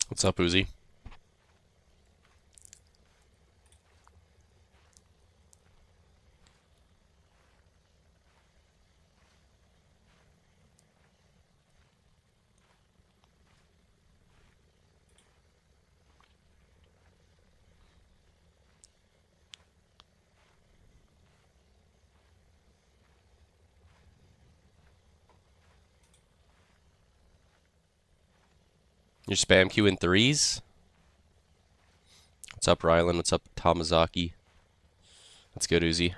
What's up, Uzi? Your spam queue in threes? What's up, Rylan? What's up, Tamazaki? That's good, Uzi.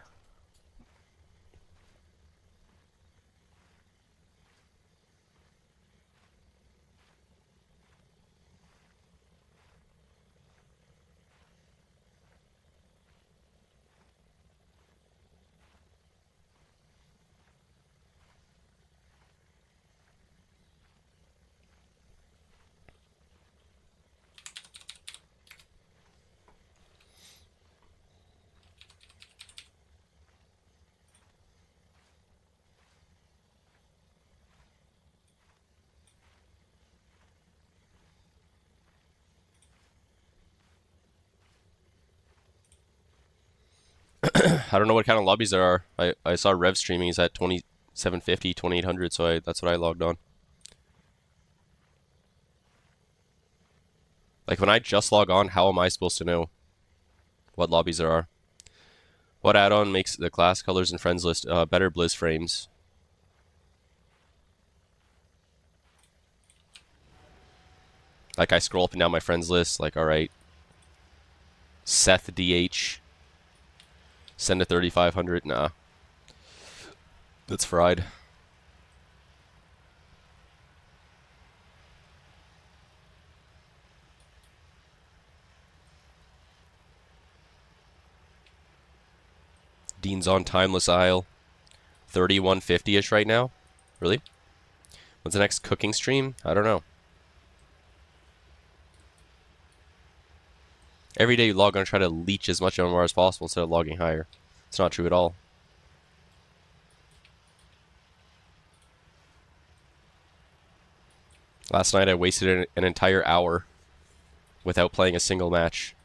I don't know what kind of lobbies there are. I saw Rev streaming. He's at 2750, 2800, so that's what I logged on. Like, when I just log on, how am I supposed to know what lobbies there are? What add-on makes the class colors and friends list better Blizz frames? Like, I scroll up and down my friends list, like, alright, Seth DH, send to 3500. Nah, that's fried. Dean's on Timeless Isle, 3150-ish right now. Really? What's the next cooking stream? I don't know. Every day you log on and try to leech as much MMR as possible instead of logging higher. It's not true at all. Last night I wasted an entire hour without playing a single match.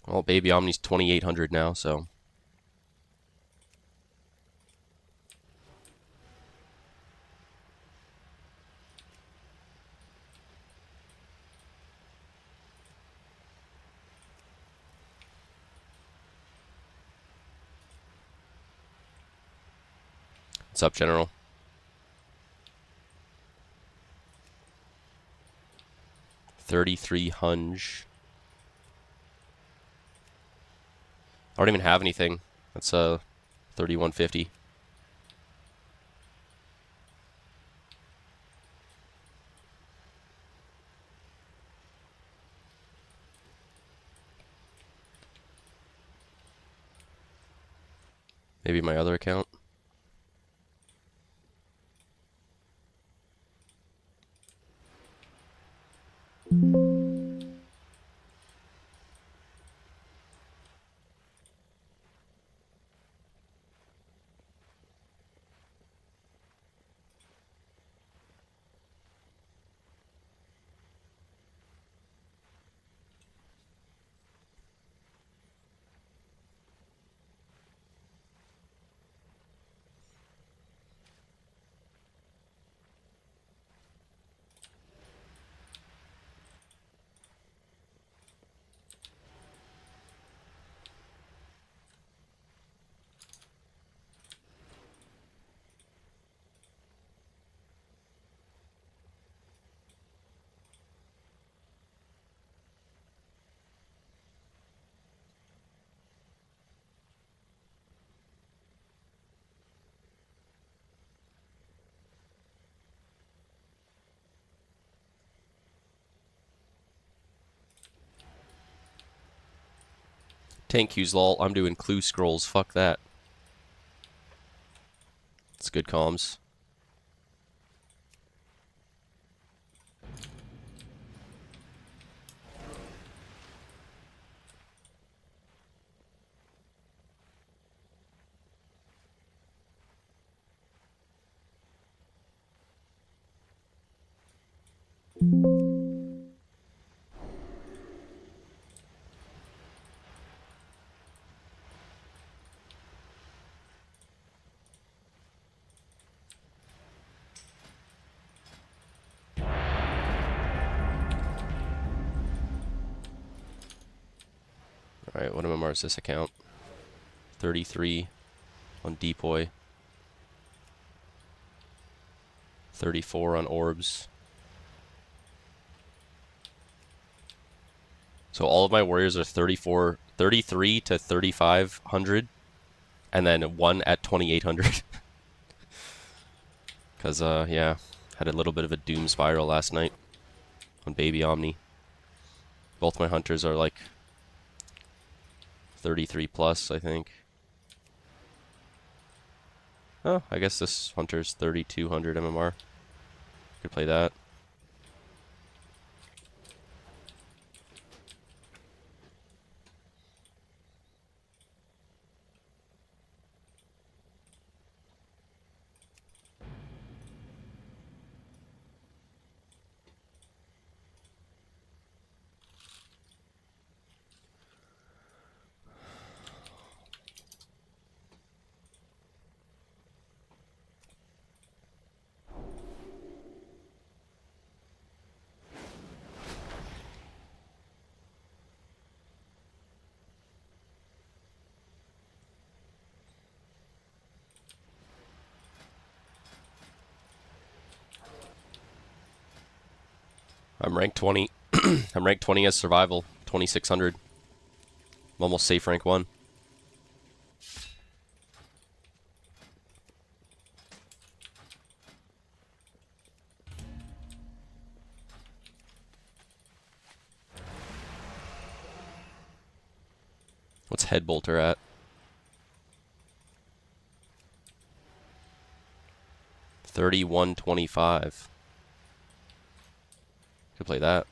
Well, Baby Omni's 2800 now, so... What's up, General? $3,300. I don't even have anything. That's 3150. Maybe my other account. Tank Q's lol. I'm doing clue scrolls. Fuck that. It's good comms. Alright, what MMR is this account? 33 on depoy. 34 on orbs. So all of my warriors are 33 to 3,500, and then one at 2,800. Because, yeah, had a little bit of a doom spiral last night on Baby Omni. Both my hunters are like 33 plus, I think. Oh, I guess this hunter's 3,200 MMR. Could play that. I'm ranked 20. I'm ranked 20 as survival, 2,600. I'm almost safe rank 1. What's Head Bolter at? 3125. Could play that.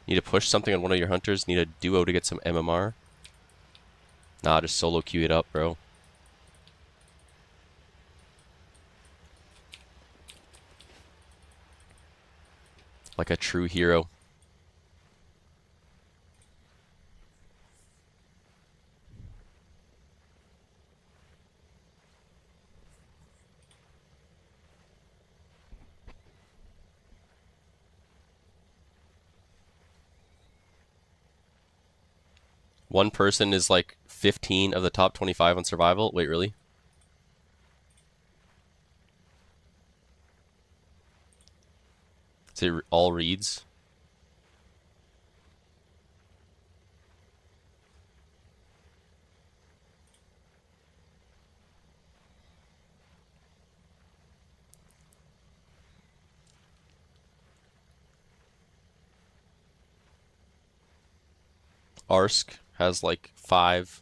Need to push something on one of your hunters? Need a duo to get some MMR? Nah, just solo queue it up, bro. Like a true hero. One person is like 15 of the top 25 on survival. Wait, really? Is it all reads? Arsk has like 5.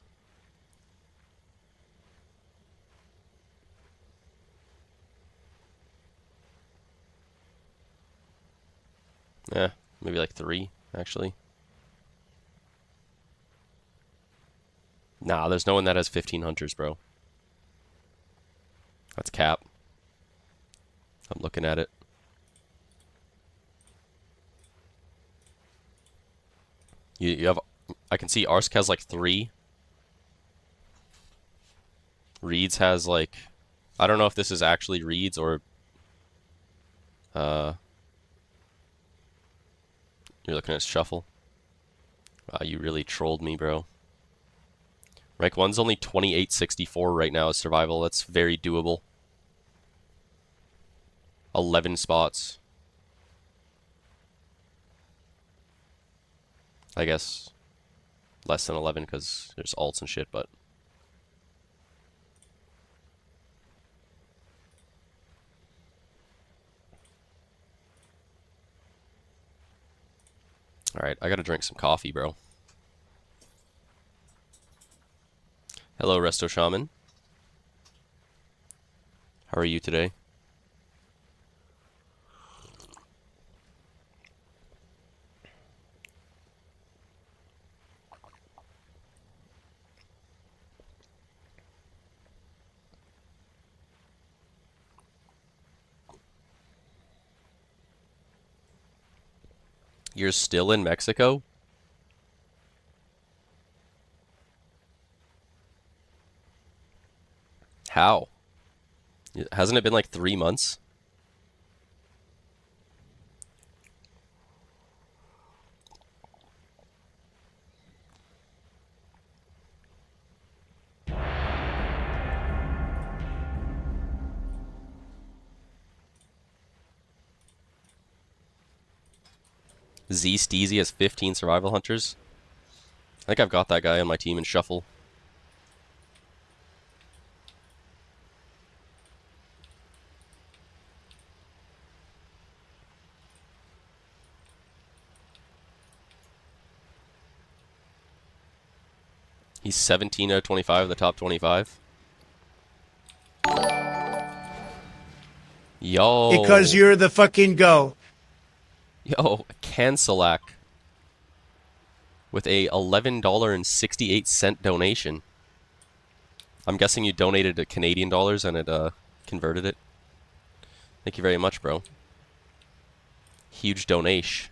Yeah, maybe like 3, actually. Nah, there's no one that has 15 hunters, bro. That's cap. I'm looking at it. You have... I can see Arsk has like 3. Reeds has like... I don't know if this is actually Reeds or... You're looking at Shuffle. Wow, you really trolled me, bro. Rank 1's only 2864 right now as survival. That's very doable. 11 spots. I guess less than 11 because there's alts and shit, but... Alright, I gotta drink some coffee, bro. Hello, Resto Shaman. How are you today? You're still in Mexico? How? Hasn't it been like 3 months? Z Steezy has 15 survival hunters. I think I've got that guy on my team in shuffle. He's 17 out of 25 of the top 25. Yo. Because you're the fucking GOAT. Yo, Cancelac with a $11.68 donation. I'm guessing you donated to Canadian dollars and it converted it. Thank you very much, bro. Huge donation.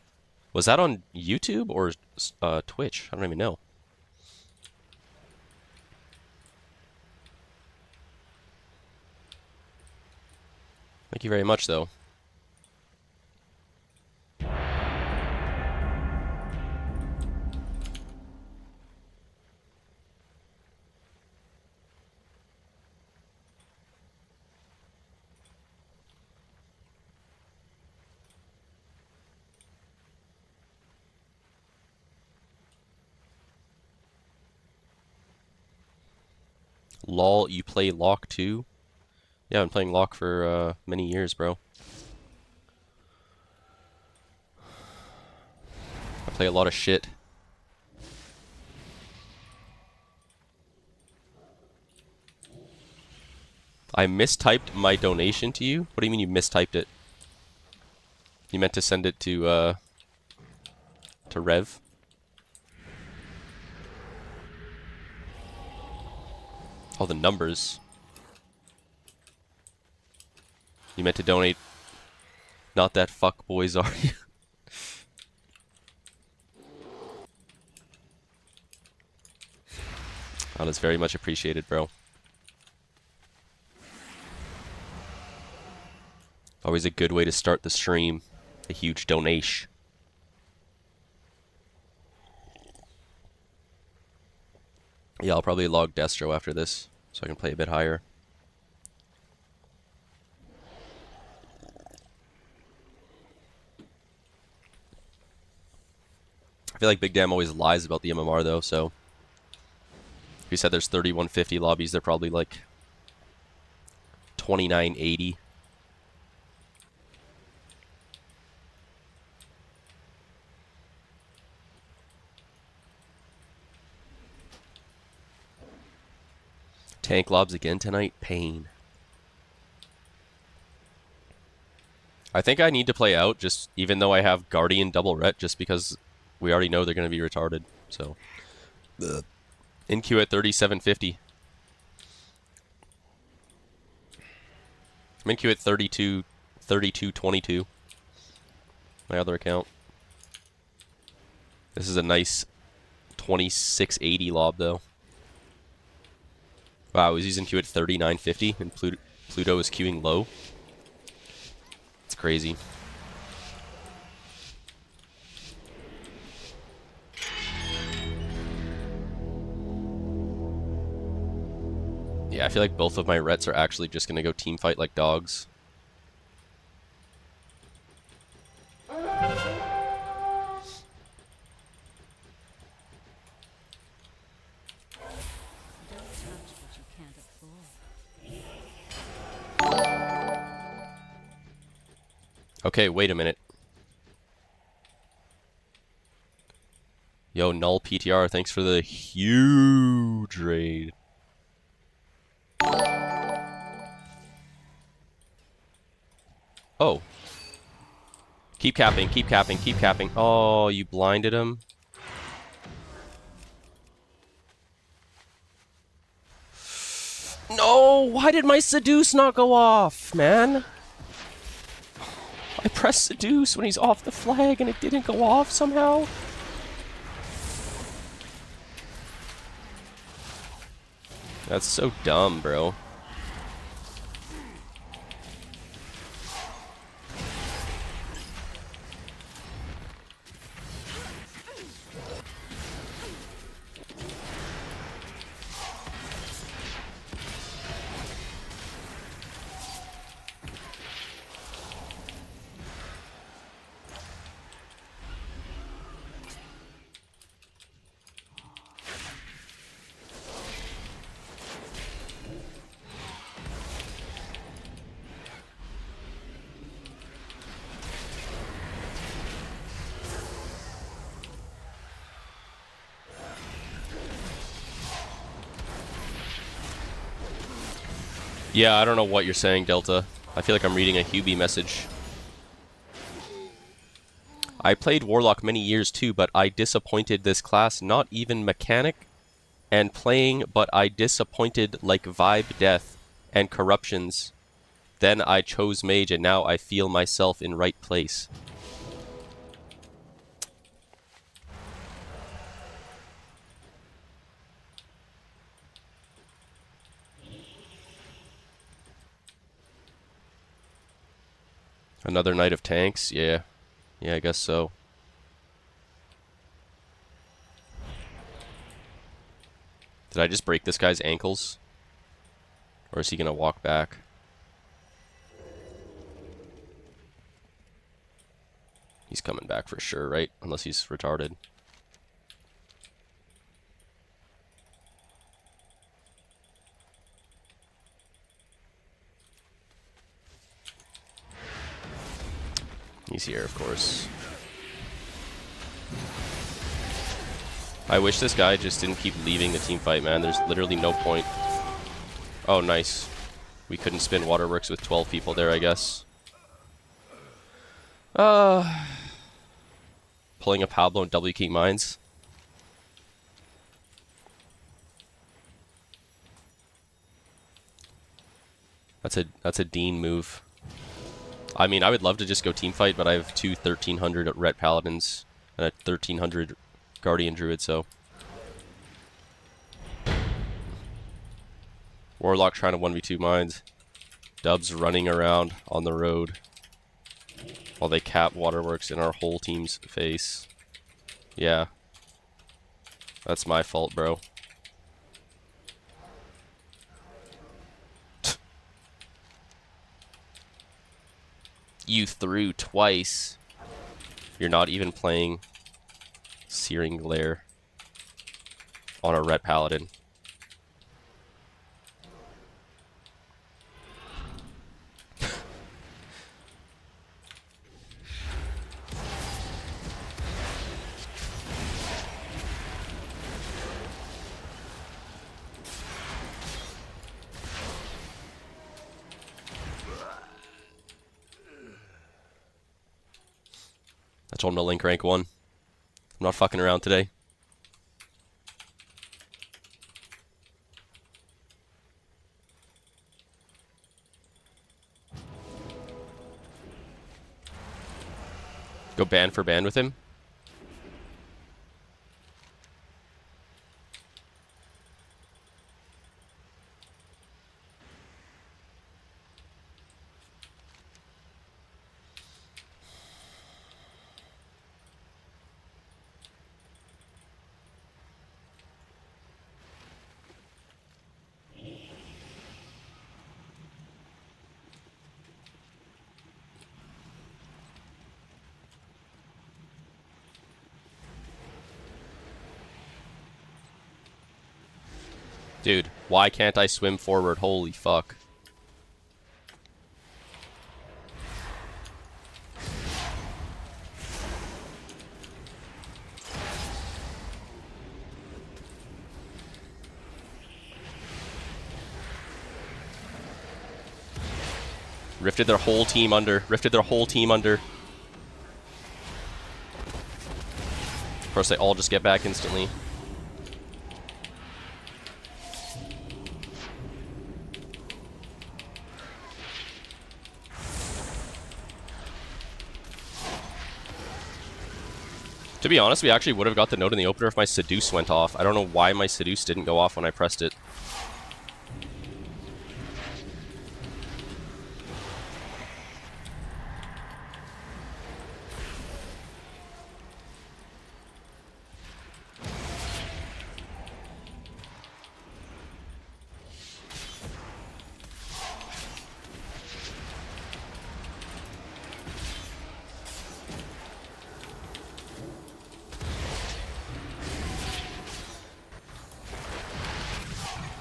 Was that on YouTube or Twitch? I don't even know. Thank you very much, though. Lol, you play Lock too? Yeah, I've been playing Lock for many years, bro. I play a lot of shit. I mistyped my donation to you? What do you mean you mistyped it? You meant to send it to Rev? Oh, the numbers. You meant to donate. Not that fuck boys, are you? Oh, that's very much appreciated, bro. Always a good way to start the stream. A huge donation. Yeah, I'll probably log Destro after this, so I can play a bit higher. I feel like Big Dam always lies about the MMR though, so if he said there's 3150 lobbies, they're probably like 2980. Tank lobs again tonight? Pain. I think I need to play out, just even though I have Guardian double ret, just because we already know they're going to be retarded. So, in queue at 3750. I'm in queue at 3222. My other account. This is a nice 2680 lob though. Wow, he's using queue at 3950 and Pluto is queuing low. It's crazy. Yeah, I feel like both of my rets are actually just going to go team fight like dogs. Okay, wait a minute. Yo, Null PTR, thanks for the huge raid. Oh. Keep capping, keep capping, keep capping. Oh, you blinded him? No! Why did my seduce not go off, man? I pressed seduce when he's off the flag and it didn't go off somehow. That's so dumb, bro. Yeah, I don't know what you're saying, Delta. I feel like I'm reading a Hubie message. I played Warlock many years too, but I disappointed this class, not even mechanic, and playing, but I disappointed like vibe death and corruptions. Then I chose mage and now I feel myself in right place. Another night of tanks? Yeah. Yeah, I guess so. Did I just break this guy's ankles? Or is he gonna walk back? He's coming back for sure, right? Unless he's retarded. He's here, of course. I wish this guy just didn't keep leaving the team fight, man. There's literally no point. Oh, nice. We couldn't spin waterworks with 12 people there, I guess. Pulling a Pablo and W key mines. That's a Dean move. I mean, I would love to just go team fight, but I have two 1300 Ret Paladins and a 1300 Guardian Druid, so. Warlock trying to 1v2 mines. Dubs running around on the road while they cap waterworks in our whole team's face. Yeah. That's my fault, bro. You threw twice. You're not even playing Searing Glare on a Ret Paladin. I told him to link rank 1. I'm not fucking around today. Go band for band with him. Dude, why can't I swim forward? Holy fuck. Rifted their whole team under. Rifted their whole team under. Of course, they all just get back instantly. To be honest, we actually would have got the note in the opener if my Seduce went off. I don't know why my Seduce didn't go off when I pressed it.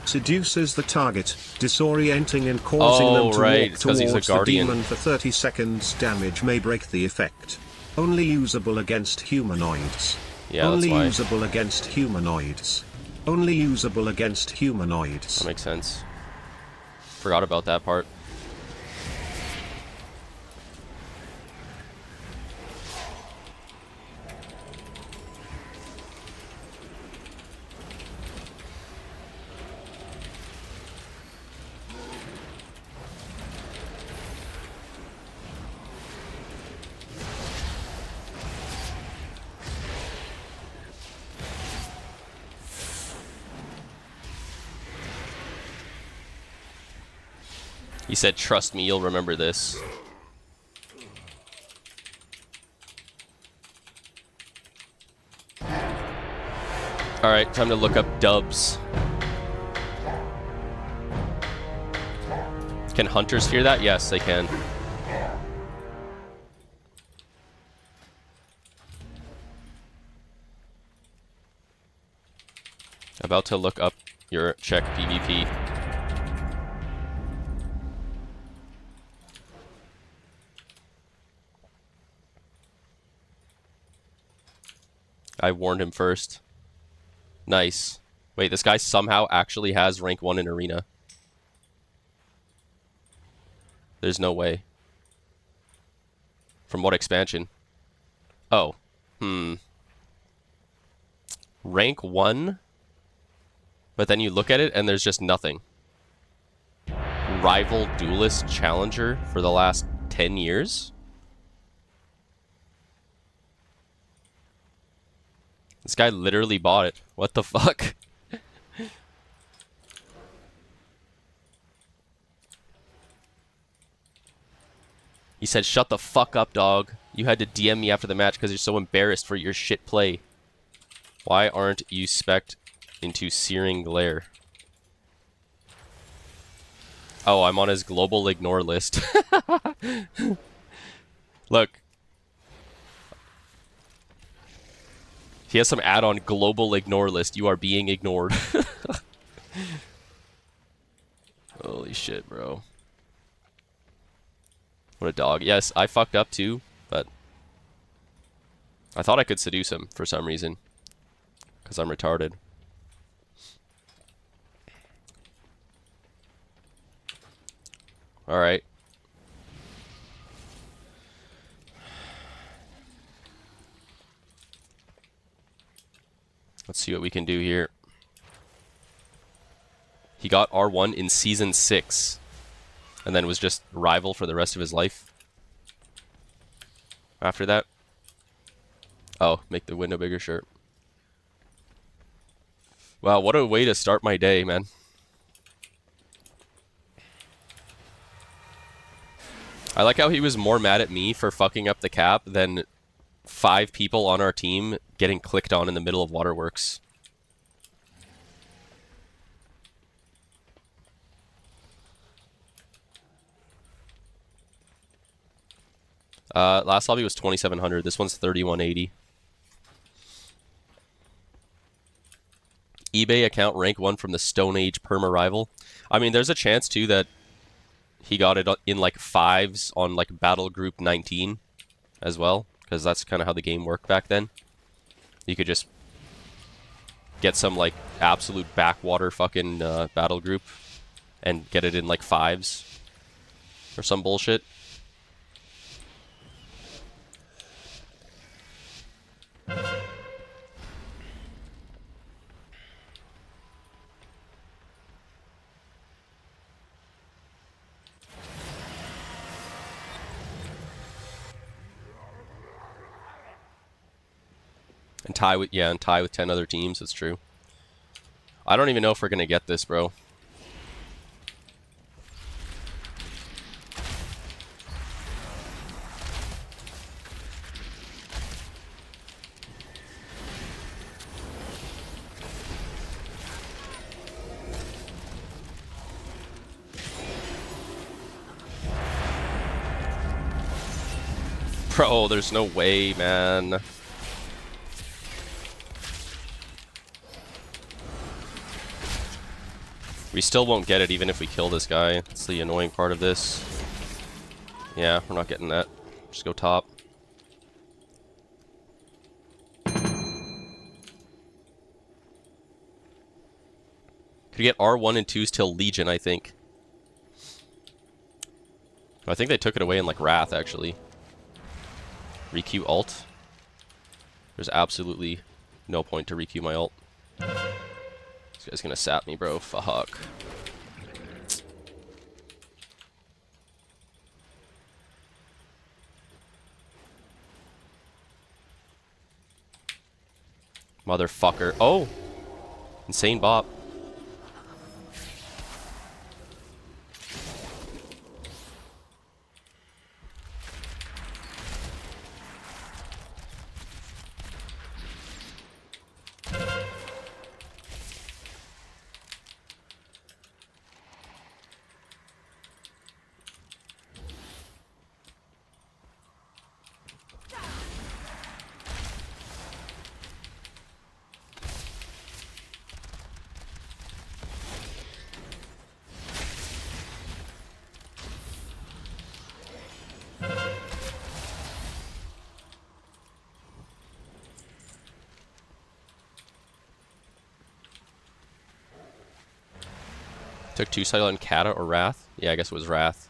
Seduces the target, disorienting and causing them to right. walk It's 'cause he's a towards the guardian. demon for 30 seconds. Damage may break the effect. Only usable against humanoids. Yeah, Only that's why. usable against humanoids. Only usable against humanoids. That makes sense. Forgot about that part. He said, "Trust me, you'll remember this." Alright, time to look up dubs. Can hunters fear that? Yes, they can. About to look up your check PvP. I warned him first. Nice. Wait, this guy somehow actually has rank 1 in Arena. There's no way. From what expansion? Oh. Rank 1? But then you look at it and there's just nothing. Rival Duelist Challenger for the last 10 years? This guy literally bought it. What the fuck? He said, "Shut the fuck up, dog. You had to DM me after the match because you're so embarrassed for your shit play. Why aren't you spec'd into Searing Glare?" Oh, I'm on his global ignore list. Look. He has some add-on global ignore list. You are being ignored. Holy shit, bro. What a dog. Yes, I fucked up too, but I thought I could seduce him for some reason. Because I'm retarded. Alright. Let's see what we can do here. He got R1 in Season 6. And then was just rival for the rest of his life. After that. Oh, make the window bigger, sure. Wow, what a way to start my day, man. I like how he was more mad at me for fucking up the cap than 5 people on our team getting clicked on in the middle of waterworks. Last lobby was 2,700. This one's 3,180. eBay account rank 1 from the Stone Age perma rival. I mean, there's a chance too that he got it in like 5s on like Battle Group 19 as well, because that's kind of how the game worked back then. You could just get some like absolute backwater fucking battle group and get it in like 5s or some bullshit. And tie with 10 other teams. That's true. I don't even know if we're gonna get this, bro. Bro, there's no way, man. We still won't get it even if we kill this guy. That's the annoying part of this. Yeah, we're not getting that. Just go top. Could get R1 and 2s till Legion, I think. I think they took it away in like Wrath, actually. Requeue ult. There's absolutely no point to requeue my ult. This guy's gonna sap me, bro. Fuck. Motherfucker. Oh! Insane bop. Took 2 cycle on Kata or Wrath? Yeah, I guess it was Wrath.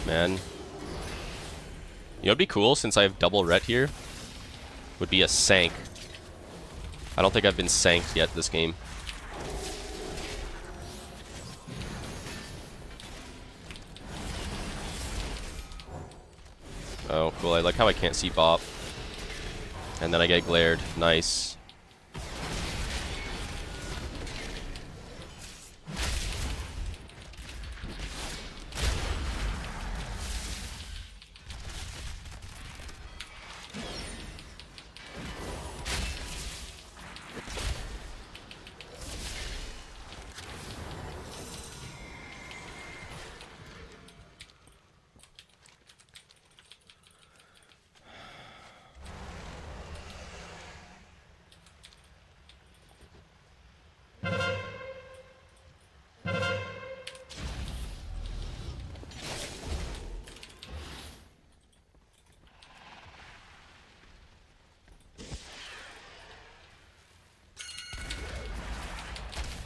Man. You know what'd be cool since I have double ret here? Would be a sank. I don't think I've been sanked yet this game. Oh, cool. I like how I can't see bop. And then I get glared. Nice.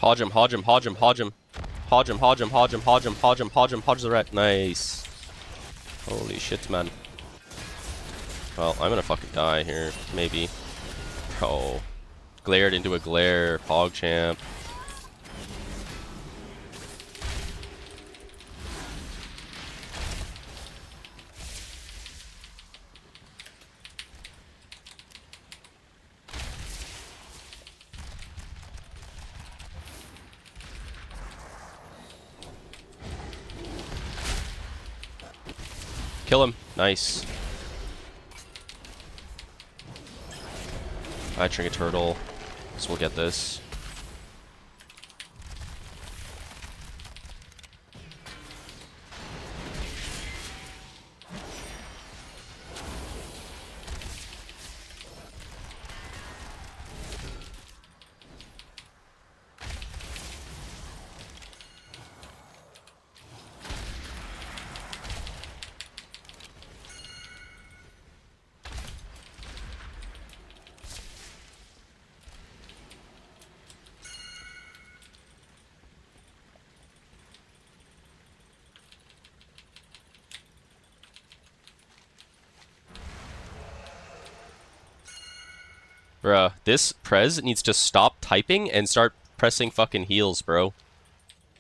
Hodge him, hodge him, hodge him, hodge him. Hodge him, hodge him, hodge him, hodge him, hodge him, hodge him, hodge the rat. Nice. Holy shit, man. Well, I'm gonna fucking die here. Maybe. Bro. Glared into a glare. PogChamp. Kill him. Nice. I trigger turtle. So we'll get this. Bruh, this Prez needs to stop typing and start pressing fucking heals, bro.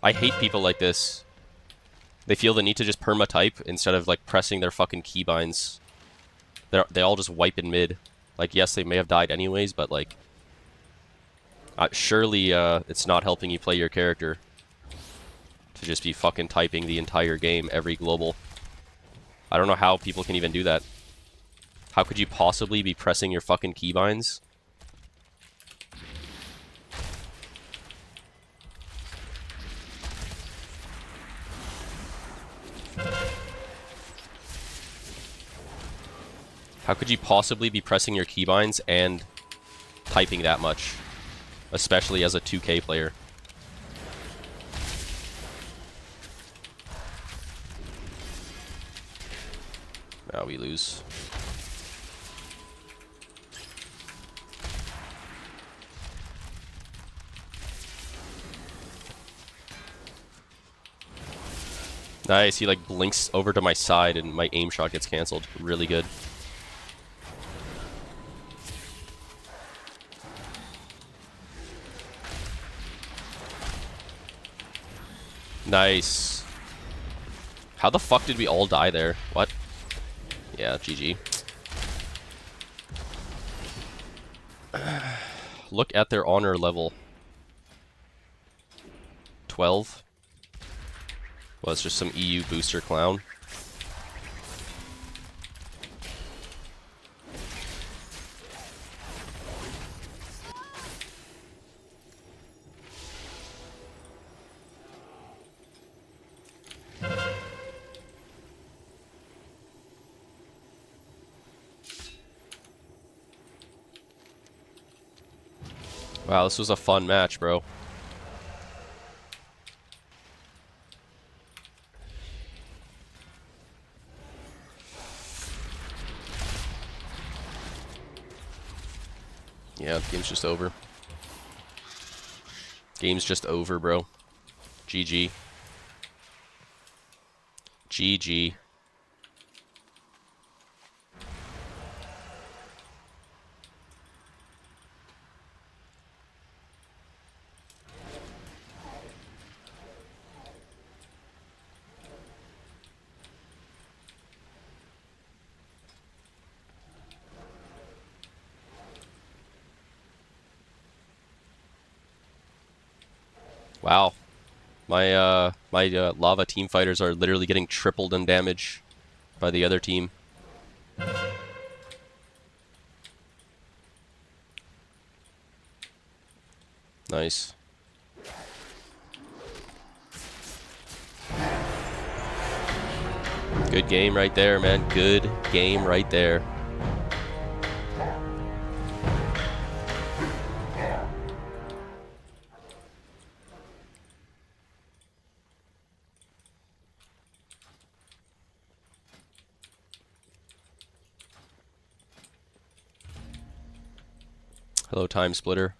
I hate people like this. They feel the need to just perma-type instead of, like, pressing their fucking keybinds. They all just wipe in mid. Like, yes, they may have died anyways, but, like... surely, it's not helping you play your character. To just be fucking typing the entire game, every global. I don't know how people can even do that. How could you possibly be pressing your fucking keybinds? How could you possibly be pressing your keybinds and typing that much? Especially as a 2K player. Now we lose. Nice, he like blinks over to my side and my aim shot gets cancelled. Really good. Nice. How the fuck did we all die there? What? Yeah, GG. Look at their honor level. 12. Well, it's just some EU booster clown. Wow, this was a fun match, bro. Yeah, the game's just over. Game's just over, bro. GG. GG. Wow. My lava team fighters are literally getting tripled in damage by the other team. Nice. Good game right there, man. Good game right there. Hello, Time Splitter.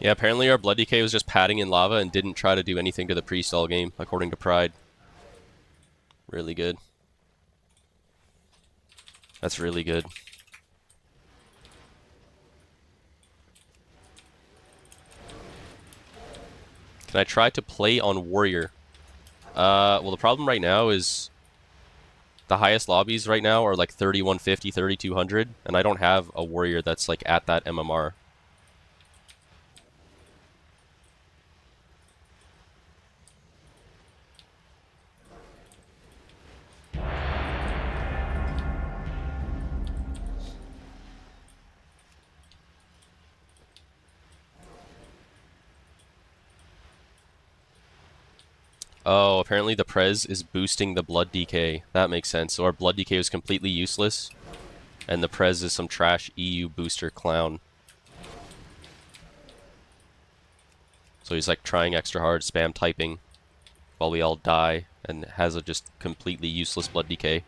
Yeah, apparently our Blood DK was just padding in lava and didn't try to do anything to the priest all game, according to Pride. Really good. That's really good. Can I try to play on Warrior? Well, the problem right now is the highest lobbies right now are like 3150, 3200, and I don't have a Warrior that's like at that MMR. Oh, apparently the Prez is boosting the Blood DK. That makes sense. So our Blood DK was completely useless, and the Prez is some trash EU booster clown. So he's like trying extra hard, spam typing, while we all die, and has a just completely useless Blood DK.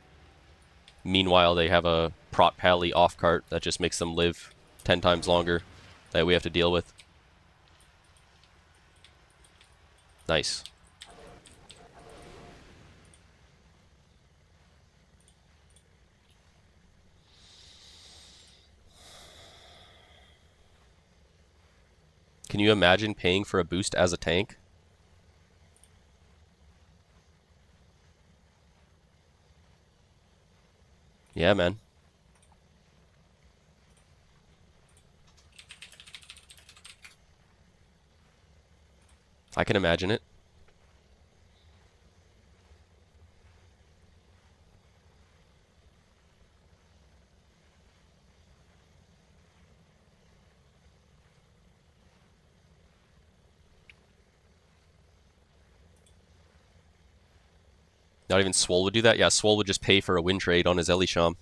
Meanwhile, they have a Prot Pally off cart that just makes them live 10 times longer that we have to deal with. Nice. Can you imagine paying for a boost as a tank? Yeah, man. I can imagine it. Not even Swole would do that? Yeah, Swole would just pay for a win trade on his Elisham.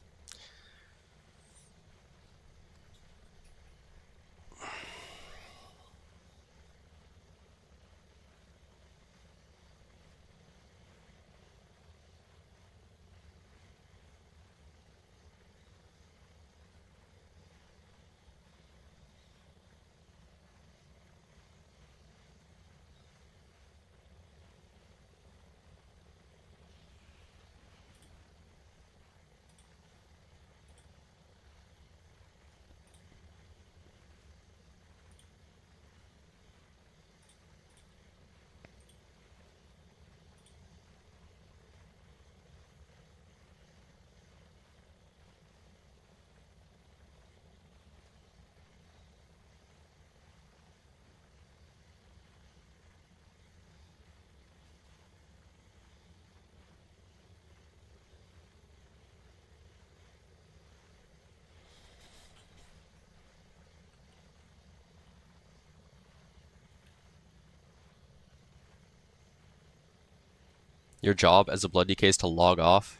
Your job as a Blood DK is to log off.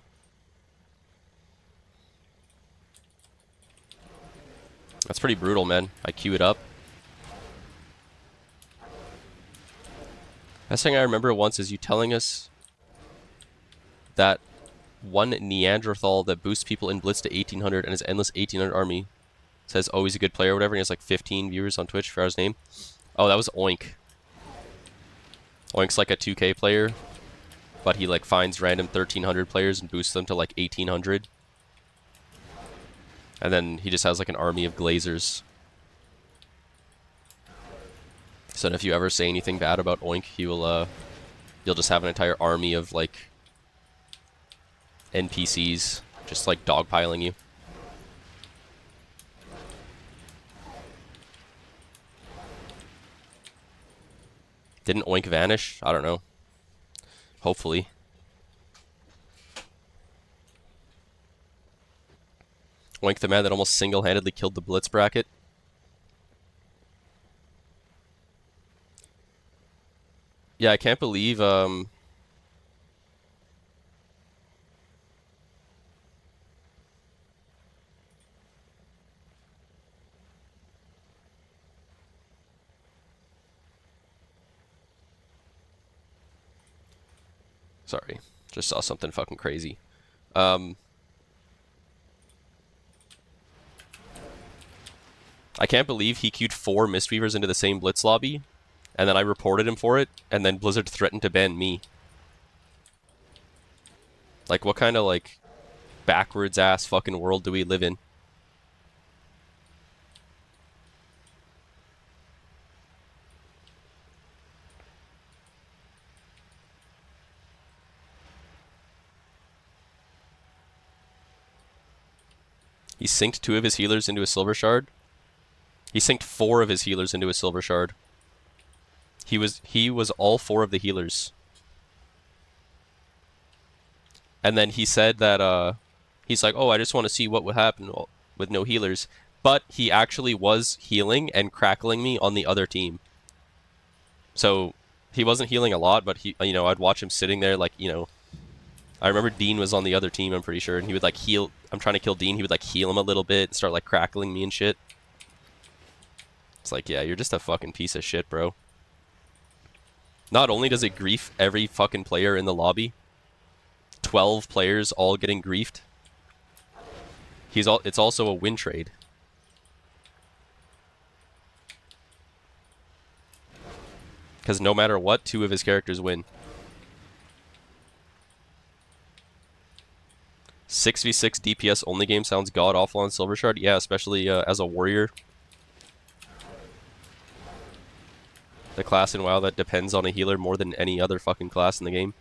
That's pretty brutal, man. I queue it up. Best thing I remember once is you telling us that one Neanderthal that boosts people in Blitz to 1800 and his endless 1800 army says, oh, he's a good player or whatever, and he has like 15 viewers on Twitch for his name. Oh, that was Oink. Oink's like a 2K player, but he like finds random 1300 players and boosts them to like 1800. And then he just has like an army of Glazers. So if you ever say anything bad about Oink, he will, you'll just have an entire army of like NPCs just like dogpiling you. Didn't Oink vanish? I don't know. Hopefully. Oink the man that almost single-handedly killed the Blitz bracket. Yeah, I can't believe, sorry, just saw something fucking crazy. I can't believe he queued 4 Mistweavers into the same Blitz lobby, and then I reported him for it, and then Blizzard threatened to ban me. Like, what kind of, like, backwards-ass fucking world do we live in? He synced 2 of his healers into a Silver Shard. He synced 4 of his healers into a Silver Shard. He was all 4 of the healers. And then he said that, he's like, oh, I just want to see what would happen with no healers. But he actually was healing and crackling me on the other team. So he wasn't healing a lot, but he, you know, I'd watch him sitting there, like, you know, I remember Dean was on the other team, I'm pretty sure, and he would like heal. I'm trying to kill Dean. He would like heal him a little bit, and start like crackling me and shit. It's like, yeah, you're just a fucking piece of shit, bro. Not only does it grief every fucking player in the lobby, 12 players all getting griefed. It's also a win trade. Because no matter what, 2 of his characters win. 6v6 DPS only game sounds god awful on Silver Shard. Yeah, especially as a warrior. The class in WoW that depends on a healer more than any other fucking class in the game.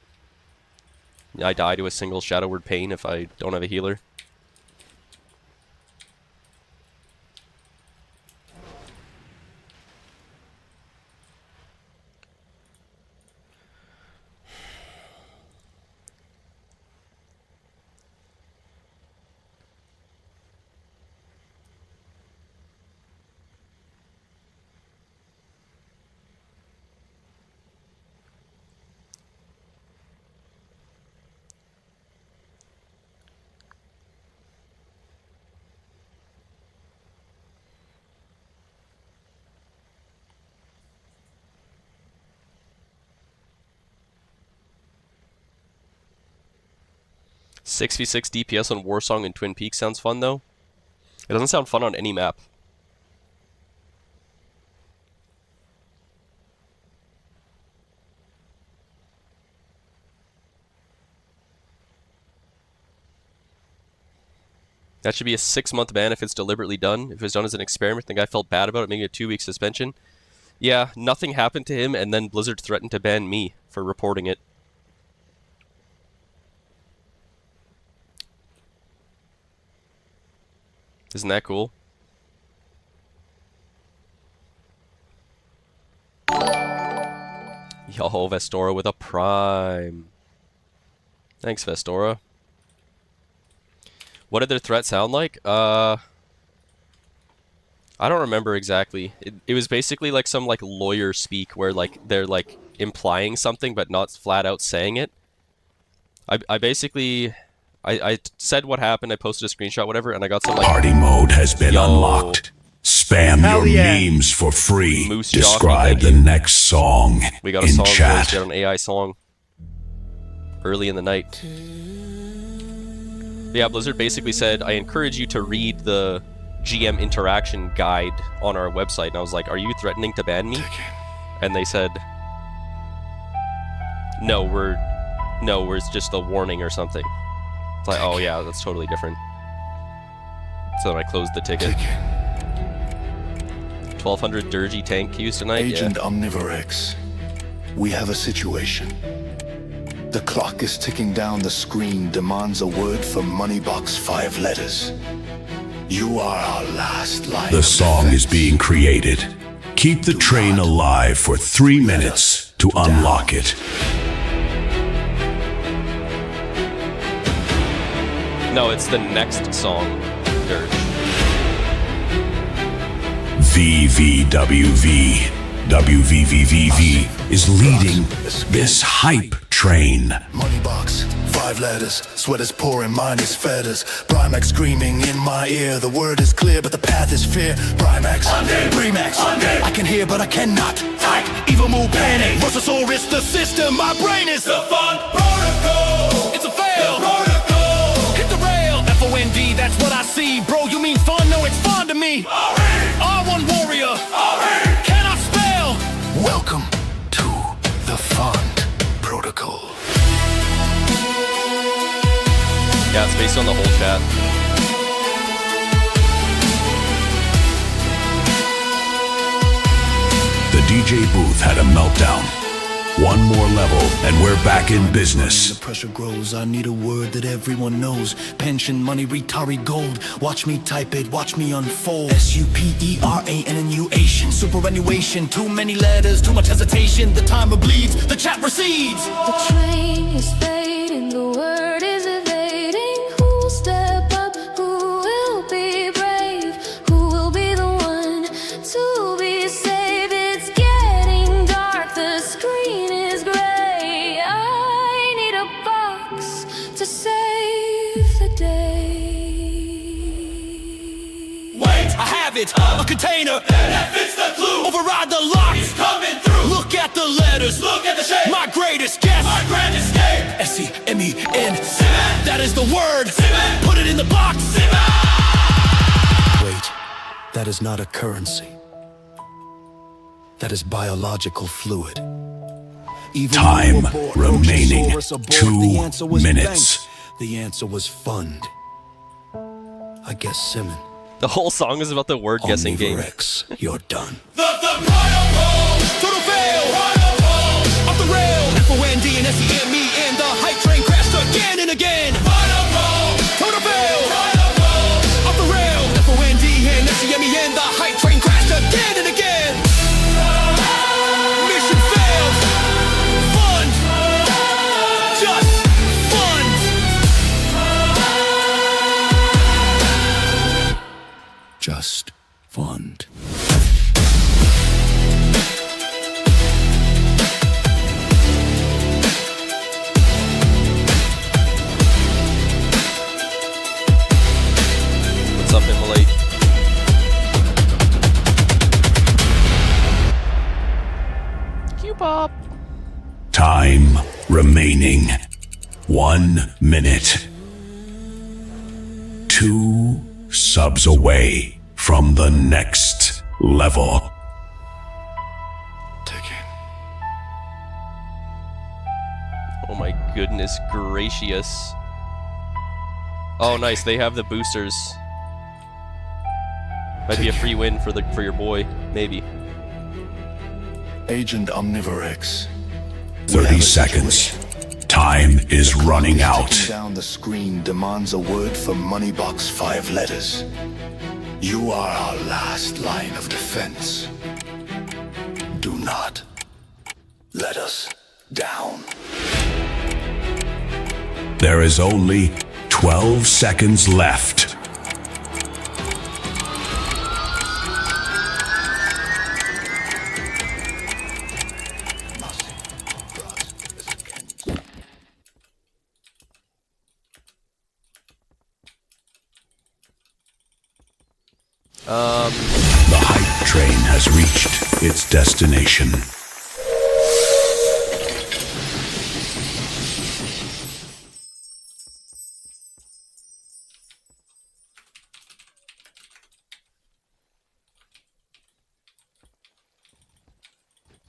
I die to a single Shadow Word Pain if I don't have a healer. .6v6 DPS on Warsong and Twin Peaks sounds fun, though. It doesn't sound fun on any map. That should be a 6-month ban if it's deliberately done. If it was done as an experiment, the guy felt bad about it, making a 2-week suspension. Yeah, nothing happened to him, and then Blizzard threatened to ban me for reporting it. Isn't that cool? Yo, Vestora with a prime. Thanks, Vestora. What did their threat sound like? I don't remember exactly. It was basically like some like lawyer speak where like they're like implying something but not flat out saying it. I basically I said what happened, I posted a screenshot, whatever, and I got some like... Party mode has been unlocked. Spam Hell your yeah. memes for free. Moose Describe Jockey, the next song we got a in song, chat. we got an AI song. Early in the night. Yeah, Blizzard basically said, I encourage you to read the GM interaction guide on our website. And I was like, are you threatening to ban me? And they said, no, it's just a warning or something. It's like, oh yeah, that's totally different. So then I closed the ticket. 1200 Dirgy tank queues tonight? Agent Yeah. Omnivorex, we have a situation. The clock is ticking down. The screen demands a word from Moneybox 5 letters. You are our last line. The of song is defense. being created. Keep the train alive for 3 minutes to unlock it. No, it's the next song, Dirge. VVWV. WVVVV is leading this hype train. Moneybox, 5 letters, sweaters pouring, mine is feathers. Primax screaming in my ear, the word is clear, but the path is fear. Primax, Remax, I can hear, but I cannot fight. Evil move, panic, Rosasaurus, the system, my brain is the fun protocol. It's a fail, protocol. Hit the rail, FOND, that's what I see. Bro, you mean fun? No, it's fun to me. R1 Warrior, cannot spell. Welcome to the Fund Protocol. Yeah, it's based on the whole chat. The DJ booth had a meltdown. One more level, and we're back in business. The pressure grows, I need a word that everyone knows. Pension, money, retarded gold. Watch me type it, watch me unfold. SUPERANNUation, superannuation. Too many letters, too much hesitation. The timer bleeds, the chat recedes. The train is fading, the word is evading. Who'll step up? Who will be brave? Who will be the one to be saved? It's getting dark, the screen container that fits the clue. Override the lock. He's coming through. Look at the letters. Look at the shape. My greatest guess. My grand escape. S-E-M-E-N. That is the word. Semen. Put it in the box. Semen. Wait, that is not a currency. That is biological fluid. Even Time aboard, remaining aboard, 2 minutes. The answer was fund. I guess Simon. The whole song is about the word guessing game. X, you're done. The protocol! Total fail! Protocol! Off the rail! F-O-N-D and S-E-M-E and the hype train crashed again and again. Protocol! Total fail! Protocol! Off the rail! F-O-N-D and S-E-M-E and the hype train crashed again and again. Mission failed. Fund. Just fund. Just fund. What's up, Emily? Q-pop. Time remaining 1 minute. 2 subs away from the next level. Take it. Oh my goodness gracious. Oh nice, they have the boosters. Might be a free win for your boy, maybe. Agent Omnivore X. 30 seconds. Time is running out. Taking down the screen demands a word for money box 5 letters. You are our last line of defense. Do not let us down. There is only 12 seconds left. The hype train has reached its destination.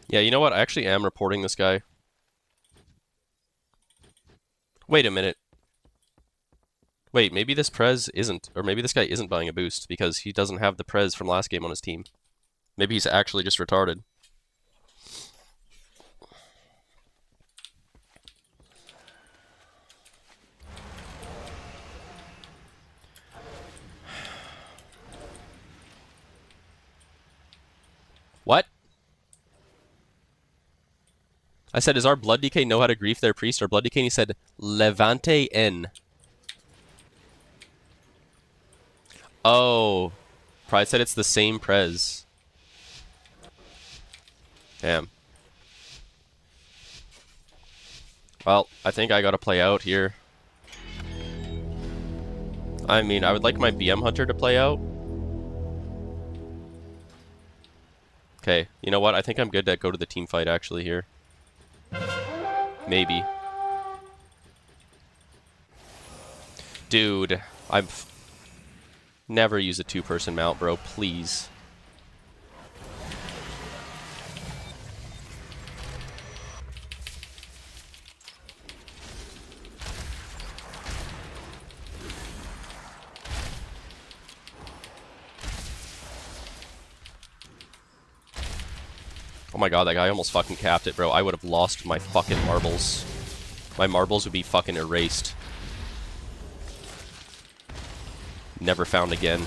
Yeah, you know what? I actually am reporting this guy. Wait a minute. Wait, maybe this Prez isn't, or maybe this guy isn't buying a boost because he doesn't have the Prez from last game on his team. Maybe he's actually just retarded. What? I said, does our Blood DK know how to grief their priest? Our Blood DK, and he said, Levante N. Oh. Pride said it's the same Prez. Damn. Well, I think I gotta play out here. I mean, I would like my BM Hunter to play out. Okay, you know what? I think I'm good to go to the team fight actually here. Maybe. Dude, I've never used a 2-person mount, bro. Please. Oh my god, that guy almost fucking capped it, bro. I would have lost my fucking marbles. My marbles would be fucking erased. Never found again.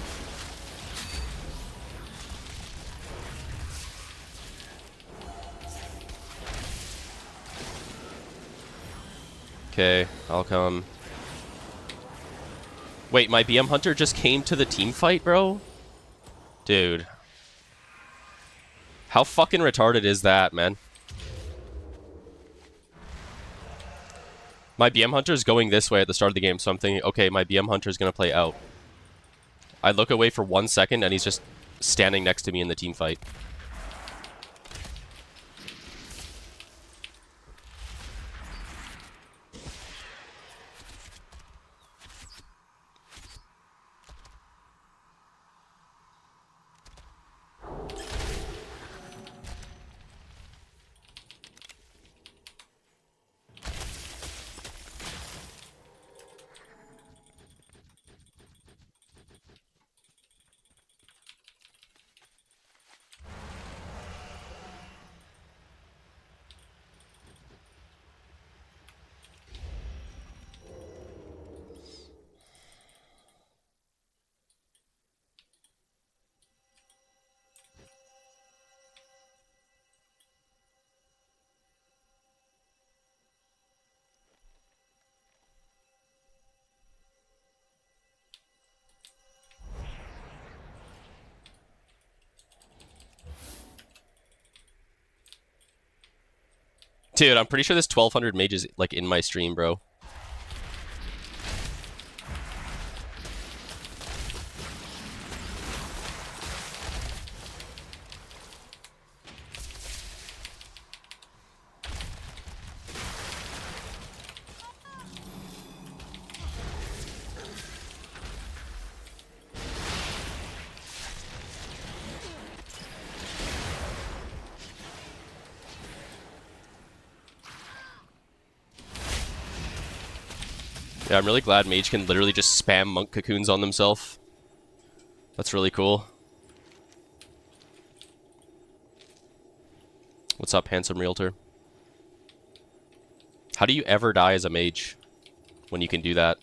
Okay, I'll come. Wait, my BM Hunter just came to the team fight, bro? Dude. How fucking retarded is that, man? My BM Hunter's going this way at the start of the game, so I'm thinking, okay, my BM Hunter's gonna play out. I look away for 1 second, and he's just standing next to me in the team fight. Dude, I'm pretty sure this 1200 mage is like in my stream, bro. Yeah, I'm really glad Mage can literally just spam monk cocoons on themselves. That's really cool. What's up, handsome realtor? How do you ever die as a mage when you can do that?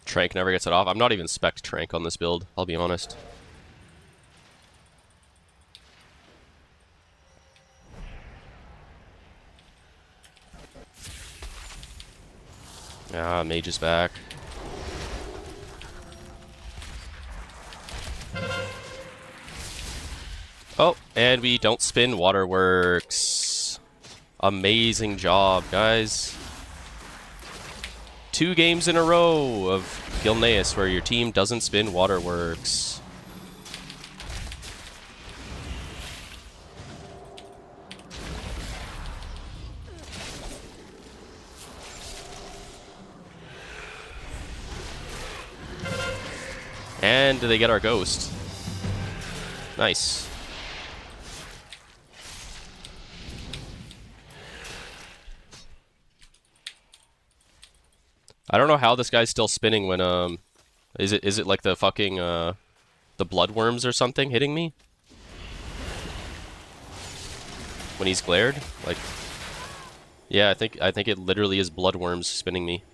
Trank never gets it off. I'm not even spec Trank on this build, I'll be honest. Ah, Mage is back. Oh, and we don't spin Waterworks. Amazing job, guys. 2 games in a row of Gilneas where your team doesn't spin Waterworks. And they get our ghost. Nice. I don't know how this guy's still spinning when is it like the fucking the bloodworms or something hitting me? When he's glared? Like, yeah, I think it literally is bloodworms spinning me.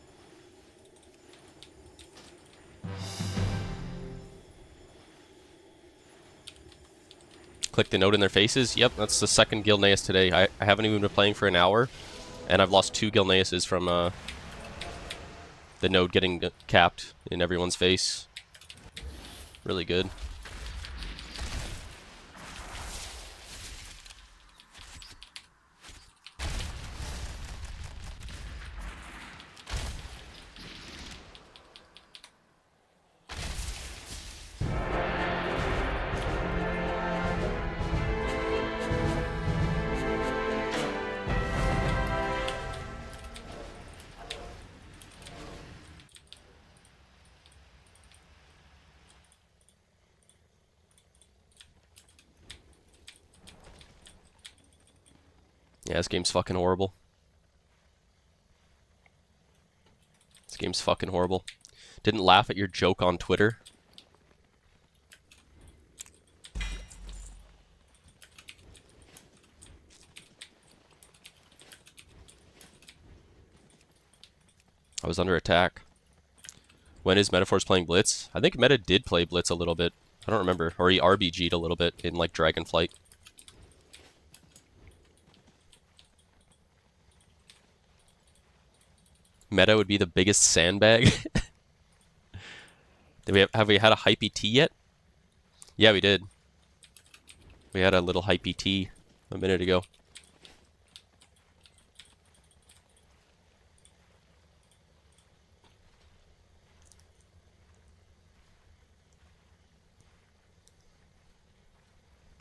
Click the note in their faces. Yep, that's the second Gilneas today. I haven't even been playing for an hour, and I've lost 2 Gilneases from the node getting capped in everyone's face. Really good. Yeah, this game's fucking horrible. This game's fucking horrible. Didn't laugh at your joke on Twitter. I was under attack. When is Metaphors playing Blitz? I think Meta did play Blitz a little bit. I don't remember. Or he RBG'd a little bit in like Dragonflight. Meta would be the biggest sandbag. Have we had a hypey tea yet? Yeah, we did. We had a little hypey tea a minute ago.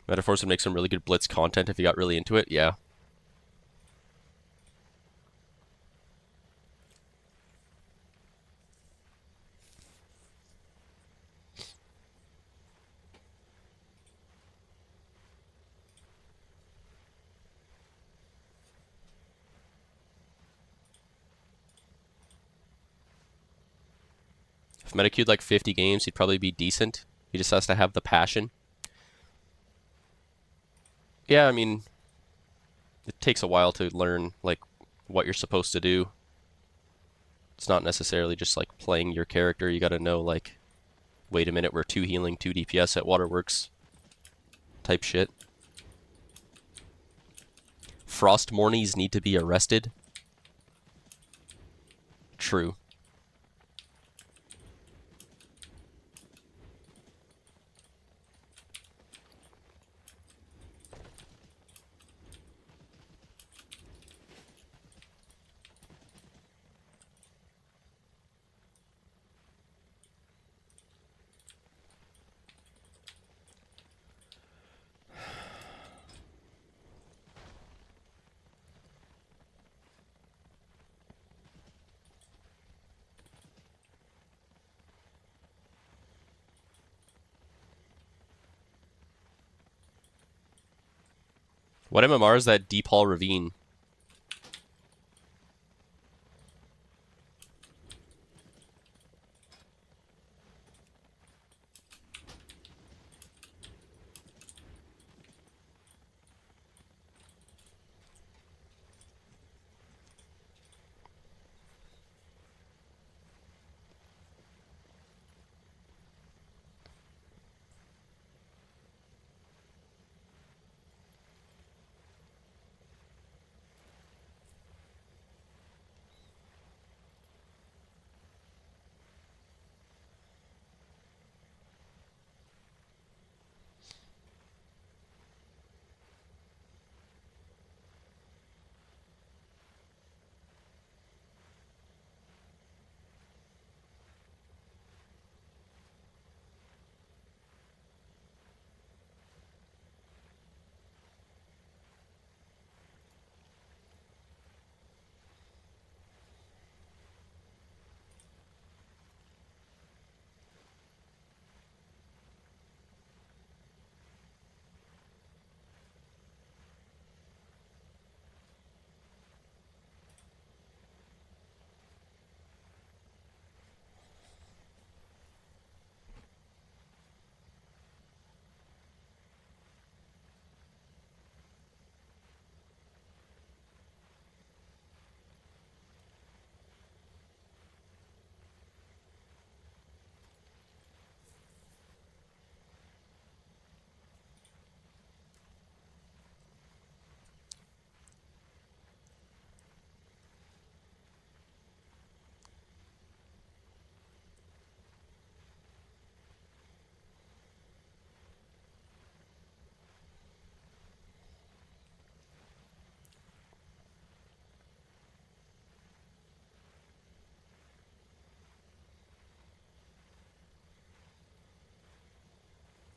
Metaphors would make some really good Blitz content if you got really into it, yeah. If Metacued like 50 games, he'd probably be decent. He just has to have the passion. Yeah, I mean, it takes a while to learn like what you're supposed to do. It's not necessarily just like playing your character. You gotta know like, wait a minute, we're 2 healing, 2 DPS at Waterworks type shit. Frost Mornies need to be arrested. True. What MMR is that Deep Hall Ravine?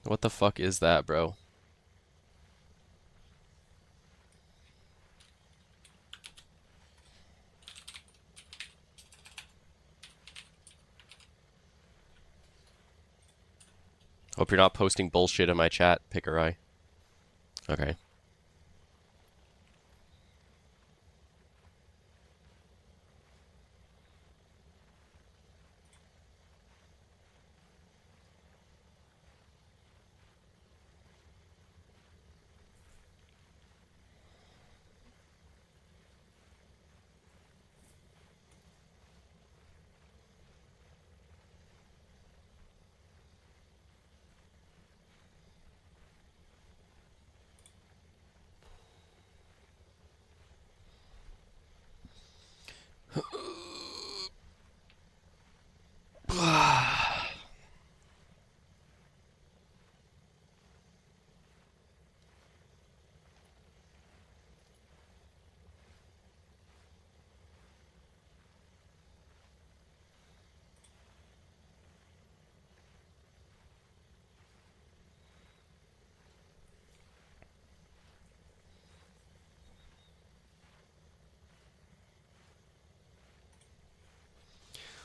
What the fuck is that, bro? Hope you're not posting bullshit in my chat, Pickerai. Okay.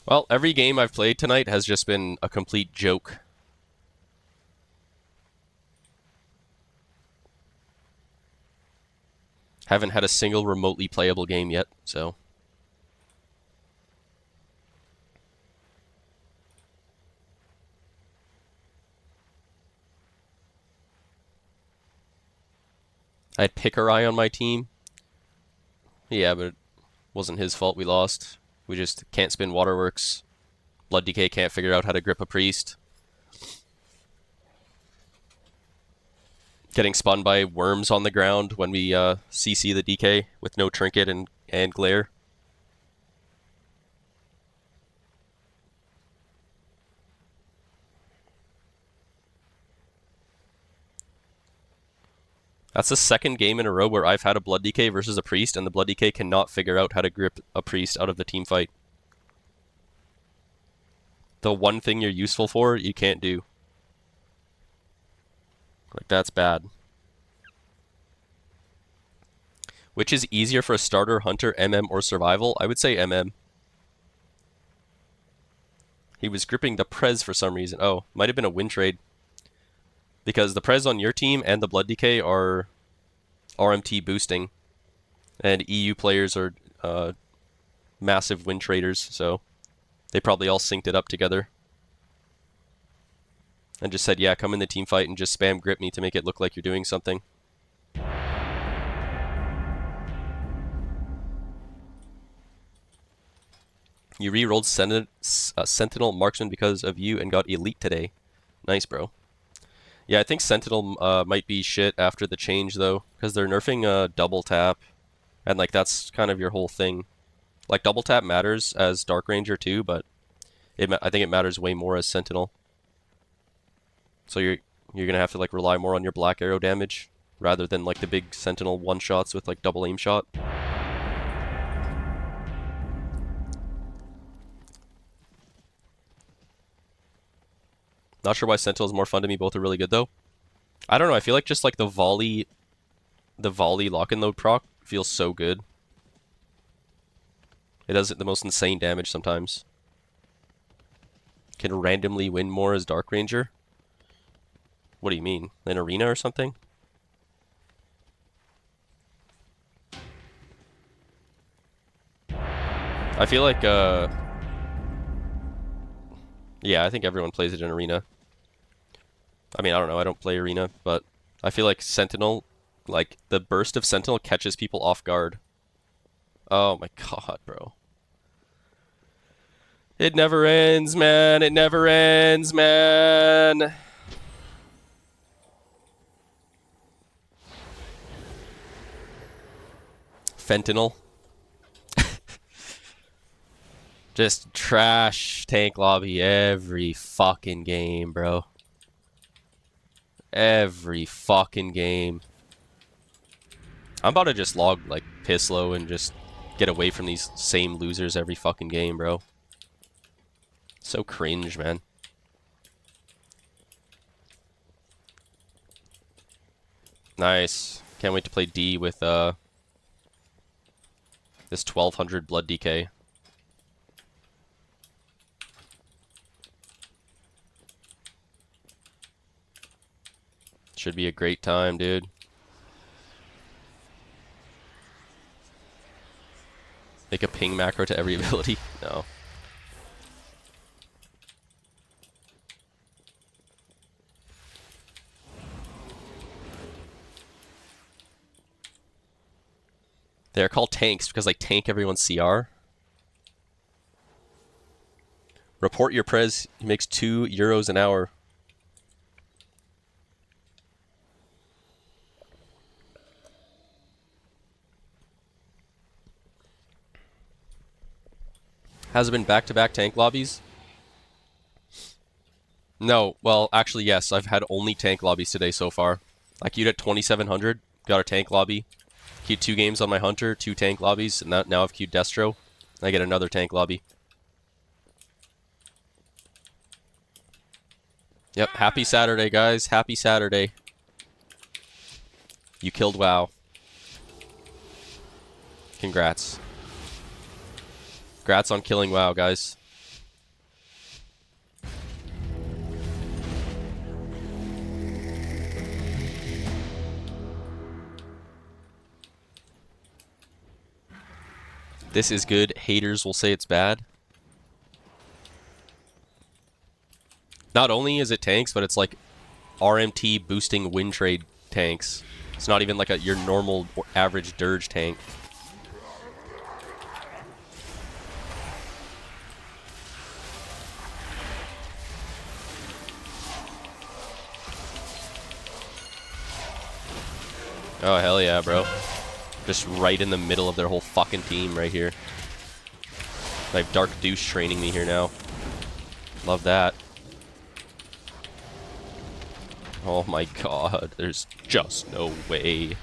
Well, every game I've played tonight has just been a complete joke. Haven't had a single remotely playable game yet, so. I had Pickerai on my team. Yeah, but it wasn't his fault we lost. We just can't spin Waterworks. Blood Decay can't figure out how to grip a priest. Getting spun by worms on the ground when we CC the DK with no trinket and glare. That's the second game in a row where I've had a Blood DK versus a priest, and the Blood DK cannot figure out how to grip a priest out of the team fight. The one thing you're useful for, you can't do. Like, that's bad. Which is easier for a starter, hunter, MM, or survival? I would say MM. He was gripping the Prez for some reason. Oh, might have been a win trade. Because the Prez on your team and the Blood Decay are RMT boosting. And EU players are massive win traders, so they probably all synced it up together. And just said, yeah, come in the team fight and just spam grip me to make it look like you're doing something. You re-rolled Sentinel Marksman because of you and got Elite today. Nice, bro. Yeah, I think Sentinel might be shit after the change, though, because they're nerfing double tap, and like that's kind of your whole thing. Like double tap matters as Dark Ranger too, but I think it matters way more as Sentinel. So you're gonna have to like rely more on your black arrow damage rather than like the big Sentinel one shots with like double aim shot. Not sure why Sentinel is more fun to me. Both are really good though. I don't know. I feel like just like the volley lock and load proc feels so good. It does the most insane damage sometimes. Can randomly win more as Dark Ranger. What do you mean? An arena or something? I feel like yeah, I think everyone plays it in arena. I mean, I don't know, I don't play arena, but I feel like Sentinel, like, the burst of Sentinel catches people off guard. Oh my god, bro. It never ends, man. It never ends, man. Fentanyl. Just trash tank lobby every fucking game, bro. Every fucking game. I'm about to just log like piss low and just get away from these same losers every fucking game, bro. So cringe, man. Nice. Can't wait to play D with this 1200 Blood DK. Should be a great time, dude. Make a ping macro to every ability? No. They're called tanks because they tank everyone's CR. Report your prez. He makes €2 an hour. Has it been back-to-back tank lobbies? No. Well, actually, yes. I've had only tank lobbies today so far. I queued at 2700. Got a tank lobby. Queued 2 games on my hunter, 2 tank lobbies, and now I've queued Destro. I get another tank lobby. Yep. Happy Saturday, guys. Happy Saturday. You killed WoW. Congrats. Congrats on killing WoW, guys. This is good. Haters will say it's bad. Not only is it tanks, but it's like RMT boosting win trade tanks. It's not even like your normal or average dirge tank. Oh, hell yeah, bro. Just right in the middle of their whole fucking team right here. I have Dark Douche training me here now. Love that. Oh my god, there's just no way.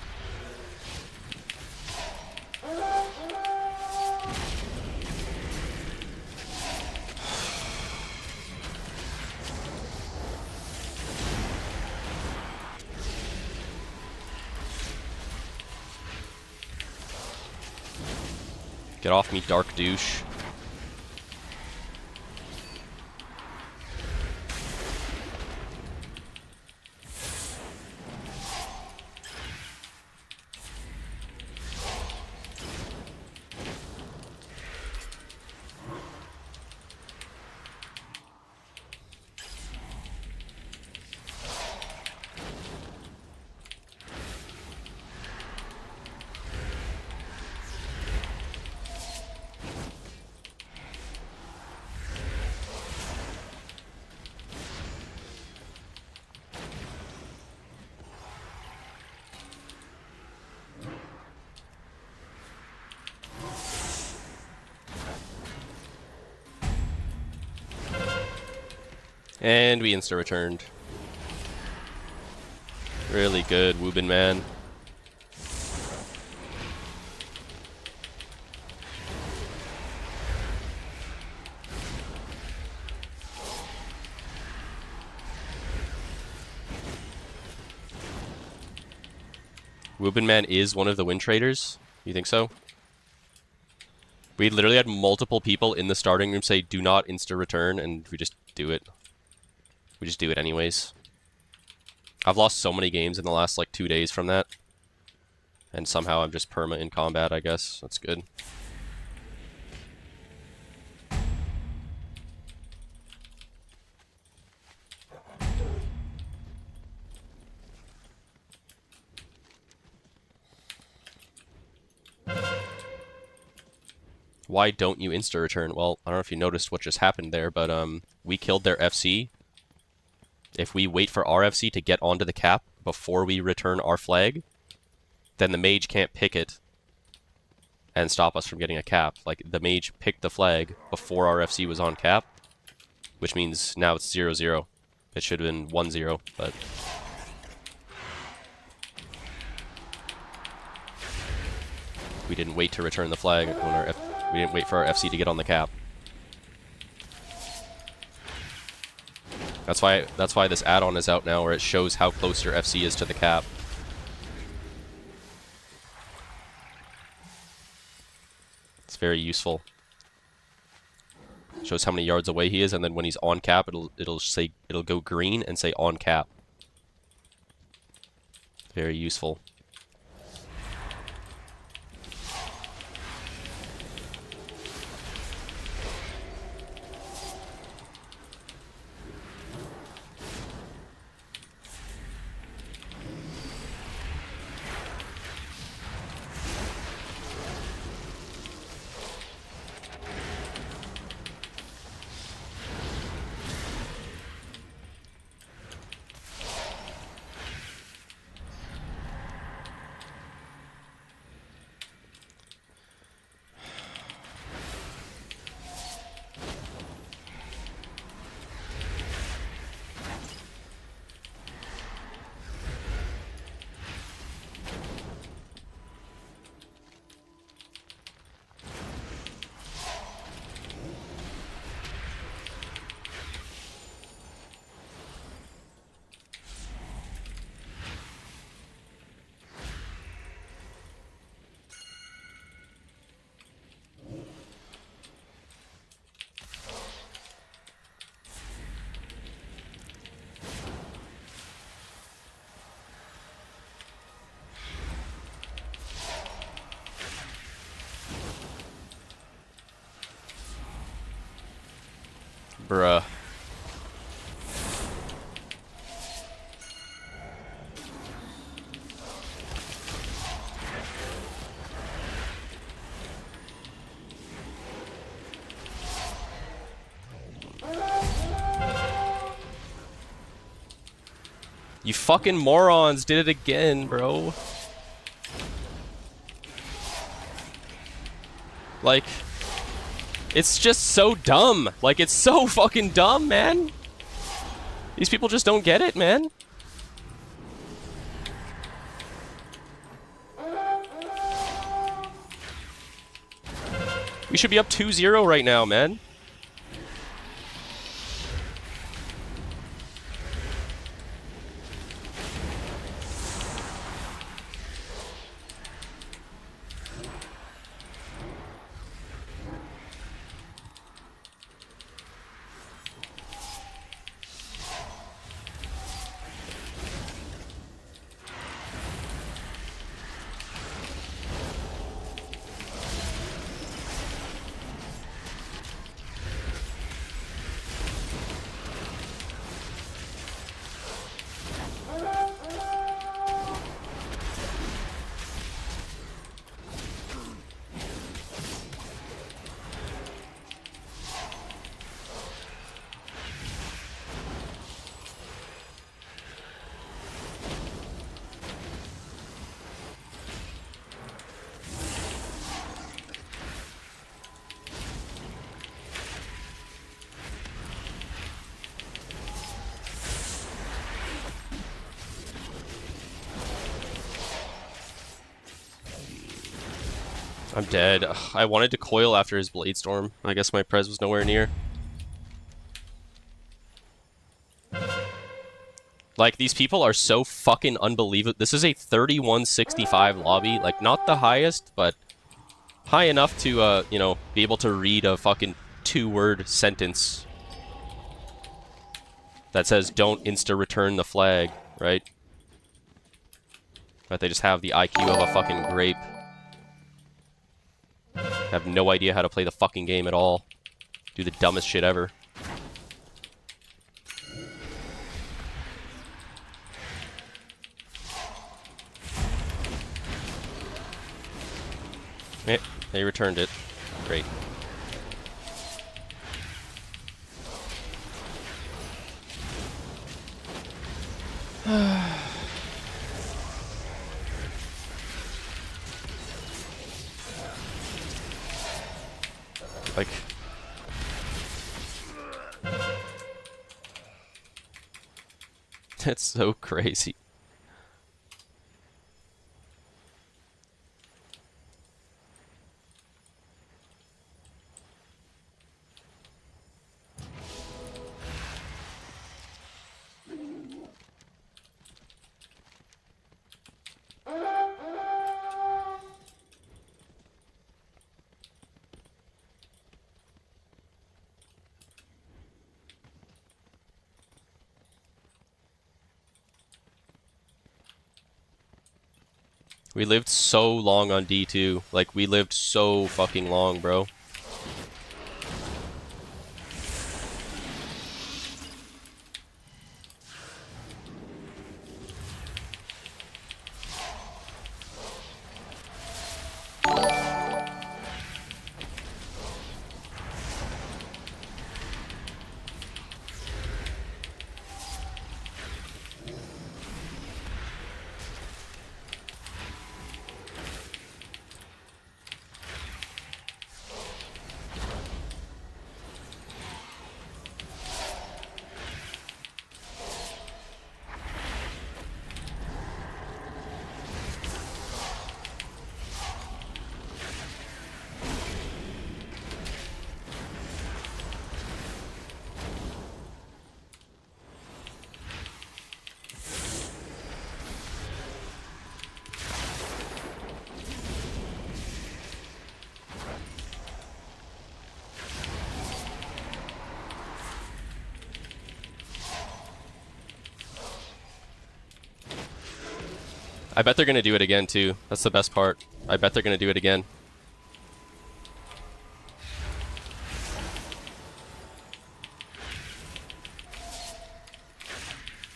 Get off me, Dark Douche. And we insta-returned. Really good, Woobin man. Woobin man is one of the win traders? You think so? We literally had multiple people in the starting room say, do not insta-return, and we just do it. We just do it anyways. I've lost so many games in the last, like, 2 days from that. And somehow I'm just perma in combat, I guess. That's good. Why don't you insta-return? Well, I don't know if you noticed what just happened there, but we killed their FC. If we wait for our FC to get onto the cap before we return our flag, then the mage can't pick it and stop us from getting a cap. Like, the mage picked the flag before our FC was on cap, which means now it's 0-0. It should have been 1-0, but... we didn't wait to return the flag when we didn't wait for our FC to get on the cap. That's why this add-on is out now, where it shows how close your FC is to the cap. It's very useful. It shows how many yards away he is, and then when he's on cap, it'll go green and say on cap. Very useful. Bruh. You fucking morons did it again, bro. Like, it's just so dumb. Like, it's so fucking dumb, man. These people just don't get it, man. We should be up 2-0 right now, man. I'm dead. Ugh, I wanted to coil after his Blade Storm. I guess my Prez was nowhere near. Like, these people are so fucking unbelievable. This is a 3165 lobby. Like, not the highest, but high enough to, you know, be able to read a fucking 2-word sentence that says, don't insta-return the flag, right? But they just have the IQ of a fucking grape. Have no idea how to play the fucking game at all. Do the dumbest shit ever. Eh, they returned it. Great. Like, that's so crazy. We lived so long on D2. Like, we lived so fucking long, bro. I bet they're gonna do it again, too. That's the best part. I bet they're gonna do it again.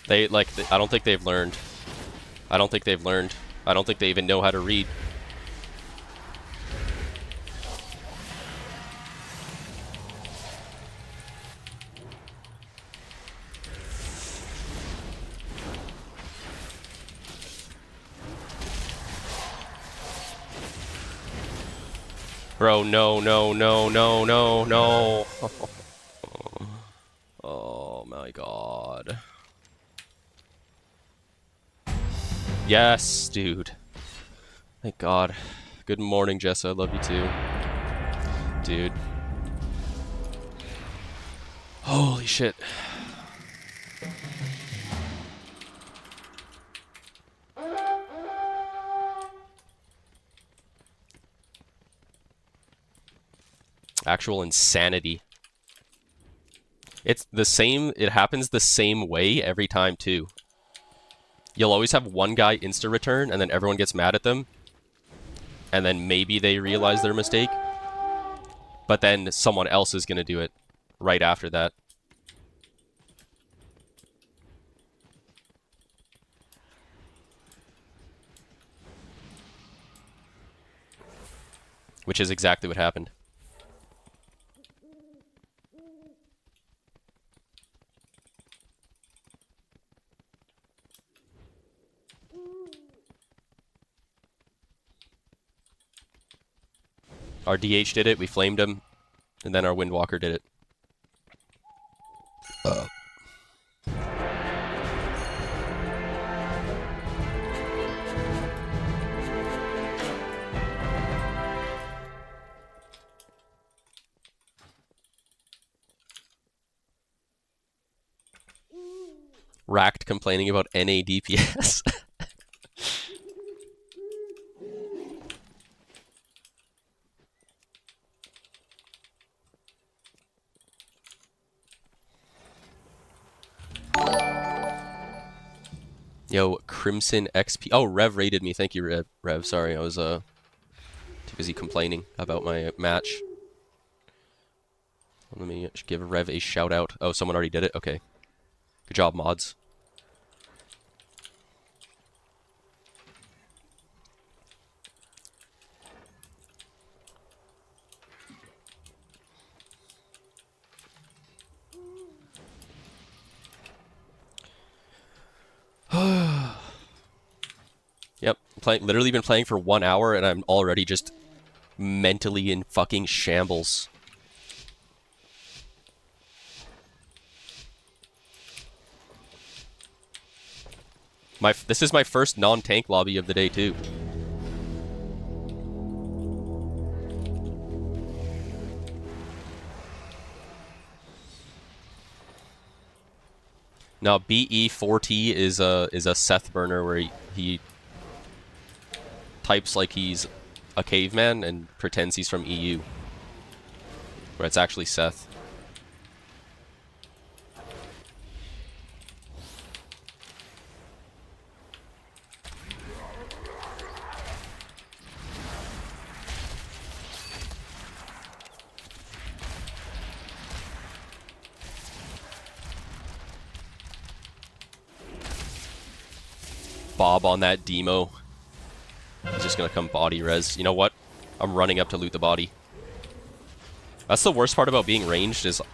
They, like, I don't think they've learned. I don't think they've learned. I don't think they even know how to read. Bro, no, no, no, no, no, no. Oh my god. Yes, dude. Thank God. Good morning, Jessa. I love you too. Dude. Holy shit. Actual insanity. It's the same, it happens the same way every time too. You'll always have one guy insta-return and then everyone gets mad at them. And then maybe they realize their mistake. But then someone else is going to do it right after that. Which is exactly what happened. Our DH did it, we flamed him, and then our Windwalker did it. Racked complaining about NA DPS. Yo, Crimson XP. Oh, Rev rated me. Thank you, Rev. Sorry, I was too busy complaining about my match. Let me give Rev a shout out. Oh, someone already did it? Okay. Good job, mods. Yep, literally been playing for 1 hour and I'm already just mentally in fucking shambles. This is my first non-tank lobby of the day too. Now BE4T is a Seth burner where he types like he's a caveman and pretends he's from EU, where it's actually Seth. Bob on that demo. He's just gonna come body res. You know what? I'm running up to loot the body. That's the worst part about being ranged is you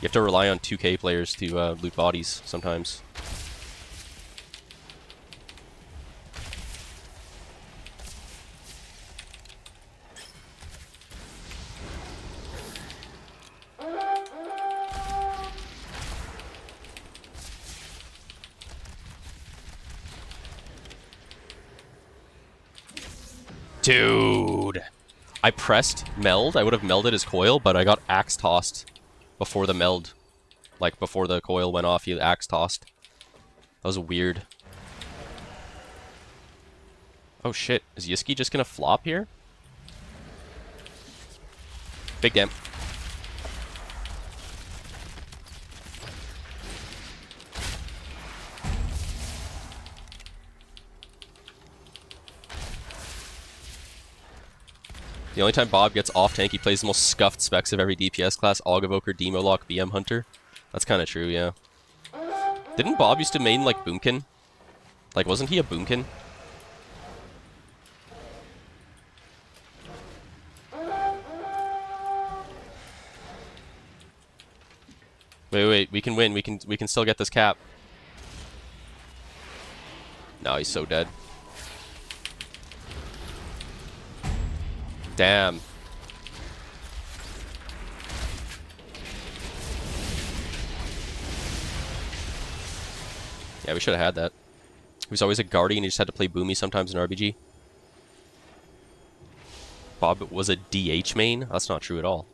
have to rely on 2K players to loot bodies sometimes. Dude, I pressed meld. I would have melded his coil, but I got axe tossed before the meld. Like, before the coil went off, he axe tossed. That was weird. Oh shit, is Yiski just gonna flop here? Big damn. The only time Bob gets off tank, he plays the most scuffed specs of every DPS class, Aug Evoker, Demo Lock, BM Hunter. That's kind of true, yeah. Didn't Bob used to main like Boomkin? Like, wasn't he a Boomkin? Wait, we can win. We can still get this cap. No, he's so dead. Damn. Yeah, we should have had that. He was always a guardian, he just had to play Boomy sometimes in RBG. Bob was a DH main? That's not true at all.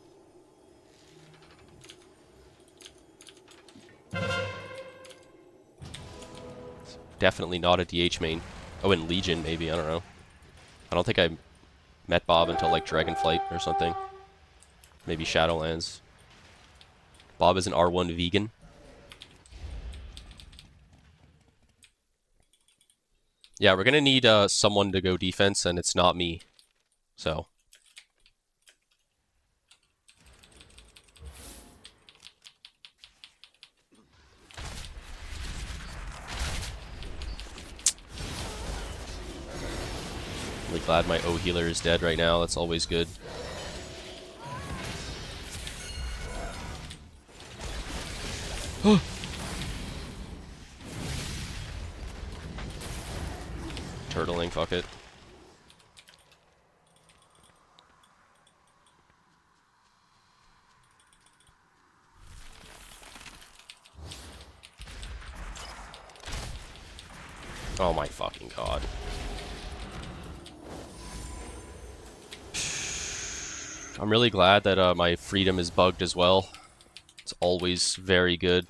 Definitely not a DH main. Oh, in Legion, maybe. I don't know. I don't think I met Bob until, like, Dragonflight or something. Maybe Shadowlands. Bob is an R1 vegan. Yeah, we're gonna need someone to go defense, and it's not me. So. Really glad my O healer is dead right now. That's always good. Turtling, fuck it. Oh my fucking god. I'm really glad that my freedom is bugged as well. It's always very good.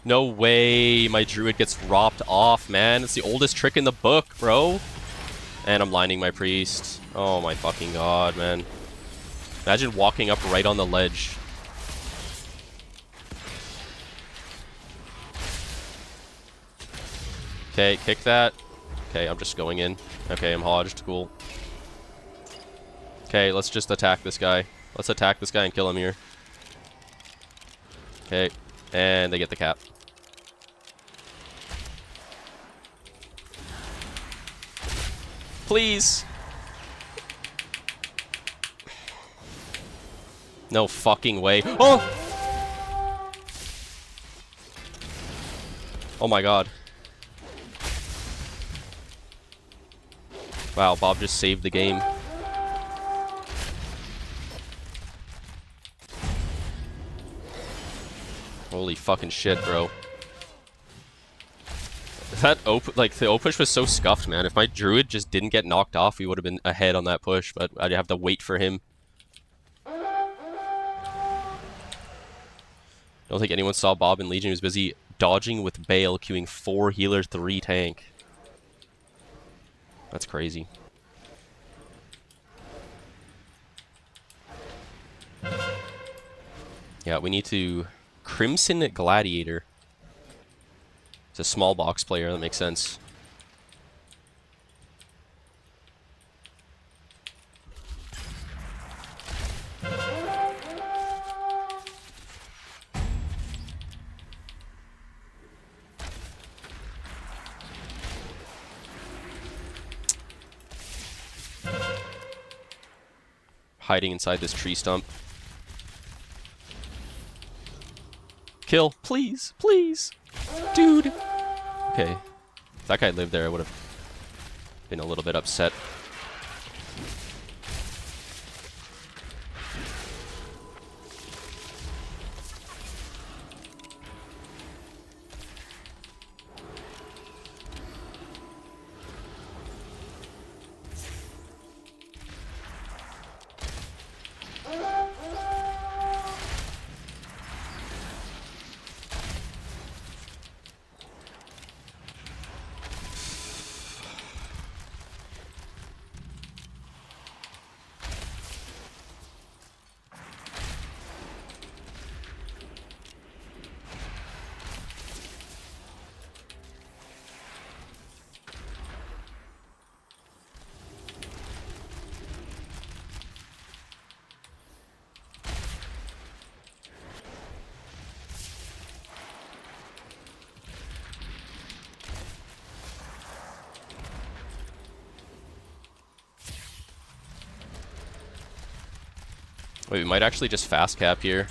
No way my druid gets ropped off, man. It's the oldest trick in the book, bro. And I'm lining my priest. Oh my fucking god, man. Imagine walking up right on the ledge. Okay, kick that. Okay, I'm just going in. Okay, I'm hodged. Cool. Okay, let's just attack this guy. Let's attack this guy and kill him here. Okay, and they get the cap. Please. No fucking way. Oh! Oh my god. Wow, Bob just saved the game. Holy fucking shit, bro. That the O push was so scuffed, man. If my druid just didn't get knocked off, we would have been ahead on that push, but I'd have to wait for him. Don't think anyone saw Bob in Legion. He was busy dodging with Bale, queuing 4 healer, 3 tank. That's crazy. Yeah, we need to... Crimson Gladiator. It's a small box player, that makes sense. Hiding inside this tree stump. Kill, please, please, dude. Okay, if that guy lived there, I would have been a little bit upset. Wait, we might actually just fast cap here.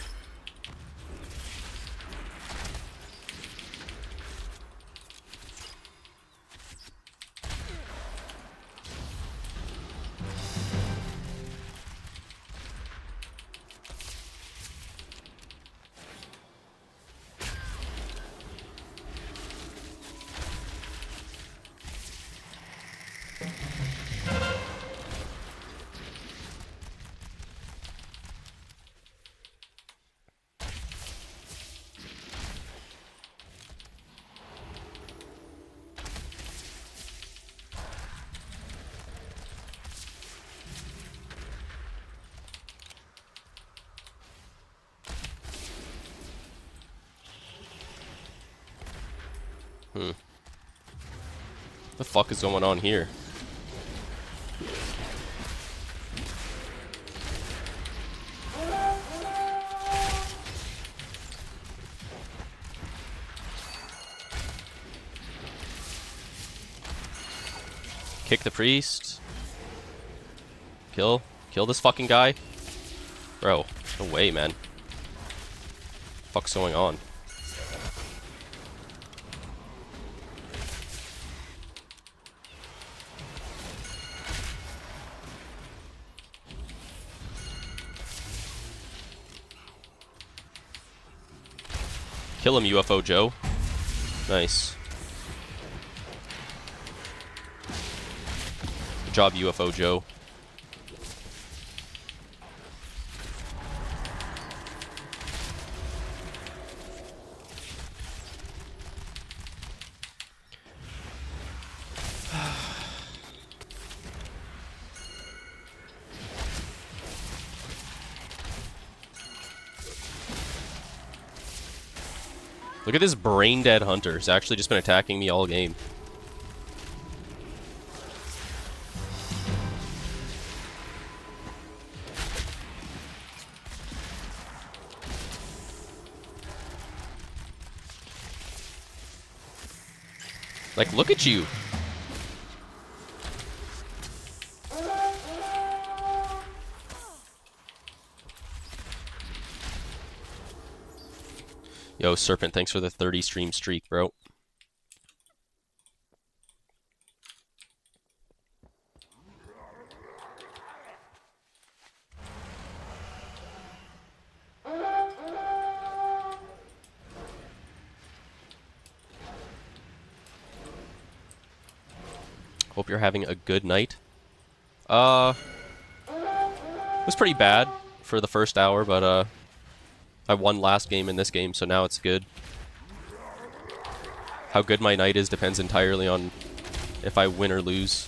The fuck is going on here? Kick the priest. Kill this fucking guy. Bro, no way, man. Fuck's going on? Kill him, UFO Joe. Nice. Good job, UFO Joe. Look at this brain dead hunter. He's actually just been attacking me all game. Like, look at you. Yo, Serpent, thanks for the 30 stream streak, bro. Hope you're having a good night. It was pretty bad for the first hour, but I won last game in this game, so now it's good. How good my night is depends entirely on if I win or lose.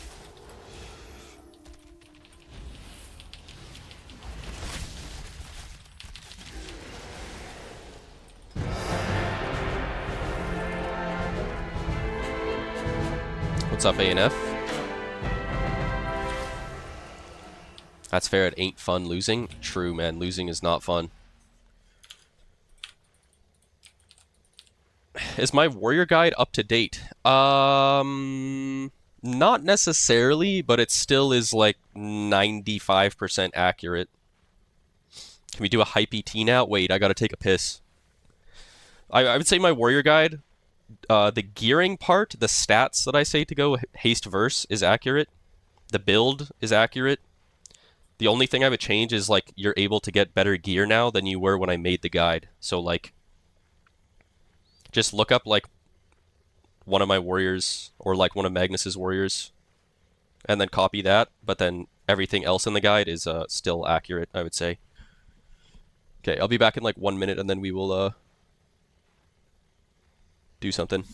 What's up, ANF? That's fair, it ain't fun losing. True, man, losing is not fun. Is my warrior guide up to date? Not necessarily, but it still is like 95% accurate. Can we do a hype ET now? Wait, I gotta take a piss. I would say my warrior guide, the gearing part, the stats that I say to go haste verse is accurate. The build is accurate. The only thing I would change is like you're able to get better gear now than you were when I made the guide. So like, just look up like one of my warriors or like one of Magnus's warriors and then copy that, but then everything else in the guide is still accurate, I would say. Okay, I'll be back in like 1 minute and then we will do something.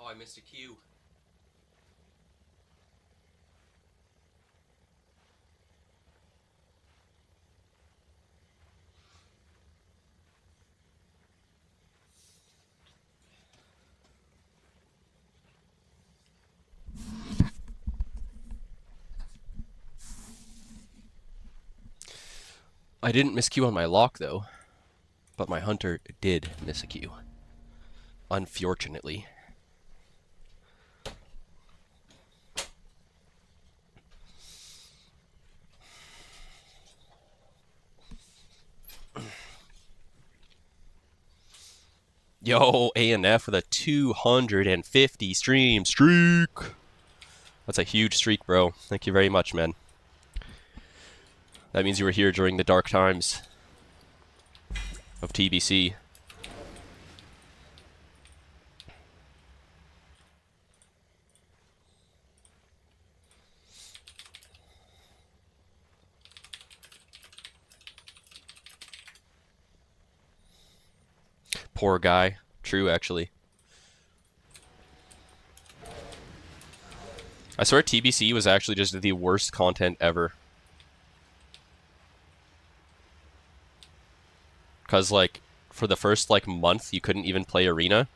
I missed a cue. I didn't miss Q on my lock, though. But my hunter did miss a Q. Unfortunately. Yo, A&F with a 250 stream streak. That's a huge streak, bro. Thank you very much, man. That means you were here during the dark times of TBC. Poor guy. True, actually. I swear TBC was actually just the worst content ever. Because, like, for the first, like, month, you couldn't even play Arena.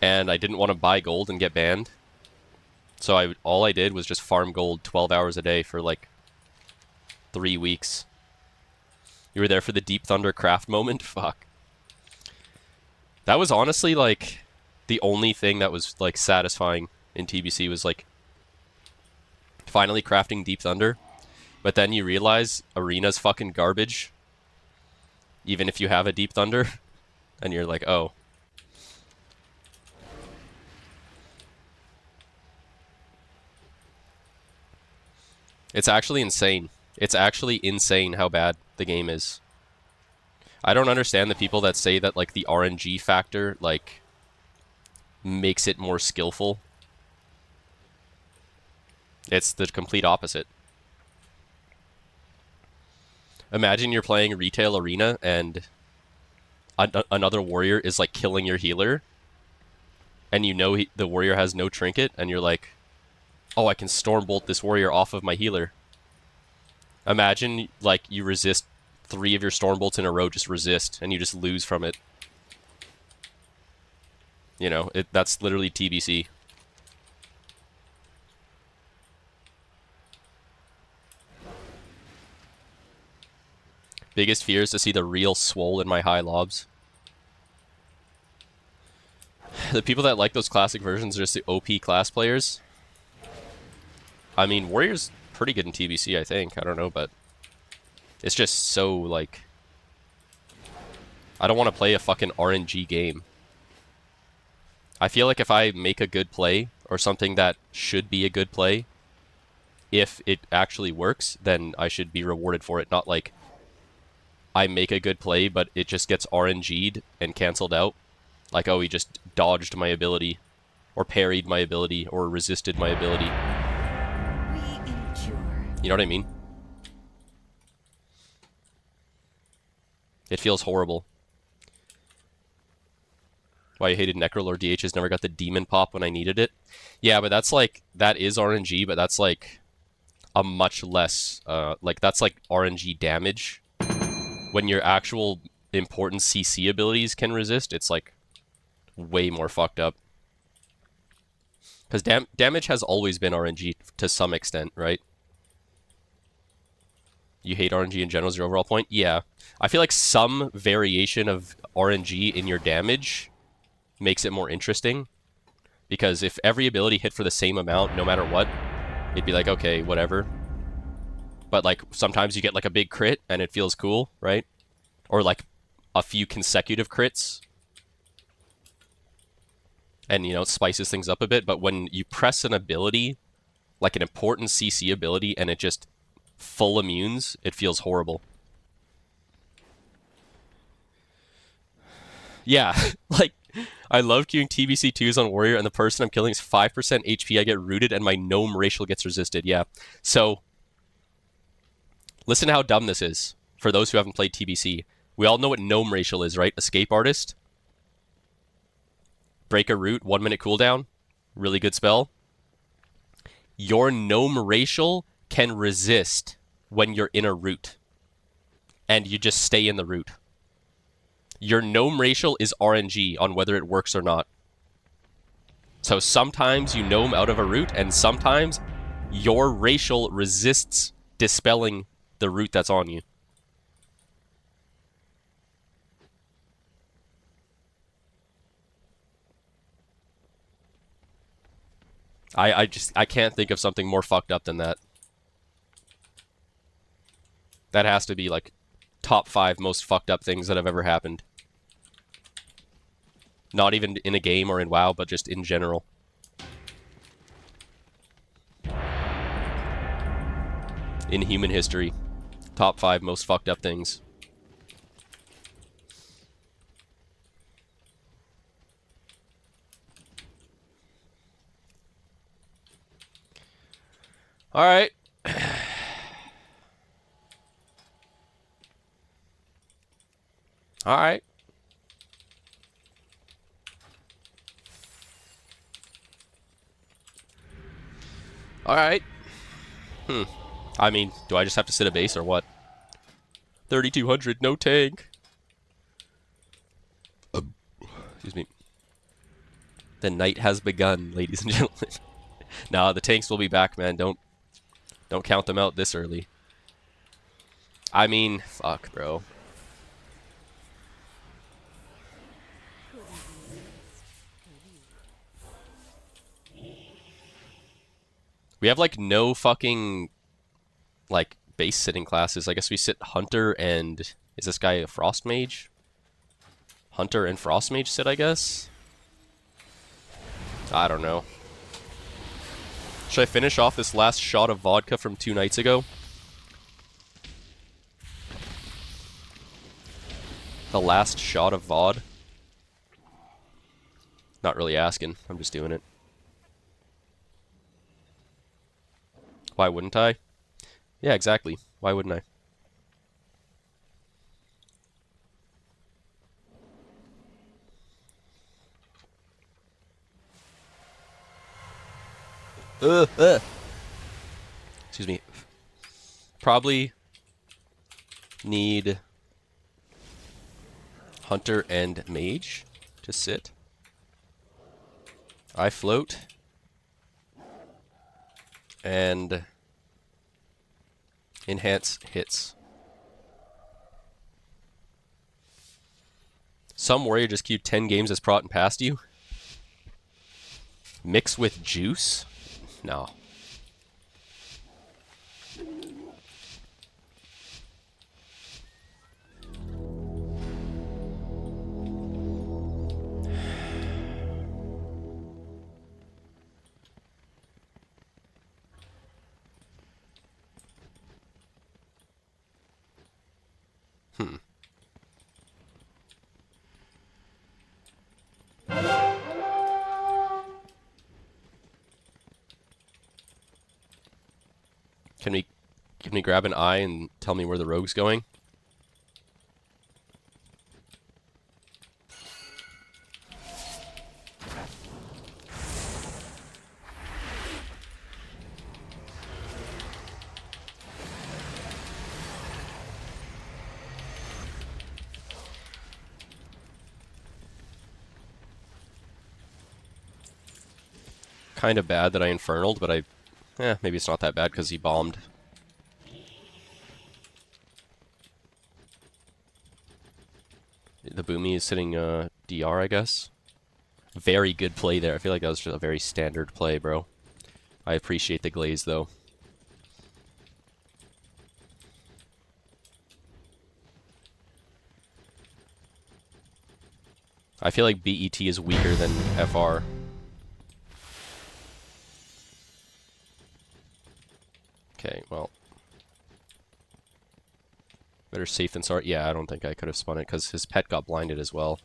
And I didn't want to buy gold and get banned. So all I did was just farm gold 12 hours a day for, like, 3 weeks. You were there for the Deep Thunder craft moment? Fuck. That was honestly, like, the only thing that was, like, satisfying in TBC was, like, finally crafting Deep Thunder. But then you realize Arena's fucking garbage. Even if you have a Deep Thunder. And you're like, oh. It's actually insane. It's actually insane how bad the game is. I don't understand the people that say that, like, the RNG factor, like, makes it more skillful. It's the complete opposite. Imagine you're playing retail Arena and another warrior is, like, killing your healer. And you know the warrior has no trinket, and you're like, oh, I can Stormbolt this warrior off of my healer. Imagine, like, you resist 3 of your Stormbolts in a row, just resist, and you just lose from it. You know, that's literally TBC. Biggest fear is to see the real swole in my high lobs. The people that like those classic versions are just the OP class players. I mean, Warrior's pretty good in TBC, I think. I don't know, but it's just so, like, I don't want to play a fucking RNG game. I feel like if I make a good play, or something that should be a good play, if it actually works, then I should be rewarded for it. Not like I make a good play, but it just gets RNG'd and cancelled out. Like, oh, he just dodged my ability, or parried my ability, or resisted my ability. You know what I mean? It feels horrible. Why you hated Necrolord DHs never got the demon pop when I needed it? Yeah, but that's like, that is RNG, but that's like a much less, like, that's like RNG damage. When your actual important CC abilities can resist, it's like way more fucked up. Because damage has always been RNG to some extent, right? You hate RNG in general is your overall point? Yeah. I feel like some variation of RNG in your damage makes it more interesting. Because if every ability hit for the same amount, no matter what, it'd be like, okay, whatever. But, like, sometimes you get, like, a big crit, and it feels cool, right? Or, like, a few consecutive crits. And, you know, it spices things up a bit. But when you press an ability, like an important CC ability, and it just full immunes, it feels horrible. Yeah, like, I love queuing TBC2s on Warrior, and the person I'm killing is 5% HP, I get rooted, and my gnome racial gets resisted. Yeah, so listen to how dumb this is, for those who haven't played TBC. We all know what gnome racial is, right? Escape artist. Break a root, 1 minute cooldown. Really good spell. Your gnome racial can resist when you're in a root. And you just stay in the root. Your gnome racial is RNG on whether it works or not. So sometimes you gnome out of a root, and sometimes your racial resists dispelling the root that's on you. I can't think of something more fucked up than that. That has to be like top 5 most fucked up things that have ever happened. Not even in a game or in WoW, but just in general. In human history. Top 5 most fucked up things. Alright. Alright. Alright. I mean, do I just have to sit a base or what? 3,200, no tank. Excuse me. The night has begun, ladies and gentlemen. Nah, the tanks will be back, man. Don't count them out this early. I mean, fuck, bro. We have, like, no fucking, like, base sitting classes. I guess we sit Hunter and... Is this guy a Frost Mage? Hunter and Frost Mage sit, I guess? I don't know. Should I finish off this last shot of vodka from 2 nights ago? The last shot of VOD? Not really asking. I'm just doing it. Why wouldn't I? Yeah, exactly. Why wouldn't I? Excuse me. Probably need Hunter and Mage to sit. I float. And enhance hits. Some warrior just queued 10 games as prot and passed you. Mix with juice? No. Can we grab an eye and tell me where the rogue's going? Kind of bad that I infernaled, but maybe it's not that bad because he bombed. The Boomy is sitting DR, I guess. Very good play there. I feel like that was just a very standard play, bro. I appreciate the glaze, though. I feel like BET is weaker than FR. Okay, well. Better safe than sorry. Yeah, I don't think I could have spun it because his pet got blinded as well.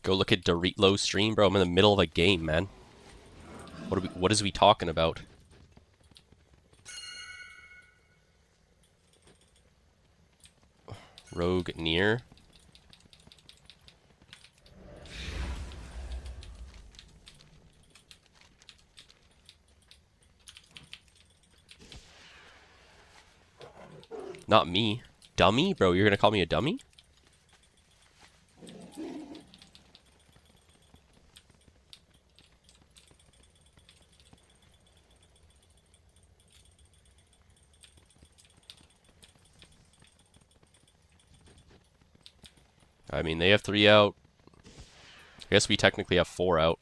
Go look at Doritlo's stream, bro. I'm in the middle of a game, man. What is we talking about? Rogue near. Not me. Dummy? Bro, you're gonna call me a dummy? I mean, they have 3 out. I guess we technically have 4 out.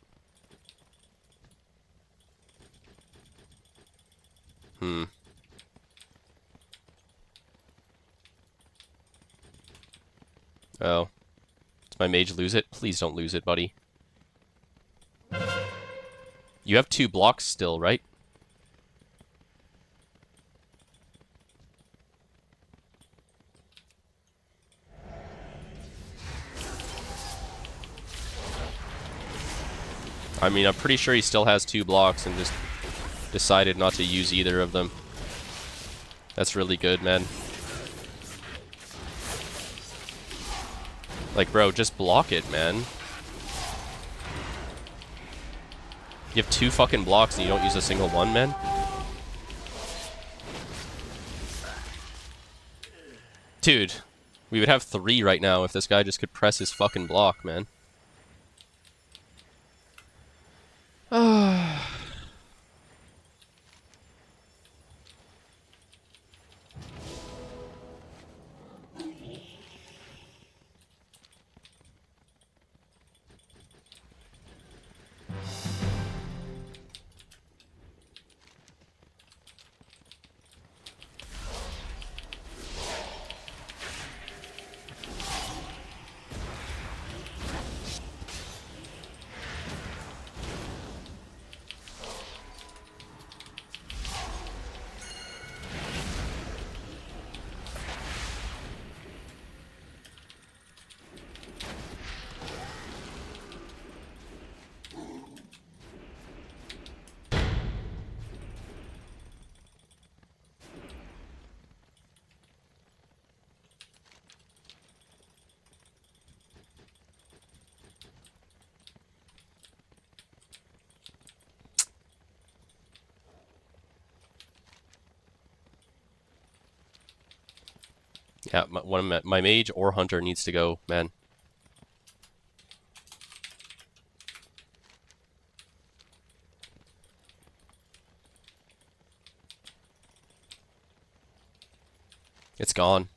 Oh. Does my mage lose it? Please don't lose it, buddy. You have 2 blocks still, right? I mean, I'm pretty sure he still has 2 blocks and just decided not to use either of them. That's really good, man. Like, bro, just block it, man. You have 2 fucking blocks and you don't use a single one, man? Dude, we would have 3 right now if this guy just could press his fucking block, man. Yeah, my mage or hunter needs to go, man. It's gone.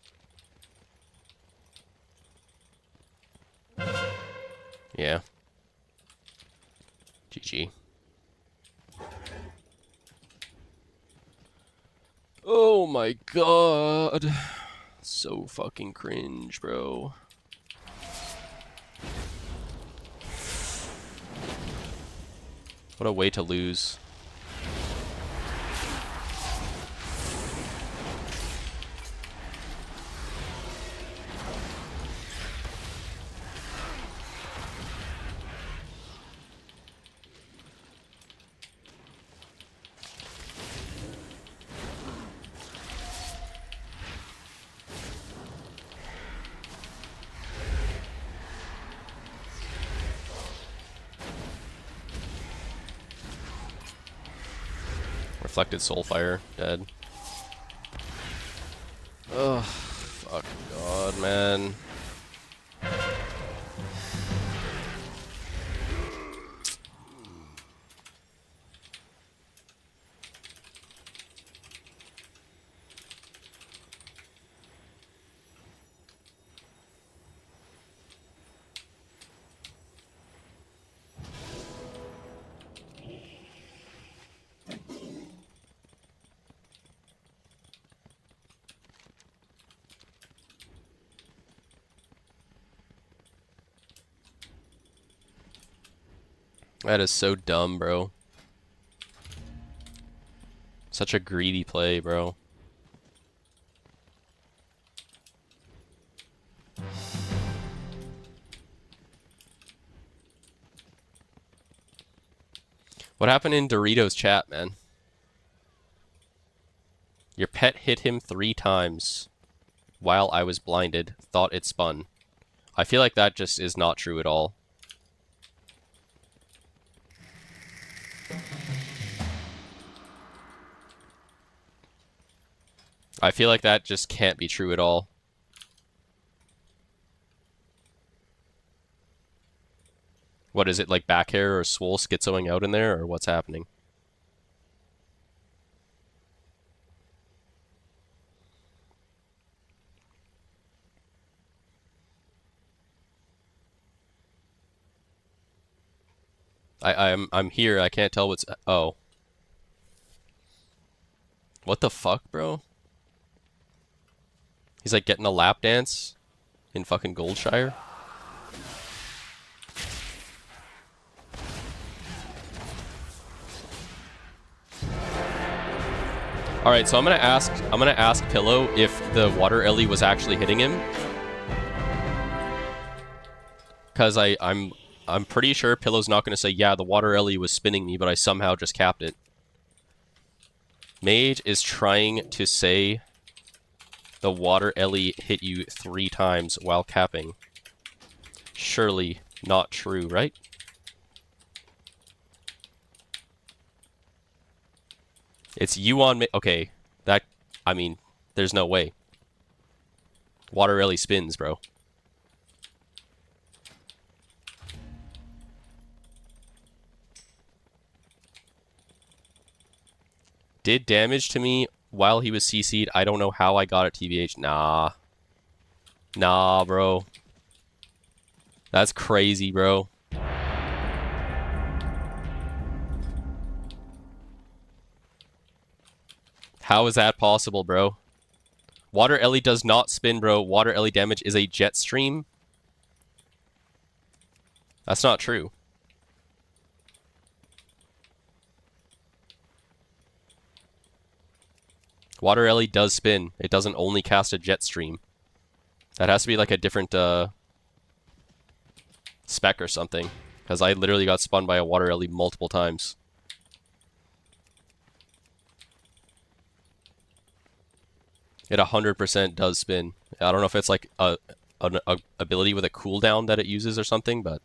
Yeah. GG. Oh my god. So fucking cringe, bro. What a way to lose. Reflected Soulfire, dead. Oh, fuck god, man. That is so dumb, bro. Such a greedy play, bro. What happened in Doritos chat, man? Your pet hit him 3 times while I was blinded. Thought it spun. I feel like that just is not true at all. I feel like that just can't be true at all. What is it, like back hair or swole schizoing out in there, or what's happening? I'm here. I can't tell what's. Oh. What the fuck, bro? He's like getting a lap dance in fucking Goldshire. All right, so I'm gonna ask Pillow if the water Ellie was actually hitting him, because I'm pretty sure Pillow's not gonna say, yeah, the water Ellie was spinning me, but I somehow just capped it. Mage is trying to say the water Ellie hit you 3 times while capping. Surely not true, right? It's you on me. Okay, that, I mean, there's no way. Water Ellie spins, bro. Did damage to me while he was CC'd. I don't know how I got it, TBH. Nah. Nah, bro. That's crazy, bro. How is that possible, bro? Water Ellie does not spin, bro. Water Ellie damage is a jet stream. That's not true. Water Ellie does spin. It doesn't only cast a jet stream. That has to be like a different spec or something. Because I literally got spun by a Water Ellie multiple times. It 100% does spin. I don't know if it's like an ability with a cooldown that it uses or something, but...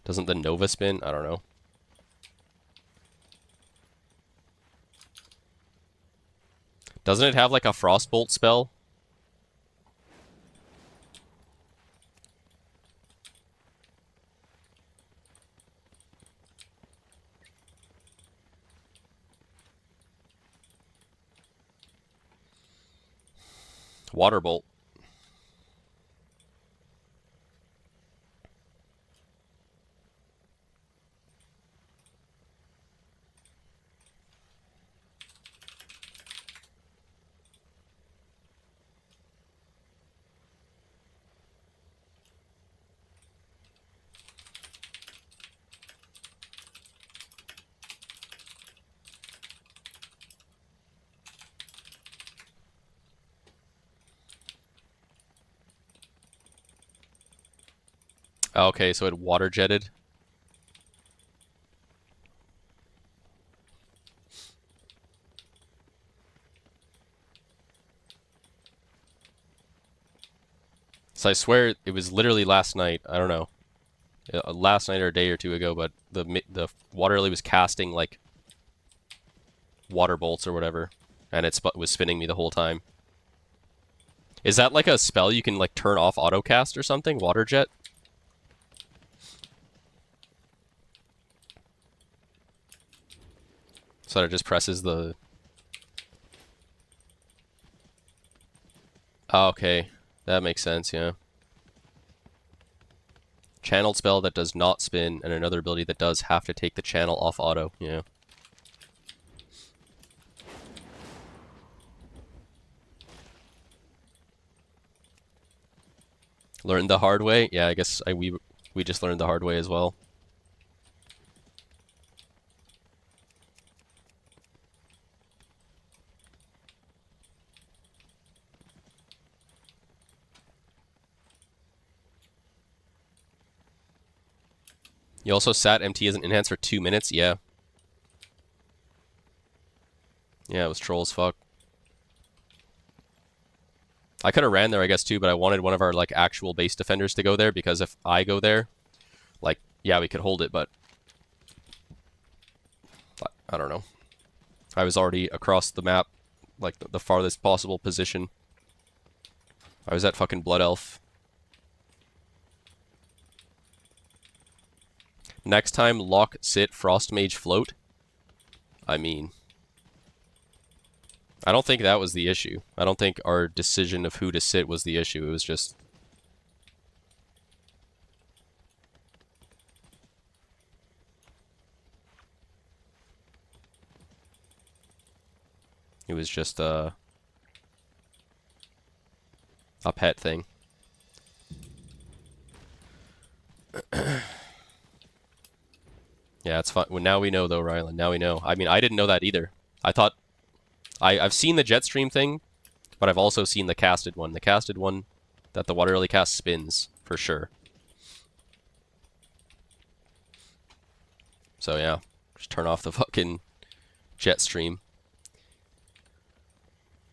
Doesn't the Nova spin? I don't know. Doesn't it have like a Frostbolt spell? Waterbolt. Okay, so it water jetted. So I swear it was literally last night. I don't know, last night or a day or two ago. But the water lily was casting like water bolts or whatever, and it was spinning me the whole time. Is that like a spell you can like turn off autocast or something? Water jet. So it just presses the... Oh, okay. That makes sense, yeah. Channeled spell that does not spin, and another ability that does have to take the channel off auto, yeah. Learned the hard way? Yeah, I guess we just learned the hard way as well. You also sat MT as an enhance for 2 minutes? Yeah. Yeah, it was troll as fuck. I could have ran there, I guess, too, but I wanted one of our, like, actual base defenders to go there, because if I go there, like, yeah, we could hold it, but I don't know. I was already across the map, like, the farthest possible position. I was at fucking Blood Elf. Next time, lock, sit, Frost Mage, float. I mean, I don't think that was the issue. I don't think our decision of who to sit was the issue. It was just... It was just a pet thing. Yeah, it's fine. Well, now we know, though, Rylan. Now we know. I mean, I didn't know that either. I thought... I've seen the Jetstream thing, but I've also seen the casted one. The casted one that the Water Lily cast spins, for sure. So, yeah. Just turn off the fucking Jetstream.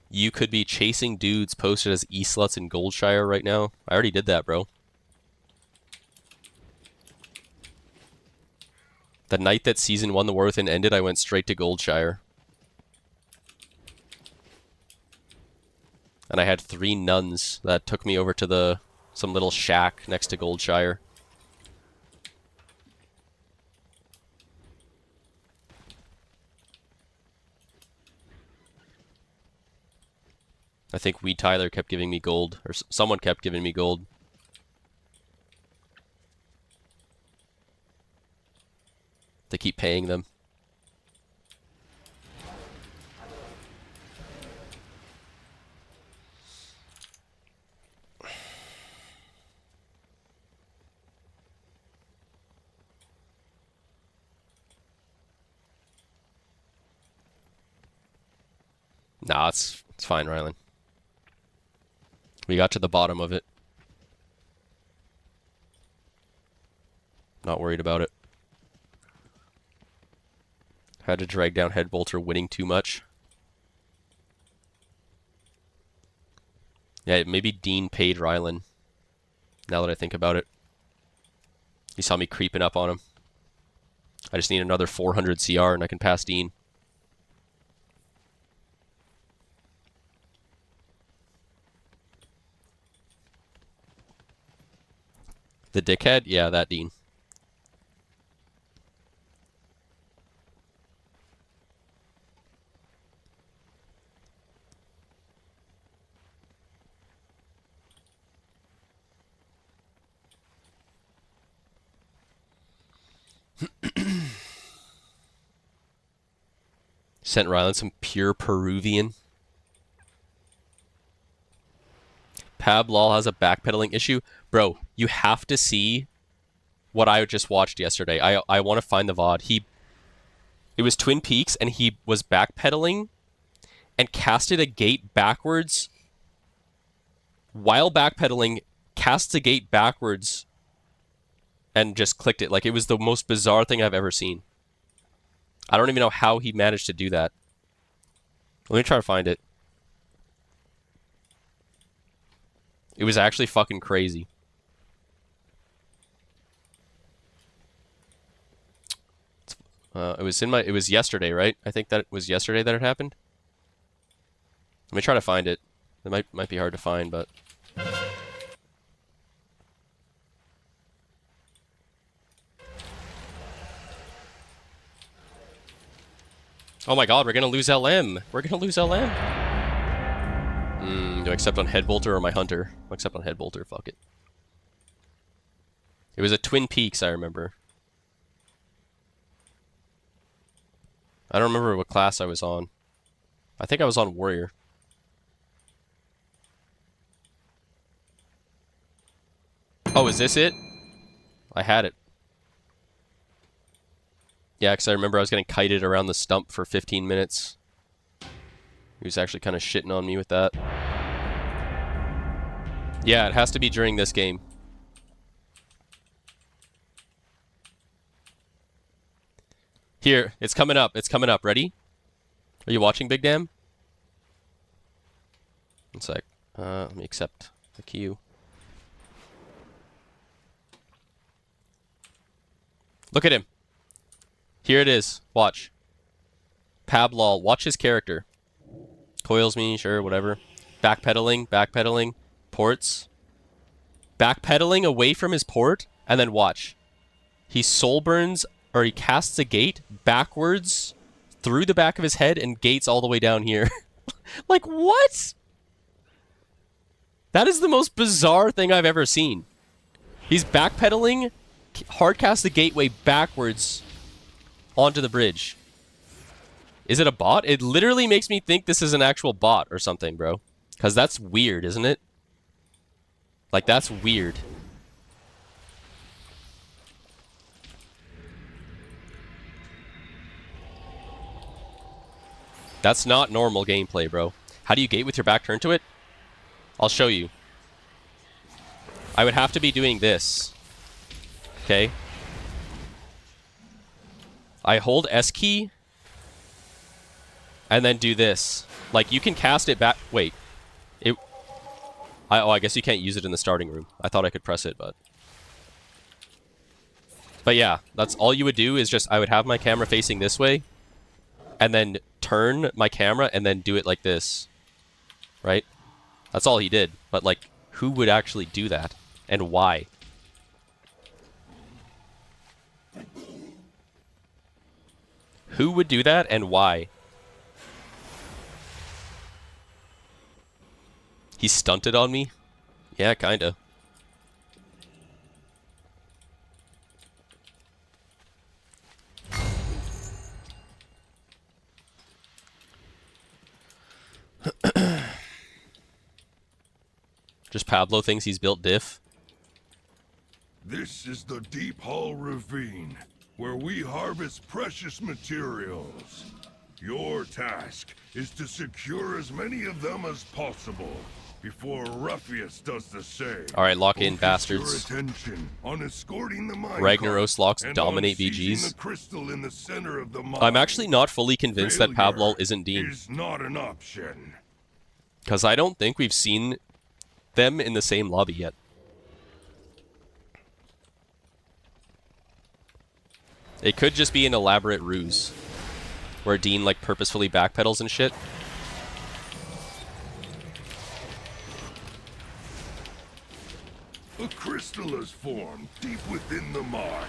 You could be chasing dudes posted as E-Sluts in Goldshire right now. I already did that, bro. The night that Season 1 The War Within ended, I went straight to Goldshire. And I had 3 nuns that took me over to some little shack next to Goldshire. I think Weed Tyler kept giving me gold, or someone kept giving me gold. They keep paying them. Nah, it's fine, Rylan. We got to the bottom of it. Not worried about it. Had to drag down Headbolter, winning too much. Yeah, maybe Dean paid Rylan. Now that I think about it. He saw me creeping up on him. I just need another 400 CR and I can pass Dean. The dickhead? Yeah, that Dean. Sent Rylan some pure Peruvian. Pablol has a backpedaling issue. Bro, you have to see what I just watched yesterday. I want to find the VOD. It was Twin Peaks, and he was backpedaling and casted a gate backwards. While backpedaling, casts a gate backwards and just clicked it. Like, it was the most bizarre thing I've ever seen. I don't even know how he managed to do that. Let me try to find it. It was actually fucking crazy. It was yesterday, right? I think that it was yesterday that it happened. Let me try to find it. It might be hard to find, but oh my god, we're gonna lose LM. We're gonna lose LM. Do I accept on Headbolter or my Hunter? I'll accept on Headbolter, fuck it. It was a Twin Peaks, I remember. I don't remember what class I was on. I think I was on Warrior. Oh, is this it? I had it. Yeah, because I remember I was getting kited around the stump for 15 minutes. He was actually kind of shitting on me with that. Yeah, it has to be during this game. Here, it's coming up. It's coming up. Ready? Are you watching, Big Dam? One sec. Let me accept the queue. Look at him. Here it is. Watch. Pablol. Watch his character. Coils me, sure, whatever. Backpedaling, backpedaling. Ports. Backpedaling away from his port, and then watch. He soul burns, or he casts a gate backwards through the back of his head and gates all the way down here. Like, what? That is the most bizarre thing I've ever seen. He's backpedaling, hardcast the gateway backwards onto the bridge. Is it a bot? It literally makes me think this is an actual bot or something, bro. Because that's weird, isn't it? Like, that's weird. That's not normal gameplay, bro. How do you gate with your back turned to it? I'll show you. I would have to be doing this. Okay. I hold S key and then do this. Like, you can cast it back. Wait. I guess you can't use it in the starting room. I thought I could press it, but yeah, that's all you would do is just, I would have my camera facing this way and then turn my camera and then do it like this. Right? That's all he did. But, like, who would actually do that? And why? Who would do that and why? He stunted on me? Yeah, kinda. Just Pablo thinks he's built diff. This is the Deep Hull Ravine, where we harvest precious materials. Your task is to secure as many of them as possible before Ruffius does the same. All right, lock in, Focus bastards. your attention on escorting the mine Ragnaros locks and dominate on seizing BGs. the crystal in the center of the mine. I'm actually not fully convinced that Pablo isn't Dean. Is not an option. Because I don't think we've seen them in the same lobby yet. It could just be an elaborate ruse. Where Dean, like, purposefully backpedals and shit. A crystal is formed deep within the mine.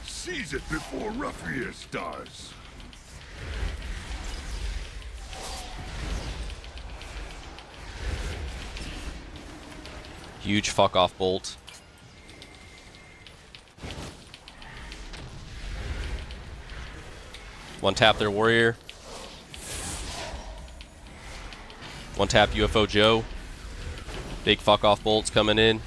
Seize it before Ruffius does. Huge fuck off bolt. One tap their warrior. One tap UFO Joe. Big fuck off bolts coming in.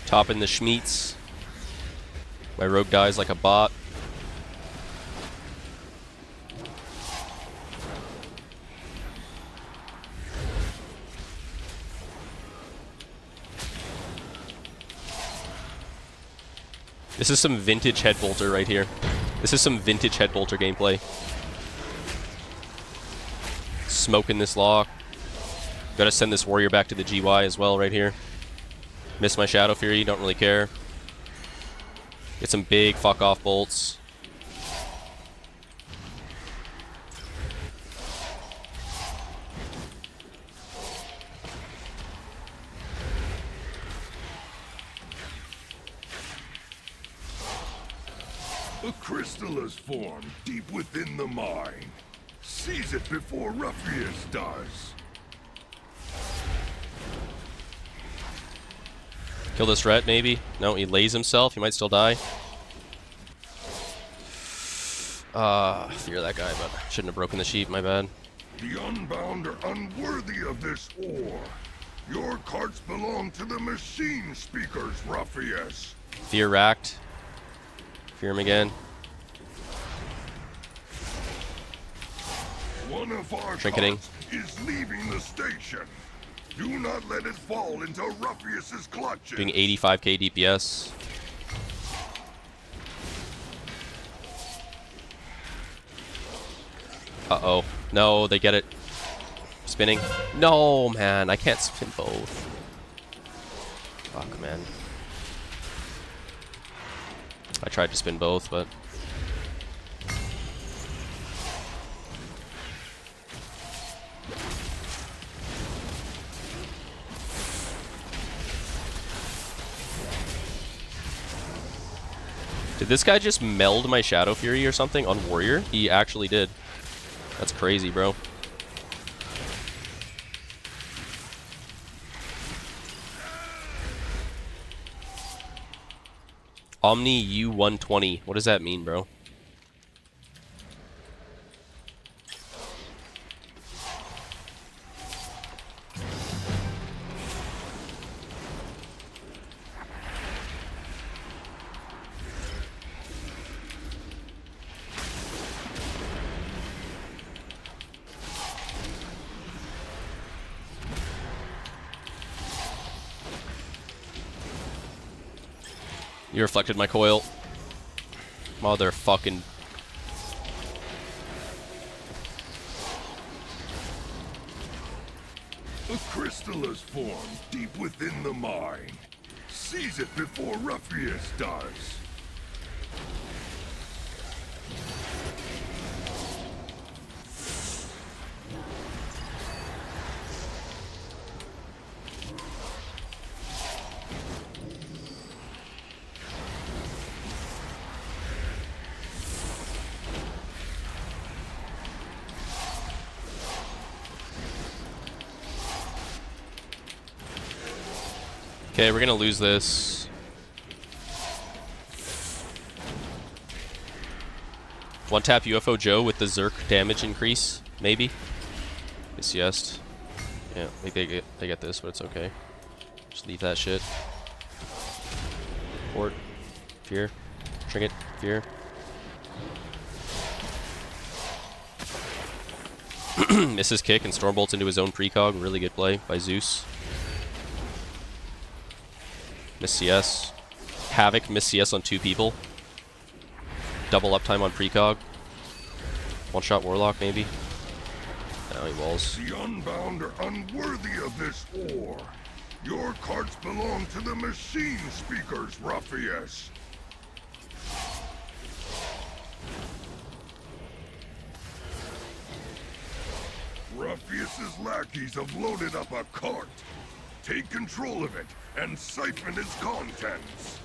Topping the Schmeats. My rogue dies like a bot. This is some vintage head bolter right here. This is some vintage head bolter gameplay. Smoking this lock. Gotta send this warrior back to the GY as well right here. Miss my Shadow Fury, don't really care. Get some big fuck off bolts. A crystal is formed deep within the mine. Seize it before Ruffius does. Kill this ret, maybe? No, he lays himself. He might still die. Fear that guy, but shouldn't have broken the sheep, my bad. The unbound are unworthy of this ore. Your carts belong to the machine speakers, Ruffius. Fear racked. Fear him again. One of our Trinketing. carts is leaving the station. Do not let it fall into Ruffius's clutches. Doing 85k DPS. Uh-oh. No, they get it. Spinning. No, man. I can't spin both. Fuck, man. I tried to spin both, but... Did this guy just meld my Shadow Fury or something on Warrior? He actually did. That's crazy, bro. Omni U120. What does that mean, bro? You reflected my coil. Motherfucking. A crystal is formed deep within the mine. Seize it before Ruffius does. Okay, we're gonna lose this. One tap UFO Joe with the Zerk damage increase, maybe. Yes, yes. Yeah, I think they get this, but it's okay. Just leave that shit. Port, fear, trinket, fear. Misses kick and Stormbolts into his own precog. Really good play by Zeus. Miss CS. Havoc, miss CS on 2 people. Double uptime on precog. One shot Warlock, maybe. Now he walls. The Unbound are unworthy of this ore. Your carts belong to the machine speakers, Ruffius. Ruffius's lackeys have loaded up a cart. Take control of it and siphon its contents.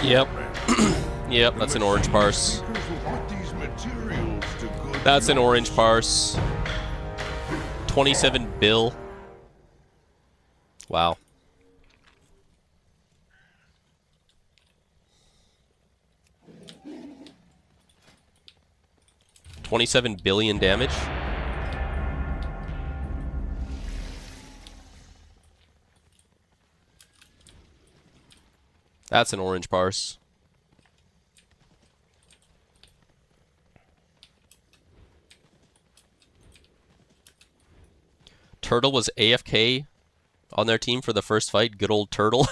Yep. Yep, that's an orange parse. That's an orange parse. 27 bill. Wow. $27 billion damage. That's an orange parse. Turtle was AFK on their team for the first fight. Good old Turtle.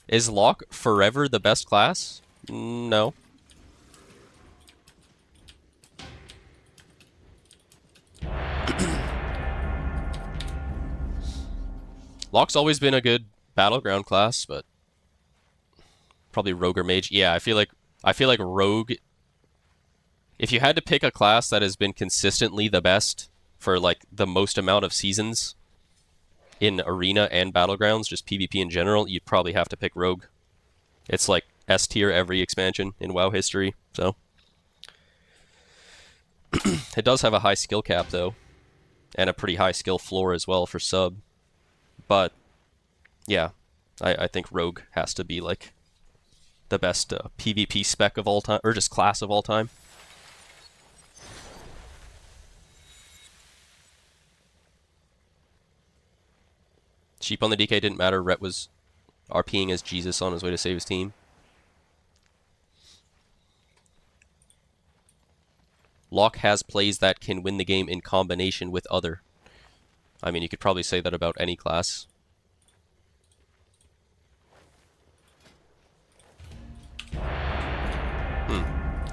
Is Locke forever the best class? No. Locke's always been a good battleground class, but probably Rogue or Mage. Yeah, I feel like Rogue. If you had to pick a class that has been consistently the best for like the most amount of seasons in Arena and Battlegrounds, just PvP in general, you'd probably have to pick Rogue. It's like S tier every expansion in WoW history, so. It does have a high skill cap though, and a pretty high skill floor as well for sub. But yeah, I think Rogue has to be like the best PvP spec of all time, or just class of all time. Sheep on the DK didn't matter. Rhett was RPing as Jesus on his way to save his team. Locke has plays that can win the game in combination with other. I mean, you could probably say that about any class.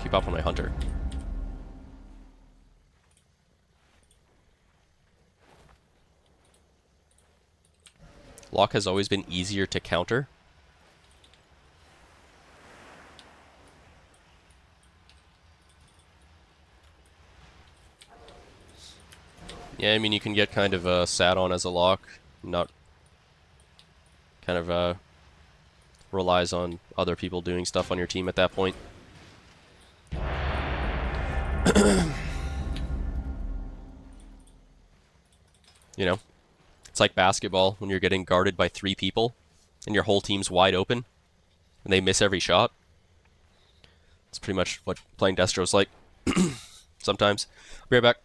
Keep up on my hunter. Locke has always been easier to counter. Yeah, I mean, you can get kind of sat on as a Locke, not kind of relies on other people doing stuff on your team at that point. You know, it's like basketball when you're getting guarded by 3 people and your whole team's wide open and they miss every shot. It's pretty much what playing Destro's like sometimes. I'll be right back.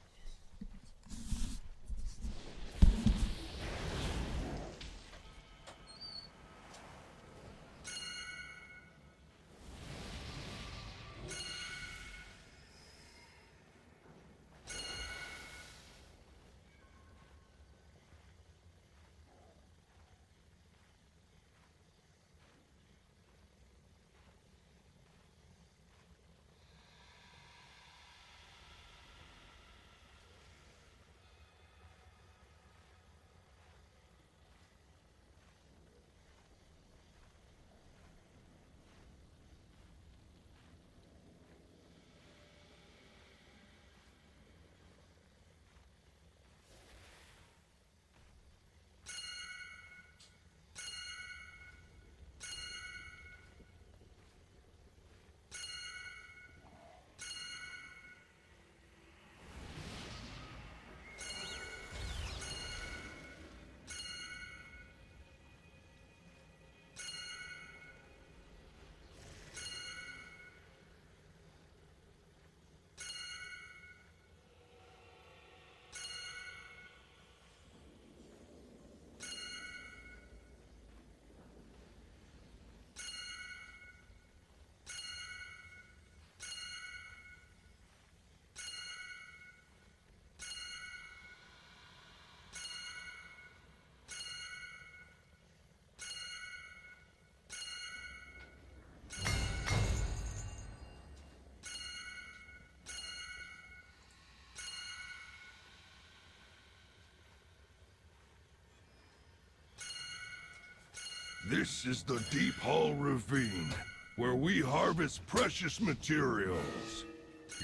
This is the Deep Hall Ravine, where we harvest precious materials.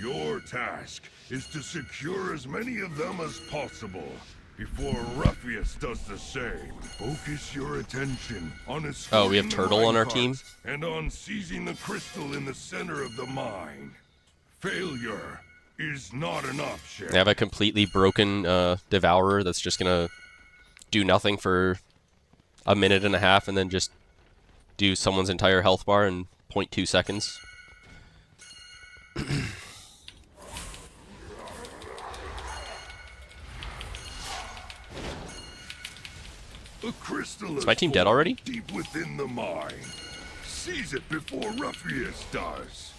Your task is to secure as many of them as possible before Ruffius does the same. Focus your attention on his Oh, we have Turtle on our team? and on seizing the crystal in the center of the mine. Failure is not an option. I have a completely broken Devourer that's just gonna do nothing for a minute and a half and then just do someone's entire health bar in 0.2 seconds. A crystal Is my team dead already? Deep within the mine. Seize it before Ruffius does.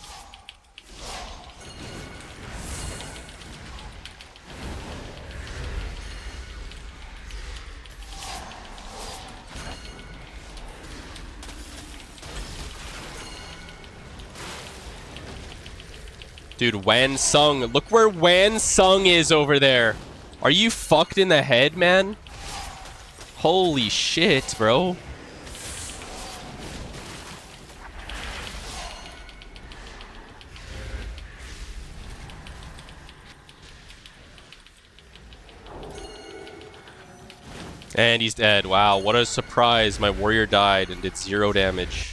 Dude, Wan Sung. Look where Wan Sung is over there. Are you fucked in the head, man? Holy shit, bro. And he's dead. Wow, what a surprise. My warrior died and did 0 damage.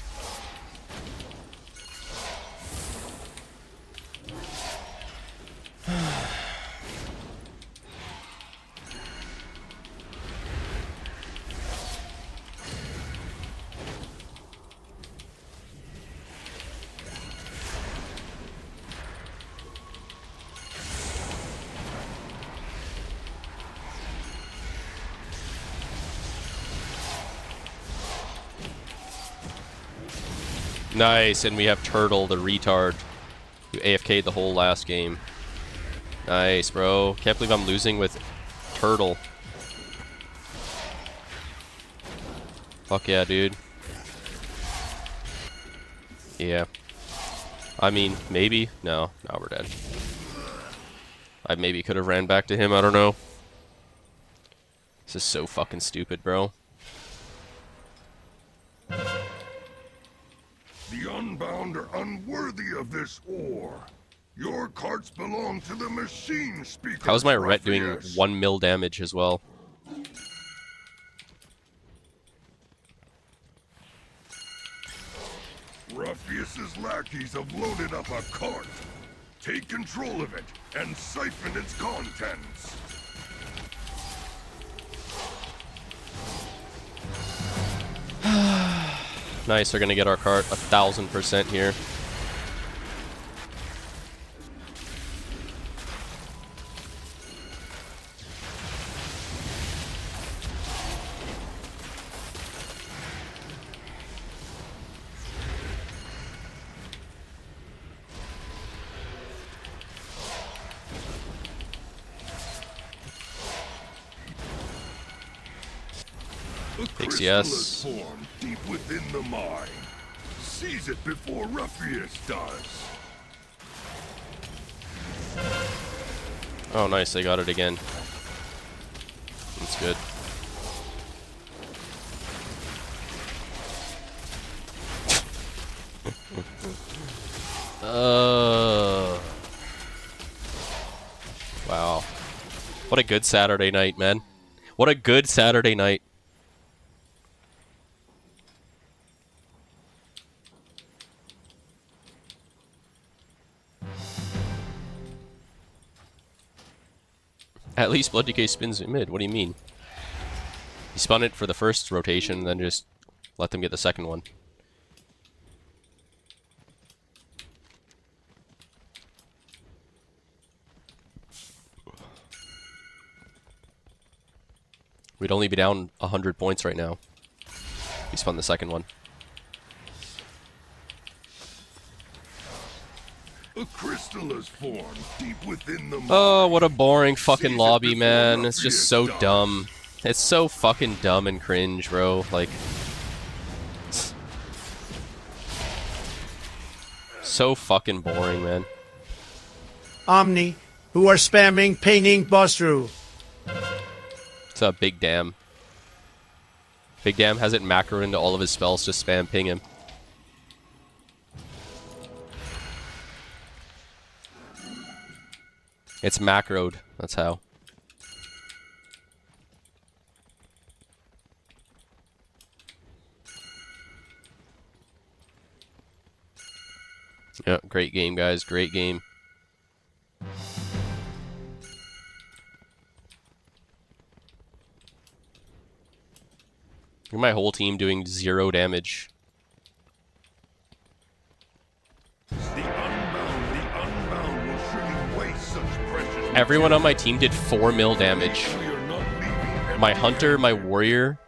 Nice, and we have Turtle, the retard, who AFK'd the whole last game. Nice, bro. Can't believe I'm losing with Turtle. Fuck yeah, dude. Yeah. I mean, maybe. No, we're dead. I maybe could have ran back to him, I don't know. This is so fucking stupid, bro. The unbound are unworthy of this ore. Your carts belong to the machine speaker. How's my Ret doing 1 mil damage as well? Ruffius's lackeys have loaded up a cart. Take control of it and siphon its contents. Nice, we're gonna get our cart 1000% here. Thanks, yes. Formed deep within the mine. Seize it before Ruffius does. Oh, nice, they got it again. That's good. Wow. What a good Saturday night, man. What a good Saturday night. At least Blood Decay spins it mid. What do you mean? He spun it for the first rotation, then just let them get the second one. We'd only be down 100 points right now. He spun the second one. A crystal is formed deep within the mine. Oh, what a boring fucking Seize it lobby, before man. It's just Ruffius so does. dumb. It's so fucking dumb and cringe, bro. Like, so fucking boring, man. Omni, who are spamming pinging Bostru. It's a Big Damn. Big Damn has it macro into all of his spells, just spam ping him. It's macroed, that's how. Yeah, great game, guys. Great game. Look at my whole team doing 0 damage. The unbound will surely waste such precious. Everyone on my team did 4 mil damage. We are not leaving My hunter, my warrior,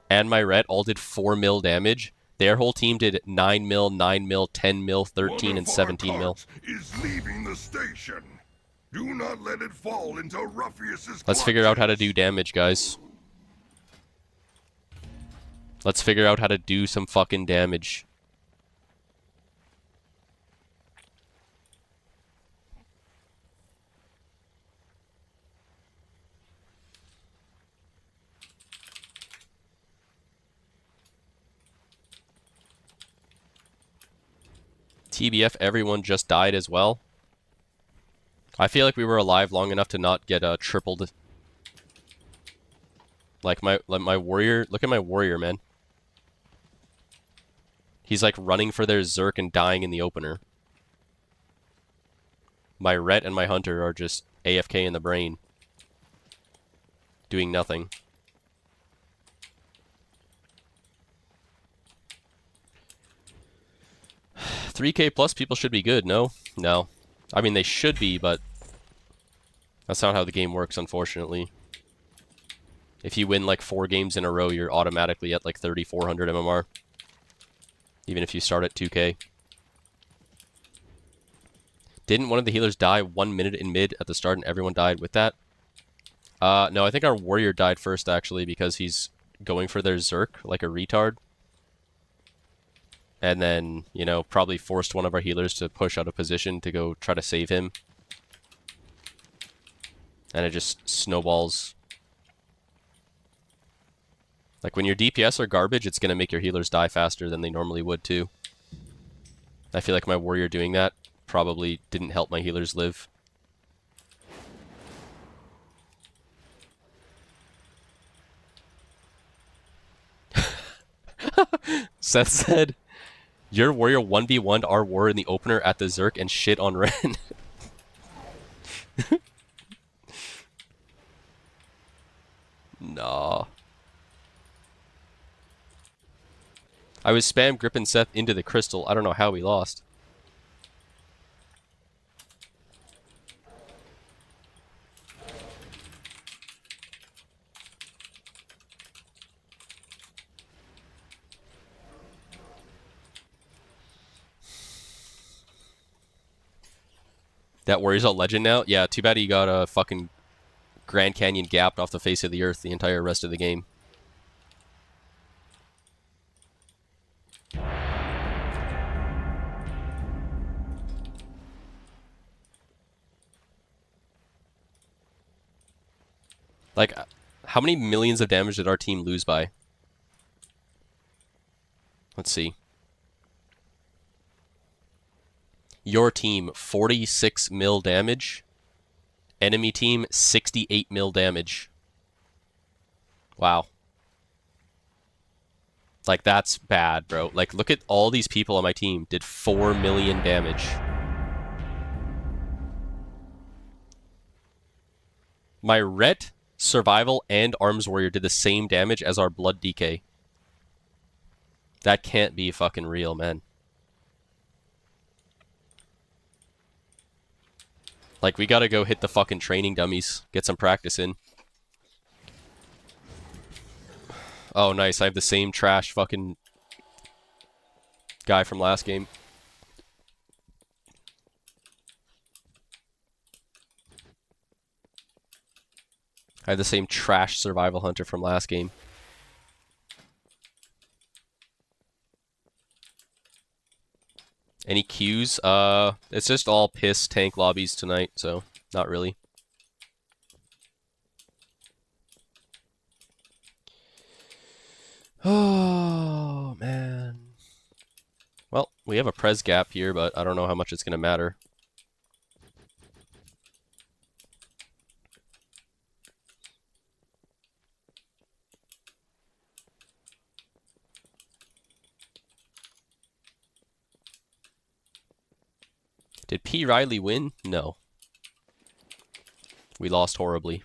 and my ret all did 4 mil damage. Their whole team did 9 mil, 9 mil, 10 mil, 13, and 17 mil. Is leaving the station. Do not let it fall into Ruffius's Let's figure out how to clutches. do damage, guys. Let's figure out how to do some fucking damage. TBF, everyone just died as well. I feel like we were alive long enough to not get tripled. Like my warrior, look at my warrior, man. He's like running for their Zerk and dying in the opener. My ret and my hunter are just AFK in the brain. Doing nothing. $3K plus people should be good, no? No. I mean, they should be, but that's not how the game works, unfortunately. If you win like 4 games in a row, you're automatically at like 3,400 MMR. Even if you start at 2K. Didn't one of the healers die 1 minute in mid at the start and everyone died with that? No, I think our warrior died first, actually, because he's going for their Zerk like a retard. And then, you know, probably forced one of our healers to push out of position to go try to save him. And it just snowballs. Like, when your DPS are garbage, it's going to make your healers die faster than they normally would, too. I feel like my warrior doing that probably didn't help my healers live. Seth said, your warrior 1v1'd our warrior in the opener at the Zerk and shit on Ren. Nah. I was spam gripping Seth into the crystal. I don't know how we lost. That warrior's a legend now? Yeah, too bad he got a fucking Grand Canyon gapped off the face of the earth the entire rest of the game. Like, how many millions of damage did our team lose by? Let's see. Your team, 46 mil damage. Enemy team, 68 mil damage. Wow. Like, that's bad, bro. Like, look at all these people on my team did 4 million damage. My ret, survival, and arms warrior did the same damage as our blood DK. That can't be fucking real, man. Like, we gotta go hit the fucking training dummies. Get some practice in. Oh, nice. I have the same trash fucking guy from last game. I have the same trash survival hunter from last game. Any queues? It's just all piss tank lobbies tonight, so not really. Oh, man. Well, we have a pres gap here, but I don't know how much it's going to matter. Did P. Riley win? No. We lost horribly.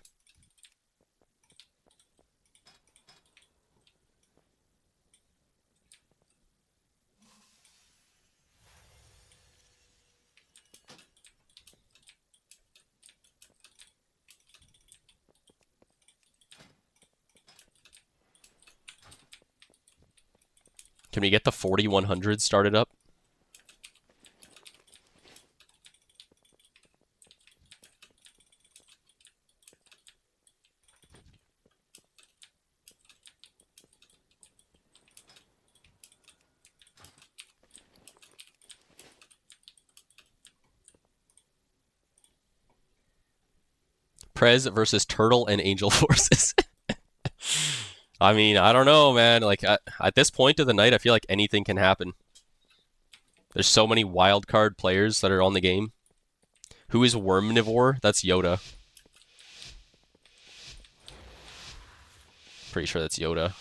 Can we get the 4100 started up? Prez versus Turtle and Angel Forces. I mean, I don't know, man. Like, at this point of the night, I feel like anything can happen. There's so many wild card players that are on the game. Who is Wormnivore? That's Yoda. Pretty sure that's Yoda.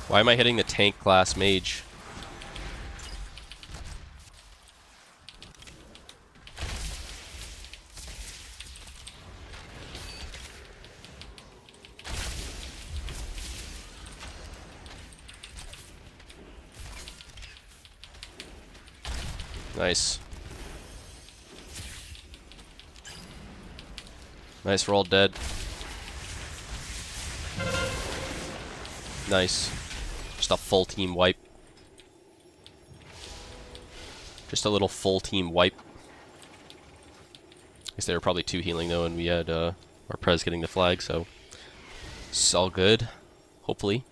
Why am I hitting the tank class mage? Nice. Nice, we're all dead. Nice. Just a full team wipe. Just a little full team wipe. I guess they were probably 2 healing though, and we had our Prez getting the flag, so it's all good. Hopefully.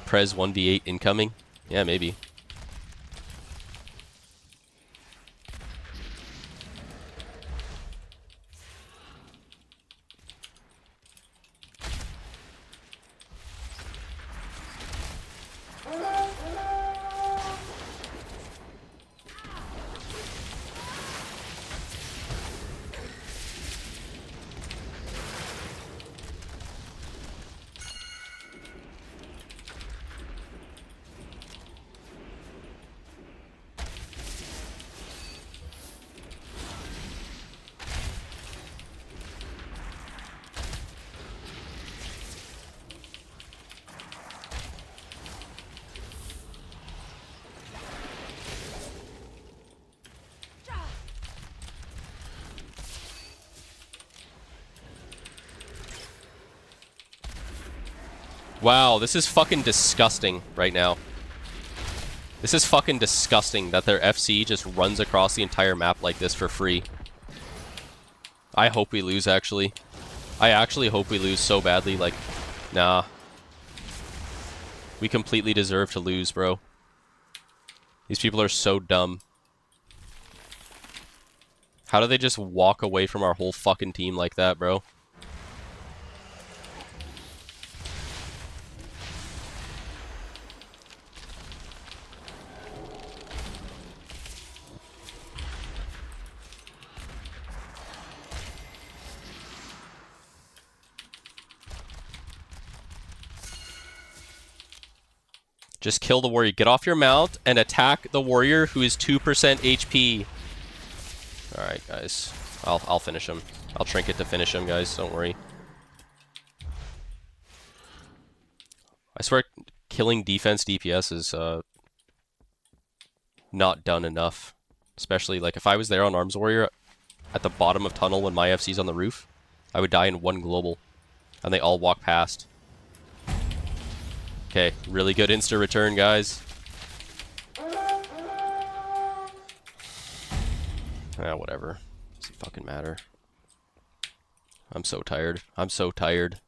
Prez 1v8 incoming? Yeah, maybe. Wow, this is fucking disgusting right now. This is fucking disgusting that their FC just runs across the entire map like this for free. I hope we lose, actually. I actually hope we lose so badly, like, nah. We completely deserve to lose, bro. These people are so dumb. How do they just walk away from our whole fucking team like that, bro? Just kill the warrior. Get off your mount and attack the warrior who is 2% HP. Alright, guys. I'll finish him. I'll trinket to finish him, guys. Don't worry. I swear, killing defense DPS is not done enough. Especially, like, if I was there on Arms Warrior at the bottom of tunnel when my FC's on the roof, I would die in one global. And they all walk past. Okay, really good insta return, guys. Ah, whatever. Doesn't fucking matter. I'm so tired. I'm so tired.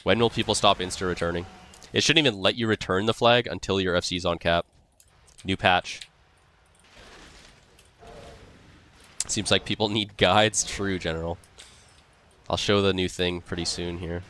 When will people stop insta-returning? It shouldn't even let you return the flag until your FC's on cap. New patch. Seems like people need guides. True, General. I'll show the new thing pretty soon here.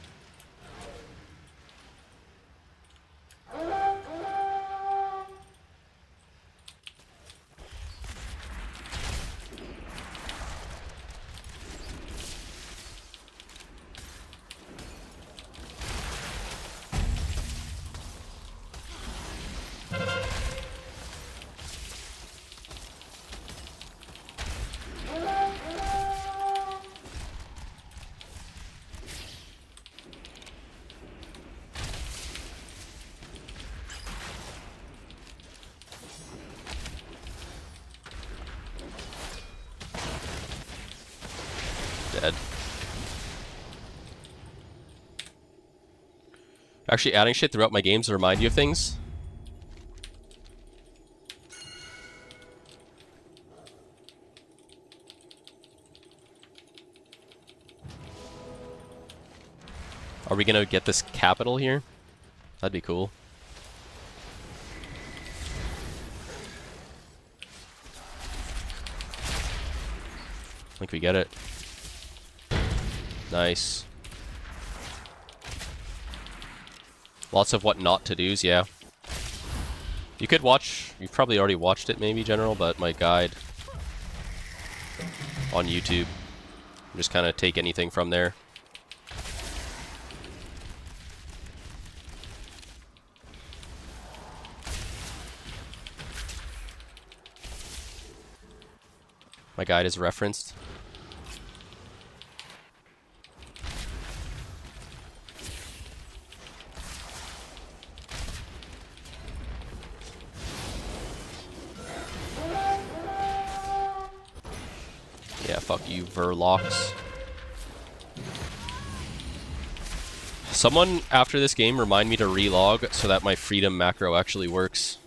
Dead. Actually, adding shit throughout my games to remind you of things. Are we gonna get this capital here? That'd be cool. I think we get it. Nice. Lots of what not to do's, yeah. You could watch, you've probably already watched it maybe, General, but my guide on YouTube. Just kind of take anything from there. My guide is referenced. Yeah, fuck you, Verlocks. Someone, after this game, remind me to relog so that my freedom macro actually works.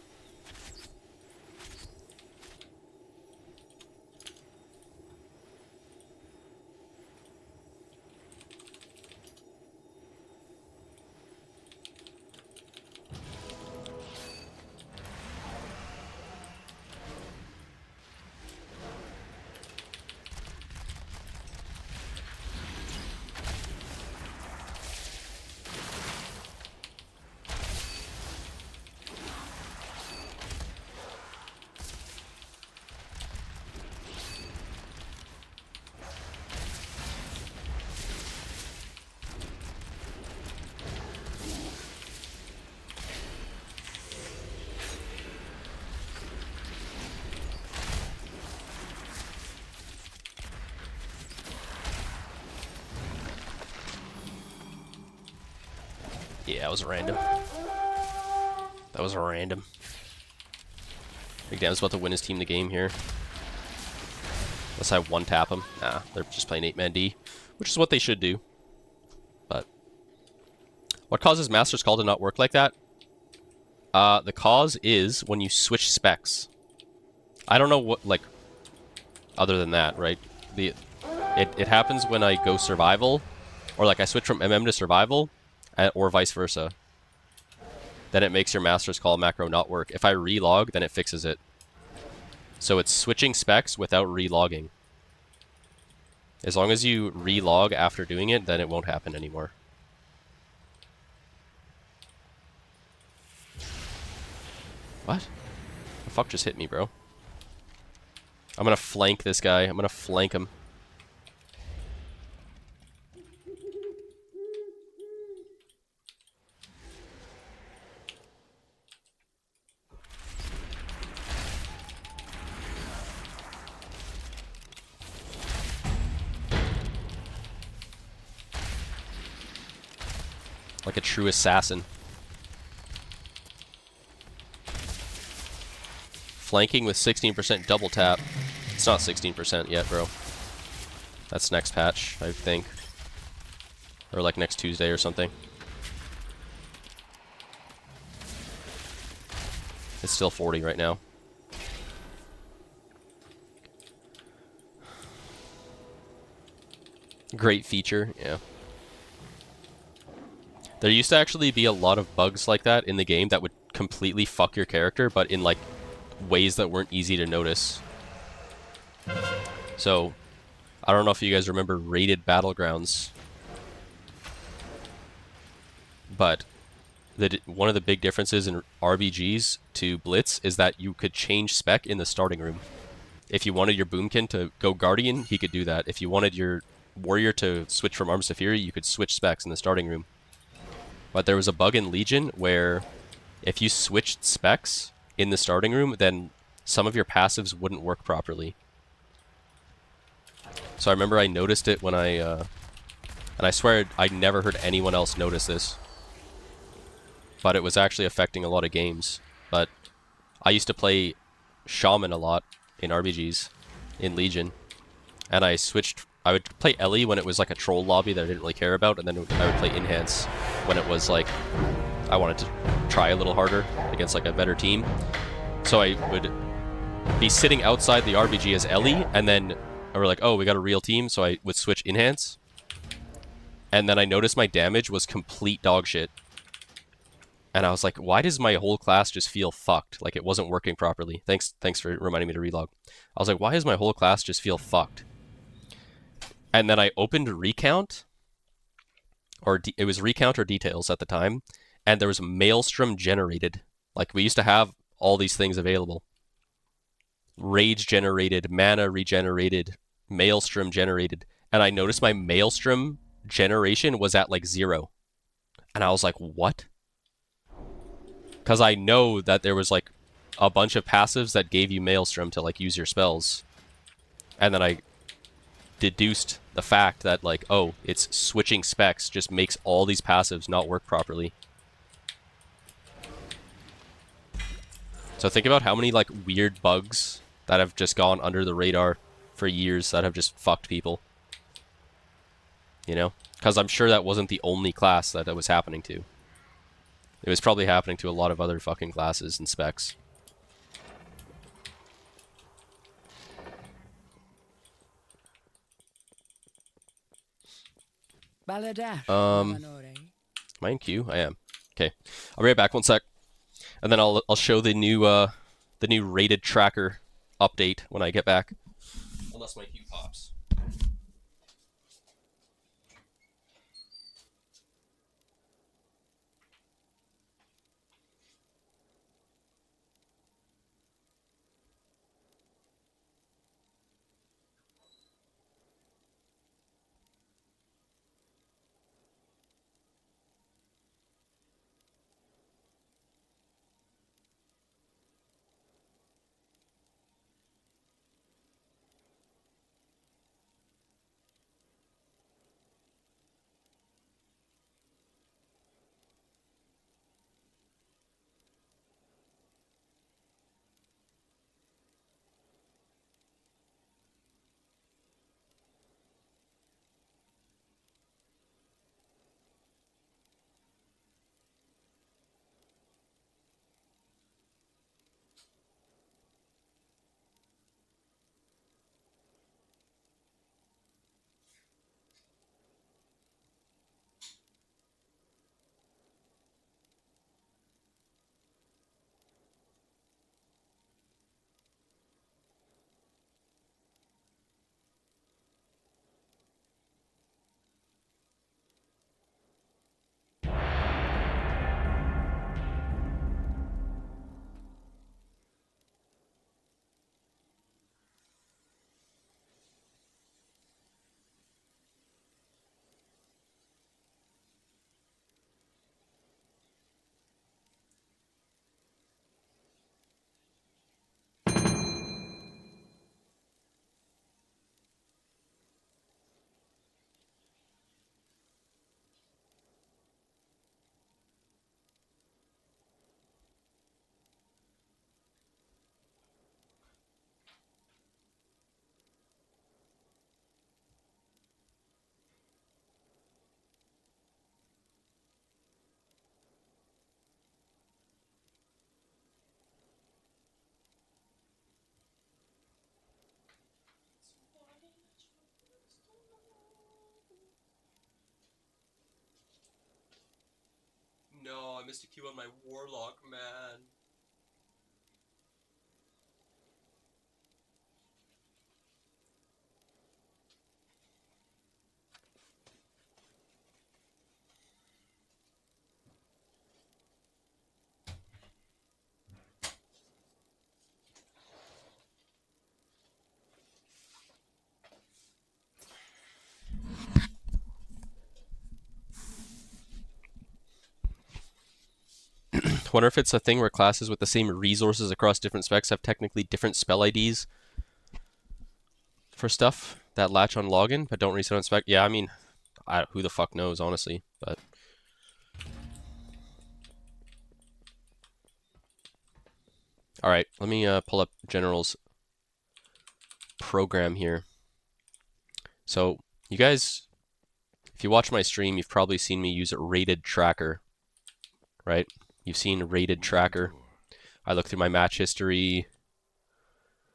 Yeah, that was random. That was random. Big Dam's about to win his team the game here. Unless I one-tap him. Nah, they're just playing 8-man D, which is what they should do. But what causes Master's Call to not work like that? The cause is when you switch specs. I don't know what, like, other than that, right? It happens when I go survival, or like I switch from MM to survival, or vice versa. Then it makes your Master's Call macro not work. If I relog, then it fixes it. So it's switching specs without relogging. As long as you relog after doing it, then it won't happen anymore. What? The fuck just hit me, bro? I'm gonna flank this guy. I'm gonna flank him. Like a true assassin. Flanking with 16% double tap. It's not 16% yet, bro. That's next patch, I think. Or like next Tuesday or something. It's still 40 right now. Great feature, yeah. There used to actually be a lot of bugs like that in the game that would completely fuck your character, but in like ways that weren't easy to notice. So, I don't know if you guys remember rated battlegrounds, but one of the big differences in RBGs to Blitz is that you could change spec in the starting room. If you wanted your Boomkin to go Guardian, he could do that. If you wanted your Warrior to switch from Arms to Fury, you could switch specs in the starting room. But there was a bug in Legion where if you switched specs in the starting room, then some of your passives wouldn't work properly. So I remember I noticed it when and I swear I never heard anyone else notice this. But it was actually affecting a lot of games. But I used to play Shaman a lot in RBGs, in Legion. And I would play Ellie when it was like a troll lobby that I didn't really care about, and then I would play Enhance when it was like I wanted to try a little harder against like a better team. So I would be sitting outside the RBG as Ellie, and then we were like, oh, we got a real team, so I would switch Enhance. And then I noticed my damage was complete dog shit. And I was like, why does my whole class just feel fucked? Like it wasn't working properly. Thanks for reminding me to relog. I was like, why does my whole class just feel fucked? And then I opened Recount, or it was Recount or Details at the time, and there was Maelstrom generated. Like we used to have all these things available. Rage generated, mana regenerated, Maelstrom generated, and I noticed my Maelstrom generation was at like 0. And I was like, what? Because I know that there was like a bunch of passives that gave you Maelstrom to like use your spells. And then I deduced the fact that like, oh, it's switching specs just makes all these passives not work properly. So think about how many like weird bugs that have just gone under the radar for years that have just fucked people. You know? Because I'm sure that wasn't the only class that it was happening to. It was probably happening to a lot of other fucking classes and specs. Am I in queue? I am. Okay, I'll be right back. 1 sec, and then I'll show the new rated tracker update when I get back. Unless my queue pops. longest to queue on my Warlock, man. Wonder if it's a thing where classes with the same resources across different specs have technically different spell IDs for stuff that latch on login but don't reset on spec. Yeah, I mean, who the fuck knows, honestly. But all right, let me pull up General's program here. So you guys, if you watch my stream, you've probably seen me use a rated tracker, right? You've seen rated tracker. I look through my match history.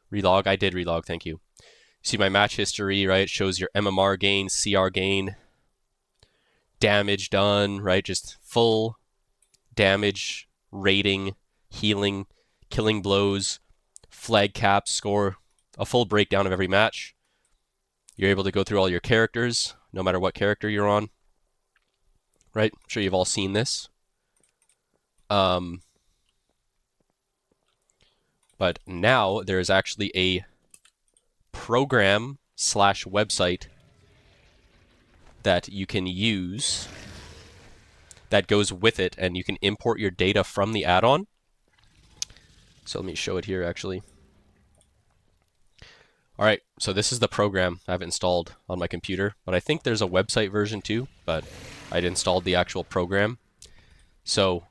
Relog. I did relog, thank you. You see my match history, right? It shows your MMR gain, CR gain, damage done, right? Just full damage, rating, healing, killing blows, flag caps, score, a full breakdown of every match. You're able to go through all your characters, no matter what character you're on, right? I'm sure you've all seen this. But now there is actually a program / website that you can use that goes with it, and you can import your data from the add-on. So let me show it here actually. Alright, so this is the program I have installed on my computer, but I think there's a website version too, but I'd installed the actual program. So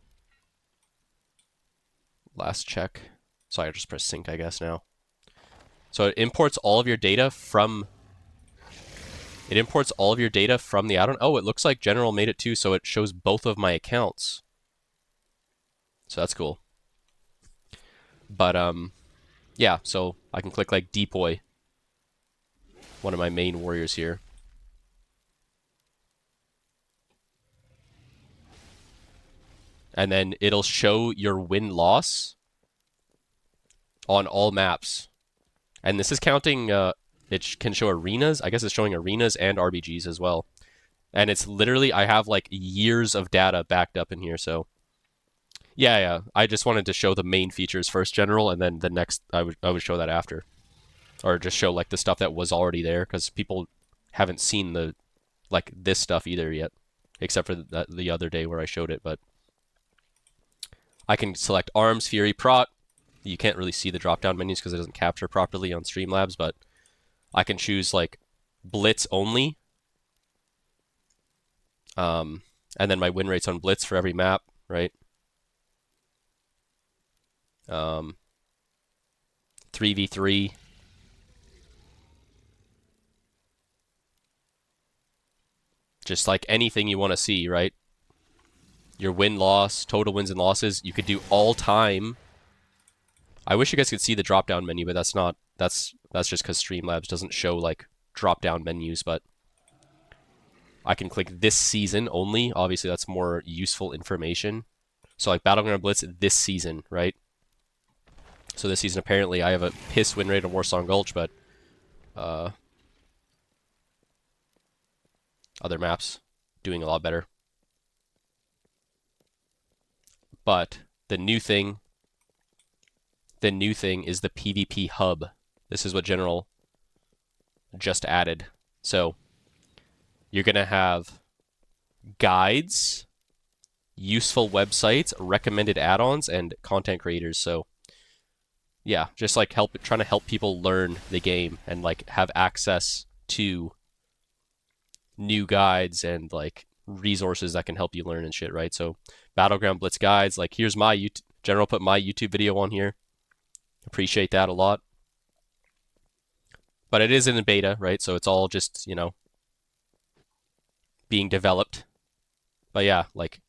last check. So I just press sync, I guess, now. So it imports all of your data from the add-on. Oh, it looks like General made it too, so it shows both of my accounts. So that's cool. But yeah, so I can click like Depoy, one of my main warriors here. And then it'll show your win-loss on all maps. And this is counting, it can show arenas. I guess it's showing arenas and RBGs as well. And it's literally, I have like years of data backed up in here, so. Yeah, I just wanted to show the main features first, General, and then the next, I would show that after. Or just show like the stuff that was already there, because people haven't seen the, like this stuff either yet. Except for the other day where I showed it, but. I can select Arms, Fury, Prot. You can't really see the drop-down menus because it doesn't capture properly on Streamlabs, but I can choose like Blitz only. And then my win rates on Blitz for every map, right? 3v3. Just like anything you want to see, right? Your win-loss, total wins and losses. You could do all time. I wish you guys could see the drop-down menu, but that's not. That's just because Streamlabs doesn't show like drop-down menus. But I can click this season only. Obviously, that's more useful information. So like Battleground Blitz this season, right? So this season apparently I have a piss win rate on Warsong Gulch, but other maps doing a lot better. But the new thing is the PvP hub. This is what General just added. So you're going to have guides, useful websites, recommended add-ons, and content creators. So yeah, just like trying to help people learn the game and like have access to new guides and like resources that can help you learn and shit, right? So Battleground Blitz guides, like here's my General put my YouTube video on here. Appreciate that a lot. But it is in the beta, right? So it's all just, you know, being developed. But yeah, like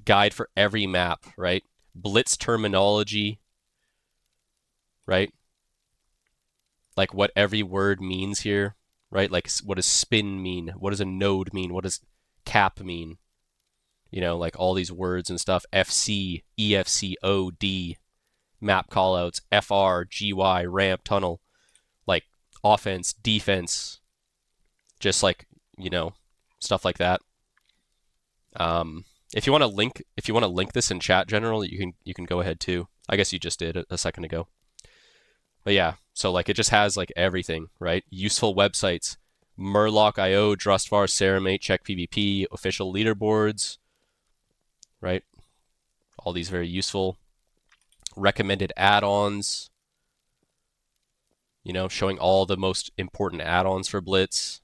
guide for every map, right? Blitz terminology, right? Like what every word means here, right? Like what does spin mean? What does a node mean? What does cap mean? You know, like all these words and stuff. FC, EFC, OD, map callouts, FR, GY, ramp, tunnel, like offense, defense, just like, you know, stuff like that. If you want to link this in chat, General, you can go ahead too. I guess you just did a second ago. But yeah, so like it just has like everything, right? Useful websites, Murloc.io, Drustvar, Ceramate, Check PvP, official leaderboards, right? All these very useful. Recommended add-ons, you know, showing all the most important add-ons for Blitz.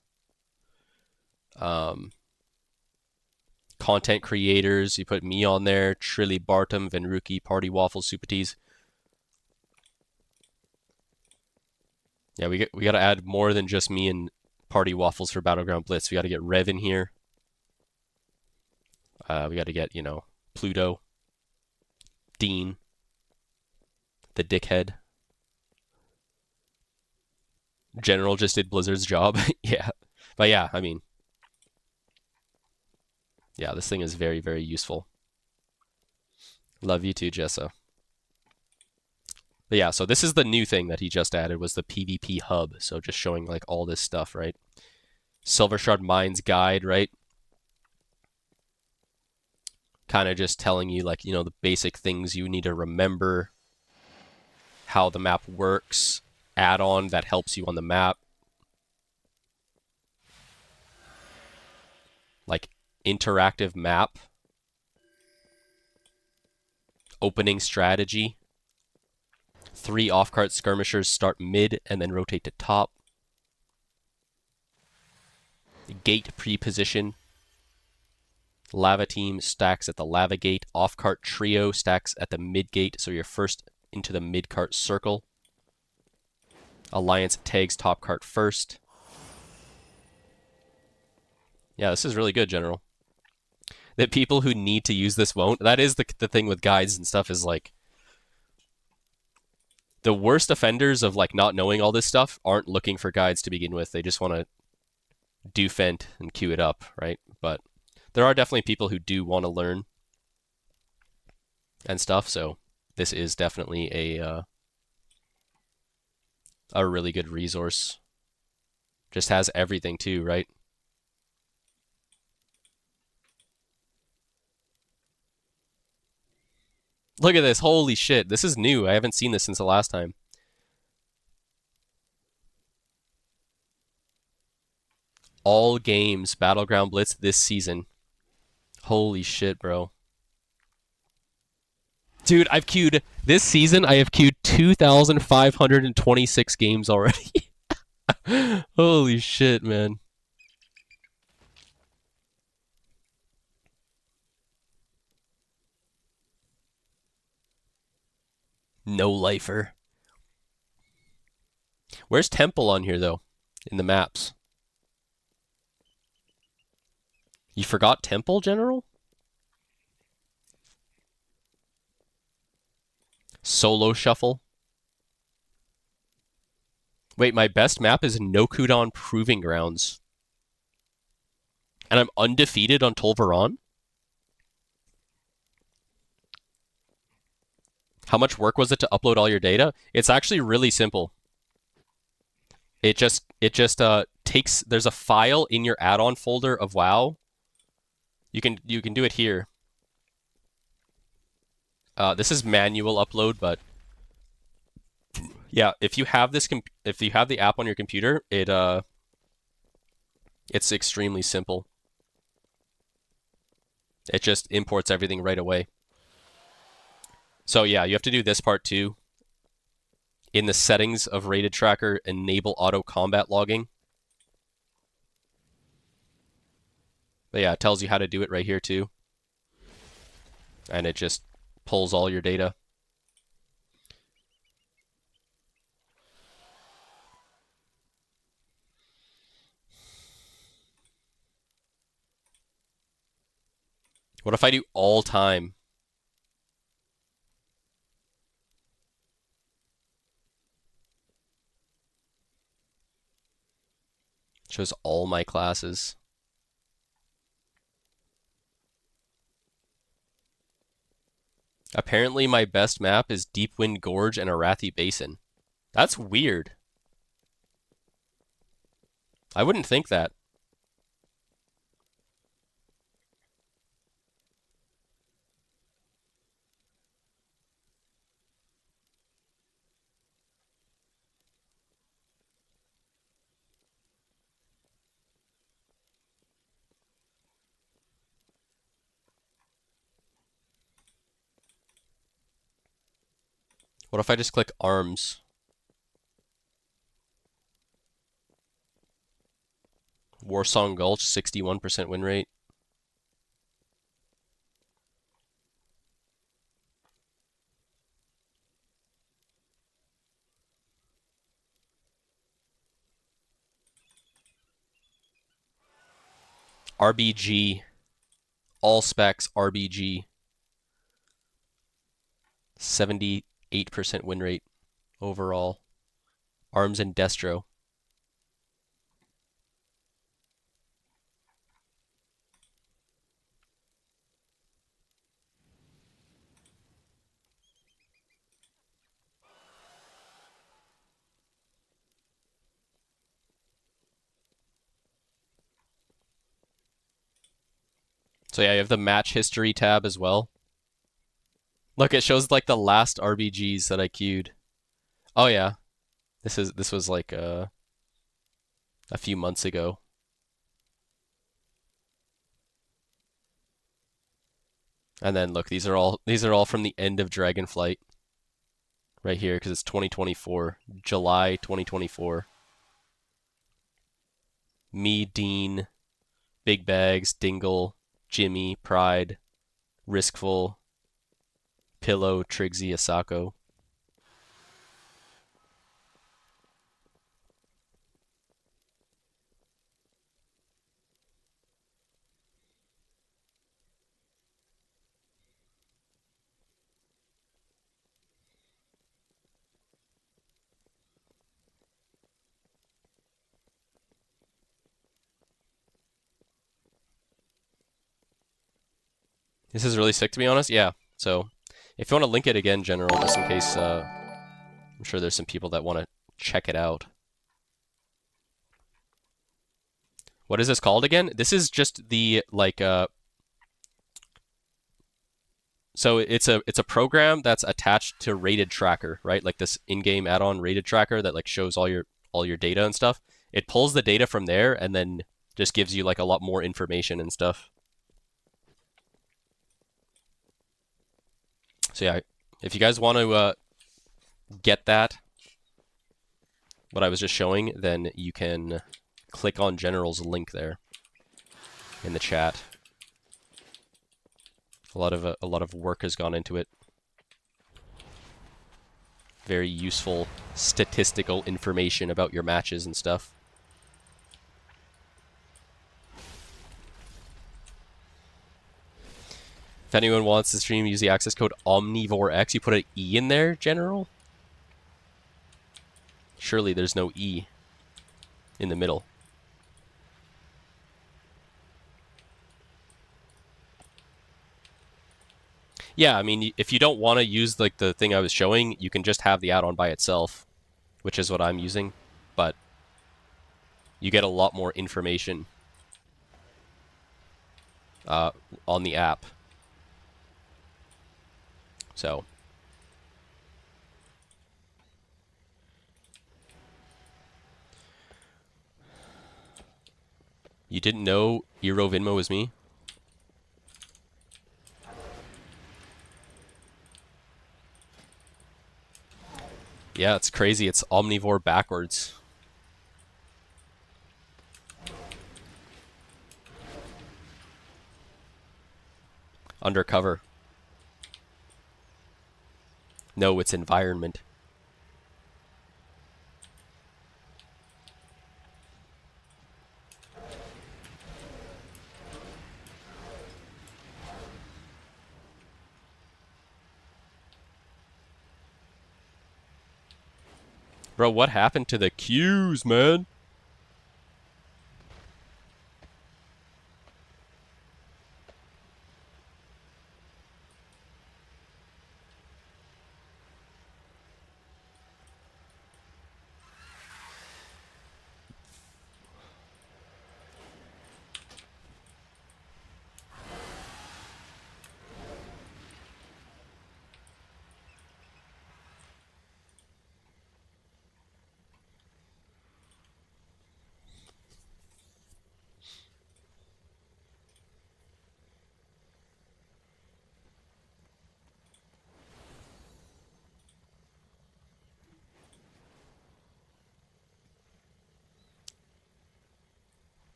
Content creators, you put me on there, Trilly, Bartum, Venruki, Party Waffles, Supatees. Yeah, we got to add more than just me and Party Waffles for Battleground Blitz. We got to get Rev in here. We got to get, you know, Pluto, Dean, the dickhead. General just did Blizzard's job. Yeah. But yeah, I mean, yeah, this thing is very, very useful. Love you too, Jessa. But yeah, so this is the new thing that he just added, was the PvP hub. So just showing like all this stuff, right? Silver Shard Mines Guide, right? Kind of just telling you like, you know, the basic things you need to remember, how the map works, add-on that helps you on the map. Like interactive map, opening strategy, 3 off-cart skirmishers start mid and then rotate to top, gate pre-position, lava team stacks at the lava gate, off-cart trio stacks at the mid gate, so you're first into the mid-cart circle, alliance tags top cart first. Yeah, this is really good, General. That people who need to use this won't. That is the thing with guides and stuff, is like the worst offenders of like not knowing all this stuff aren't looking for guides to begin with. They just want to do Fent and queue it up, right? But there are definitely people who do want to learn and stuff, so this is definitely a really good resource. Just has everything too, right? Look at this. Holy shit. This is new. I haven't seen this since the last time. All games Battleground Blitz this season. Holy shit, bro. Dude, I've queued this season. I have queued 2,526 games already. Holy shit, man. No lifer. Where's Temple on here, though? In the maps. You forgot Temple, General? Solo Shuffle. Wait, my best map is No Cooldown Proving Grounds. And I'm undefeated on Tolvaron? How much work was it to upload all your data? It's actually really simple. It just takes, there's a file in your add-on folder of WoW. You can do it here. This is manual upload, but yeah, if you have this if you have the app on your computer, it's extremely simple. It just imports everything right away. So yeah, you have to do this part too. In the settings of Rated Tracker, enable auto combat logging. But yeah, it tells you how to do it right here too. And it just pulls all your data. What if I do all time? Shows all my classes. Apparently my best map is Deep Wind Gorge and Arathi Basin. That's weird. I wouldn't think that. What if I just click arms? Warsong Gulch, 61% win rate. RBG. All specs RBG. 78% win rate overall. Arms and Destro. So yeah, you have the match history tab as well. Look, it shows like the last RBGs that I queued. Oh yeah. This was like a few months ago. And then look, these are all from the end of Dragonflight. Right here, because it's 2024. July 2024. Me, Dean, Big Bags, Dingle, Jimmy, Pride, Riskful, Pillow, Trixie, Asako. This is really sick, to be honest. Yeah. So, if you want to link it again, General, just in case, I'm sure there's some people that want to check it out. What is this called again? This is just the like so it's a program that's attached to Rated Tracker, right? Like this in-game add-on Rated Tracker that like shows all your data and stuff. It pulls the data from there and then just gives you like a lot more information and stuff. So yeah, if you guys want to get that, what I was just showing, then you can click on General's link there in the chat. A lot of work has gone into it. Very useful statistical information about your matches and stuff. If anyone wants to stream, use the access code OmnivoreX. You put an E in there, General? Surely there's no E in the middle. Yeah, I mean, if you don't want to use like the thing I was showing, you can just have the add-on by itself, which is what I'm using, but you get a lot more information on the app. So you didn't know Eero Vinmo was me? Yeah, it's crazy. It's Omnivore backwards. Undercover. No, it's environment. Bro, what happened to the queues, man?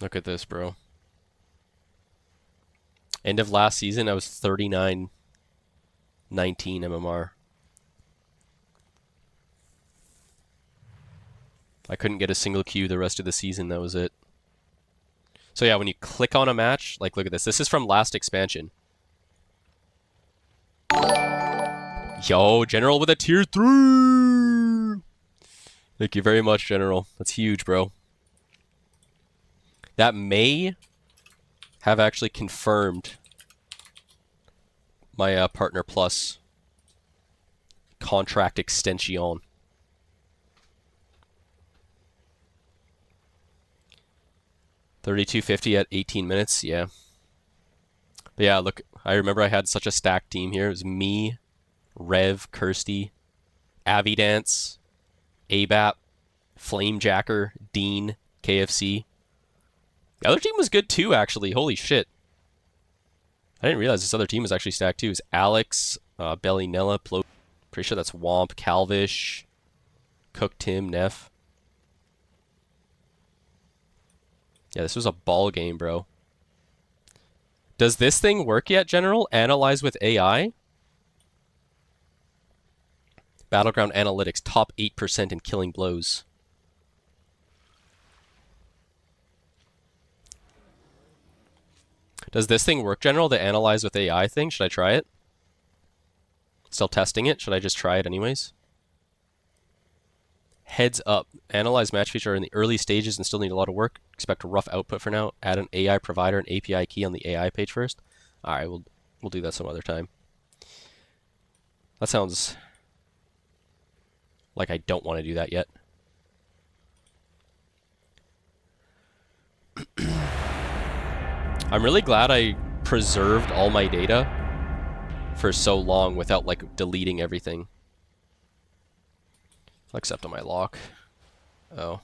Look at this, bro. End of last season, I was 39-19 MMR. I couldn't get a single Q the rest of the season. That was it. So yeah, when you click on a match, like look at this. This is from last expansion. Yo, General with a tier 3! Thank you very much, General. That's huge, bro. That may have actually confirmed my Partner Plus contract extension. $32.50 at 18 minutes, yeah. But yeah, look, I remember I had such a stacked team here. It was me, Rev, Kirsty, Avidance, ABAP, Flamejacker, Dean, KFC. The other team was good too, actually. Holy shit. I didn't realize this other team was actually stacked too. It was Alex, Bellinella, pretty sure that's Womp, Calvish, Cook, Tim, Neff. Yeah, this was a ball game, bro. Does this thing work yet, General? Analyze with AI? Battleground Analytics, top 8% in killing blows. Does this thing work, General, the Analyze with AI thing? Should I try it? Still testing it? Should I just try it anyways? Heads up. Analyze match feature are in the early stages and still need a lot of work. Expect a rough output for now. Add an AI provider and API key on the AI page first. Alright, we'll do that some other time. That sounds like I don't want to do that yet. I'm really glad I preserved all my data for so long without like deleting everything. Except on my lock. Oh.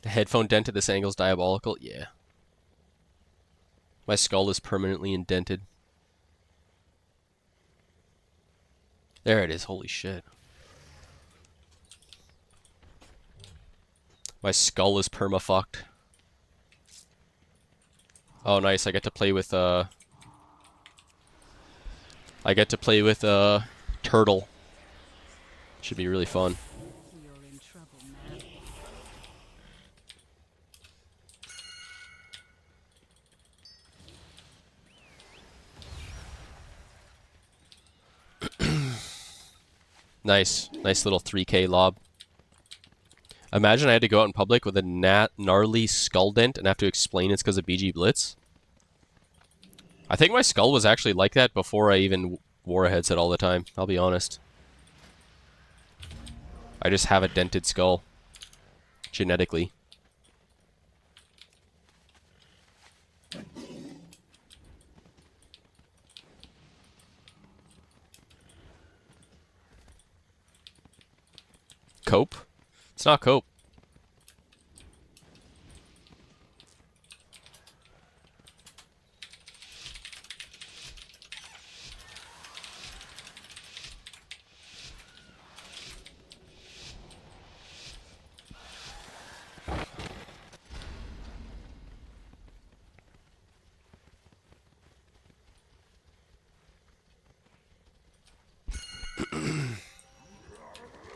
The headphone dent at this angle is diabolical. Yeah. My skull is permanently indented. There it is. Holy shit. My skull is perma-fucked. Oh, nice. I get to play with, Turtle. Should be really fun. Nice. Nice little 3K lob. Imagine I had to go out in public with a gnarly skull dent and have to explain it's because of BG Blitz. I think my skull was actually like that before I even wore a headset all the time, I'll be honest. I just have a dented skull. Genetically. Cope? It's not cope.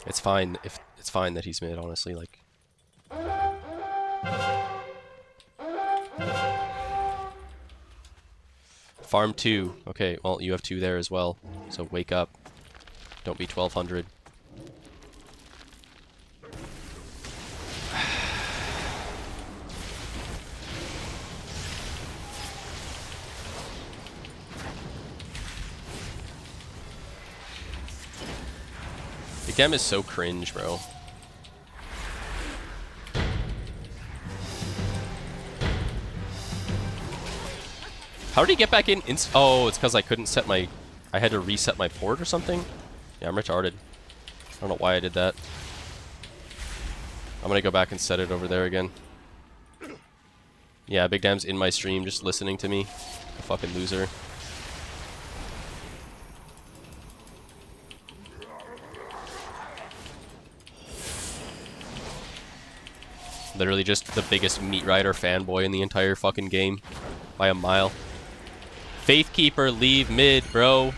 It's fine if it's fine that he's mid, honestly, like. Farm 2. Okay, well, you have 2 there as well. So wake up. Don't be 1200. Big Dam is so cringe, bro. How did he get back in? Oh, it's because I couldn't set my... I had to reset my port or something? Yeah, I'm retarded. I don't know why I did that. I'm gonna go back and set it over there again. Yeah, Big Dam's in my stream just listening to me. A fucking loser. Literally just the biggest Meat Rider fanboy in the entire fucking game. By a mile. Faithkeeper, leave mid, bro.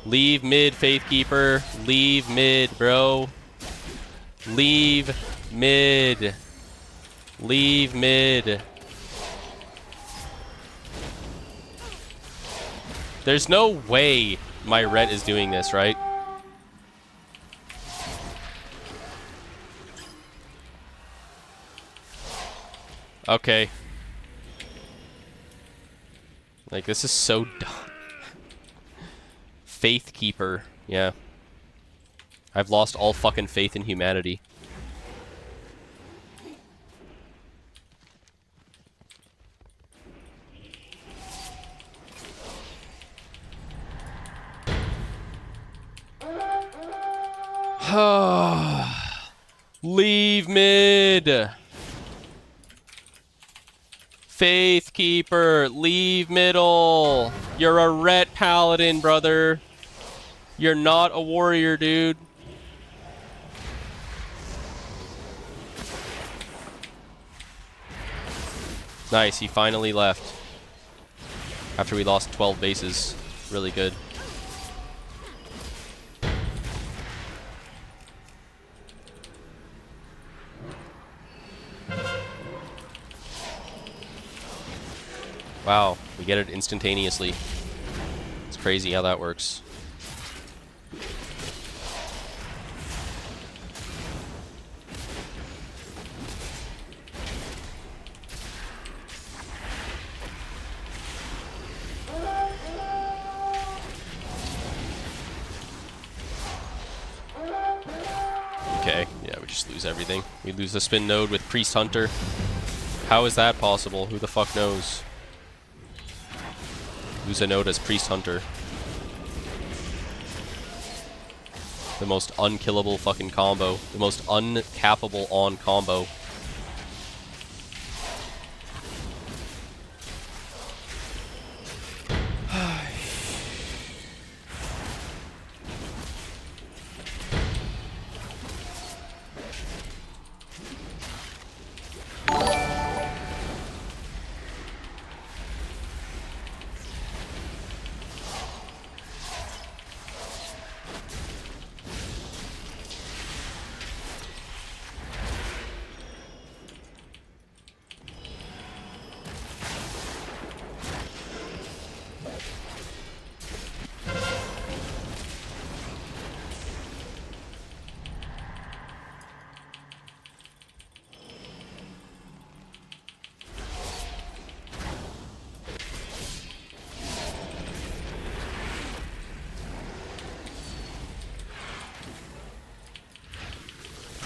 Leave mid, Faithkeeper. Leave mid, bro. Leave mid. Leave mid. There's no way my ret is doing this, right? Okay. Like, this is so dumb. Faithkeeper. Yeah. I've lost all fucking faith in humanity. Leave mid. Faithkeeper, leave middle. You're a ret paladin, brother. You're not a warrior, dude. Nice, he finally left. After we lost 12 bases. Really good. Wow, we get it instantaneously. It's crazy how that works. Okay, yeah, we just lose everything. We lose the spin node with Priest Hunter. How is that possible? Who the fuck knows? Lose a node as Priest Hunter. The most unkillable fucking combo. The most uncappable on combo.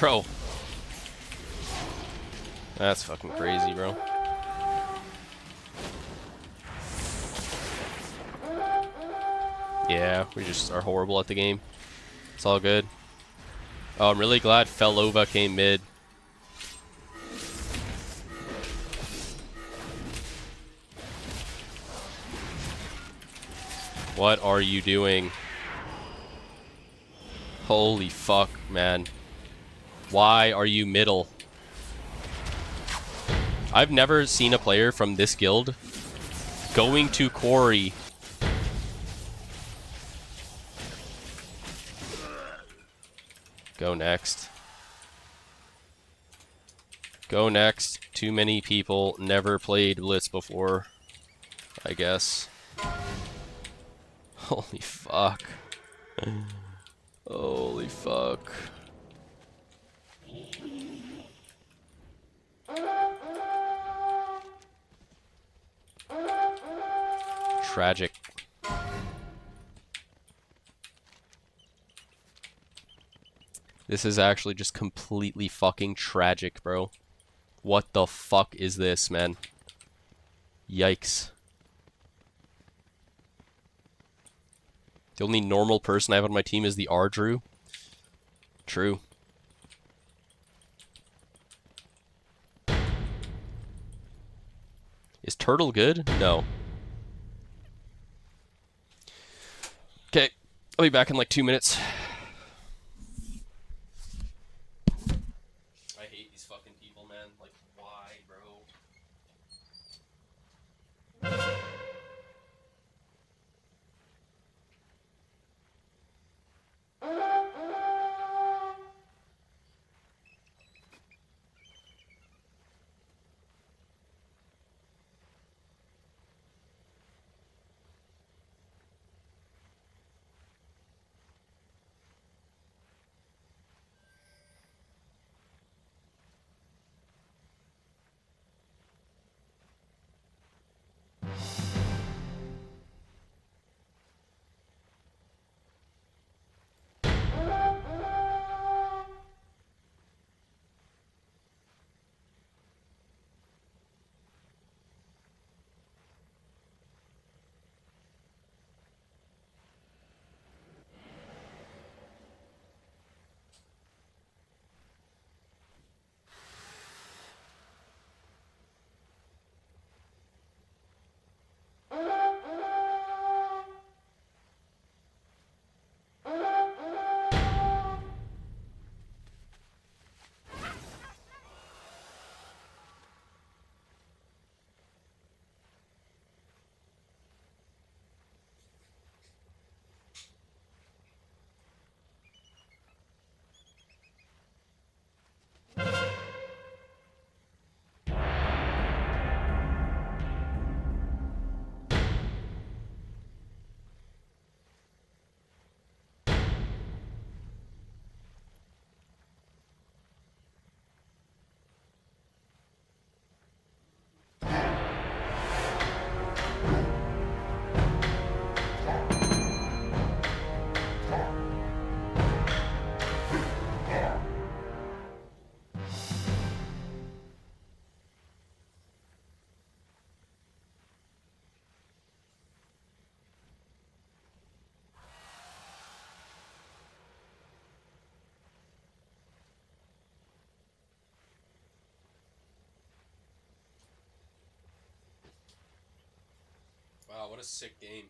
Bro. That's fucking crazy, bro. Yeah, we just are horrible at the game. It's all good. Oh, I'm really glad Felova came mid. What are you doing? Holy fuck, man. Why are you middle? I've never seen a player from this guild going to quarry. Go next. Go next. Too many people never played Blitz before, I guess. Holy fuck. Holy fuck. Tragic. This is actually just completely fucking tragic, bro. What the fuck is this, man? Yikes. The only normal person I have on my team is the R-Drew. True. Is Turtle good? No. Okay, I'll be back in like 2 minutes. I hate these fucking people, man. Like, why, bro? Wow, what a sick game.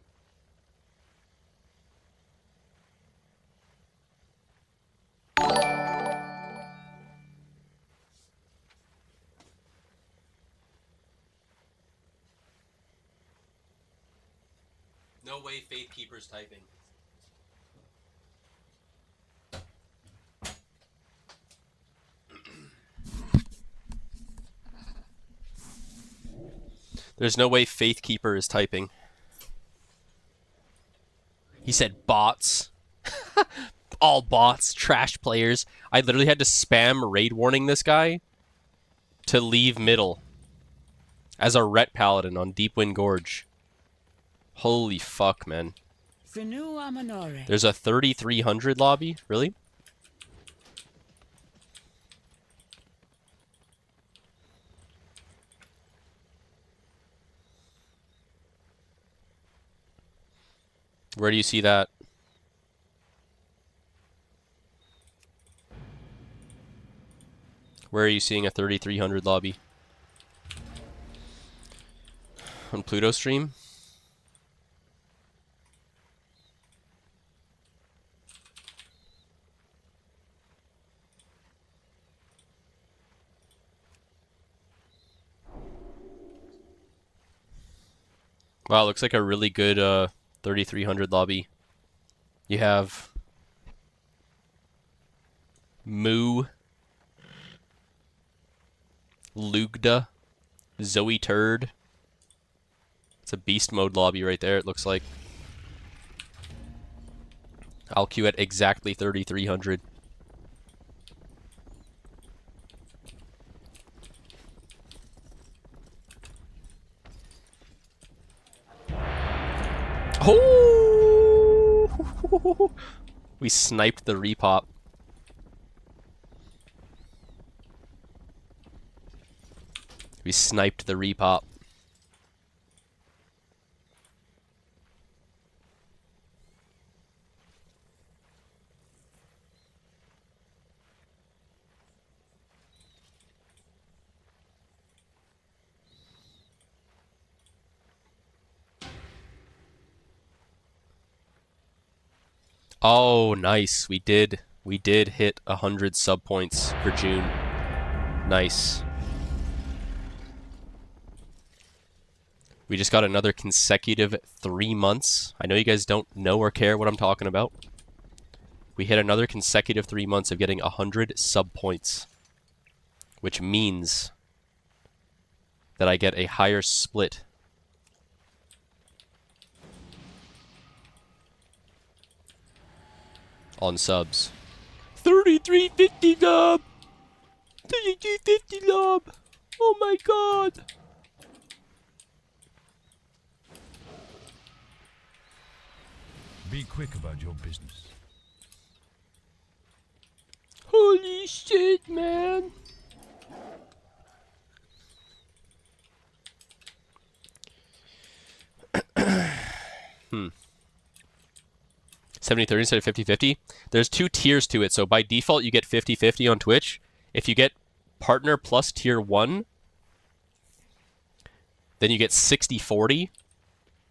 No way Faithkeeper's typing. There's no way Faithkeeper is typing. He said bots. All bots, trash players. I literally had to spam raid warning this guy to leave middle as a Ret Paladin on Deepwind Gorge. Holy fuck, man. There's a 3300 lobby? Really? Where do you see that? Where are you seeing a 3300 lobby? On Pluto stream? Wow, looks like a really good 3300 lobby. You have Moo, Lugda, Zoe Turd. It's a beast mode lobby right there, it looks like. I'll queue at exactly 3300. Oh! We sniped the repop. We sniped the repop. Oh, nice. We did hit 100 sub points for June. Nice. We just got another consecutive 3 months. I know you guys don't know or care what I'm talking about. We hit another consecutive 3 months of getting 100 sub points, which means that I get a higher split. On subs. 3350 lob! 3350 lob! Oh my god! Be quick about your business. Holy shit, man! 70-30 instead of 50-50. There's 2 tiers to it, so by default you get 50-50 on Twitch. If you get partner plus tier 1, then you get 60-40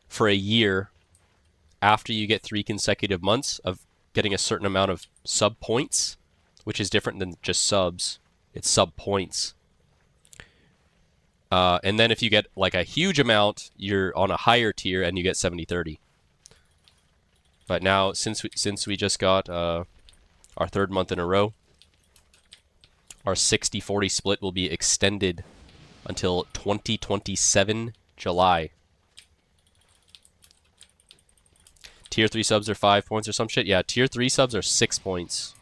for a year after you get 3 consecutive months of getting a certain amount of sub points, which is different than just subs. It's sub points. And then if you get like a huge amount, you're on a higher tier and you get 70-30. But now, since we just got our 3rd month in a row, our 60-40 split will be extended until 2027 July. Tier 3 subs are 5 points or some shit? Yeah, tier 3 subs are 6 points.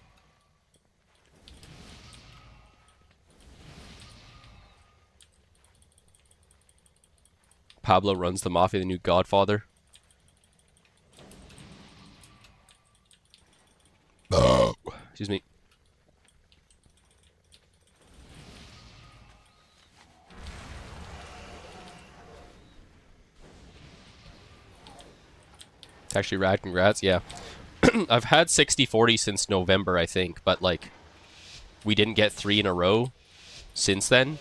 Pablo runs the Mafia, the new Godfather. Excuse me. Actually, rad, congrats. Yeah. I've had 60-40 since November, I think, but like we didn't get 3 in a row since then.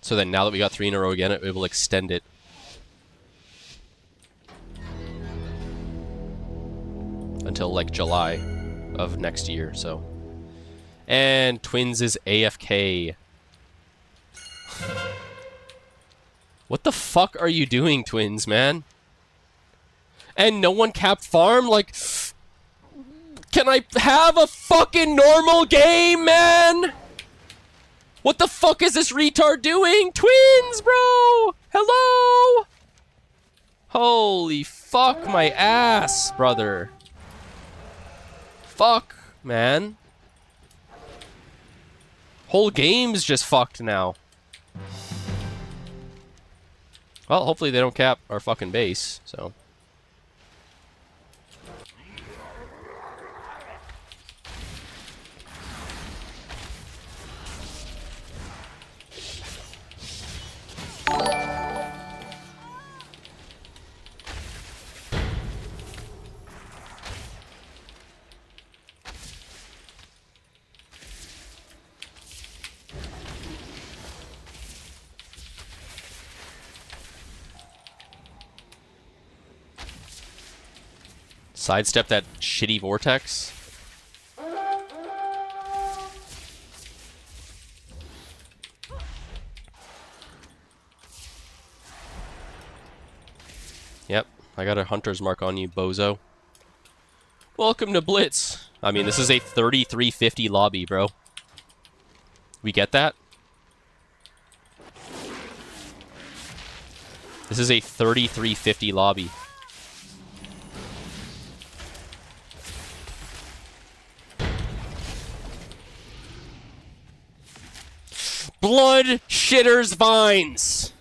So then now that we got 3 in a row again, it will extend it. Until like July of next year, so. And Twins is AFK. What the fuck are you doing, Twins, man? And no one capped farm? Like, can I have a fucking normal game, man? What the fuck is this retard doing? Twins, bro! Hello? Holy fuck my ass, brother. Fuck, man. Whole game's just fucked now. Well, hopefully they don't cap our fucking base, so. Sidestep that shitty vortex. Yep, I got a hunter's mark on you, bozo. Welcome to Blitz. I mean, this is a 3350 lobby, bro. We get that? This is a 3350 lobby. Blood Shitters Vines.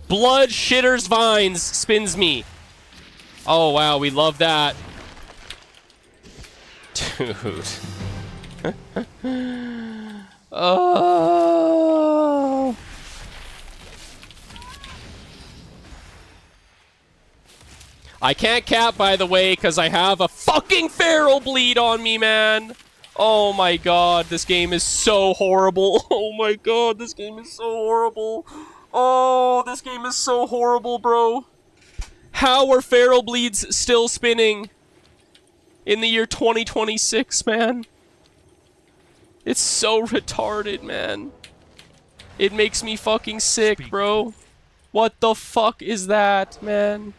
Blood Shitters Vines spins me. Oh, wow, we love that. Dude. Oh. I can't cap, by the way, because I have a fucking feral bleed on me, man. Oh my god, this game is so horrible. Oh my god, this game is so horrible. Oh, this game is so horrible, bro. How are feral bleeds still spinning in the year 2026, man? It's so retarded, man. It makes me fucking sick, bro. What the fuck is that, man?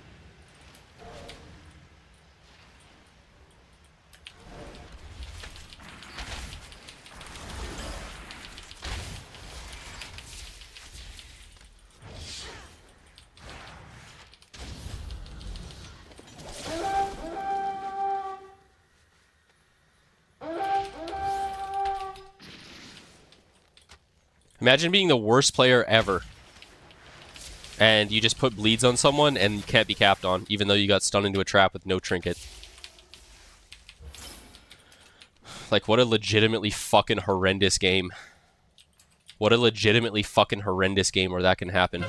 Imagine being the worst player ever. And you just put bleeds on someone and you can't be capped on, even though you got stunned into a trap with no trinket. Like, what a legitimately fucking horrendous game. What a legitimately fucking horrendous game where that can happen.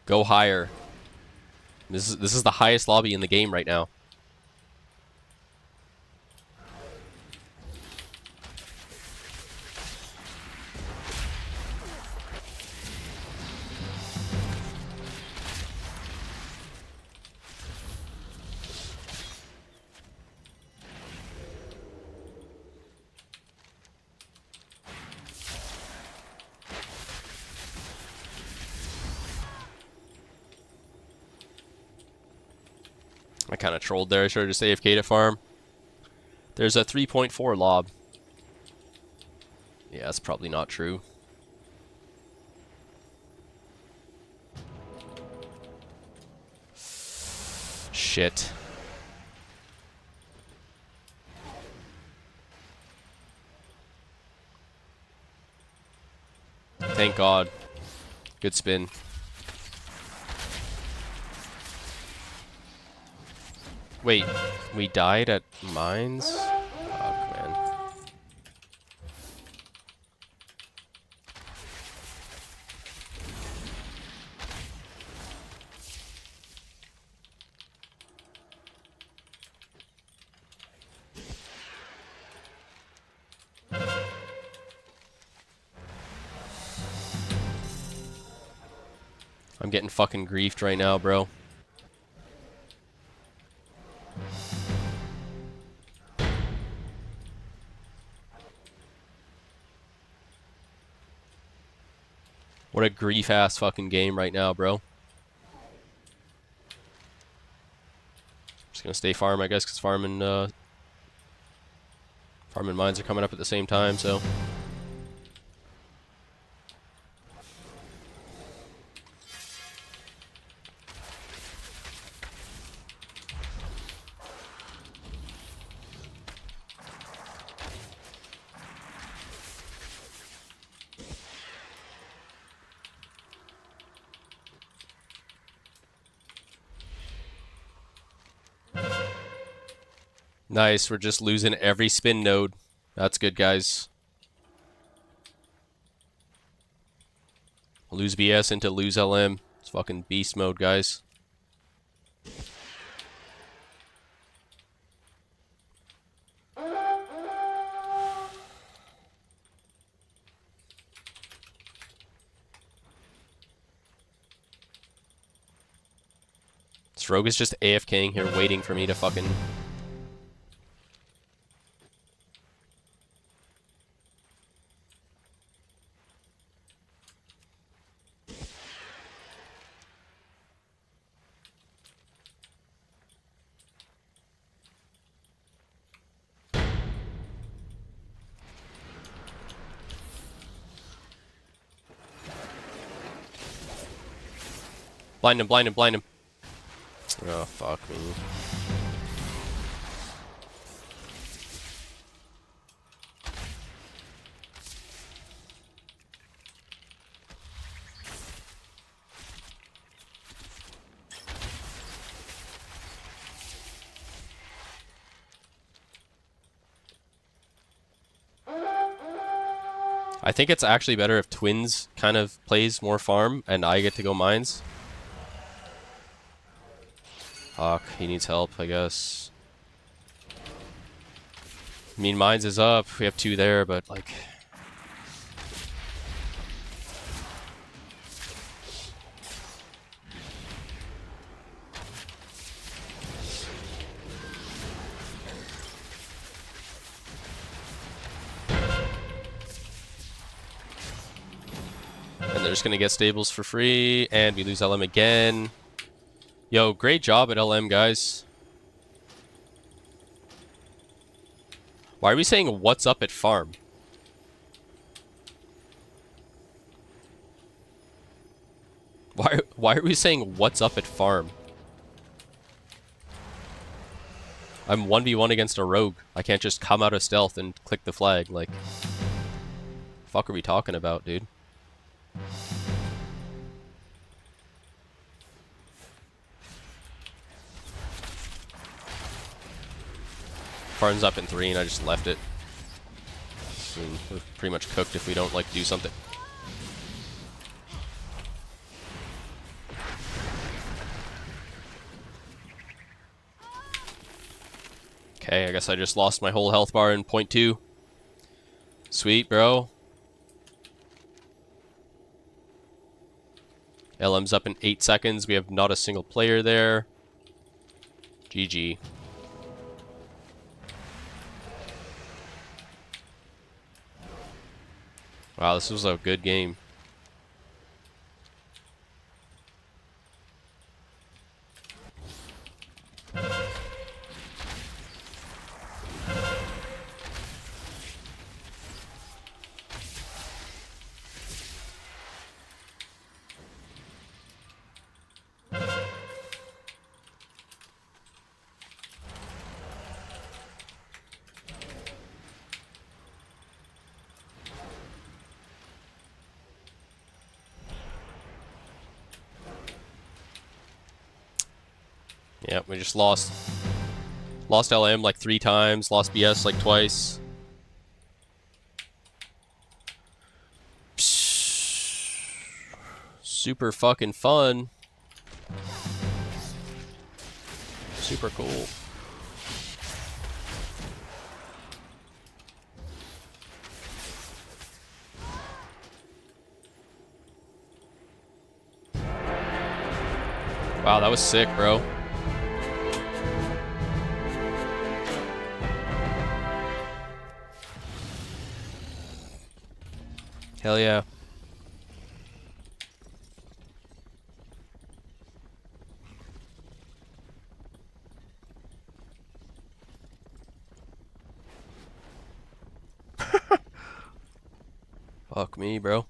Go higher. This is the highest lobby in the game right now. I kind of trolled there. I should have just AFK'd at farm. There's a 3.4 lob. Yeah, that's probably not true. Shit. Thank God. Good spin. Wait, we died at mines? Fuck, man. I'm getting fucking griefed right now, bro. What a grief-ass fucking game right now, bro. Just gonna stay farm, I guess, because farm and mines are coming up at the same time, so... Nice, we're just losing every spin node. That's good, guys. Lose BS into lose LM. It's fucking beast mode, guys. This rogue is just AFKing here, waiting for me to fucking... Blind him, blind him, blind him. Oh, fuck me. I think it's actually better if Twins kind of plays more farm and I get to go mines. Fuck, he needs help, I guess. I mean, mines is up. We have 2 there, but like... And they're just gonna get stables for free, and we lose LM again. Yo, great job at LM, guys. Why are we saying what's up at farm? Why are we saying what's up at farm? I'm 1v1 against a rogue. I can't just come out of stealth and click the flag. Like, fuck are we talking about, dude? Farm's up in 3 and I just left it. I mean, we're pretty much cooked if we don't, like, do something. Okay, I guess I just lost my whole health bar in 0.2. Sweet, bro. LM's up in 8 seconds. We have not a single player there. GG. Wow, this was a good game. Yep, we just lost. Lost LM like 3 times, lost BS like twice. Super fucking fun. Super cool. Wow, that was sick, bro. Hell yeah. Fuck me, bro.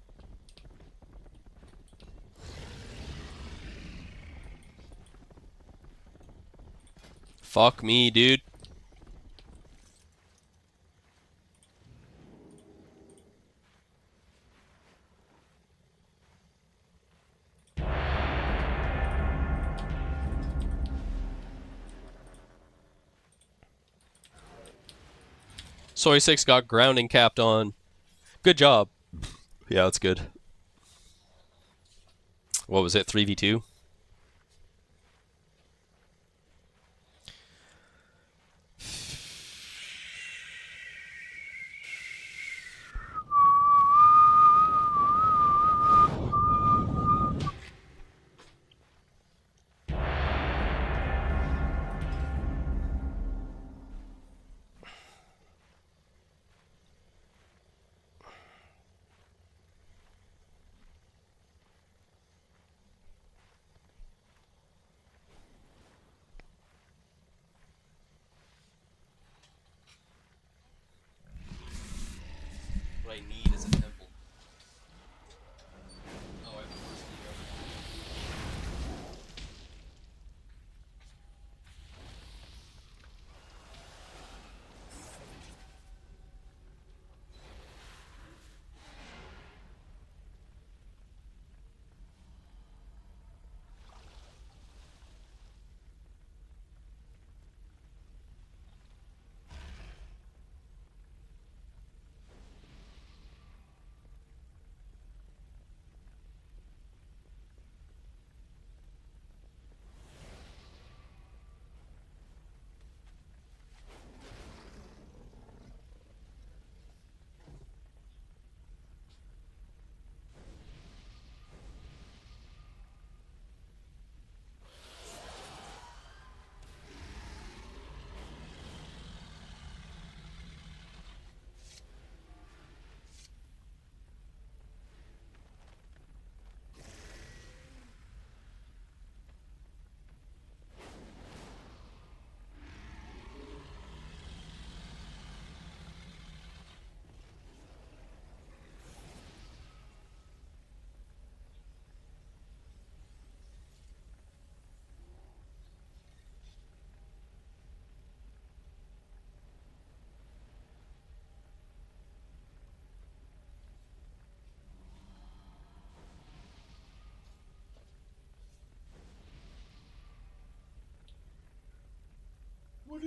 Fuck me, dude. Soy 6 got grounding capped on. Good job. Yeah, that's good. What was it, 3v2?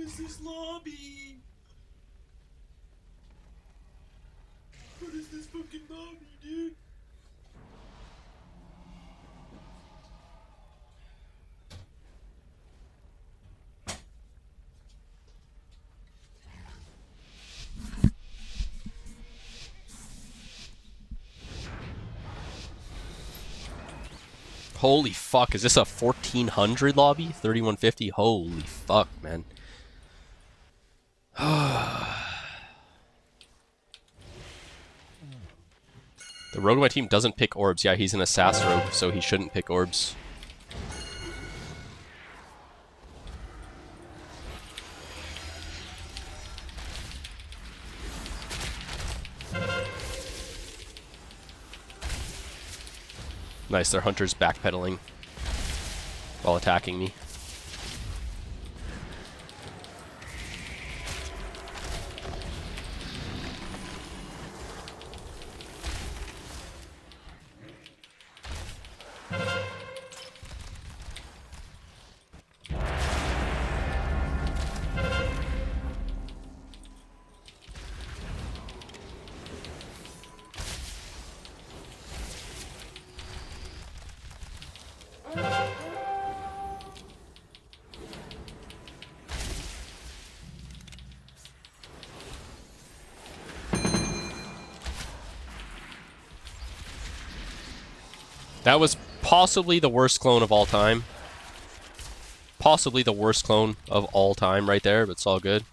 is this lobby? What is this fucking lobby, dude? Holy fuck, is this a 1400 lobby? 3150? Holy fuck, man. The rogue on my team doesn't pick orbs. Yeah, he's an assassin rogue, so he shouldn't pick orbs. Nice, their hunter's backpedaling while attacking me. That was possibly the worst clone of all time. Possibly the worst clone of all time right there, but it's all good.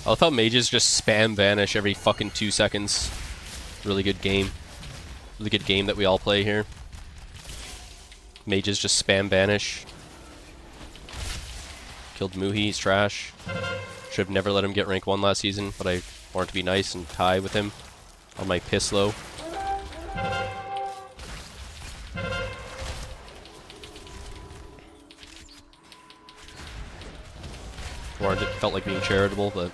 I love how mages just spam vanish every fucking 2 seconds. Really good game. Really good game that we all play here. Mages just spam vanish. Killed Muhi, he's trash. Should have never let him get rank 1 last season, but I wanted to be nice and tie with him on my piss low. It felt like being charitable, but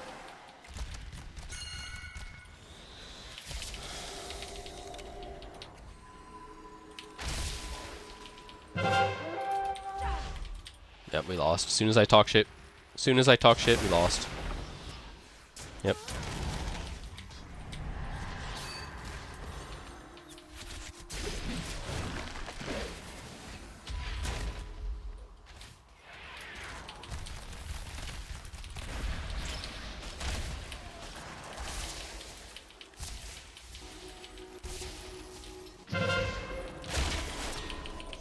yep, we lost. As soon as I talk shit, we lost. Yep.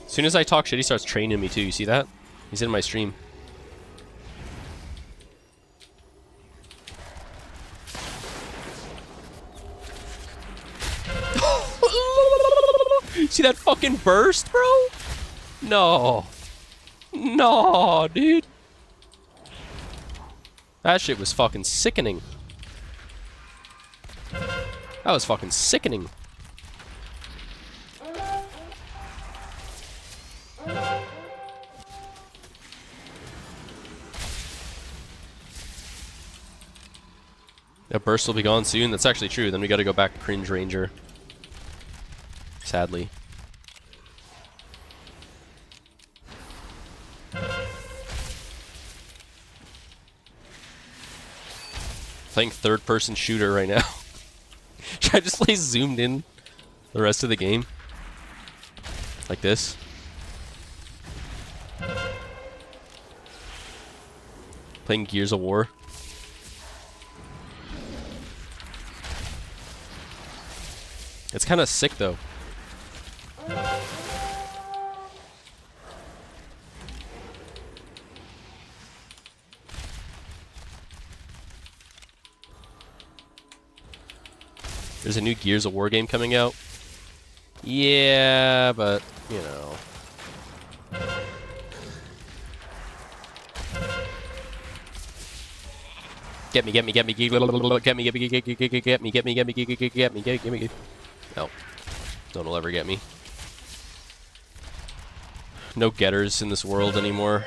As soon as I talk shit, he starts training me too. You see that? He's in my stream. See that fucking burst, bro? No. No, dude. That shit was fucking sickening. That was fucking sickening. That burst will be gone soon. That's actually true. Then we gotta go back to Cringe Ranger. Sadly. Playing third-person shooter right now. Should I just play zoomed in the rest of the game? Like this? Playing Gears of War. It's kind of sick though. There's a new Gears of War game coming out. Yeah, but, you know. Get me. No. No one will ever get me. No getters in this world anymore.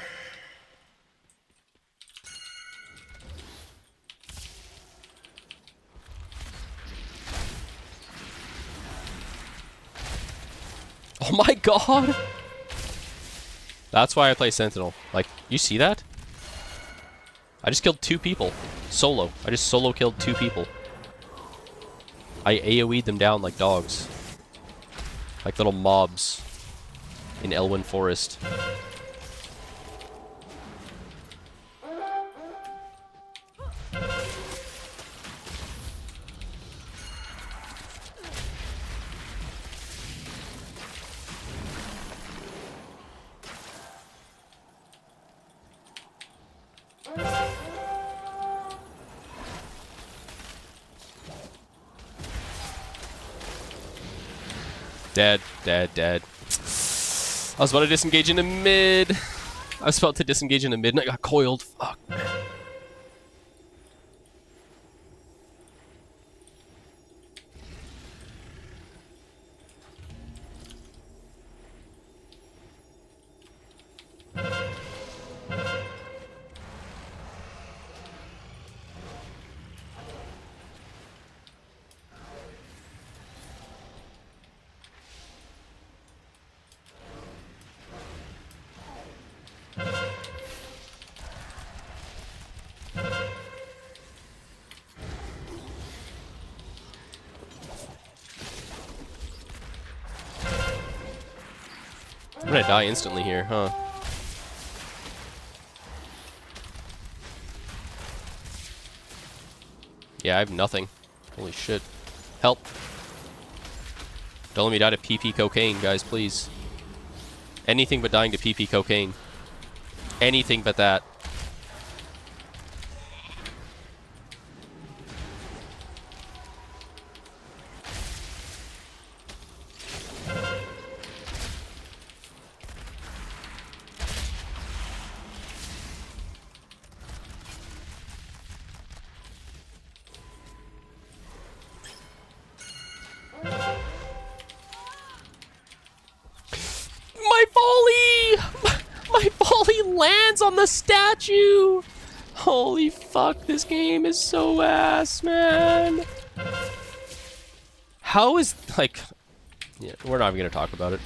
Oh my god! That's why I play Sentinel. Like, you see that? I just killed 2 people. Solo. I just solo killed 2 people. I AoE'd them down like dogs. Like little mobs in Elwyn Forest. Dead. I was about to disengage into mid. I was about to disengage into mid and I got coiled. Fuck. I'm gonna die instantly here, huh? Yeah, I have nothing. Holy shit. Help. Don't let me die to PP cocaine, guys, please. Anything but dying to PP cocaine. Anything but that. My volley lands on the statue! Holy fuck, this game is so ass, man. How is, like... Yeah, we're not even gonna talk about it.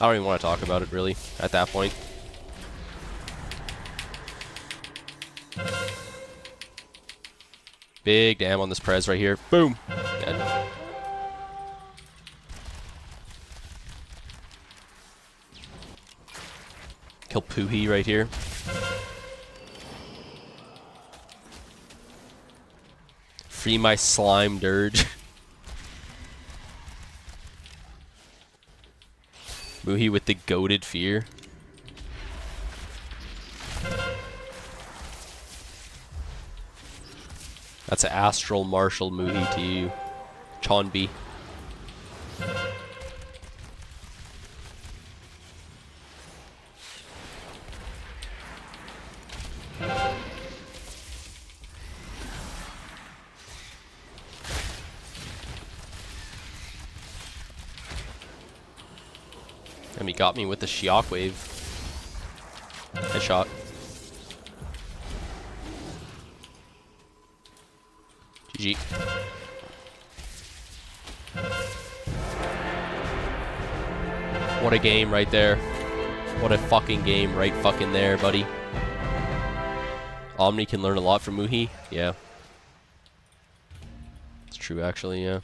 I don't even want to talk about it, really, at that point. Big damn on this Prez right here. Boom! Dead. Kill Poohee right here. Free my slime dirge. Moohee with the goated fear. That's an astral martial Moohee to you. Chonbi. And he got me with the shockwave. Headshot. GG. What a game right there. What a fucking game right fucking there, buddy. Omni can learn a lot from Moohee. Yeah. true, actually, yeah.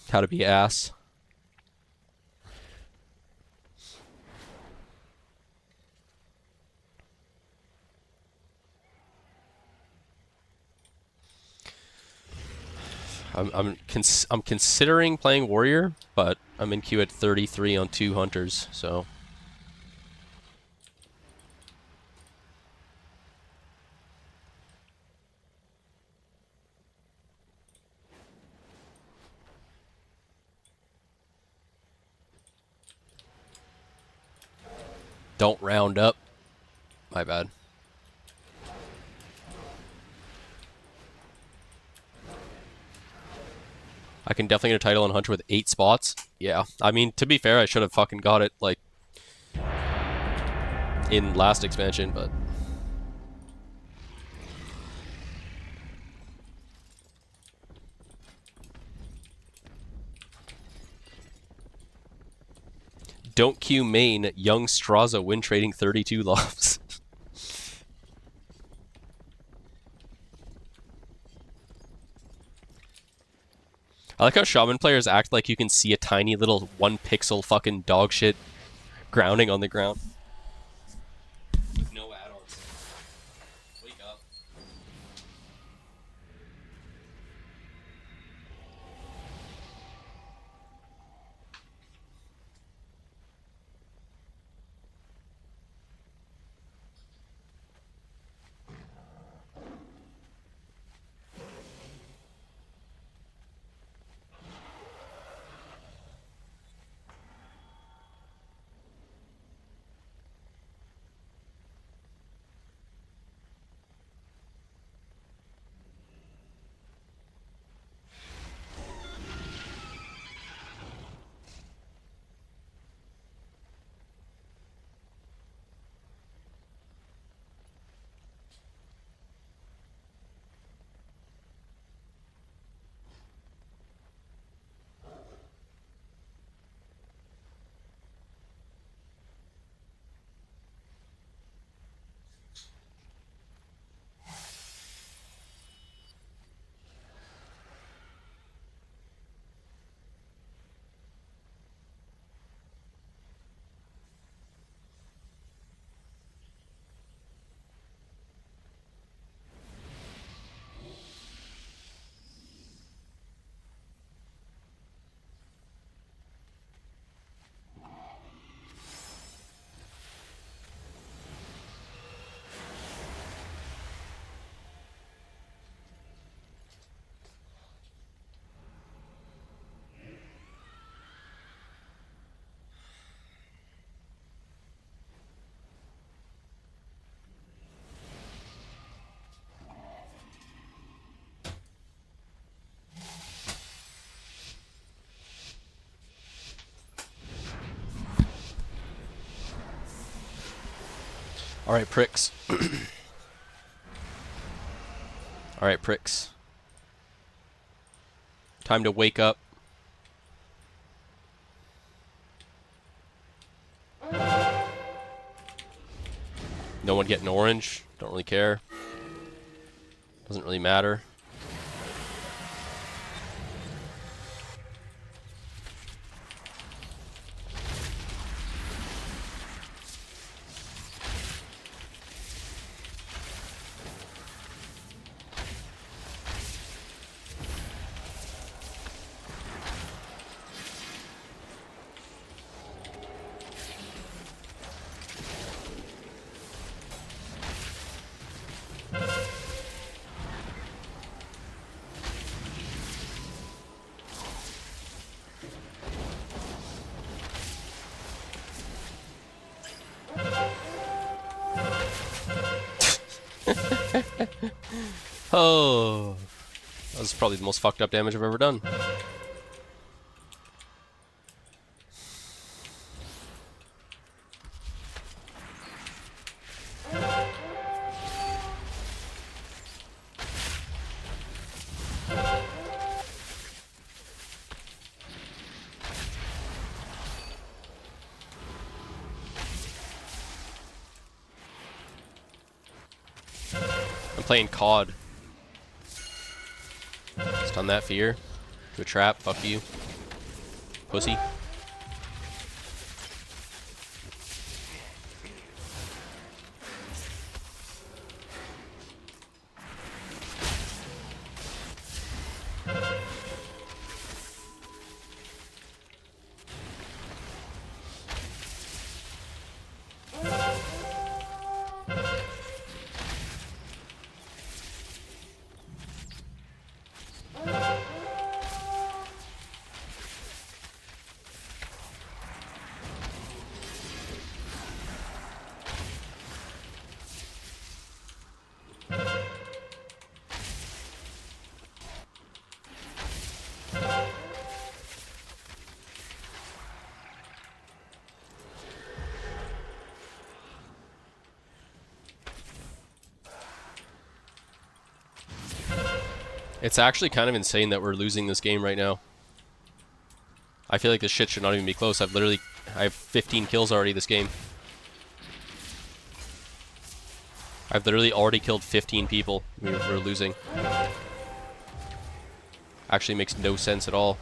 How to be ass. I'm considering playing warrior, but I'm in queue at 33 on 2 hunters, so. Don't round up. My bad. I can definitely get a title on Hunter with 8 spots. Yeah. I mean, to be fair, I should have fucking got it, like, in last expansion, but... Don't queue main, young Straza win trading 32 lofts. I like how shaman players act like you can see a tiny little 1 pixel fucking dog shit grounding on the ground. No add-ons. Wake up. Alright, pricks. Alright, pricks. Time to wake up. No one getting orange. Don't really care. Doesn't really matter. Oh, that was probably the most fucked up damage I've ever done. I'm playing COD. Done that fear. To a trap. Fuck you. Pussy. It's actually kind of insane that we're losing this game right now. I feel like this shit should not even be close. I have 15 kills already this game. I've literally already killed 15 people. We're losing. Actually makes no sense at all.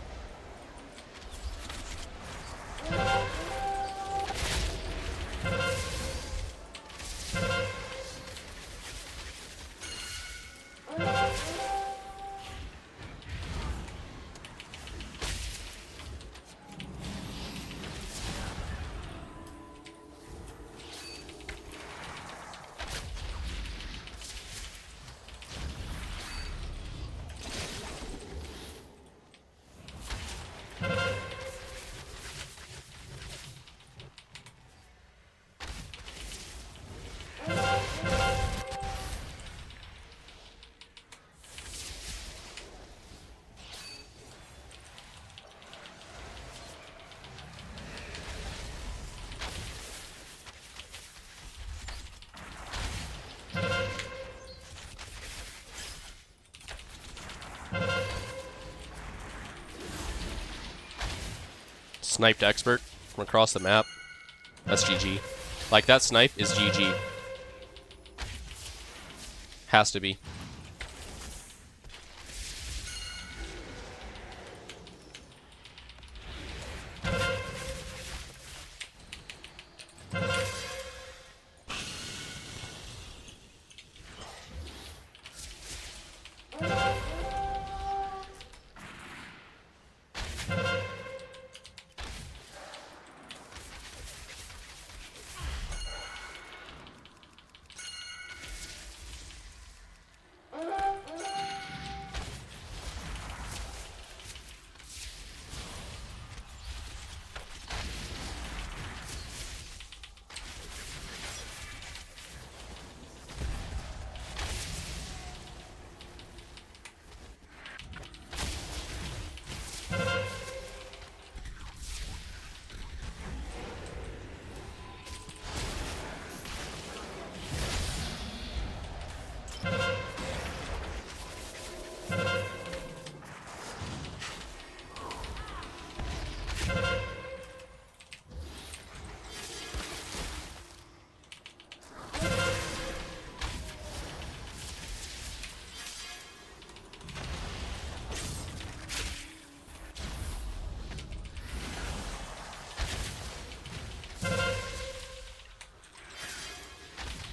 Sniped expert from across the map. That's GG. Like, that snipe is GG. Has to be.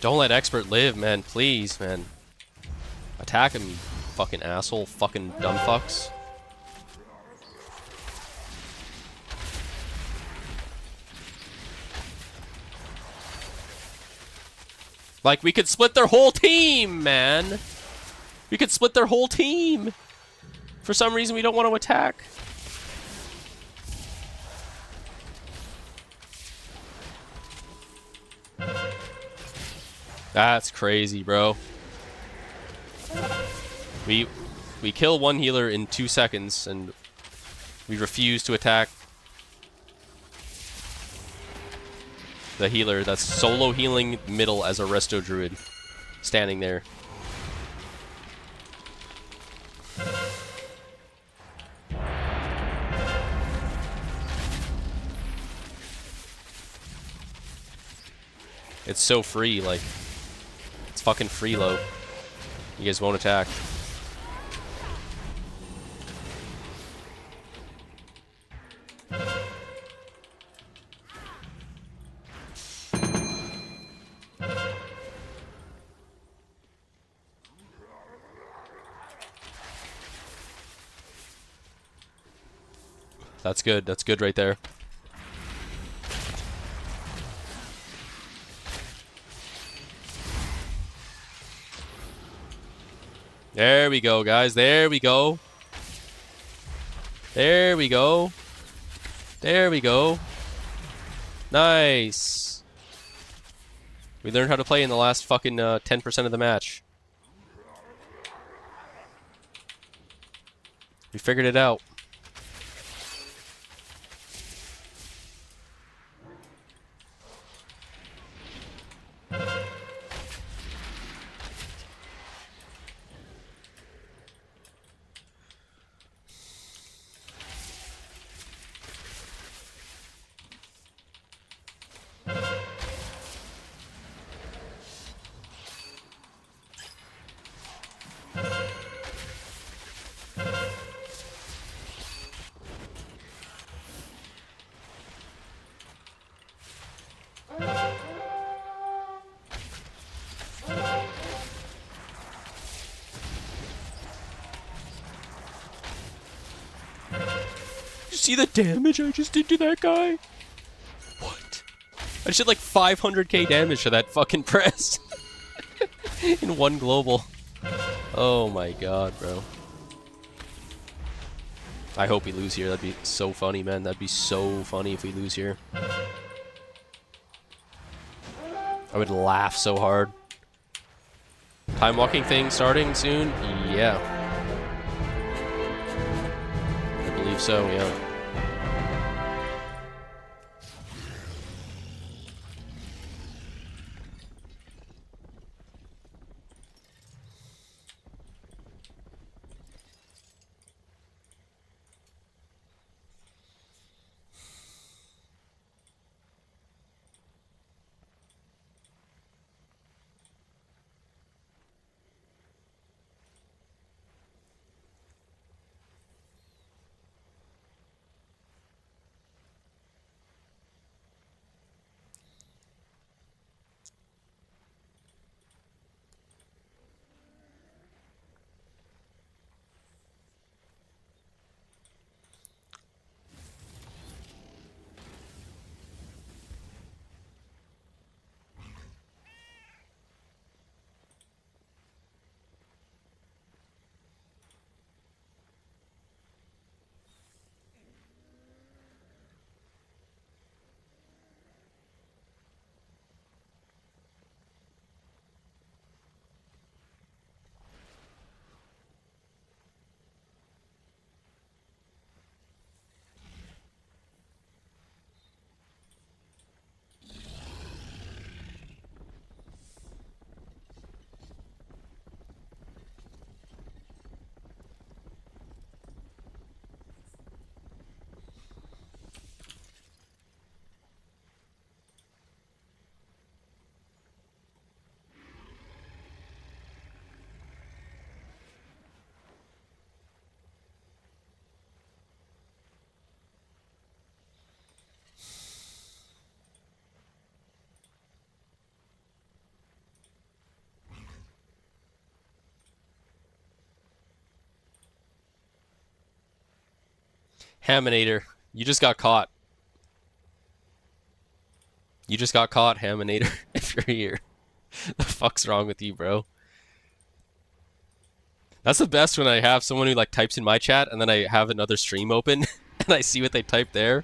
Don't let expert live, man. Please, man. Attack him, you fucking asshole. Fucking dumb fucks. Like, we could split their whole team, man. We could split their whole team. For some reason, we don't want to attack. That's crazy, bro. We kill one healer in 2 seconds, and we refuse to attack the healer that's solo healing middle as a resto druid, standing there. It's so free, like, it's fucking free low. You guys won't attack. That's good. That's good right there. There we go, guys. There we go. There we go. There we go. Nice. We learned how to play in the last fucking 10% of the match. We figured it out. You see the damage I just did to that guy? What? I just did like 500k damage to that fucking press. In one global. Oh my god, bro. I hope we lose here. That'd be so funny, man. That'd be so funny if we lose here. I would laugh so hard. Time walking thing starting soon? Yeah. I believe so, yeah. Haminator, you just got caught. You just got caught, Haminator, if you're here. The fuck's wrong with you, bro? That's the best when I have someone who like types in my chat and then I have another stream open and I see what they typed there.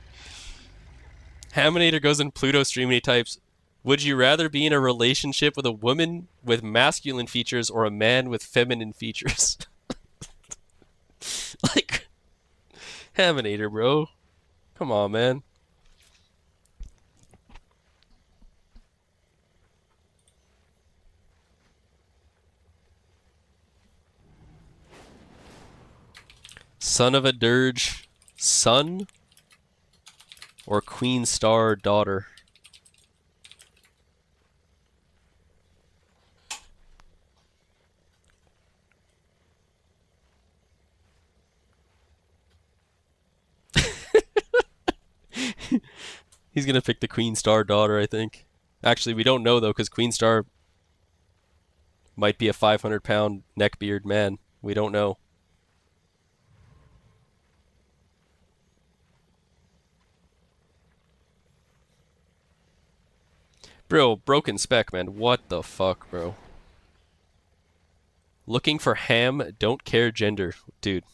Haminator goes in Pluto stream and he types, "Would you rather be in a relationship with a woman with masculine features or a man with feminine features?" Like, Haminator, bro. Come on, man. Son of a dirge. Son? Or Queen Star daughter? He's gonna pick the Queen Star daughter, I think. Actually, we don't know though, because Queen Star might be a 500-pound neckbeard man. We don't know. Bro, broken spec, man. What the fuck, bro? Looking for ham, don't care gender. Dude.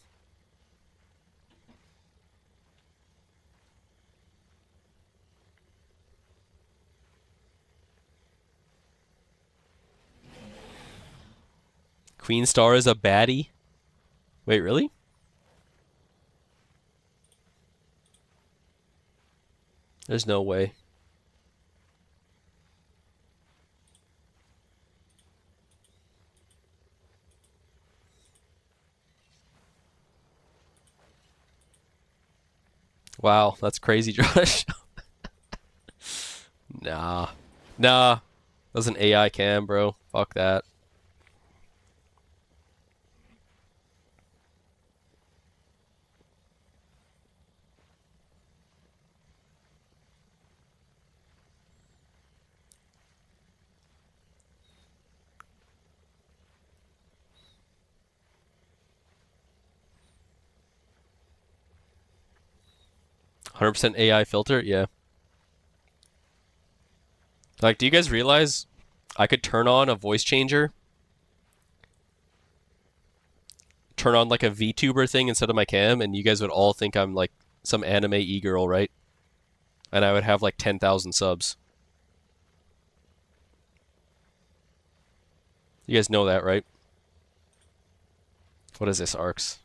Queen Star is a baddie? Wait, really? There's no way. Wow, that's crazy, Josh. Nah. Nah. That's an AI cam, bro. Fuck that. %, AI filter? Yeah. Like, do you guys realize I could turn on a voice changer? Turn on like a VTuber thing instead of my cam, and you guys would all think I'm like some anime e-girl, right? And I would have like 10,000 subs. You guys know that, right? What is this, Arcs?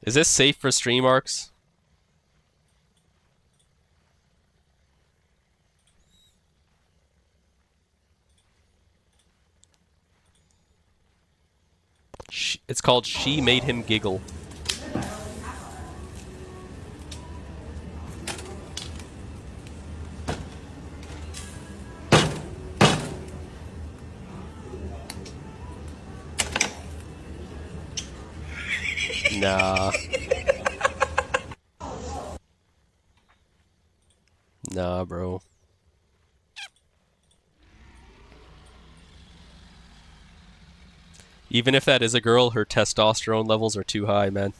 Is this safe for stream, Arcs? It's called She Made Him Giggle. Nah. Nah, bro. Even if that is a girl, her testosterone levels are too high, man.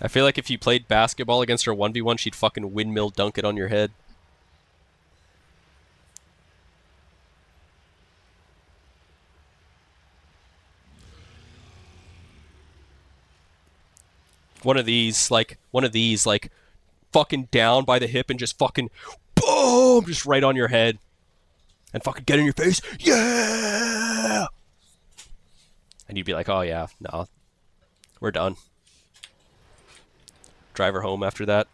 I feel like if you played basketball against her 1v1, she'd fucking windmill dunk it on your head. One of these, like, fucking down by the hip and just fucking, boom, just right on your head. And fucking get in your face, yeah! And you'd be like, oh yeah, no, we're done. Drive her home after that.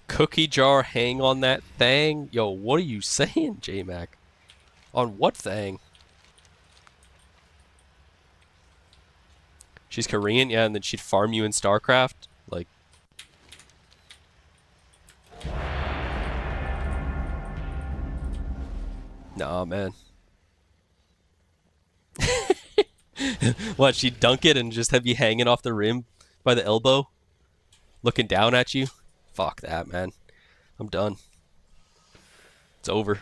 Cookie jar hang on that thing? Yo, what are you saying, J-Mac? On what thing? She's Korean, yeah, and then she'd farm you in StarCraft? Like... Nah, man. What, she'd dunk it and just have you hanging off the rim by the elbow? Looking down at you? Fuck that, man. I'm done. It's over.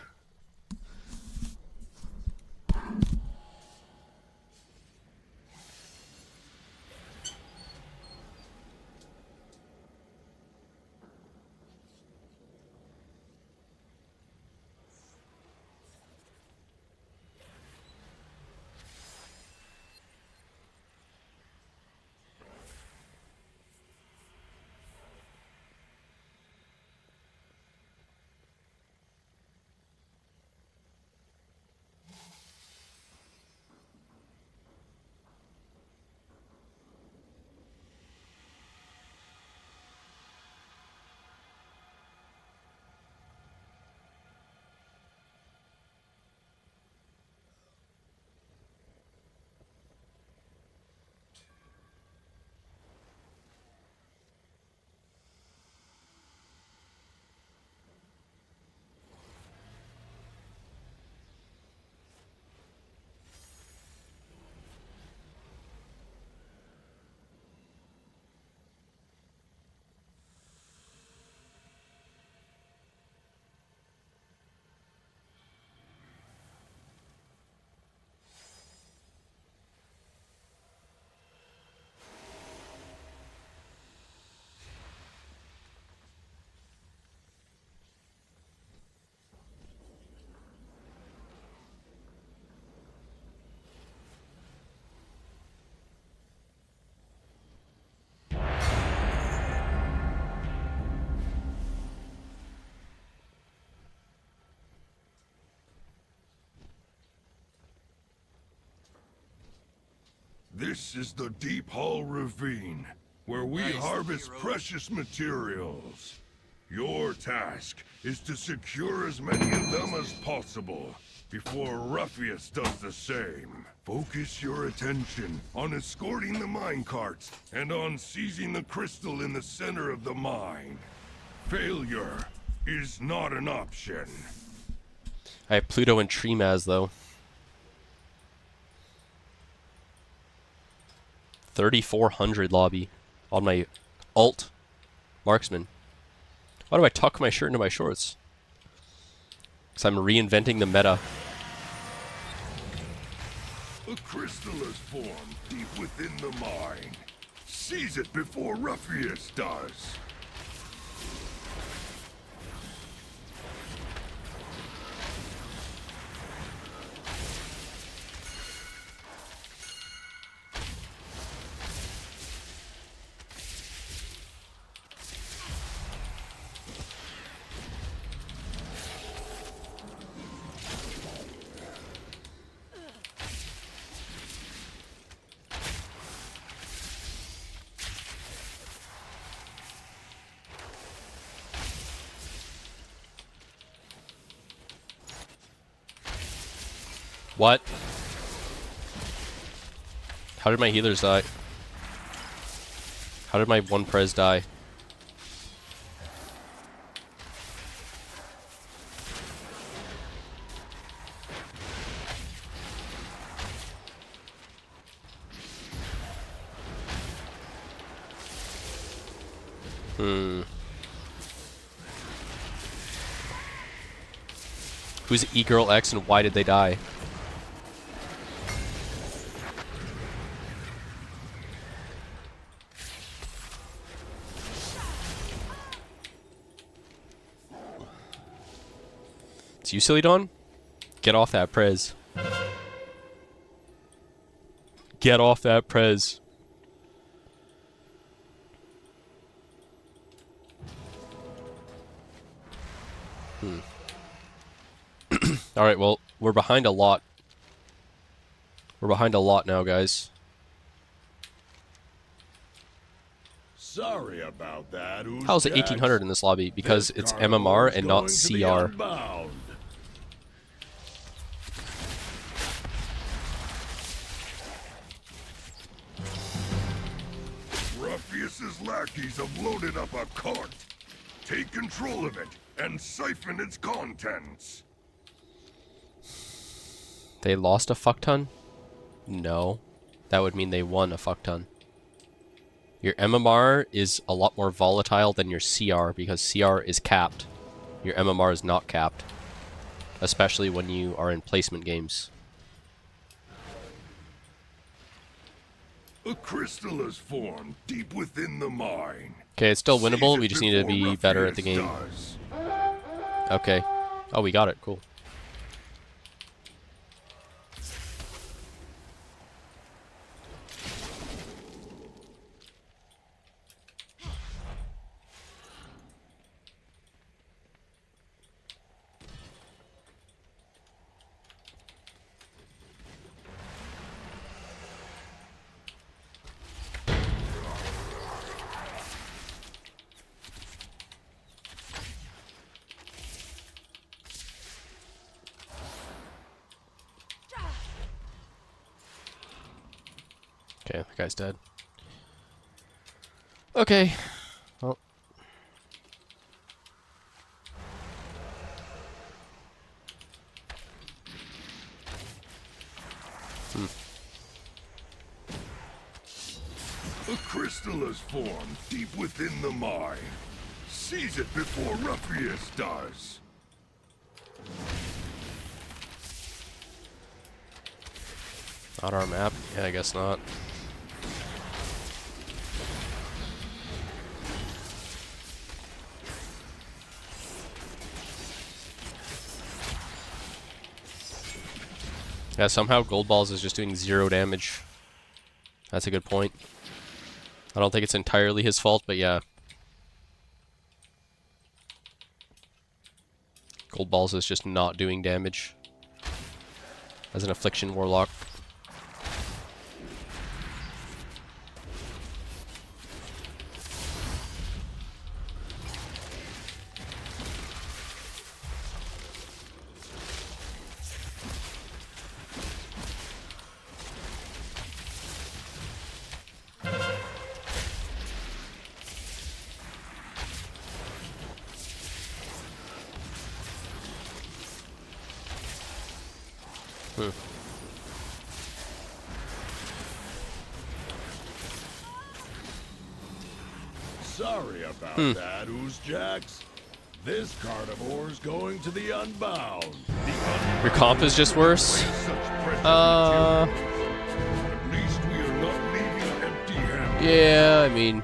This is the Deep Hull Ravine, where we harvest precious materials. Your task is to secure as many of them as possible before Ruffius does the same. Focus your attention on escorting the minecarts and on seizing the crystal in the center of the mine. Failure is not an option. I have Pluto and Tremaz though. 3,400 lobby on my alt marksman. Why do I tuck my shirt into my shorts? Because I'm reinventing the meta. A crystal is formed deep within the mine. Seize it before Ruffius does. What? How did my healers die? How did my one prez die? Who's E-Girl X and why did they die? It's you, Silly Dawn? Get off that prez. Get off that prez. Alright, well, we're behind a lot. We're behind a lot now, guys. Sorry about that. How's it 1800 in this lobby? Because it's MMR and not CR. Ruffius's lackeys have loaded up a cart. Take control of it and siphon its contents. They lost a fuck ton? No. That would mean they won a fuck ton. Your MMR is a lot more volatile than your CR because CR is capped. Your MMR is not capped. Especially when you are in placement games. A crystal is formed deep within the mine. Okay, it's still winnable. We just need to be better at the game. Okay. Oh, we got it. Cool. Okay, that guy's dead. Okay. Well. A crystal is formed deep within the mine. Seize it before Ruffius does. Not our map? Yeah, I guess not. Yeah, somehow Gold Balls is just doing 0 damage. That's a good point. I don't think it's entirely his fault, but yeah. Gold Balls is just not doing damage. As an Affliction Warlock. Sorry about that, Oozjacks. This carnivore's going to the Unbound. Your comp is just worse? Such precious materials. At least we are not leaving empty-handed. Yeah, I mean,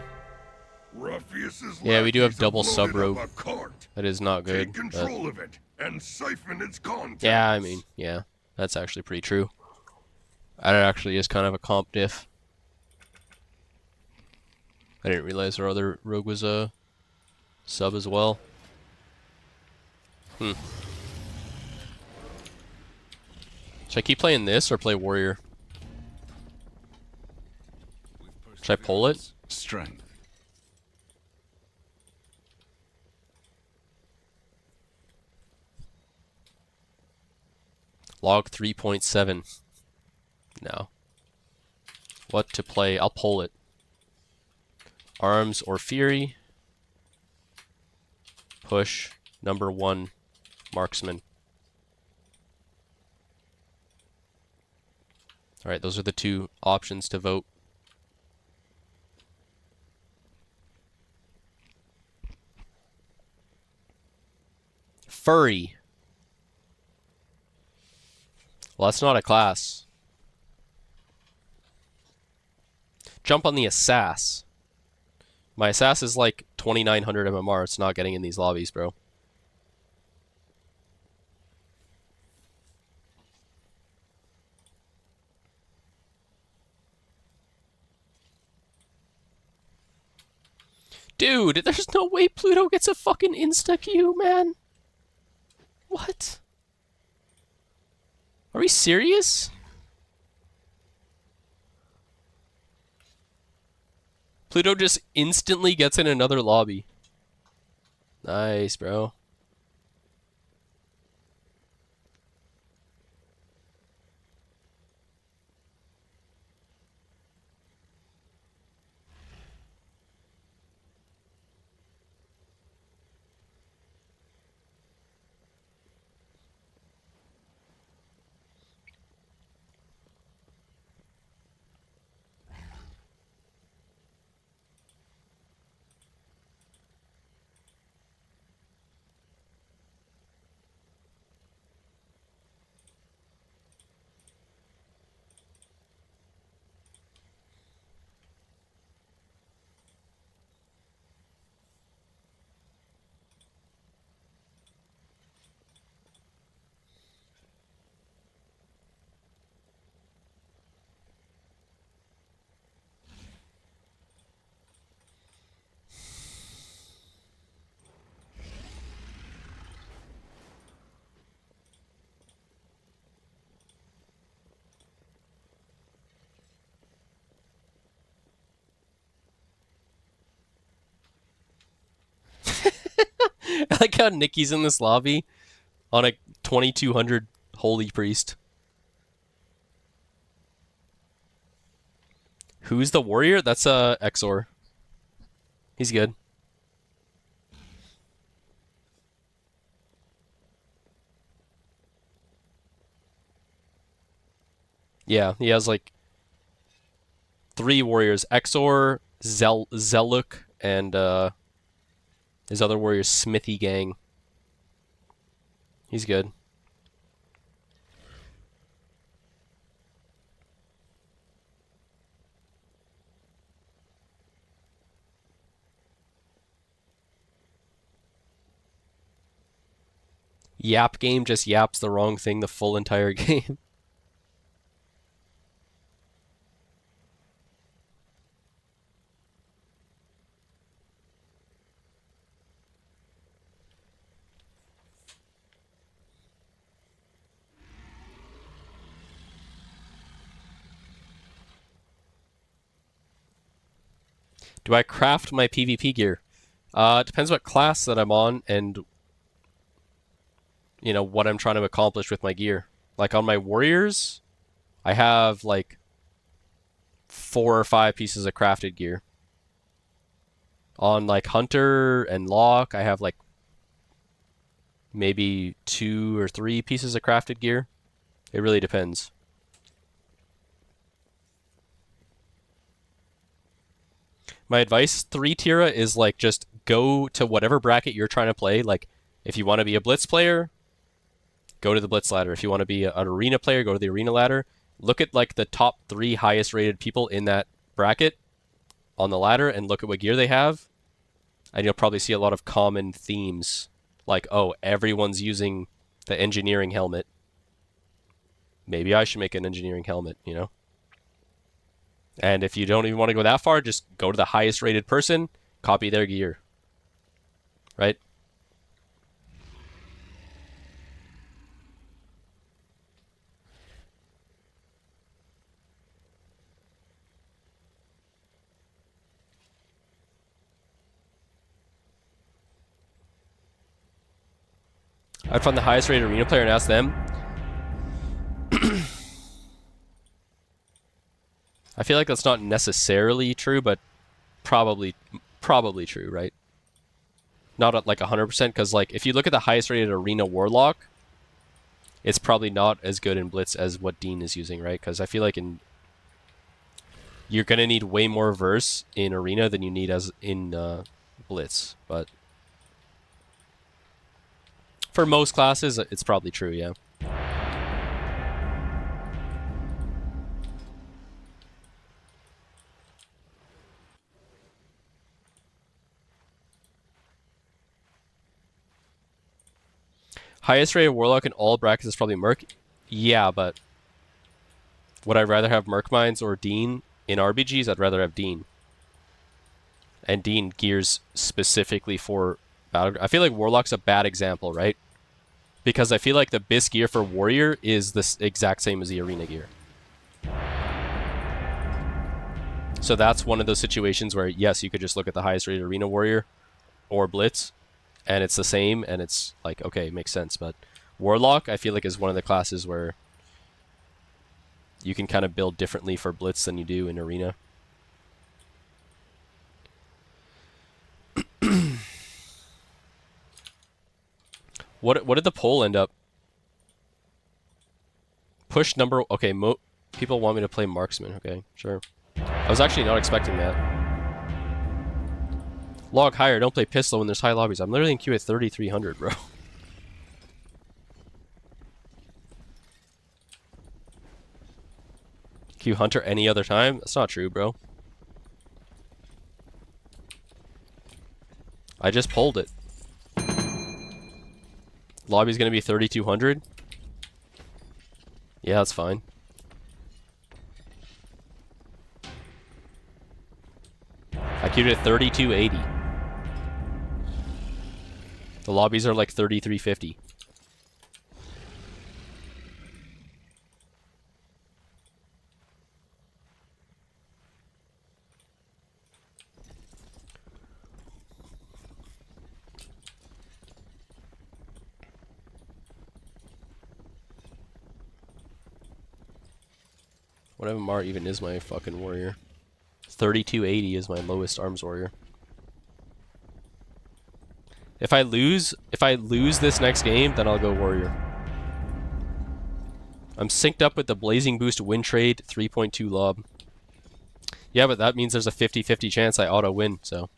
Ruffius's yeah, we do have lackeys double loaded sub-rogue. up a cart. That is not good. Take But control of it and siphon its contents. yeah, I mean, yeah, that's actually pretty true. That actually is kind of a comp diff. I didn't realize our other rogue was a sub as well. Should I keep playing this or play warrior? Should I pull it? Strength. Log 3.7. No. What to play? I'll pull it. Arms or Fury. Push. Number 1. Marksman. Alright, those are the two options to vote. Furry. Well, that's not a class. Jump on the Assass. My Assass is like 2900 MMR. It's not getting in these lobbies, bro. Dude, there's no way Pluto gets a fucking insta-Q, man. What? Are we serious? Pluto just instantly gets in another lobby. Nice, bro. I like how Nikki's in this lobby on a 2200 Holy Priest. Who's the warrior? That's Exor. He's good. Yeah, he has like 3 warriors. Exor, Zeluk, and his other warrior's Smithy Gang. He's good. Yap game just yaps the wrong thing the full entire game. Do I craft my PvP gear? It depends what class that I'm on and, you know, what I'm trying to accomplish with my gear. Like on my warriors, I have like 4 or 5 pieces of crafted gear. On like Hunter and Locke, I have like maybe 2 or 3 pieces of crafted gear. It really depends. My advice, 3-tier is like just go to whatever bracket you're trying to play. Like if you want to be a Blitz player, go to the Blitz ladder. If you want to be an arena player, go to the arena ladder. Look at like the top 3 highest rated people in that bracket on the ladder and look at what gear they have. And you'll probably see a lot of common themes. Like, oh, everyone's using the engineering helmet. Maybe I should make an engineering helmet, you know? And if you don't even want to go that far, just go to the highest rated person, copy their gear. Right? I'd find the highest rated arena player and ask them. I feel like that's not necessarily true, but probably true, right? Not at like 100%, because like if you look at the highest rated arena warlock, it's probably not as good in Blitz as what Dean is using, right? Because I feel like you're gonna need way more verse in arena than you need as in Blitz, but for most classes, it's probably true, yeah. Highest rated Warlock in all brackets is probably Merc. Yeah, but would I rather have Merc Mines or Dean? In RBGs, I'd rather have Dean. And Dean gears specifically for Battle. I feel like Warlock's a bad example, right? Because I feel like the BIS gear for Warrior is the exact same as the Arena gear. So that's one of those situations where, yes, you could just look at the highest rated Arena Warrior or Blitz, and it's the same, and it's like, okay, it makes sense. But Warlock, I feel like, is one of the classes where you can kind of build differently for Blitz than you do in Arena. What did the poll end up? Push number... Okay, people want me to play Marksman. Okay, sure. I was actually not expecting that. Log higher, don't play pistol when there's high lobbies. I'm literally in queue at 3,300, bro. Queue Hunter any other time? That's not true, bro. I just pulled it. Lobby's gonna be 3,200? Yeah, that's fine. I queued it at 3,280. The lobbies are like 3,350. What MMR even is my fucking warrior? 3,280 is my lowest arms warrior. If I lose this next game, then I'll go warrior. I'm synced up with the Blazing Boost win trade 3.2 lob. Yeah, but that means there's a 50-50 chance I auto win, so.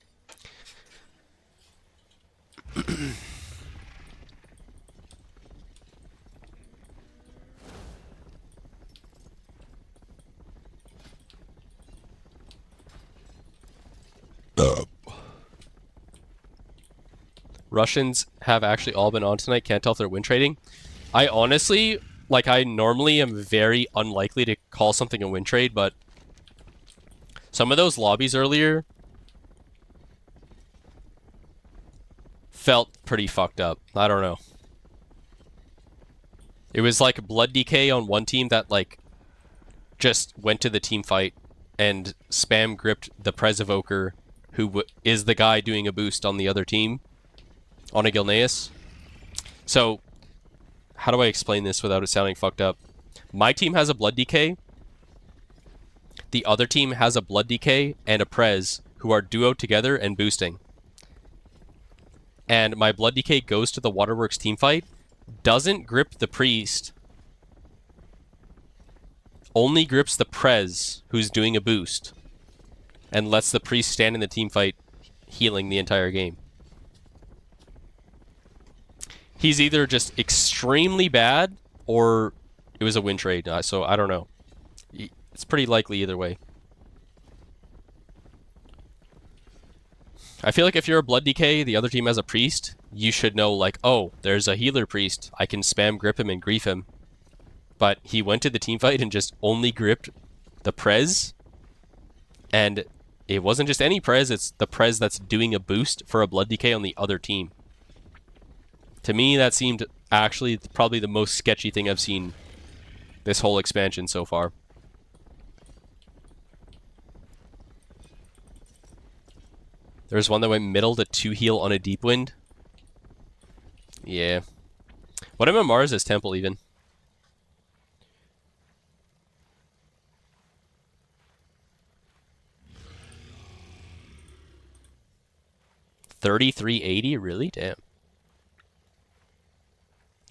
Russians have actually all been on tonight. Can't tell if they're win trading. I honestly, like, I normally am very unlikely to call something a win trade, but some of those lobbies earlier felt pretty fucked up. I don't know. It was like Blood DK on one team that, like, just went to the team fight and spam gripped the Prez Evoker, who is the guy doing a boost on the other team. On a Gilneas. So, how do I explain this without it sounding fucked up? My team has a Blood DK. The other team has a Blood DK and a Prez who are duoed together and boosting. And my Blood DK goes to the Waterworks team fight, doesn't grip the Priest, only grips the Prez who's doing a boost and lets the priest stand in the team fight healing the entire game. He's either just extremely bad or it was a win trade, so I don't know. It's pretty likely either way. I feel like if you're a Blood DK, the other team has a priest, you should know, like, oh, there's a healer priest. I can spam grip him and grief him. But he went to the team fight and just only gripped the Prez. And it wasn't just any Prez, it's the Prez that's doing a boost for a Blood DK on the other team. To me, that seemed actually probably the most sketchy thing I've seen this whole expansion so far. There's one that went middle to 2 heal on a deep wind. Yeah. What MMR is this temple even? $33.80? Really? Damn.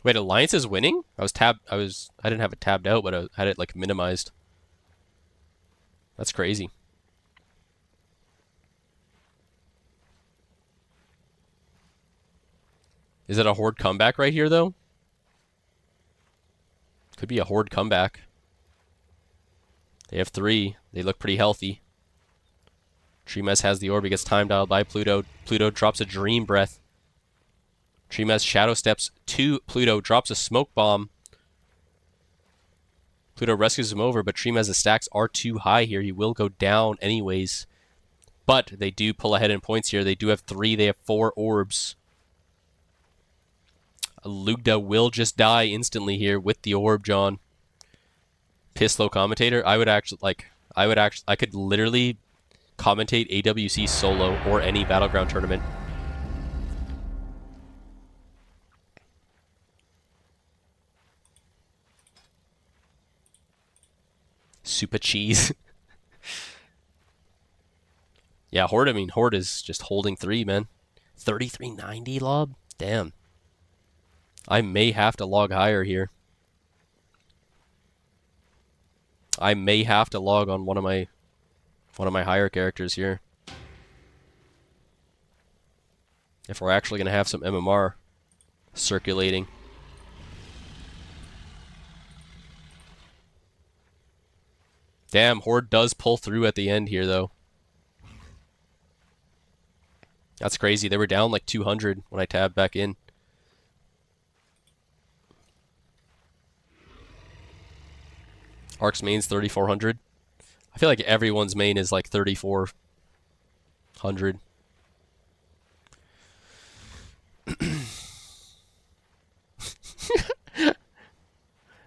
Wait, Alliance is winning? I didn't have it tabbed out, but I had it like minimized. That's crazy. Is it a Horde comeback right here, though? Could be a Horde comeback. They have 3. They look pretty healthy. Treemez has the orb. He gets timed out by Pluto. Pluto drops a Dream Breath. Treemez Shadow Steps to Pluto. Drops a Smoke Bomb. Pluto rescues him over, but Treemez's stacks are too high here. He will go down anyways. But they do pull ahead in points here. They do have 3. They have 4 orbs. Lugda will just die instantly here with the orb, John. Pisslow commentator. I could literally commentate AWC solo or any Battleground tournament. Super cheese. Yeah, Horde, Horde is just holding 3, man. 33.90 lob? Damn. I may have to log higher here. I may have to log on one of my higher characters here. If we're actually going to have some MMR circulating. Damn, Horde does pull through at the end here, though. That's crazy. They were down like 200 when I tabbed back in. Ark's main's 3,400. I feel like everyone's main is like 3,400.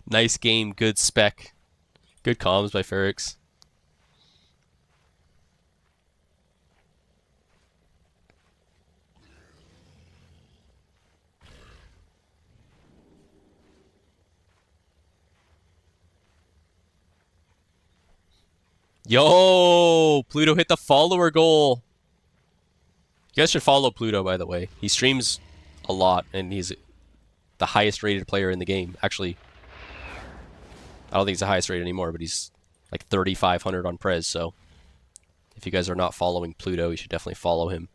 Nice game, good spec. Good comms by Ferrix. Yo, Pluto hit the follower goal. You guys should follow Pluto, by the way. He streams a lot, and he's the highest rated player in the game. Actually, I don't think he's the highest rated anymore, but he's like 3,500 on Prez, so if you guys are not following Pluto, you should definitely follow him.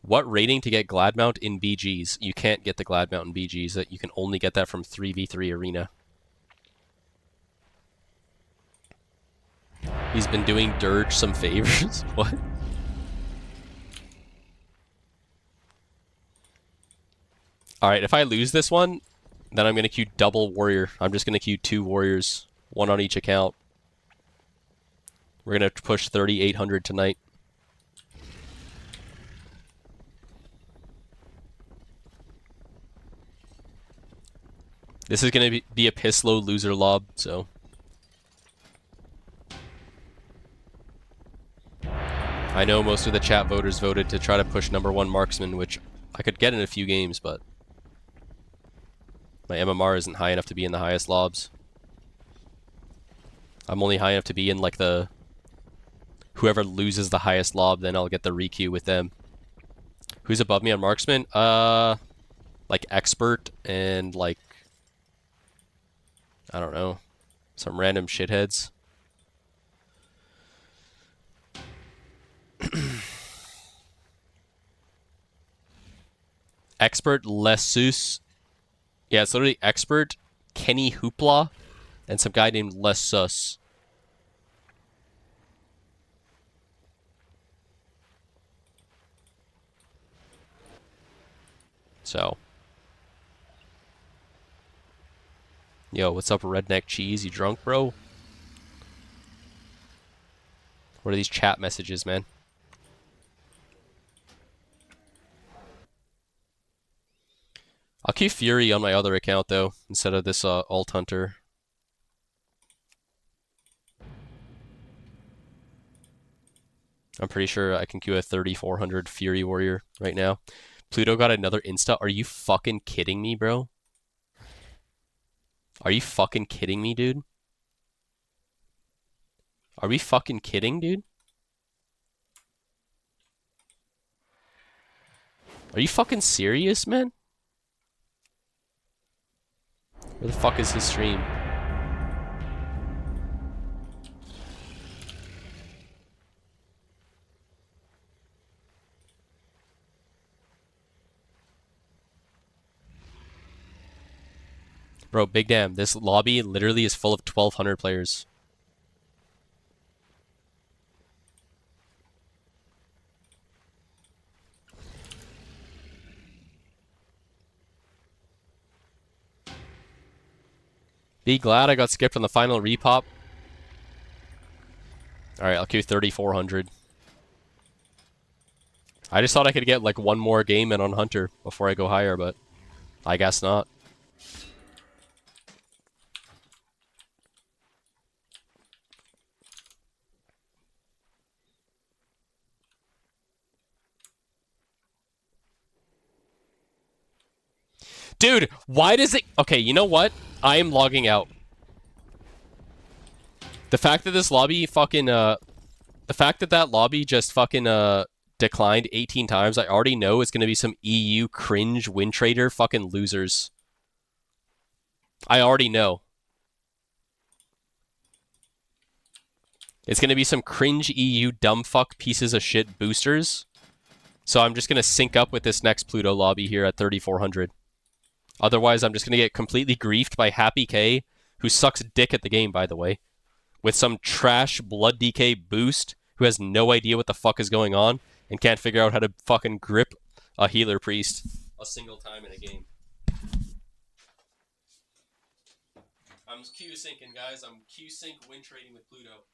What rating to get Glad Mount in BGs? You can't get the Glad Mount in BGs. You can only get that from 3v3 Arena. He's been doing Dirge some favors? What? Alright, if I lose this one, then I'm going to queue double warrior. I'm just going to queue 2 warriors, 1 on each account. We're going to push 3,800 tonight. This is going to be a piss low loser lob, so... I know most of the chat voters voted to try to push #1 marksman, which I could get in a few games, but my MMR isn't high enough to be in the highest lobs. I'm only high enough to be in like the... Whoever loses the highest lob, then I'll get the requeue with them. Who's above me on marksman? Like expert and like... I don't know. Some random shitheads. Expert Lessus. Yeah, it's literally Expert, Kenny Hoopla, and some guy named Lessus. So. Yo, what's up, Redneck Cheese? You drunk, bro? What are these chat messages, man? I'll keep Fury on my other account, though, instead of this Alt Hunter. I'm pretty sure I can queue a 3400 Fury Warrior right now. Pluto got another Insta. Are you fucking kidding me, bro? Are you fucking kidding me, dude? Are we fucking kidding, dude? Are you fucking serious, man? Where the fuck is his stream? Bro, big damn. This lobby literally is full of 1,200 players. Be glad I got skipped on the final repop. Alright, I'll queue 3,400. I just thought I could get like one more game in on Hunter before I go higher, but I guess not. Dude, why does it... Okay, you know what? I am logging out. The fact that this lobby fucking, the fact that that lobby just fucking, declined 18 times, I already know it's gonna be some EU cringe win trader fucking losers. I already know. It's gonna be some cringe EU dumbfuck pieces of shit boosters. So I'm just gonna sync up with this next Pluto lobby here at 3,400. Otherwise, I'm just going to get completely griefed by Happy K, who sucks dick at the game, by the way, with some trash Blood DK boost who has no idea what the fuck is going on and can't figure out how to fucking grip a healer priest a single time in a game. I'm Q-syncing, guys. I'm Q-sync win trading with Pluto.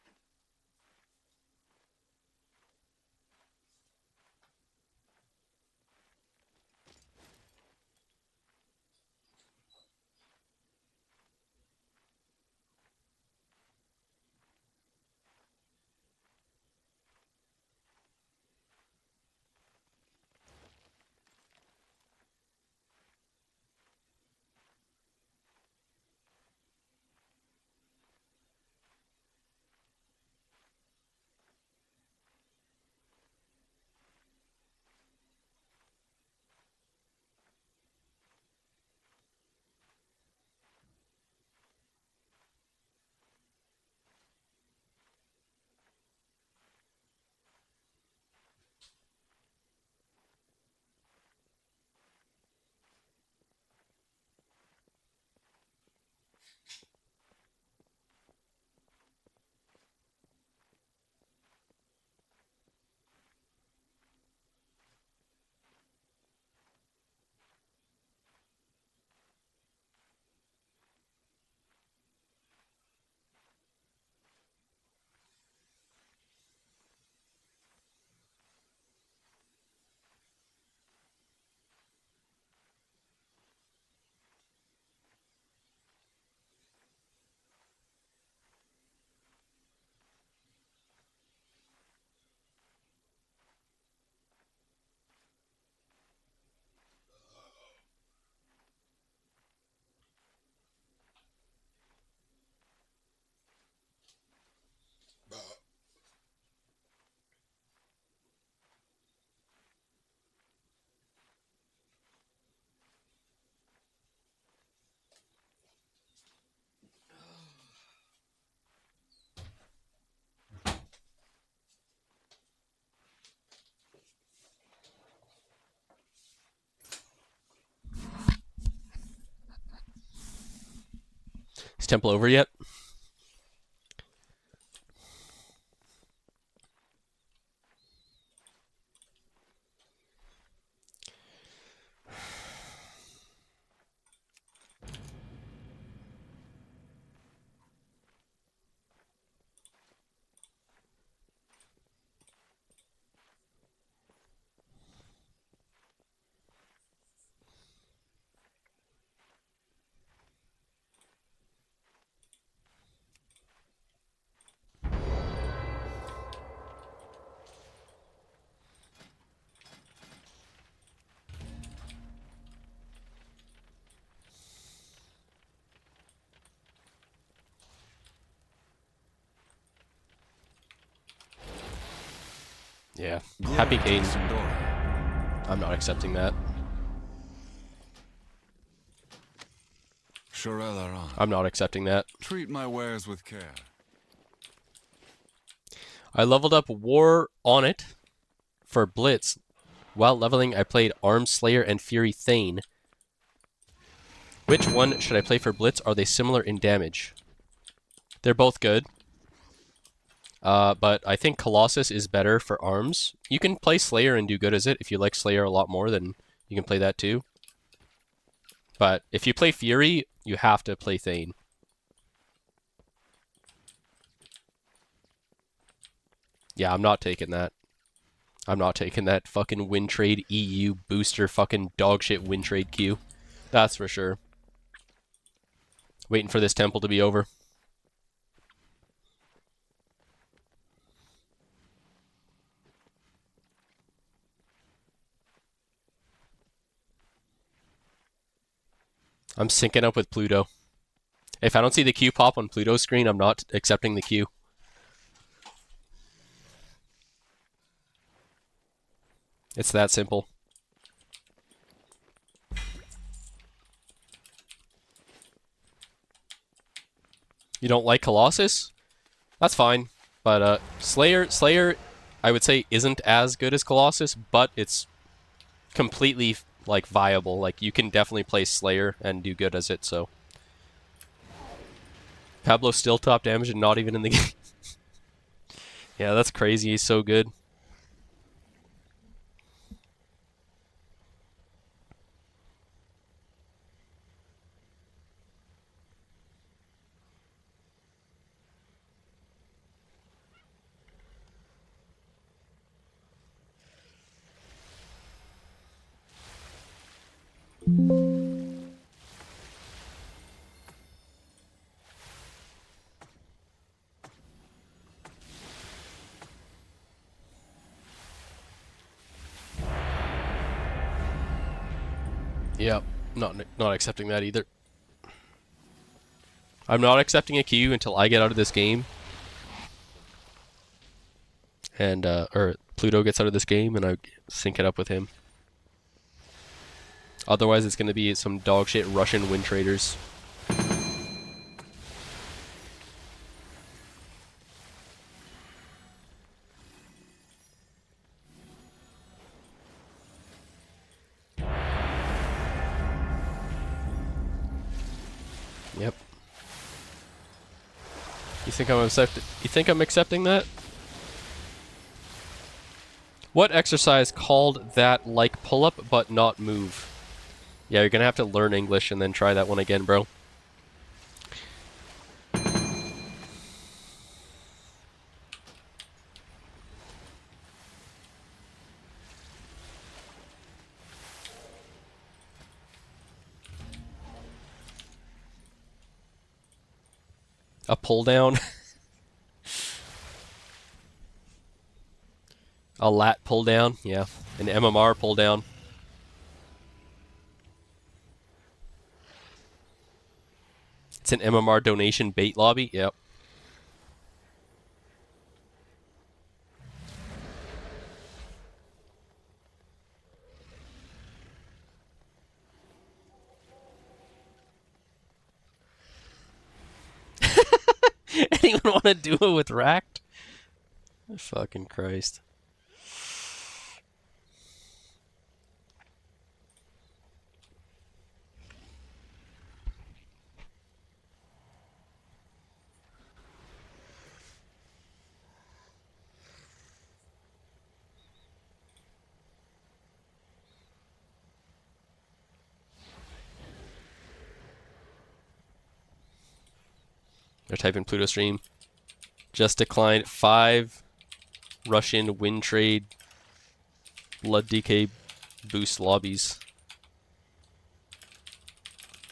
Is Temple over yet? Yeah. Happy Kane. I'm not accepting that. I'm not accepting that. Treat my wares with care. I leveled up War on it for Blitz. While leveling, I played Arms Slayer and Fury Thane. Which one should I play for Blitz? Are they similar in damage? They're both good. But I think Colossus is better for arms. You can play Slayer and do good as it. If you like Slayer a lot more, then you can play that too. But if you play Fury, you have to play Thane. Yeah, I'm not taking that. I'm not taking that fucking win trade EU booster fucking dogshit win trade queue. That's for sure. Waiting for this temple to be over. I'm syncing up with Pluto. If I don't see the queue pop on Pluto's screen, I'm not accepting the queue. It's that simple. You don't like Colossus? That's fine. But Slayer, I would say isn't as good as Colossus, but it's completely like viable. Like you can definitely play Slayer and do good as it. So Pablo's still top damage and not even in the game. Yeah, that's crazy. He's so good. Yep, not accepting that either. I'm not accepting a queue until I get out of this game. And, or Pluto gets out of this game and I sync it up with him. Otherwise it's going to be some dogshit Russian win traders. Yep. You think I'm accepting that? What exercise called that like pull-up but not move? Yeah, you're gonna have to learn English and then try that one again, bro. A pull down? A lat pull down? Yeah. An MMR pull down. It's an MMR donation bait lobby? Yep. Anyone want to do it with Racked? Fucking Christ. Or type in Pluto stream. Just declined 5 Russian win trade blood DK boost lobbies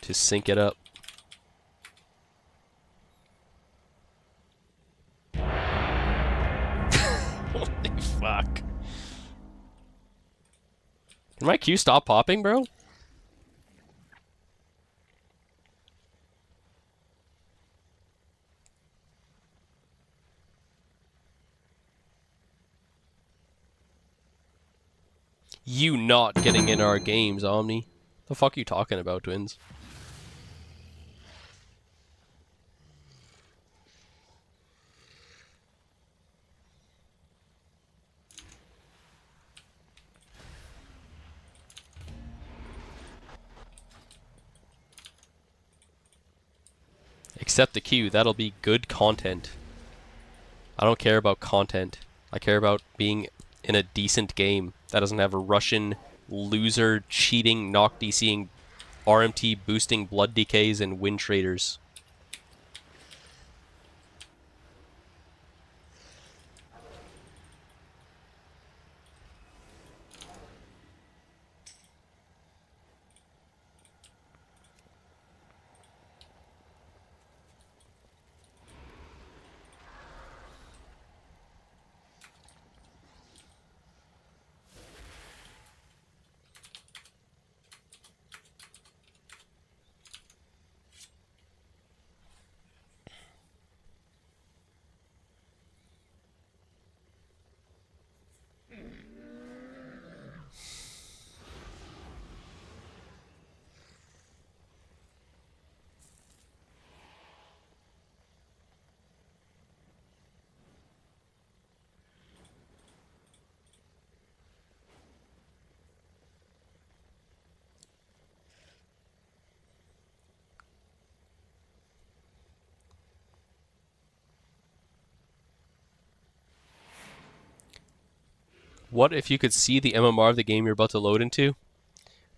to sync it up. Holy fuck. Can my Q stop popping, bro? You not getting in our games, Omni. The fuck are you talking about, twins? Accept the queue. That'll be good content. I don't care about content. I care about being in a decent game that doesn't have a Russian loser cheating, knock DCing, RMT boosting blood DKs and win traders. What if you could see the MMR of the game you're about to load into?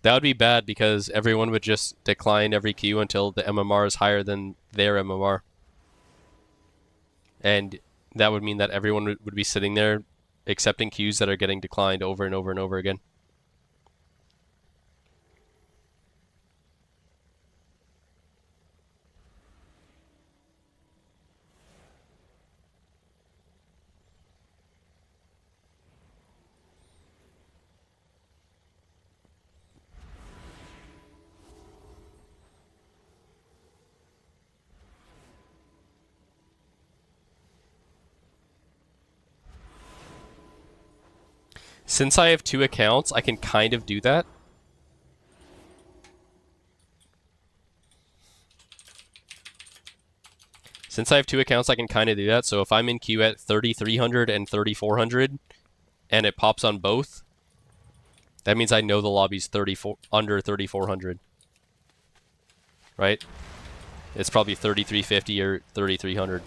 That would be bad because everyone would just decline every queue until the MMR is higher than their MMR. And that would mean that everyone would be sitting there accepting queues that are getting declined over and over and over again. Since I have 2 accounts, I can kind of do that. Since I have 2 accounts, I can kind of do that. So if I'm in queue at 3,300 and 3,400, and it pops on both, that means I know the lobby's under 3,400. Right? It's probably 3,350 or 3,300.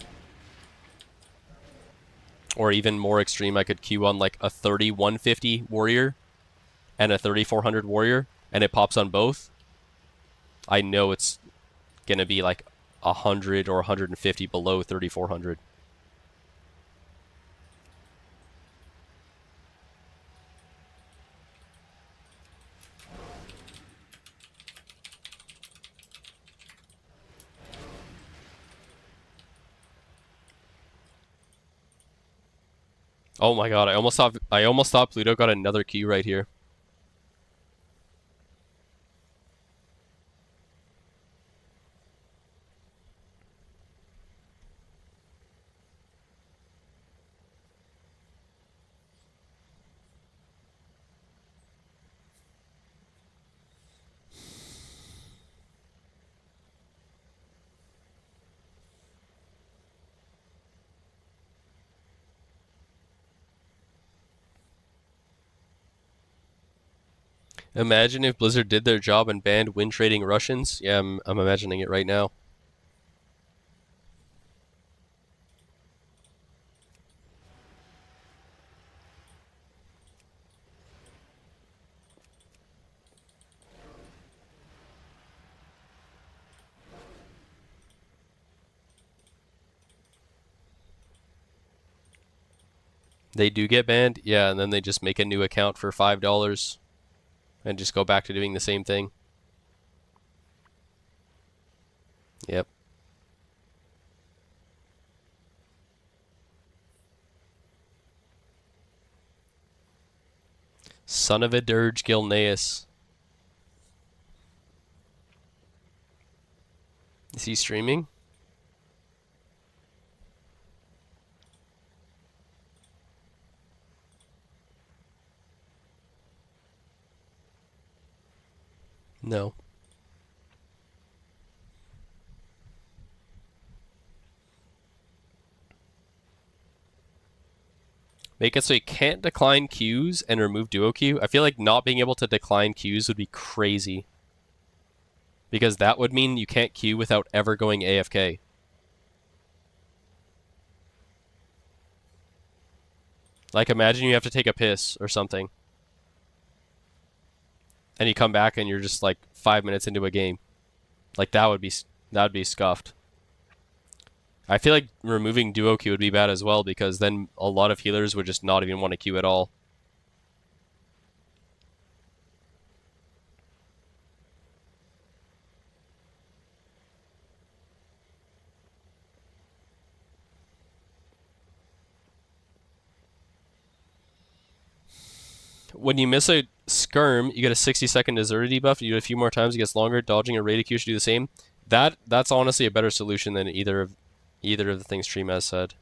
Or even more extreme, I could queue on like a 3,150 warrior and a 3,400 warrior, and it pops on both. I know it's gonna be like 100 or 150 below 3,400. Oh my god, I almost thought Pluto got another key right here. Imagine if Blizzard did their job and banned win trading Russians. Yeah, I'm imagining it right now. They do get banned? Yeah, and then they just make a new account for $5 and just go back to doing the same thing. Yep. Son of a dirge Gilneas. Is he streaming? No. Make it so you can't decline queues and remove duo queue. I feel like not being able to decline queues would be crazy. Because that would mean you can't queue without ever going AFK. Like imagine you have to take a piss or something. And you come back and you're just like 5 minutes into a game. Like that would be scuffed. I feel like removing duo queue would be bad as well because then a lot of healers would just not even want to queue at all. When you miss a skirm, you get a 60-second deserter debuff. You do it a few more times, it gets longer. Dodging a rated queue should do the same. That's honestly a better solution than either of the things Stream has said.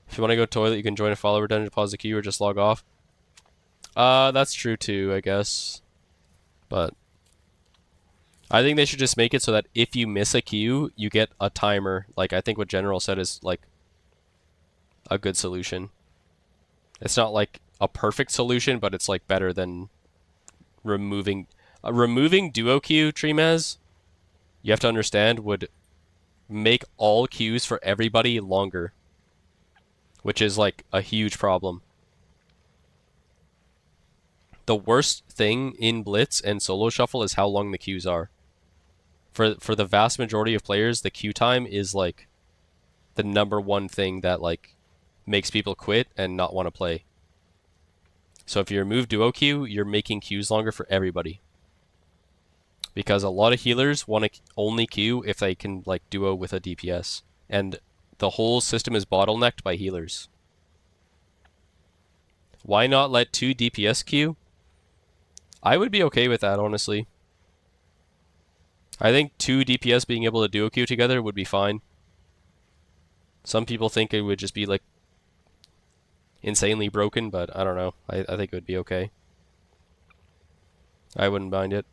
If you want to go toilet, you can join a follower dungeon, pause the queue, or just log off. That's true too, I guess. But I think they should just make it so that if you miss a queue, you get a timer. Like I think what General said is like a good solution. It's not like a perfect solution, but it's like better than removing duo queue. Tremez, you have to understand, would make all queues for everybody longer, which is like a huge problem. The worst thing in Blitz and Solo Shuffle is how long the queues are. For the vast majority of players, the queue time is like the #1 thing that like makes people quit and not want to play. So if you remove duo queue, you're making queues longer for everybody. Because a lot of healers want to only queue if they can like duo with a DPS. And the whole system is bottlenecked by healers. Why not let 2 DPS queue? I would be okay with that, honestly. I think 2 DPS being able to duo queue together would be fine. Some people think it would just be like insanely broken, but I don't know. I think it would be okay. I wouldn't mind it.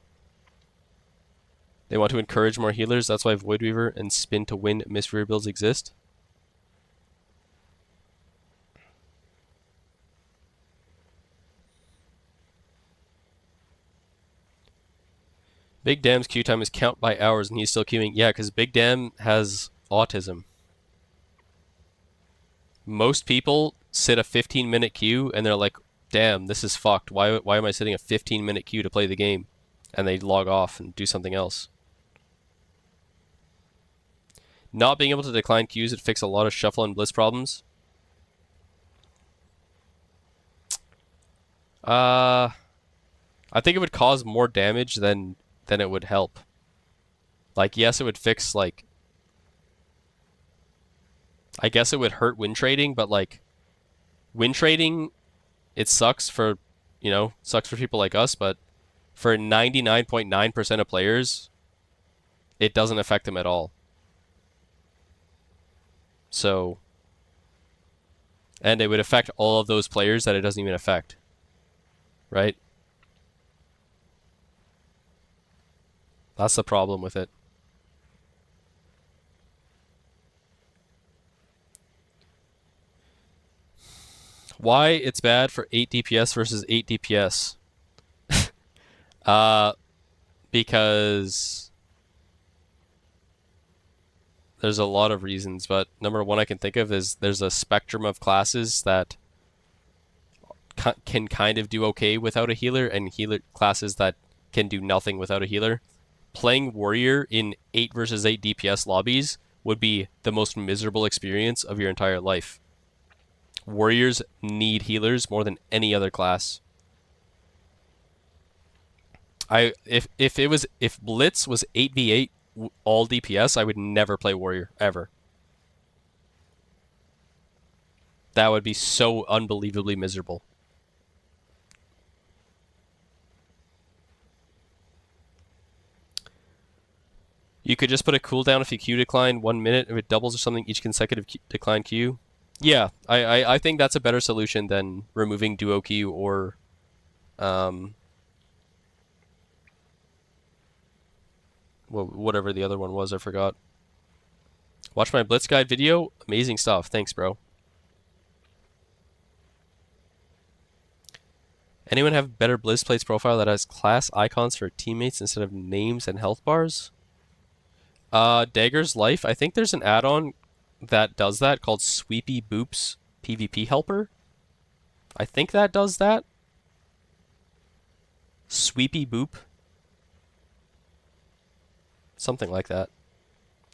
They want to encourage more healers, that's why Void Weaver and Spin to Win Mistweaver builds exist. Big Dam's queue time is count by hours and he's still queuing. Yeah, because Big Dam has autism. Most people sit a 15-minute queue and they're like, damn, this is fucked. Why am I sitting a 15-minute queue to play the game? And they log off and do something else. Not being able to decline queues would fix a lot of shuffle and blitz problems. I think it would cause more damage than it would help. Like, yes, it would fix, like... I guess it would hurt win trading, but, like... Win trading, it sucks for, you know, sucks for people like us, but for 99.9% of players, it doesn't affect them at all. So... And it would affect all of those players that it doesn't even affect. Right? That's the problem with it. Why it's bad for 8 DPS versus 8 DPS? Because there's a lot of reasons, but #1 I can think of is there's a spectrum of classes that can kind of do okay without a healer, and healer classes that can do nothing without a healer. Playing Warrior in 8 versus 8 DPS lobbies would be the most miserable experience of your entire life. Warriors need healers more than any other class. If Blitz was 8v8 all DPS, I would never play Warrior ever. That would be so unbelievably miserable. You could just put a cooldown if you Q decline 1 minute, if it doubles or something each consecutive decline Q. Yeah, I think that's a better solution than removing duo Q or well, whatever the other one was, I forgot. Watch my Blitz guide video. Amazing stuff. Thanks, bro. Anyone have better Blizz Plates profile that has class icons for teammates instead of names and health bars? Dagger's Life. I think there's an add-on that does that called Sweepy Boops PvP Helper. I think that does that. Sweepy Boop. Something like that.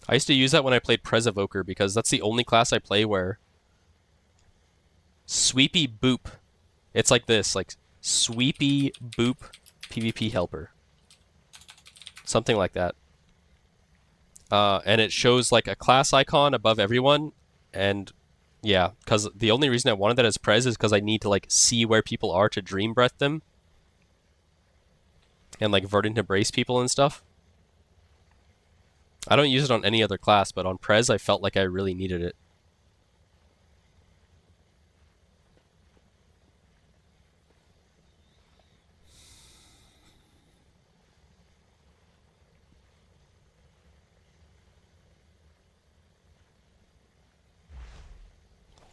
I used to use that when I played Prez Evoker because that's the only class I play where Sweepy Boop. It's like this, like Sweepy Boop PvP Helper. Something like that. And it shows like a class icon above everyone, and yeah, because the only reason I wanted that as Prez is because I need to like see where people are to Dream Breath them and like Verdant Embrace people and stuff. I don't use it on any other class, but on Prez I felt like I really needed it.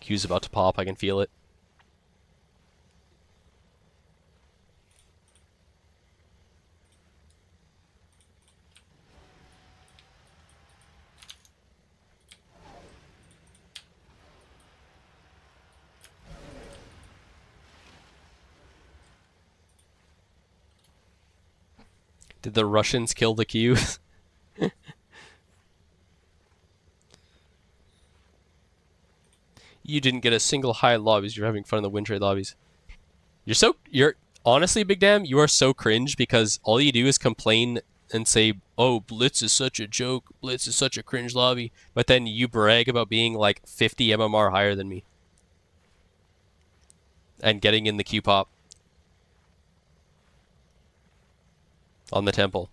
Q's about to pop, I can feel it. Did the Russians kill the Q? You didn't get a single high lobbies. You're having fun in the win trade lobbies. You're honestly, Big Damn, you are so cringe because all you do is complain and say, oh, Blitz is such a joke. Blitz is such a cringe lobby. But then you brag about being like 50 MMR higher than me. And getting in the Q pop. On the temple.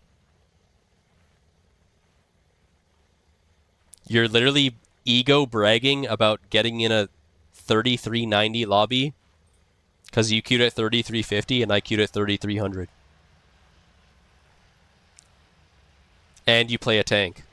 You're literally ego bragging about getting in a 3390 lobby because you queued at 3350 and I queued at 3300. And you play a tank.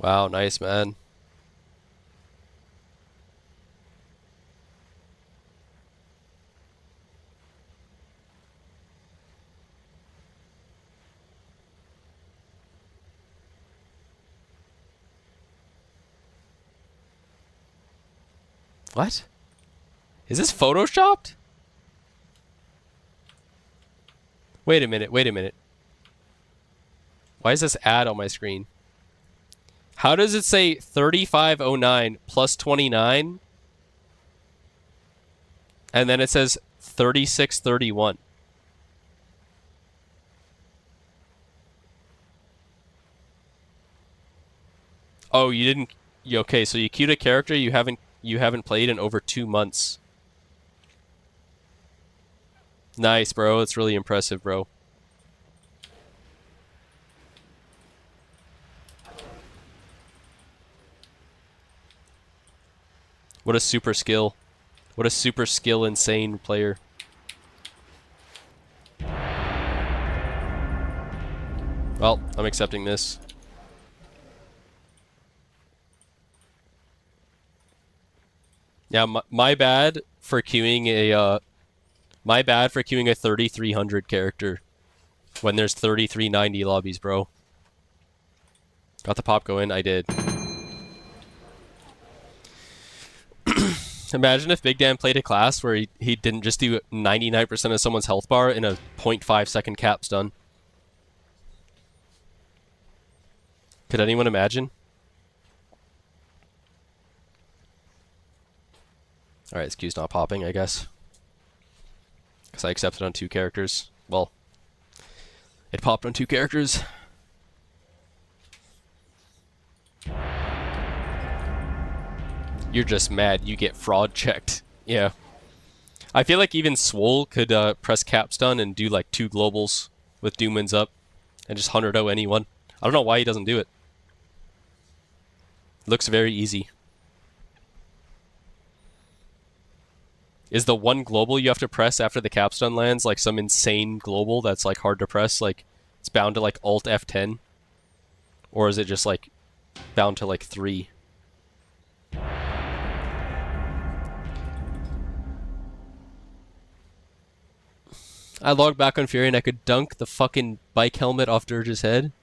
Wow, nice, man. What? Is this photoshopped? Wait a minute, wait a minute. Why is this ad on my screen? How does it say 3509 plus 29? And then it says 3631. Oh, you didn't... Okay, so you queued a character you haven't played in over 2 months. Nice, bro. It's really impressive, bro. What a super skill. What a super skill insane player. Well, I'm accepting this. Yeah, my bad for queuing a my bad for queuing a 3300 character when there's 3390 lobbies, bro. Got the pop going, I did. Imagine if Big Dan played a class where he didn't just do 99% of someone's health bar in a 0.5 second cap stun. Could anyone imagine? Alright, this Q's not popping, I guess. Because I accepted on 2 characters. Well, it popped on 2 characters. You're just mad you get fraud checked. Yeah. I feel like even Swole could press cap stun and do like 2 globals with Doomwinds up and just 100-0 anyone. I don't know why he doesn't do it. Looks very easy. Is the 1 global you have to press after the cap stun lands like some insane global that's like hard to press? Like it's bound to like Alt F10? Or is it just like bound to like 3? I logged back on Fury and I could dunk the fucking bike helmet off Dirge's head.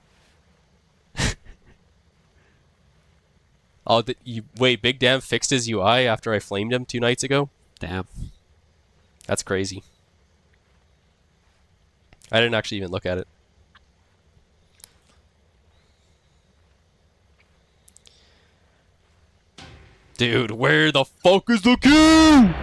Oh, wait, Big Damn fixed his UI after I flamed him 2 nights ago? Damn. That's crazy. I didn't actually even look at it. Dude, where the fuck is the queue?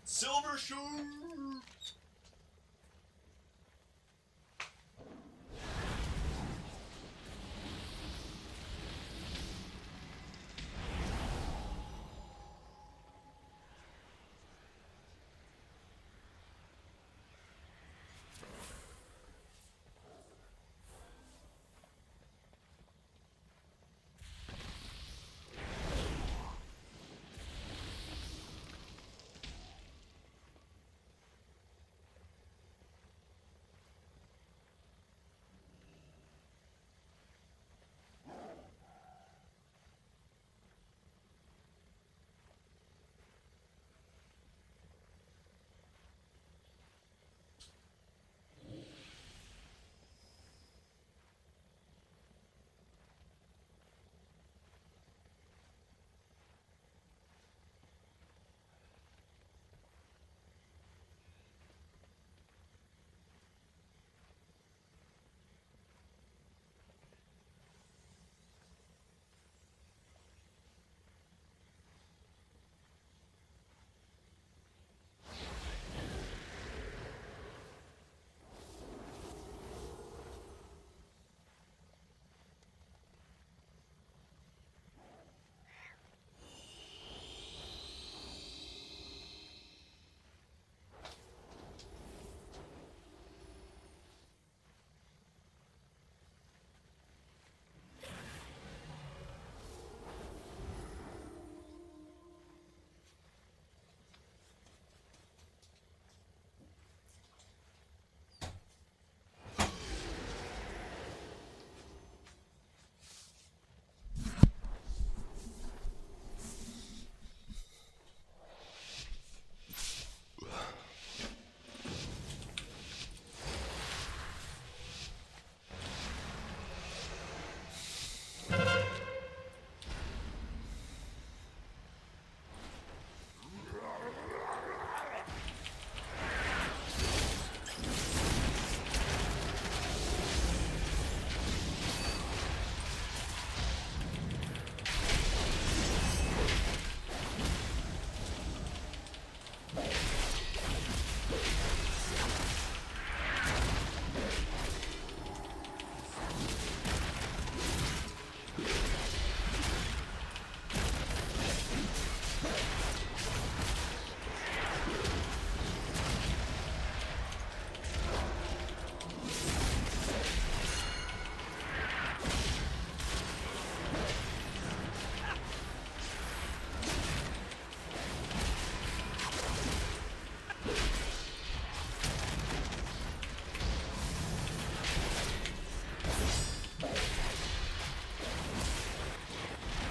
Silver shoe.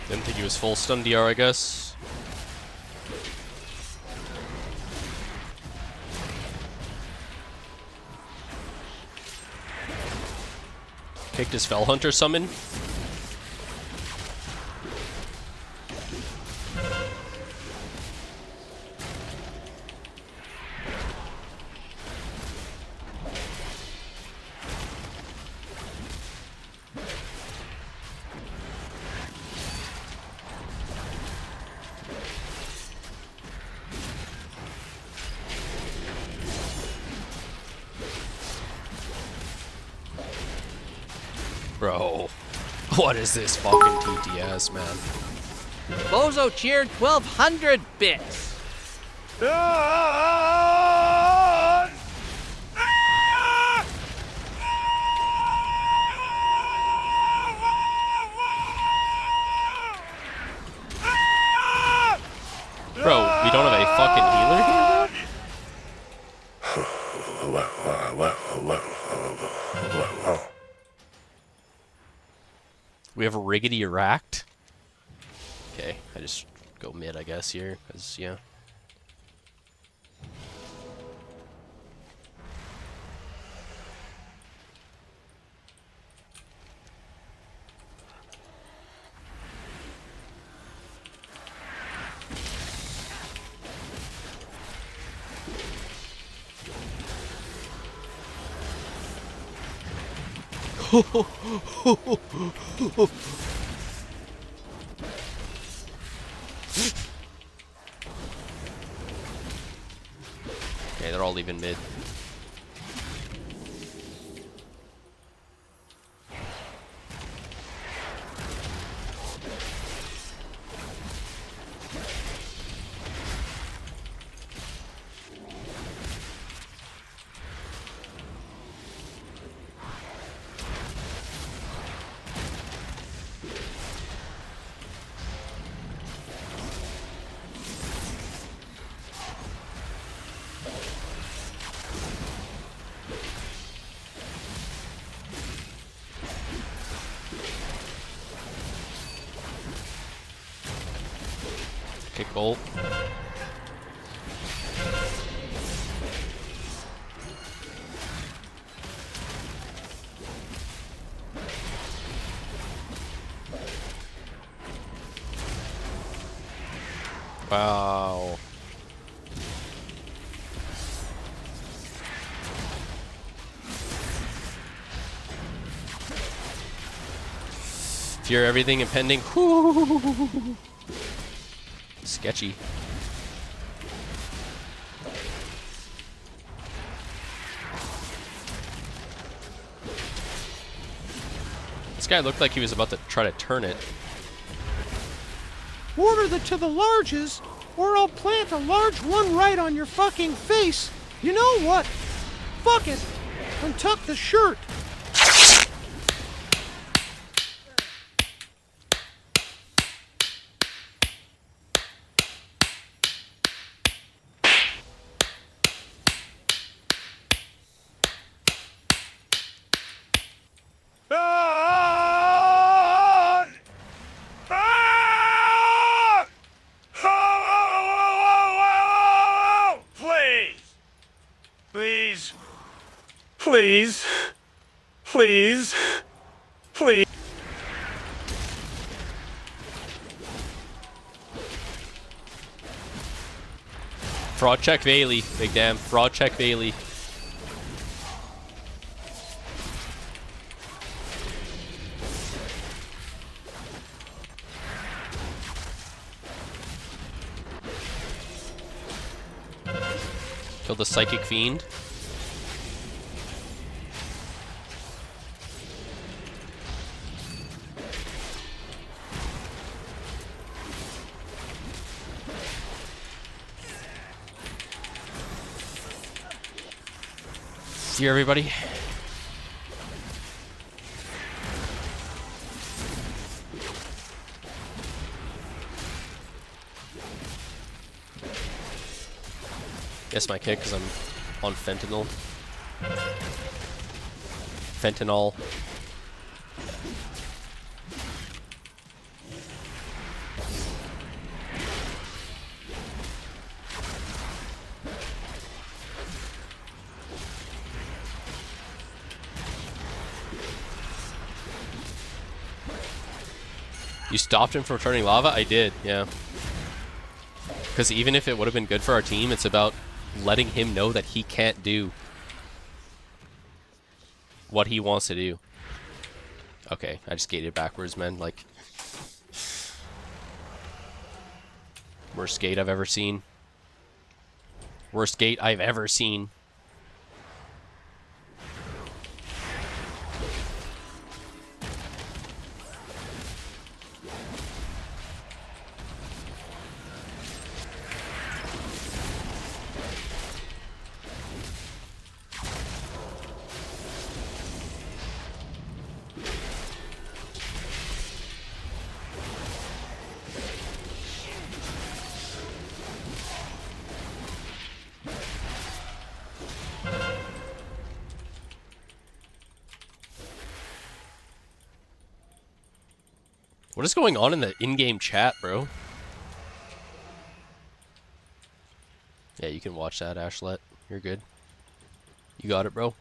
Didn't think he was full stun DR, I guess. Kicked his Fell Hunter summon. Bro, what is this fucking TTS, man? Bozo cheered 1,200 bits. Bro, we don't have a fucking healer here, bro? We have a riggedy racked. Okay, I just go mid, I guess, here, because, yeah. Okay, they're all leaving mid. Kick bolt. Wow. Fear everything impending. Sketchy. This guy looked like he was about to try to turn it. Order to the larges, or I'll plant a large one right on your fucking face. You know what? Fuck it. Untuck the shirt. Please. Please. Please. Fraud check Bailey. Big damn. Fraud check Bailey. Killed the Psychic Fiend. See you, everybody. Guess my kick because I'm on fentanyl. Fentanyl. You stopped him from turning lava? I did, yeah. Because even if it would have been good for our team, it's about letting him know that he can't do what he wants to do. Okay, I just gated backwards, man. Like, worst gate I've ever seen. Worst gate I've ever seen. What is going on in the in-game chat, bro? Yeah, you can watch that, Ashlet. You're good. You got it, bro.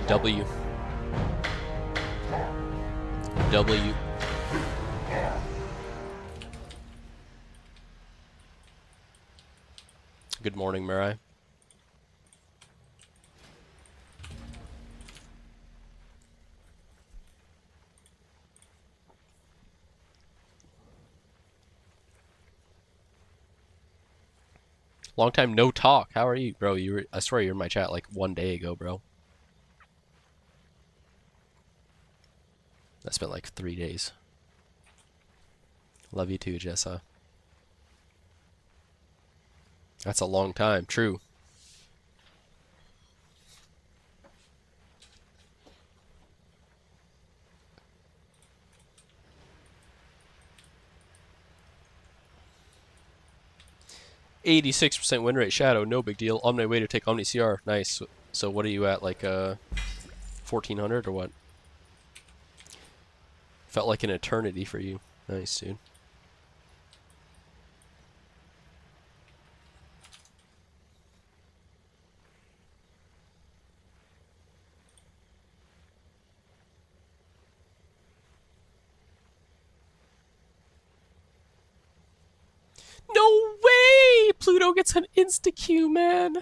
W. W. Good morning, Mirai. Long time no talk. How are you, bro? I swear you were in my chat like 1 day ago, bro. That's been like 3 days. Love you too, Jessa. That's a long time, true. %86 win rate, Shadow, no big deal. On my way to take Omni CR, nice. So what are you at, like 1400 or what? Felt like an eternity for you. Nice, dude. No way! Pluto gets an insta-Q, man.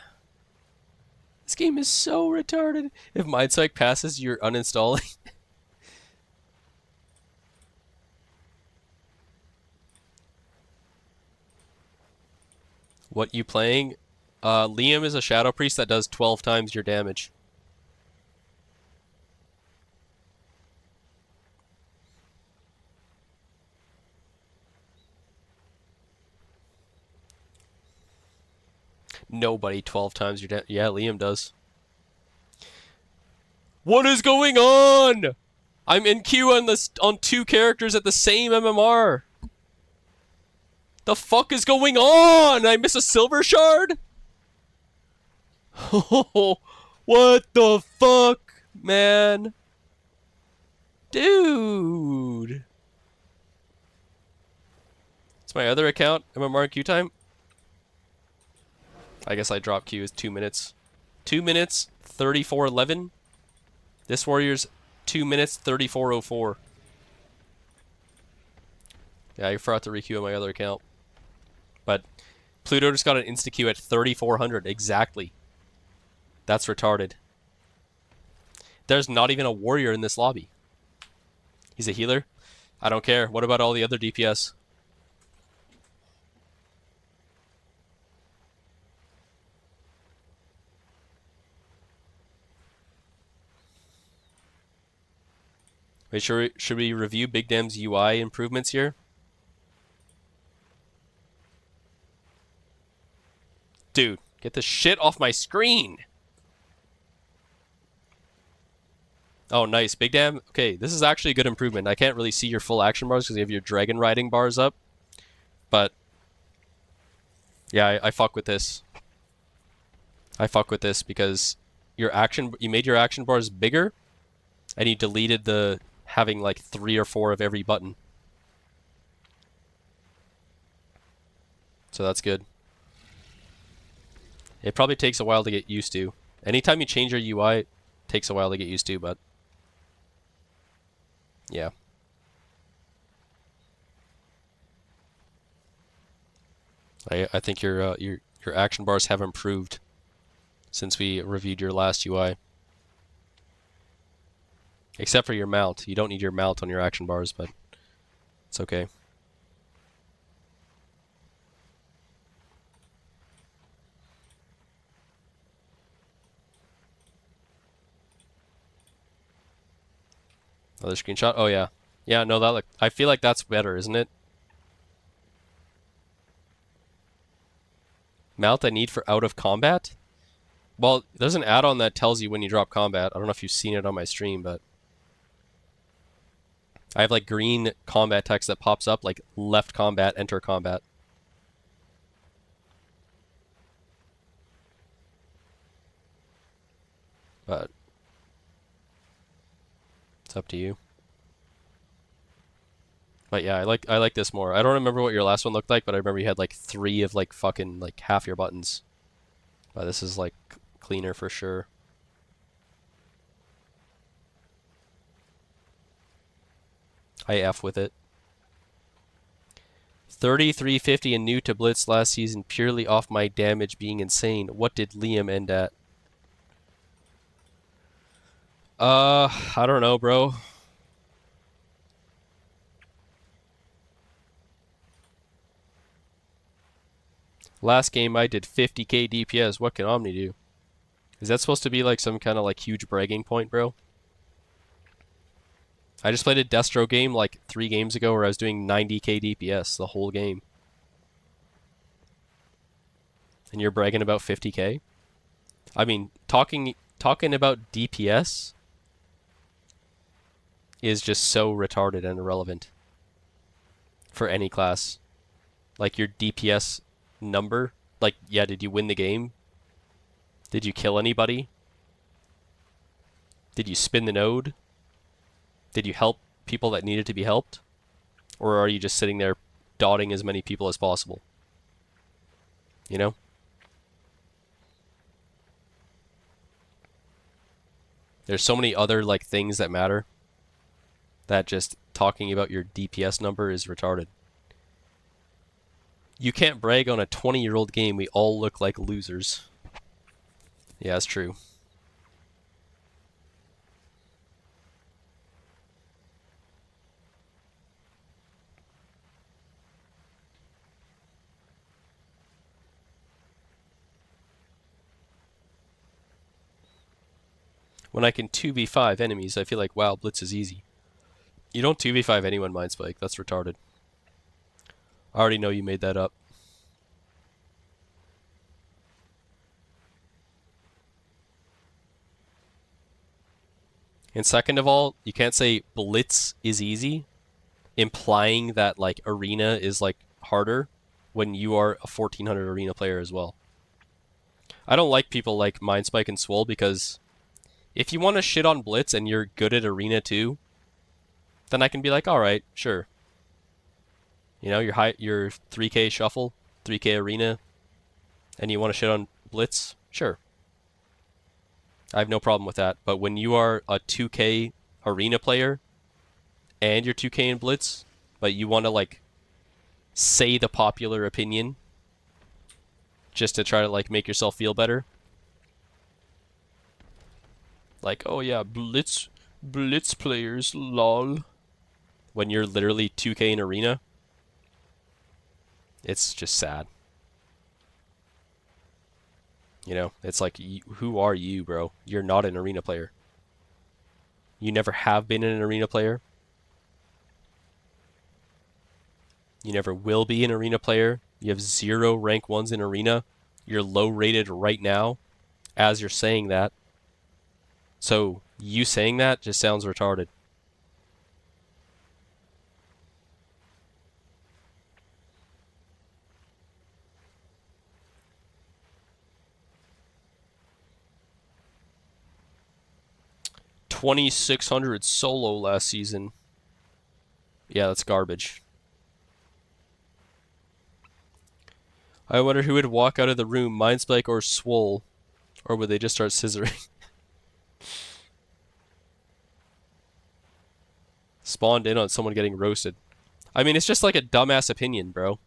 This game is so retarded. If Mindspike passes, you're uninstalling. What you playing? Liam is a Shadow Priest that does 12 times your damage. Nobody 12 times your damage. Yeah, Liam does. What is going on? I'm in queue on 2 characters at the same MMR. The fuck is going on? I miss a silver shard? Oh, what the fuck, man? Dude. It's my other account, MMR queue time. I guess I drop queue is 2 minutes. 2 minutes, 34:11. This warrior's 2 minutes, 34:04. Yeah, I forgot to requeue on my other account. But Pluto just got an insta-queue at 3400 exactly. That's retarded. There's not even a warrior in this lobby. He's a healer? I don't care. What about all the other DPS? Wait, should we review Big Dam's UI improvements here? Dude, get the shit off my screen! Oh, nice. Big Dam. Okay, this is actually a good improvement. I can't really see your full action bars because you have your dragon riding bars up. But, yeah, I fuck with this. I fuck with this because you made your action bars bigger and you deleted the having like 3 or 4 of every button. So that's good. It probably takes a while to get used to. Anytime you change your UI, it takes a while to get used to, but yeah. I think your action bars have improved since we reviewed your last UI. Except for your mount. You don't need your mount on your action bars, but it's okay. Another screenshot? Oh yeah. Yeah, no, I feel like that's better, isn't it? Mount I need for out of combat? Well, there's an add-on that tells you when you drop combat. I don't know if you've seen it on my stream, but I have like green combat text that pops up, like left combat, enter combat. But it's up to you. But yeah, I like this more. I don't remember what your last one looked like, but I remember you had like 3 of like fucking like half your buttons. But this is like cleaner for sure. I F with it. 3350 and new to Blitz last season purely off my damage being insane. What did Liam end at? I don't know, bro. Last game I did 50k DPS. What can Omni do? Is that supposed to be like some kind of like huge bragging point, bro? I just played a Destro game like 3 games ago where I was doing 90k DPS the whole game. And you're bragging about 50k? I mean, talking about DPS is just so retarded and irrelevant for any class. Like your DPS number, like, yeah, did you win the game? Did you kill anybody? Did you spin the node? Did you help people that needed to be helped? Or are you just sitting there dotting as many people as possible? You know? There's so many other like things that matter that just talking about your DPS number is retarded. You can't brag on a 20-year-old game. We all look like losers. Yeah, that's true. When I can 2v5 enemies, I feel like, wow, Blitz is easy. You don't 2v5 anyone, Mindspike. That's retarded. I already know you made that up. And second of all, you can't say Blitz is easy, implying that like Arena is like harder when you are a 1400 Arena player as well. I don't like people like Mindspike and Swole because if you want to shit on Blitz and you're good at Arena too, then I can be like, alright, sure. You know, you're 3k Shuffle, 3k Arena, and you want to shit on Blitz? Sure. I have no problem with that. But when you are a 2k Arena player, and you're 2k in Blitz, but you want to, like, say the popular opinion, just to try to, like, make yourself feel better. Like, oh yeah, Blitz players, lol. when you're literally 2K in arena. It's just sad. You know, it's like, who are you, bro? You're not an arena player. You never have been an arena player. You never will be an arena player. You have 0 rank 1s in arena. You're low rated right now as you're saying that. So you saying that just sounds retarded. $2,600 solo last season. Yeah, that's garbage. I wonder who would walk out of the room, Mindspike or Swole, or would they just start scissoring? Spawned in on someone getting roasted. I mean, it's just like a dumbass opinion, bro.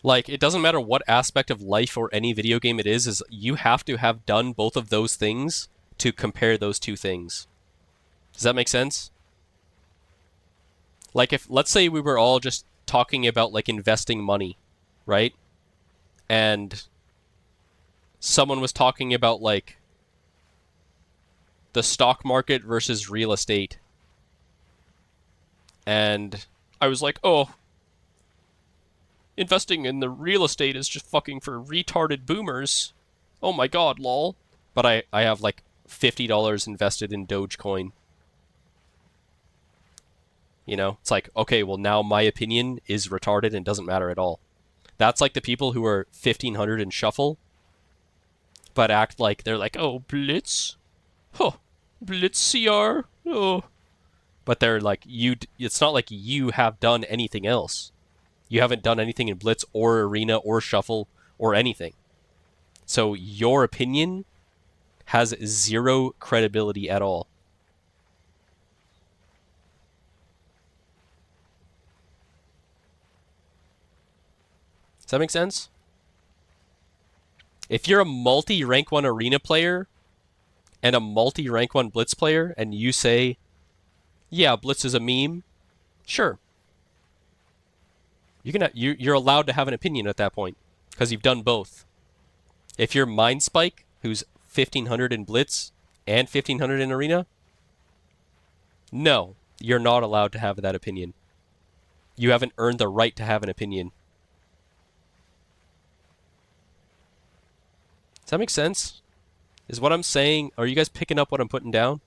Like, it doesn't matter what aspect of life or any video game it is you have to have done both of those things to compare those two things. Does that make sense? Like, if, let's say we were all just talking about, like, investing money, right? And someone was talking about, like, the stock market versus real estate. And I was like, oh, investing in the real estate is just fucking for retarded boomers. Oh my god, lol. But I have like $50 invested in Dogecoin. You know, it's like, okay, well now my opinion is retarded and doesn't matter at all. That's like the people who are 1500 in Shuffle, but act like they're like, oh, Blitz? Huh, Blitz CR? Oh. But they're like, it's not like you have done anything else. You haven't done anything in Blitz or Arena or Shuffle or anything. So your opinion has 0 credibility at all. Does that make sense? If you're a multi-rank 1 Arena player and a multi-rank 1 Blitz player and you say, yeah, Blitz is a meme, sure. You're allowed to have an opinion at that point because you've done both. If you're Mindspike, who's 1500 in Blitz and 1500 in Arena, no, you're not allowed to have that opinion. You haven't earned the right to have an opinion. Does that make sense? Is what I'm saying, are you guys picking up what I'm putting down?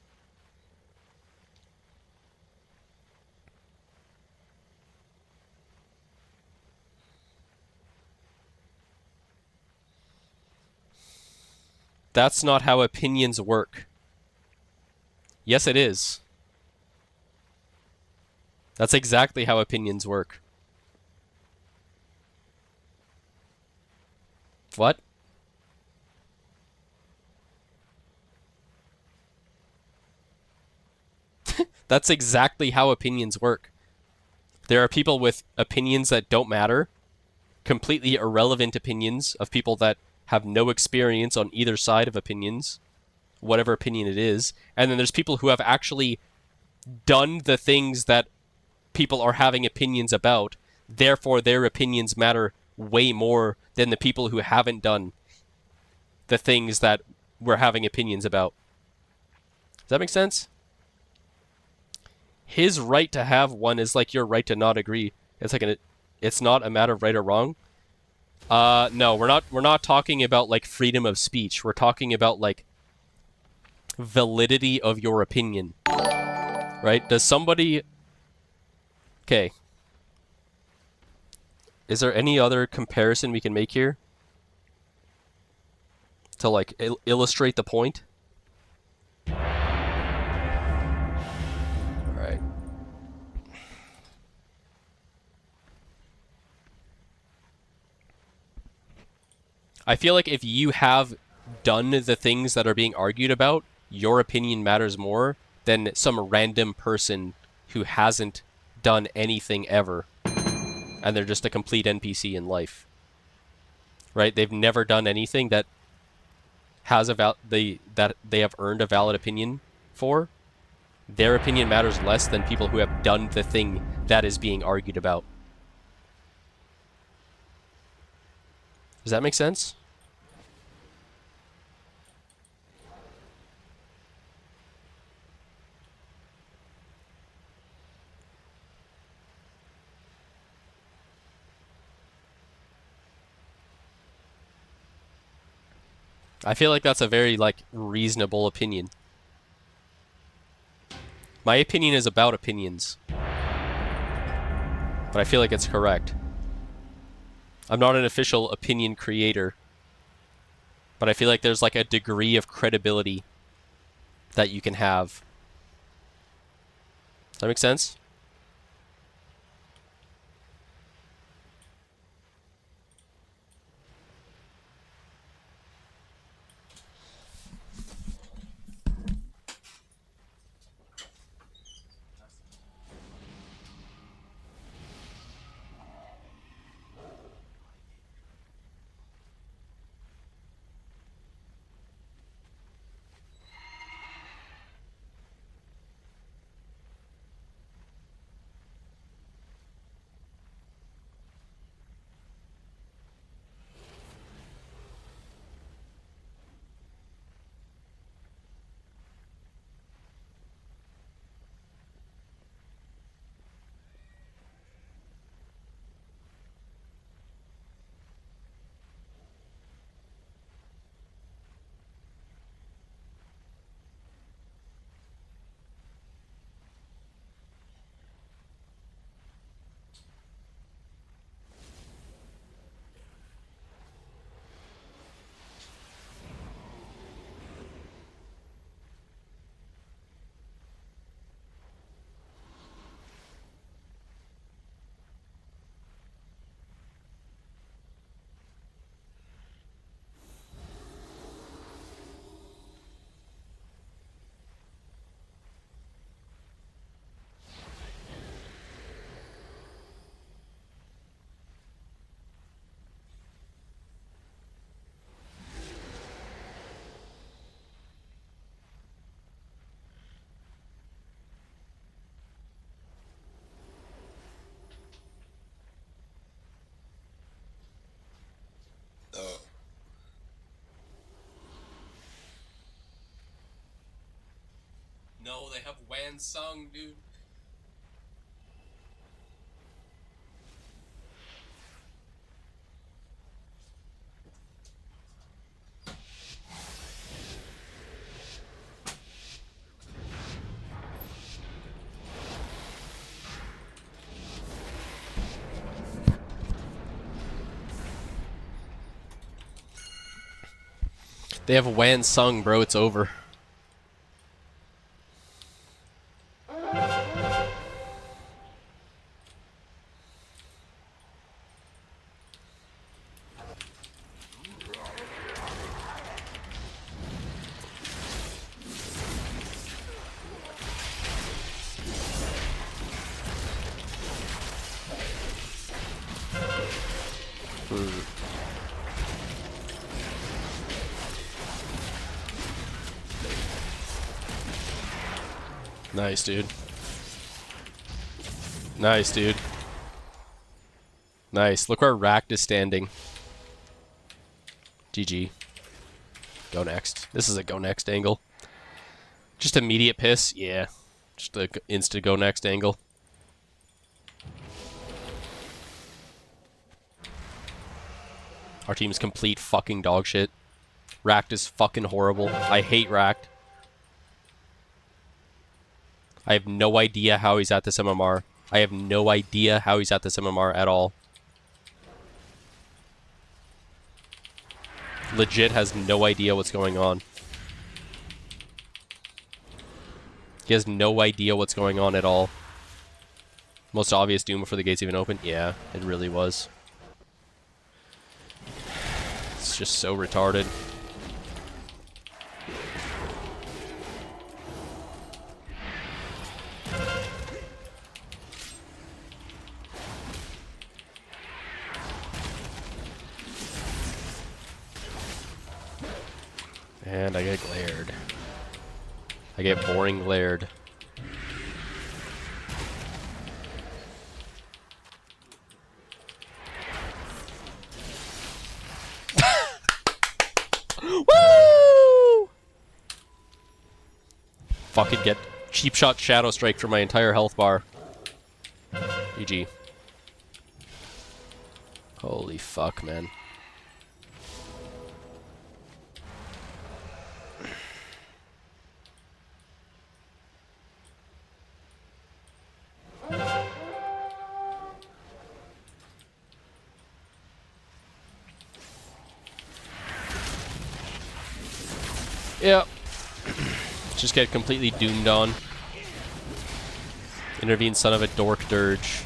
That's not how opinions work. Yes, it is. That's exactly how opinions work. What? That's exactly how opinions work. There are people with opinions that don't matter, completely irrelevant opinions of people that have no experience on either side of opinions, whatever opinion it is. And then there's people who have actually done the things that people are having opinions about. Therefore, their opinions matter way more than the people who haven't done the things that we're having opinions about. Does that make sense? His right to have one is like your right to not agree. It's like it's not a matter of right or wrong. No, we're not talking about like freedom of speech. We're talking about like validity of your opinion. Right? Does somebody... Okay. Is there any other comparison we can make here? To like illustrate the point? Alright. I feel like if you have done the things that are being argued about, your opinion matters more than some random person who hasn't done anything ever, and they're just a complete NPC in life. Right? They've never done anything that has that they have earned a valid opinion for. Their opinion matters less than people who have done the thing that is being argued about. Does that make sense? I feel like that's a very, like, reasonable opinion. My opinion is about opinions. But I feel like it's correct. I'm not an official opinion creator. But I feel like there's, like, a degree of credibility that you can have. Does that make sense? No, they have Wan Sung, dude. They have Wan Sung, bro. It's over. Nice, dude. Nice, dude. Nice. Look where Racked is standing. GG. Go next. This is a go next angle. Just immediate piss? Yeah. Just a insta go next angle. Our team's complete fucking dog shit. Racked is fucking horrible. I hate Racked. I have no idea how he's at this MMR. I have no idea how he's at this MMR at all. Legit has no idea what's going on. He has no idea what's going on at all. Most obvious doom before the gates even open? Yeah, it really was. is just so retarded. And I get glared. I get boring glared. Woo! Fucking get cheap shot shadow strike for my entire health bar. GG. Holy fuck, man. Yep. Just get completely doomed on. Intervene, son of a dork dirge.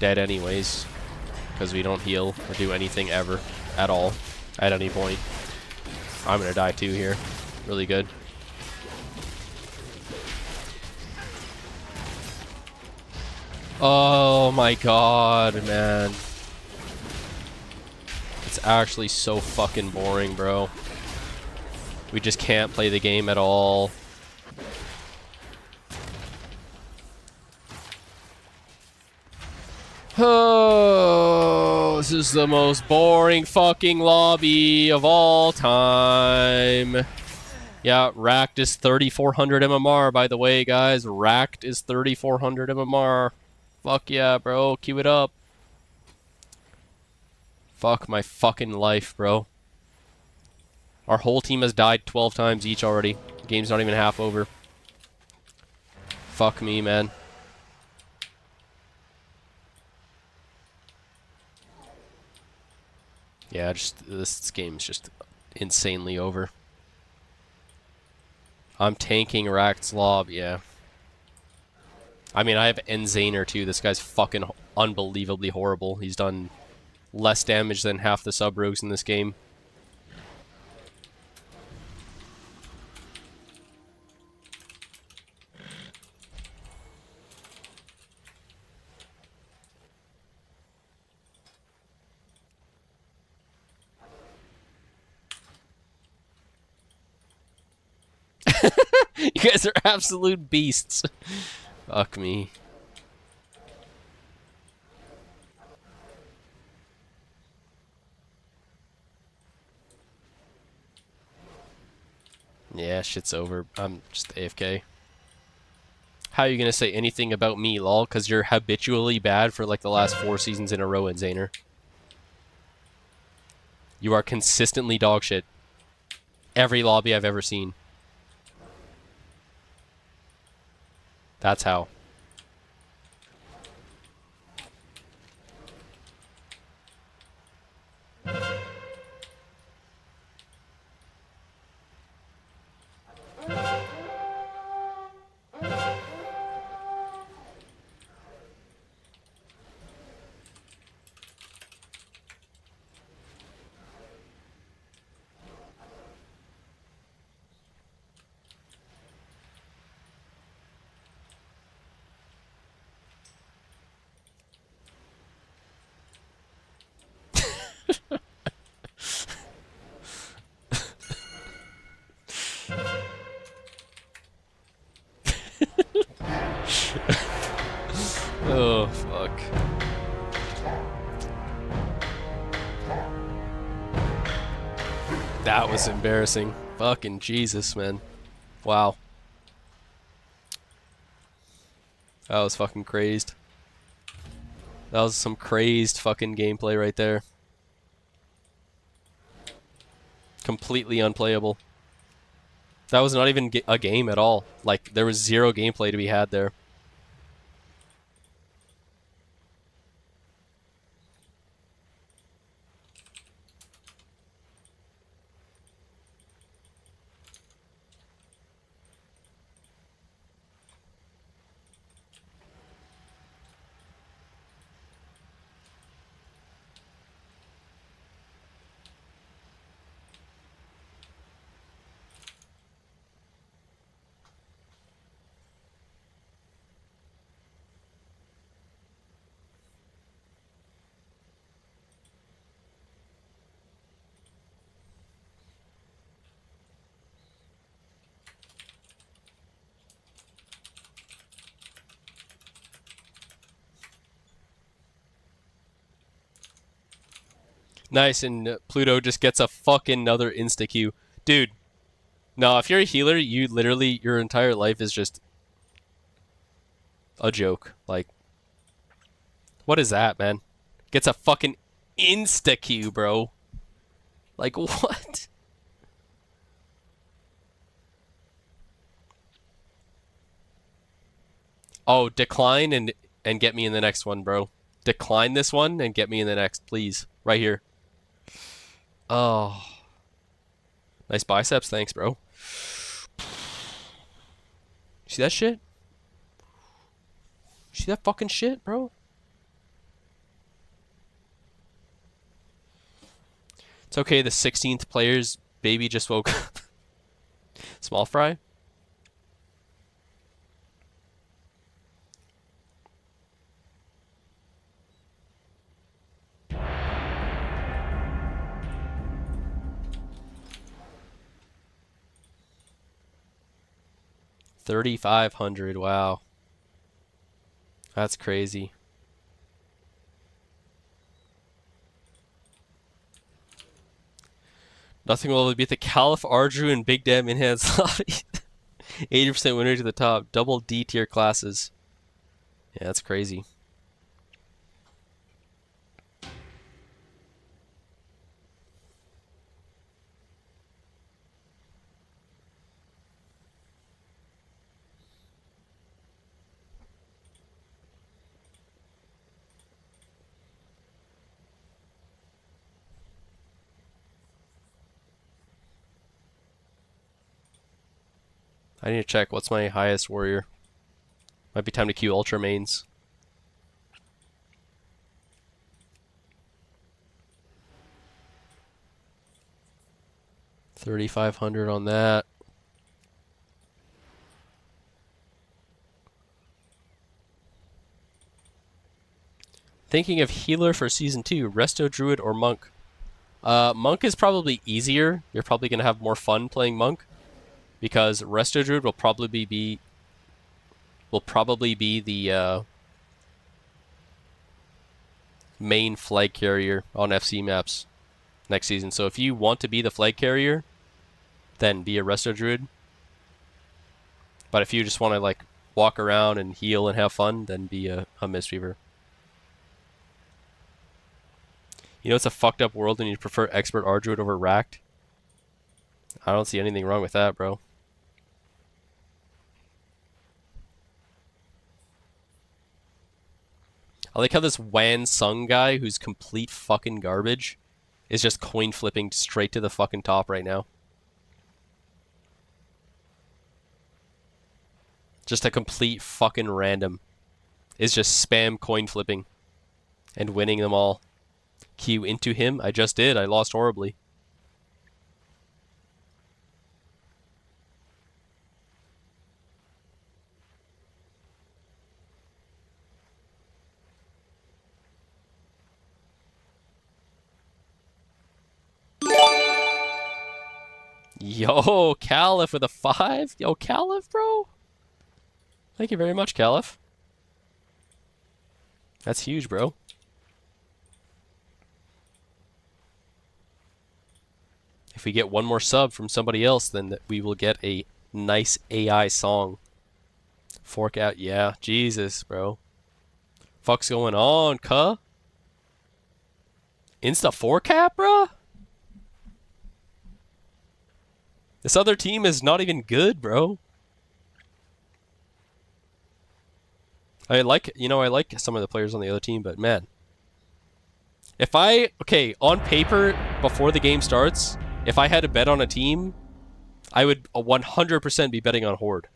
Dead anyways. Because we don't heal or do anything ever. At all. At any point. I'm gonna die too here. Really good. Oh my god, man. It's actually so fucking boring, bro. We just can't play the game at all. Oh, this is the most boring fucking lobby of all time. Yeah, Racked is 3400 MMR, by the way, guys. Racked is 3400 MMR. Fuck yeah, bro. Queue it up. Fuck my fucking life, bro. Our whole team has died 12 times each already. The game's not even half over. Fuck me, man. Yeah, just this game's just insanely over. I'm tanking Ract's lob, yeah. I mean, I have Enzaner too. This guy's fucking unbelievably horrible. He's done less damage than half the sub-rogues in this game. You guys are absolute beasts. Fuck me. Yeah, shit's over. I'm just AFK. How are you gonna say anything about me, lol? Because you're habitually bad for like the last 4 seasons in a row at Zaner. You are consistently dogshit. Every lobby I've ever seen. That's how. Oh, fuck. That was embarrassing. Fucking Jesus, man. Wow. That was fucking crazed. That was some crazed fucking gameplay right there. Completely unplayable. That was not even a game at all. Like, there was zero gameplay to be had there. Nice, and Pluto just gets a fucking another insta-Q. Dude, no, if you're a healer, you literally, your entire life is just a joke. Like, what is that, man? Gets a fucking insta-Q, bro. Like, what? Oh, decline and get me in the next one, bro. Decline this one and get me in the next, please. Right here. Oh. Nice biceps, thanks, bro. See that shit? See that fucking shit, bro? It's okay, the 16th player's baby just woke up. Small fry? $3,500, wow. That's crazy. Nothing will beat the Caliph Ardru and Big Damn Enhanced Lobby. 80% winner to the top. Double D tier classes. Yeah, that's crazy. I need to check what's my highest warrior. Might be time to queue ultra mains. $3,500 on that. Thinking of healer for season 2, Resto Druid or Monk. Monk is probably easier. You're probably gonna have more fun playing Monk. Because Resto Druid will probably be the main flag carrier on FC maps next season. So if you want to be the flag carrier, then be a Resto Druid. But if you just want to like walk around and heal and have fun, then be a Mistweaver. You know it's a fucked up world and you prefer Expert Ardruid over Racked? I don't see anything wrong with that, bro. I like how this Wan Sung guy, who's complete fucking garbage, is just coin flipping straight to the fucking top right now. Just a complete fucking random. Is just spam coin flipping and winning them all. Q into him? I just did. I lost horribly. Yo, Caliph with a 5? Yo, Caliph, bro. Thank you very much, Caliph. That's huge, bro. If we get one more sub from somebody else, then we will get a nice AI song. Fork out, yeah. Jesus, bro. Fuck's going on, cuh? Insta 4-cap, bro? This other team is not even good, bro. I like some of the players on the other team, but man. Okay, on paper, before the game starts, if I had to bet on a team, I would 100% be betting on Horde.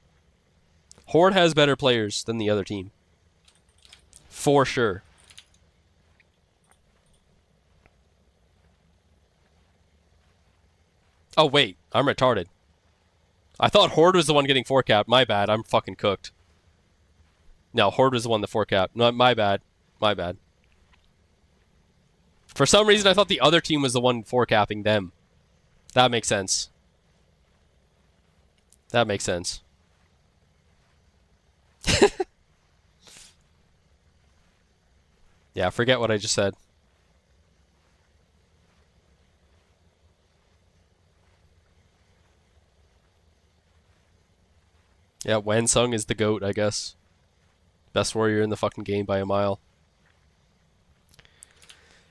Horde has better players than the other team. For sure. Oh, wait. I'm retarded. I thought Horde was the one getting 4-capped. My bad. I'm fucking cooked. No, Horde was the one that 4-capped. No, my bad. My bad. For some reason, I thought the other team was the one 4-capping them. That makes sense. That makes sense. Yeah, forget what I just said. Yeah, Wansung is the GOAT, I guess. Best warrior in the fucking game by a mile.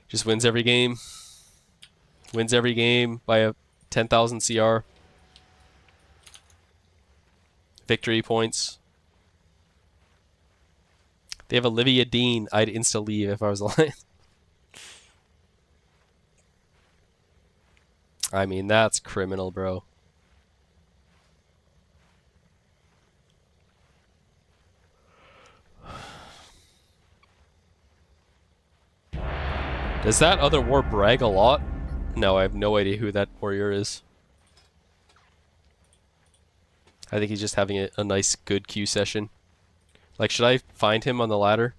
Just wins every game. Wins every game by a 10,000 CR. Victory points. They have Olivia Dean. I'd insta leave if I was alive. I mean, that's criminal, bro. Does that other war brag a lot? No, I have no idea who that warrior is. I think he's just having a nice, good queue session. Like, should I find him on the ladder?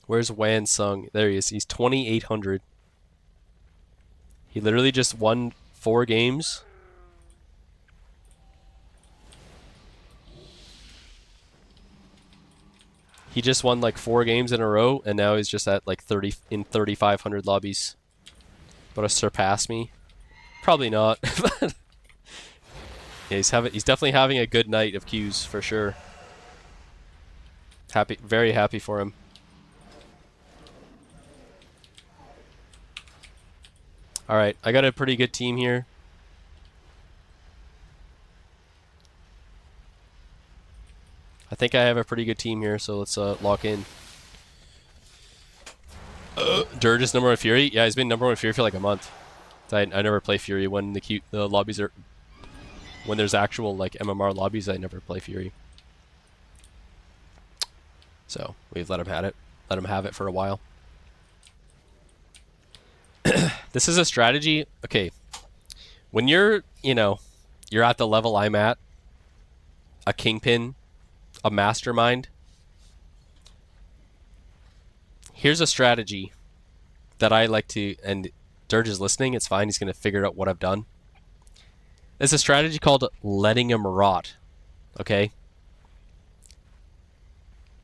Where's Wan Sung? There he is. He's 2,800. He literally just won 4 games. He just won like 4 games in a row, and now he's just at like 3,500 lobbies. But to surpass me? Probably not. Yeah, he's definitely having a good night of queues for sure. Happy, very happy for him. All right, I got a pretty good team here. I think I have a pretty good team here, so let's lock in. Dirge is number 1 Fury. Yeah, he's been number 1 Fury for like a month. I never play Fury when the lobbies are, when there's actual like MMR lobbies. I never play Fury. So we've let him have it for a while. This is a strategy. Okay, when you're at the level I'm at, a kingpin, a mastermind. Here's a strategy that I like to, and Dirge is listening, it's fine, he's going to figure out what I've done. There's a strategy called letting him rot, okay?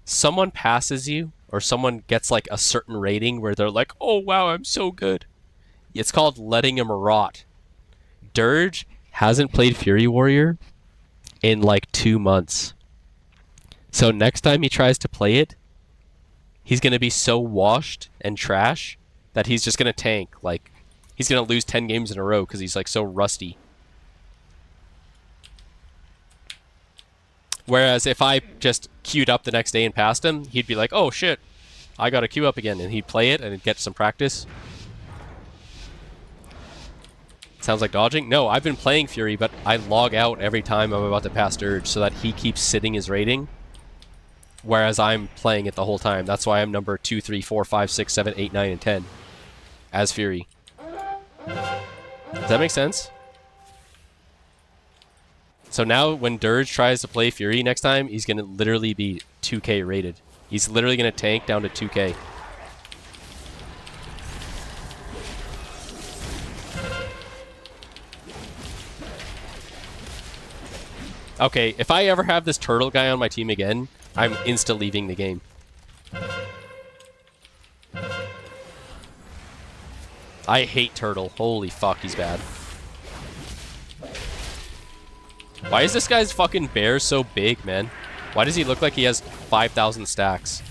Someone passes you, or someone gets like a certain rating where they're like, oh wow, I'm so good. It's called letting him rot. Dirge hasn't played Fury Warrior in like 2 months. So next time he tries to play it, he's going to be so washed and trash that he's just going to tank. Like, he's going to lose 10 games in a row because he's like so rusty. Whereas if I just queued up the next day and passed him, he'd be like, oh shit, I got to queue up again. And he'd play it and get some practice. Sounds like dodging? No, I've been playing Fury, but I log out every time I'm about to pass Dirge so that he keeps sitting his rating. Whereas I'm playing it the whole time. That's why I'm number 2, 3, 4, 5, 6, 7, 8, 9, and 10. As Fury. Does that make sense? So now when Dirge tries to play Fury next time, he's going to literally be 2k rated. He's literally going to tank down to 2k. Okay, if I ever have this turtle guy on my team again, I'm insta-leaving the game. I hate Turtle. Holy fuck, he's bad. Why is this guy's fucking bear so big, man? Why does he look like he has 5,000 stacks?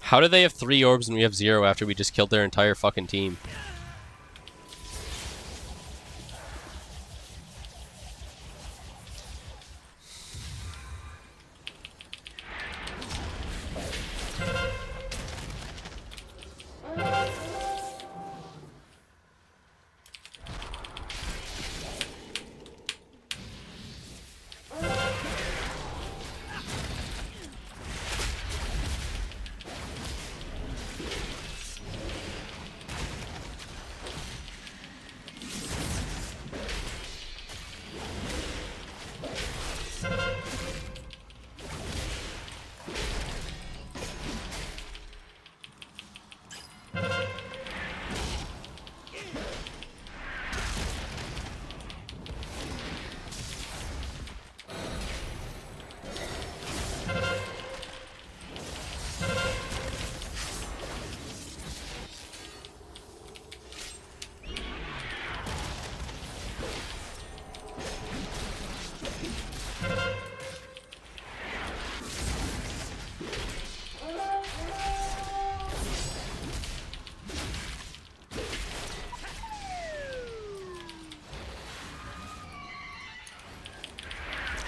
How do they have 3 orbs and we have 0 after we just killed their entire fucking team?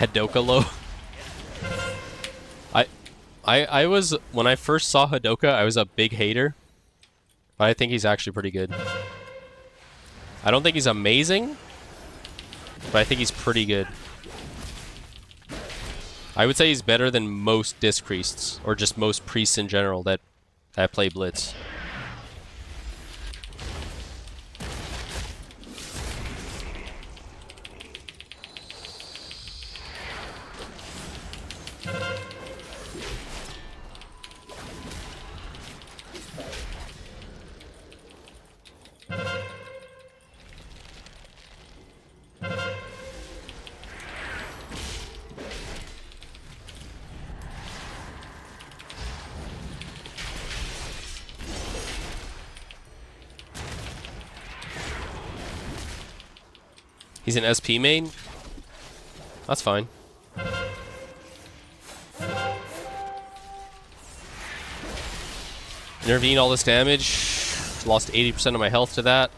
Hadoka low. I was, when I first saw Hadoka, I was a big hater. But I think he's actually pretty good. I don't think he's amazing, but I think he's pretty good. I would say he's better than most disc priests, or just most priests in general that play Blitz. He's an SP main? That's fine. Intervene all this damage. Lost 80% of my health to that.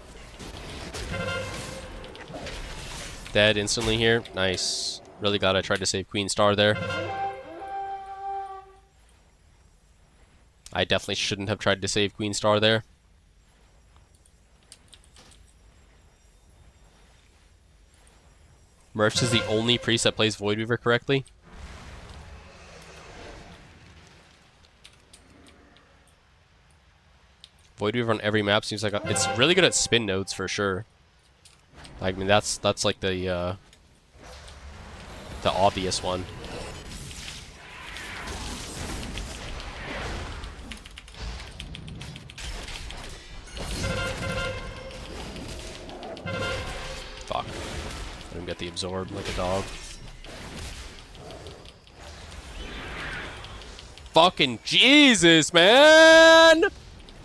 Dead instantly here. Nice. Really glad I tried to save Queen Star there. I definitely shouldn't have tried to save Queen Star there. Murphs is the only priest that plays Void Weaver correctly. Void Weaver on every map seems like it's really good at spin nodes for sure. I mean that's like the obvious one. Fuck. Let him get the absorb like a dog. Fucking Jesus, man!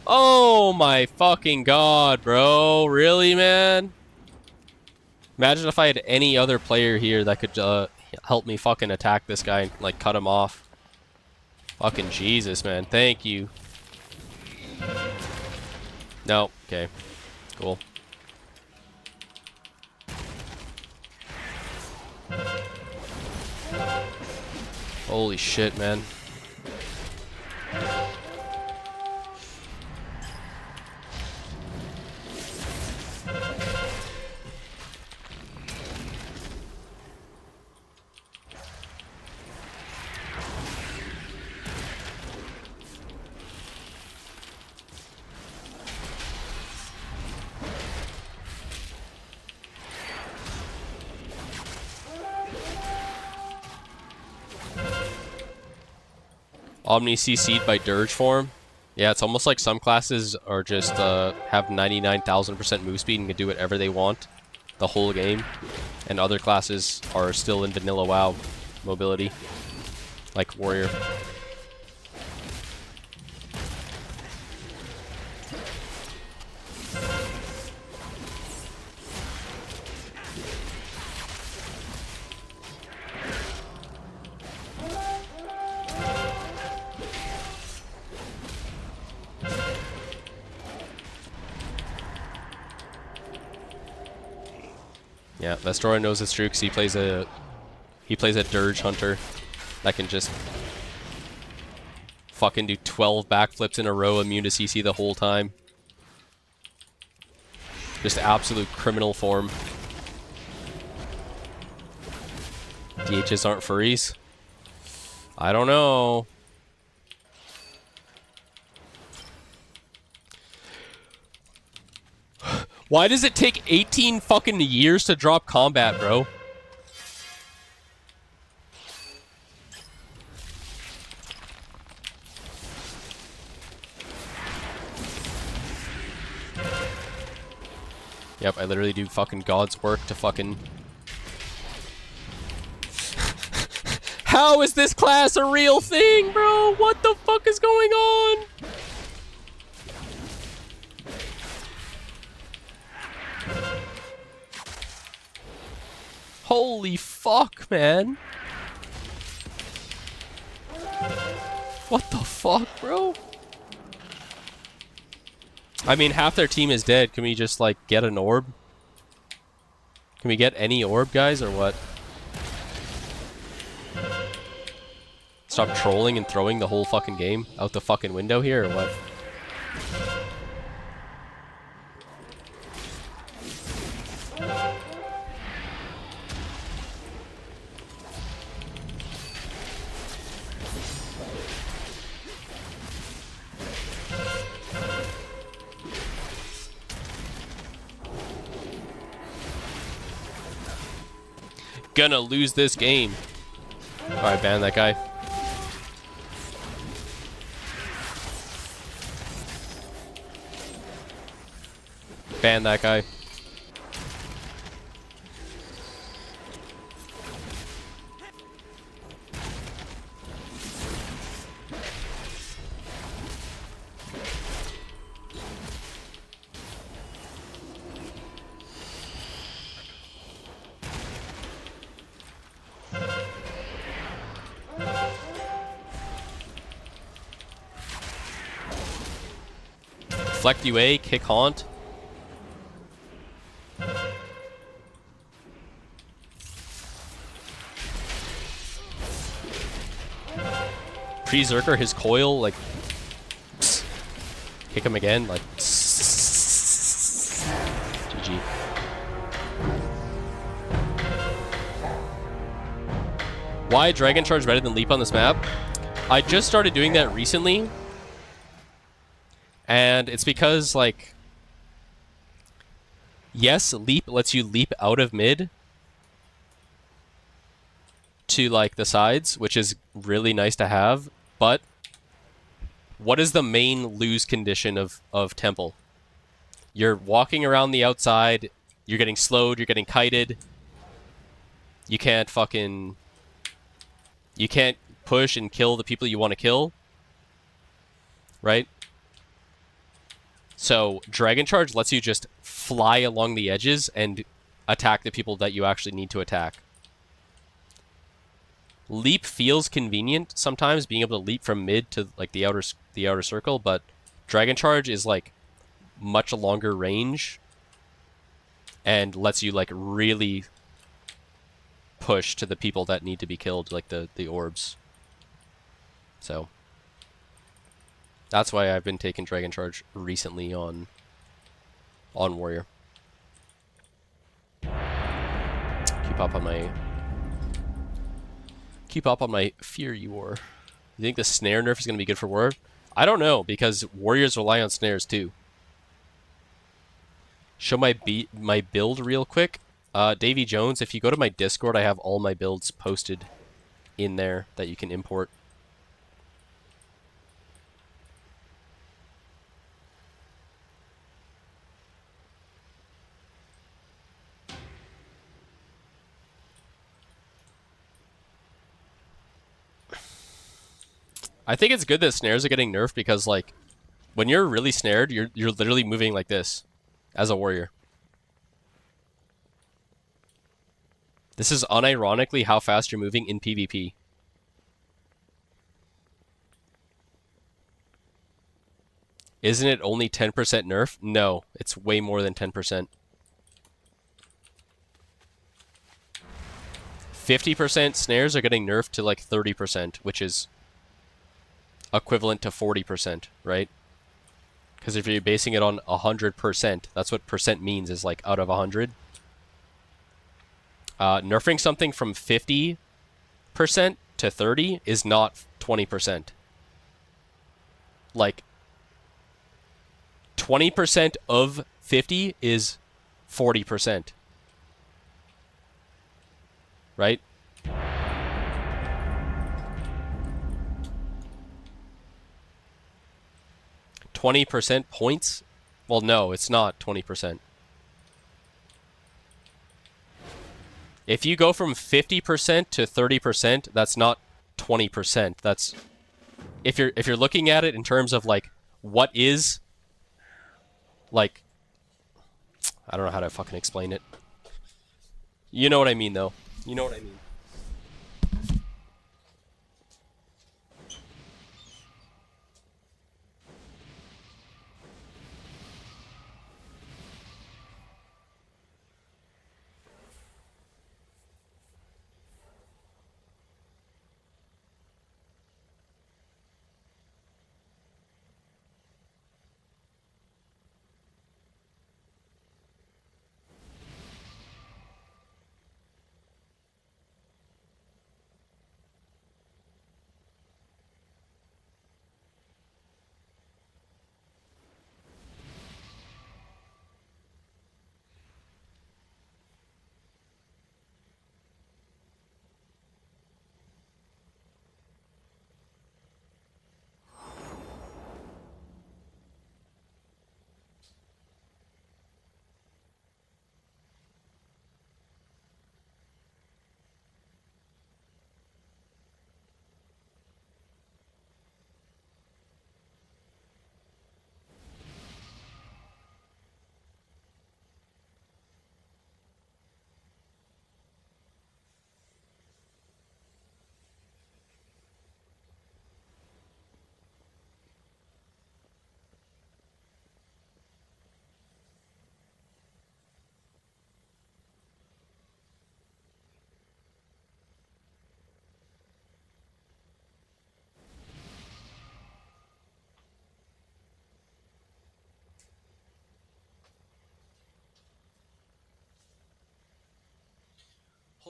Oh my fucking god, bro. Really, man? Imagine if I had any other player here that could help me fucking attack this guy and like cut him off. Fucking Jesus, man. Thank you. No. Okay. Cool. Holy shit, man. Omni CC'd by Dirge form. Yeah, it's almost like some classes are just have 99,000% move speed and can do whatever they want the whole game, and other classes are still in vanilla WoW mobility, like Warrior. Yeah, Vestora knows it's true because he plays a Dirge Hunter that can just fucking do 12 backflips in a row, immune to CC the whole time. Just absolute criminal form. DHs aren't furries? I don't know. Why does it take 18 fucking years to drop combat, bro? Yep, I literally do fucking God's work to fucking... How is this class a real thing, bro? What the fuck is going on? Holy fuck, man. What the fuck, bro? I mean, half their team is dead. Can we just, like, get an orb? Can we get any orb, guys, or what? stop trolling and throwing the whole fucking game out the fucking window here, or what? Gonna lose this game. Alright, ban that guy. Ban that guy. Deflect UA, kick haunt. Pre-Zerker, his coil, like... Psst. Kick him again, like... GG. Why Dragon Charge better than Leap on this map? I just started doing that recently. And it's because, like... Yes, Leap lets you leap out of mid to, like, the sides, which is really nice to have. But what is the main lose condition of Temple? You're walking around the outside, you're getting slowed, you're getting kited. You can't fucking... You can't push and kill the people you want to kill. Right? So, Dragon Charge lets you just fly along the edges and attack the people that you actually need to attack. Leap feels convenient sometimes, being able to leap from mid to like the outer circle, but Dragon Charge is like much longer range and lets you like really push to the people that need to be killed, like the orbs. So that's why I've been taking Dragon Charge recently on Warrior. Keep up on my Fury War. You think the snare nerf is going to be good for Warrior? I don't know, because Warriors rely on snares too. Show my build real quick. Davy Jones, if you go to my Discord, I have all my builds posted in there that you can import. I think it's good that snares are getting nerfed because, like, when you're really snared, you're literally moving like this as a warrior. This is unironically how fast you're moving in PvP. Isn't it only 10% nerf? No, it's way more than 10%. 50% snares are getting nerfed to like 30%, which is equivalent to 40%, right? Because if you're basing it on 100%, that's what percent means, is like out of 100. Nerfing something from 50% to 30 is not 20%. Like, 20% of 50 is 40%. Right? %20 points? Well, no, it's not 20%. If you go from 50% to 30%, that's not 20%. That's if you're looking at it in terms of like what is like, I don't know how to fucking explain it. You know what I mean though. You know what I mean.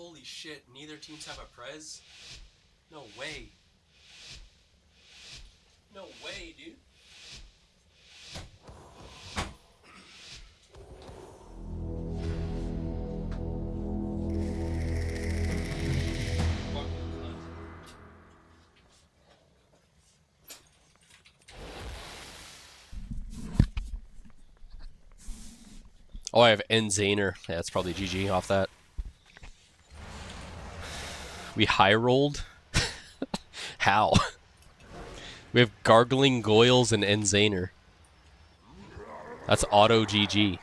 Holy shit, neither teams have a Prez? No way. No way, dude. Oh, I have Nzaner. Yeah, that's probably GG off that. We high rolled? How? We have Gargling Goyles and Nzaner. That's auto GG.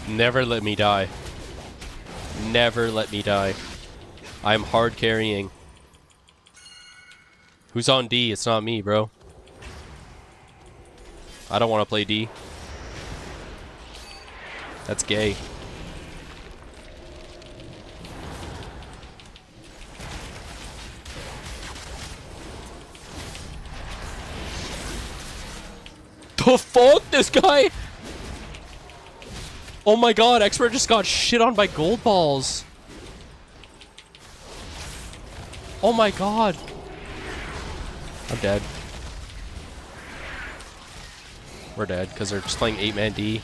Never let me die. Never let me die. I'm hard carrying. Who's on D? It's not me, bro. I don't want to play D. That's gay. The fuck? This guy? Oh my god, Expert just got shit on by gold balls. Oh my god. I'm dead. We're dead, because they're just playing 8-man D.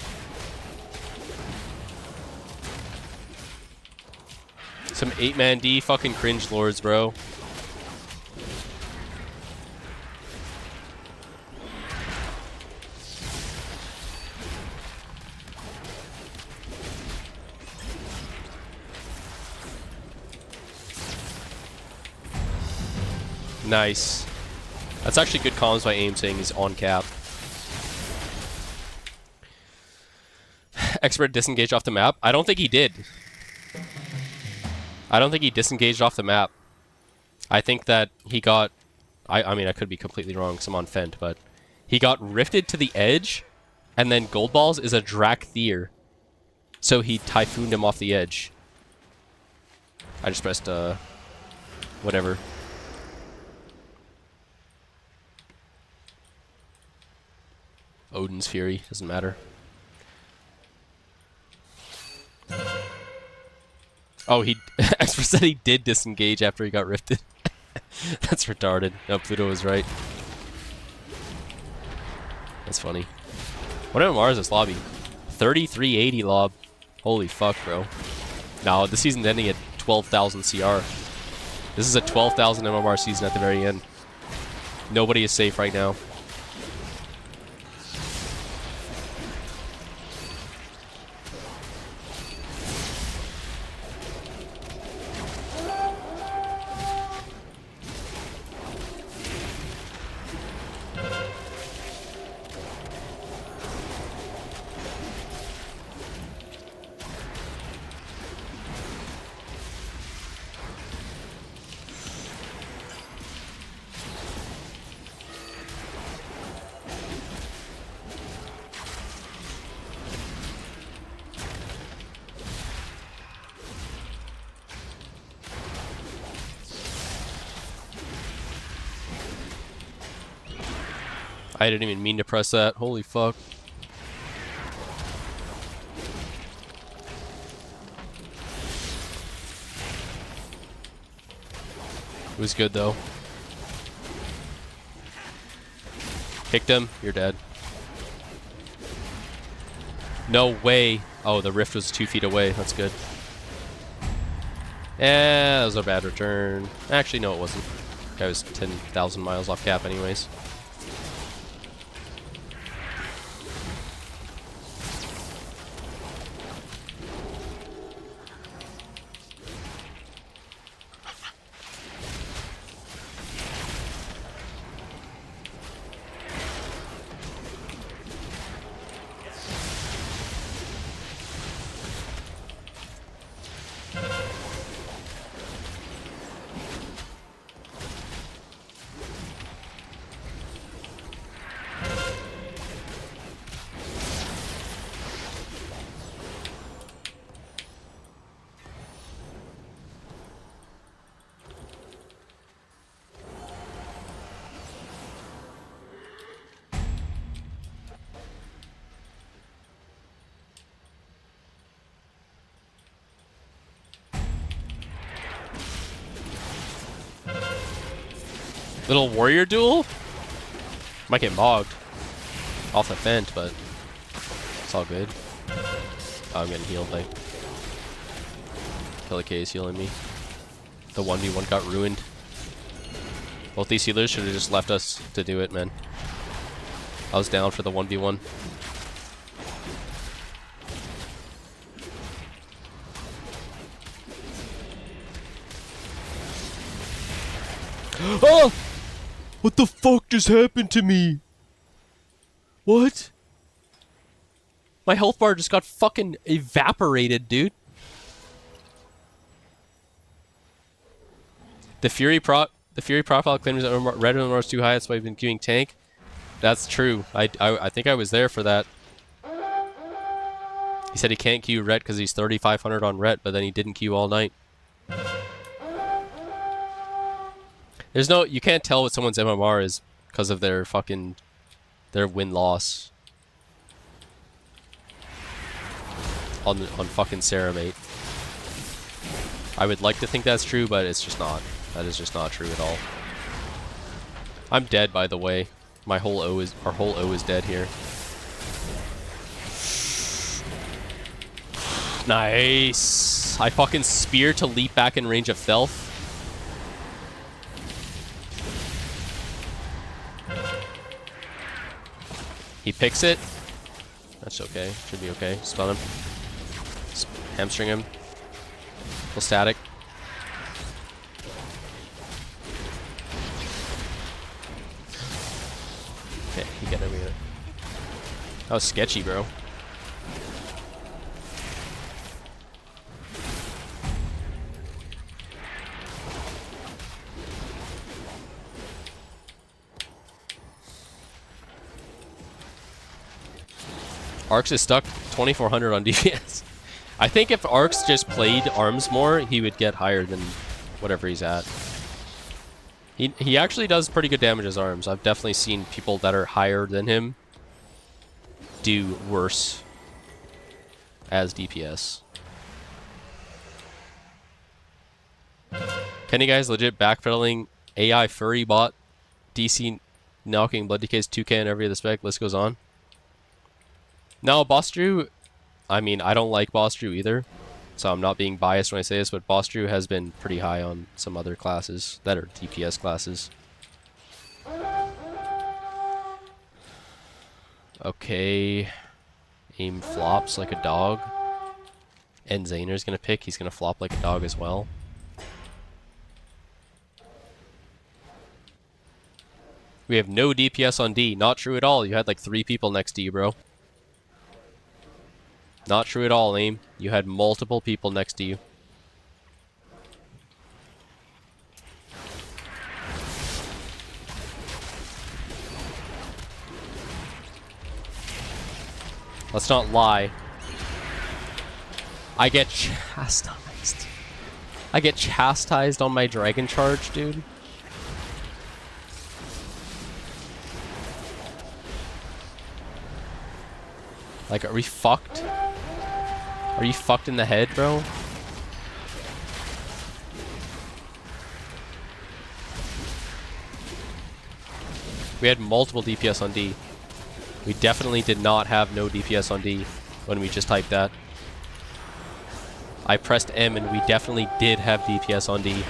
Some 8-man D fucking cringe lords, bro. Nice. That's actually good comms by Aim saying he's on cap. Expert disengaged off the map? I don't think he did. I don't think he disengaged off the map. I think that he got... I mean, I could be completely wrong because I'm on Fent, but... He got rifted to the edge, and then Gold Balls is a Drakthir. So he Typhooned him off the edge. I just pressed, whatever. Odin's Fury, doesn't matter. Oh, he... Expert said he did disengage after he got rifted. That's retarded. No, Pluto was right. That's funny. What MMR is this lobby? 3380 lob. Holy fuck, bro. No, the season's ending at 12,000 CR. This is a 12,000 MMR season at the very end. Nobody is safe right now. I didn't even mean to press that. Holy fuck. It was good though. Kicked him. You're dead. No way. Oh, the rift was 2 feet away. That's good. Yeah, that was a bad return. Actually, no, it wasn't. Guy was 10,000 miles off cap anyways. Little warrior duel? Might get mogged off the fence, but it's all good. Oh, I'm getting healed. Like, Killer K is healing me. The 1v1 got ruined. Both these healers should have just left us to do it, man. I was down for the 1v1. Oh! What the fuck just happened to me? What? My health bar just got fucking evaporated, dude. The Fury profile claims that Red Aurora is too high, that's why I've been queuing tank. That's true. I think I was there for that. He said he can't queue Ret because he's 3,500 on Ret, but then he didn't queue all night. There's no, you can't tell what someone's MMR is because of their fucking, their win-loss on fucking Sarah, mate. I would like to think that's true, but it's just not. That is just not true at all. I'm dead, by the way. My whole O is, our whole O is dead here. Nice. I fucking spear to leap back in range of Thelth. He picks it. That's okay. Should be okay. Stun him. Hamstring him. Full static. Okay, he got over here. That was sketchy, bro. Arx is stuck 2,400 on DPS. I think if Arx just played arms more, he would get higher than whatever he's at. He actually does pretty good damage as arms. I've definitely seen people that are higher than him do worse as DPS. Kenny guys legit backpedaling AI furry bot DC knocking Blood DK's 2K and every other spec. List goes on. No, Boss Drew, I mean, I don't like Boss Drew either, so I'm not being biased when I say this, but Boss Drew has been pretty high on some other classes that are DPS classes. Okay. Aim flops like a dog. And Zayner's gonna pick, he's gonna flop like a dog as well. We have no DPS on D. Not true at all. You had like 3 people next to you, bro. Not true at all, Aim. You had multiple people next to you. Let's not lie. I get chastised. I get chastised on my dragon charge, dude. Like, are we fucked? Are you fucked in the head, bro? We had multiple DPS on D. We definitely did not have no DPS on D when we just typed that. I pressed M and we definitely did have DPS on D.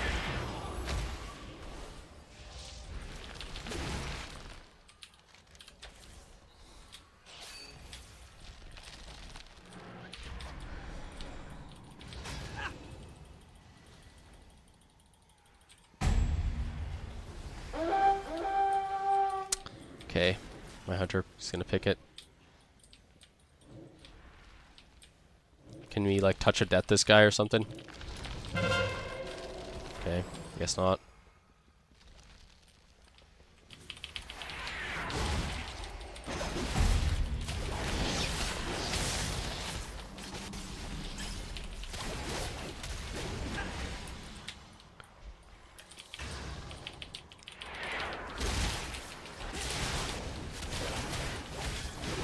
Okay, my hunter is gonna pick it. Can we like touch a death this guy or something? Okay, I guess not.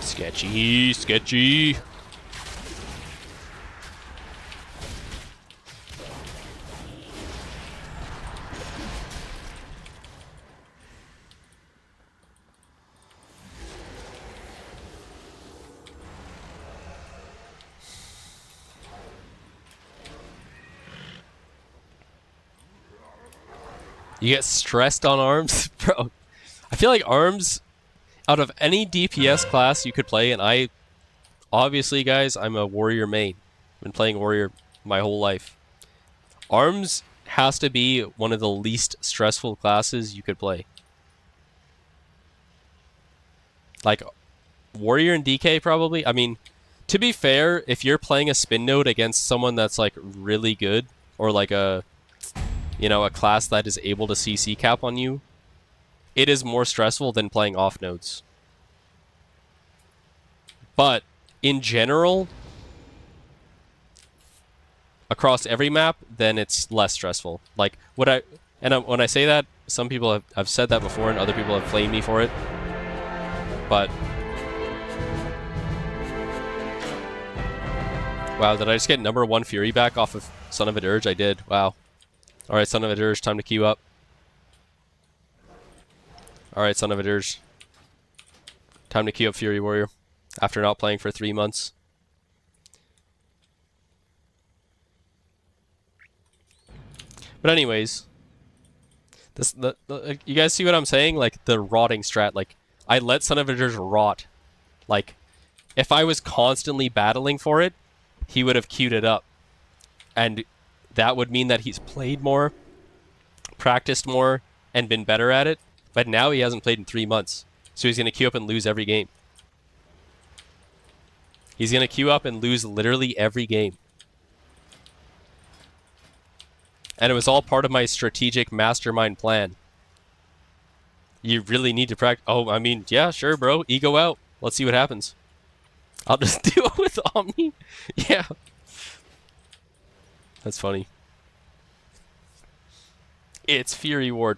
Sketchy, sketchy. You get stressed on arms? Bro, I feel like arms, out of any DPS class you could play, and I, obviously guys, I'm a warrior main. I've been playing warrior my whole life. Arms has to be one of the least stressful classes you could play. Like, warrior and DK probably. I mean, to be fair, if you're playing a spin node against someone that's like really good, or like a, you know, a class that is able to CC cap on you, it is more stressful than playing off nodes. But in general, across every map, then it's less stressful. Like when I say that, some people have said that before, and other people have flamed me for it. But wow, did I just get number 1 Fury back off of Son of a Dirge? I did. Wow. All right, Son of a Dirge, time to queue up. Alright, Son of a Dirge. Time to queue up Fury Warrior after not playing for 3 months. But anyways, you guys see what I'm saying? Like the rotting strat. Like I let Son of a Dirge rot. Like if I was constantly battling for it, he would have queued it up. And that would mean that he's played more, practiced more, and been better at it. But now he hasn't played in 3 months. So he's going to queue up and lose every game. He's going to queue up and lose literally every game. And it was all part of my strategic mastermind plan. You really need to practice. Oh, I mean, yeah, sure, bro. Ego out. Let's see what happens. I'll just do it with Omni. Yeah. That's funny. It's Fury War. ...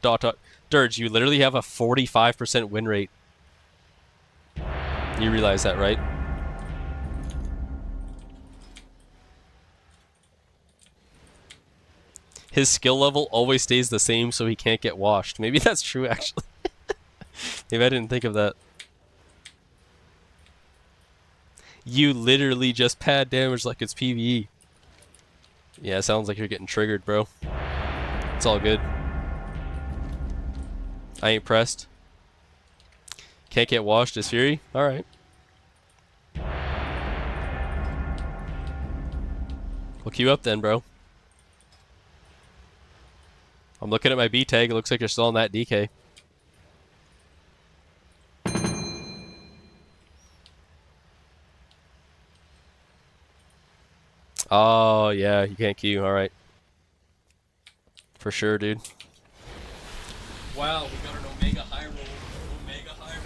Dirge, you literally have a 45% win rate. You realize that, right? His skill level always stays the same, so he can't get washed. Maybe that's true, actually. Maybe I didn't think of that. You literally just pad damage like it's PvE. Yeah, sounds like you're getting triggered, bro. It's all good. I ain't pressed. Can't get washed as Fury? Alright. We'll queue up then, bro. I'm looking at my B tag. It looks like you're still on that DK. Oh, yeah. You can't queue. Alright. For sure, dude. Wow, we got an Omega high roll. Omega high roll.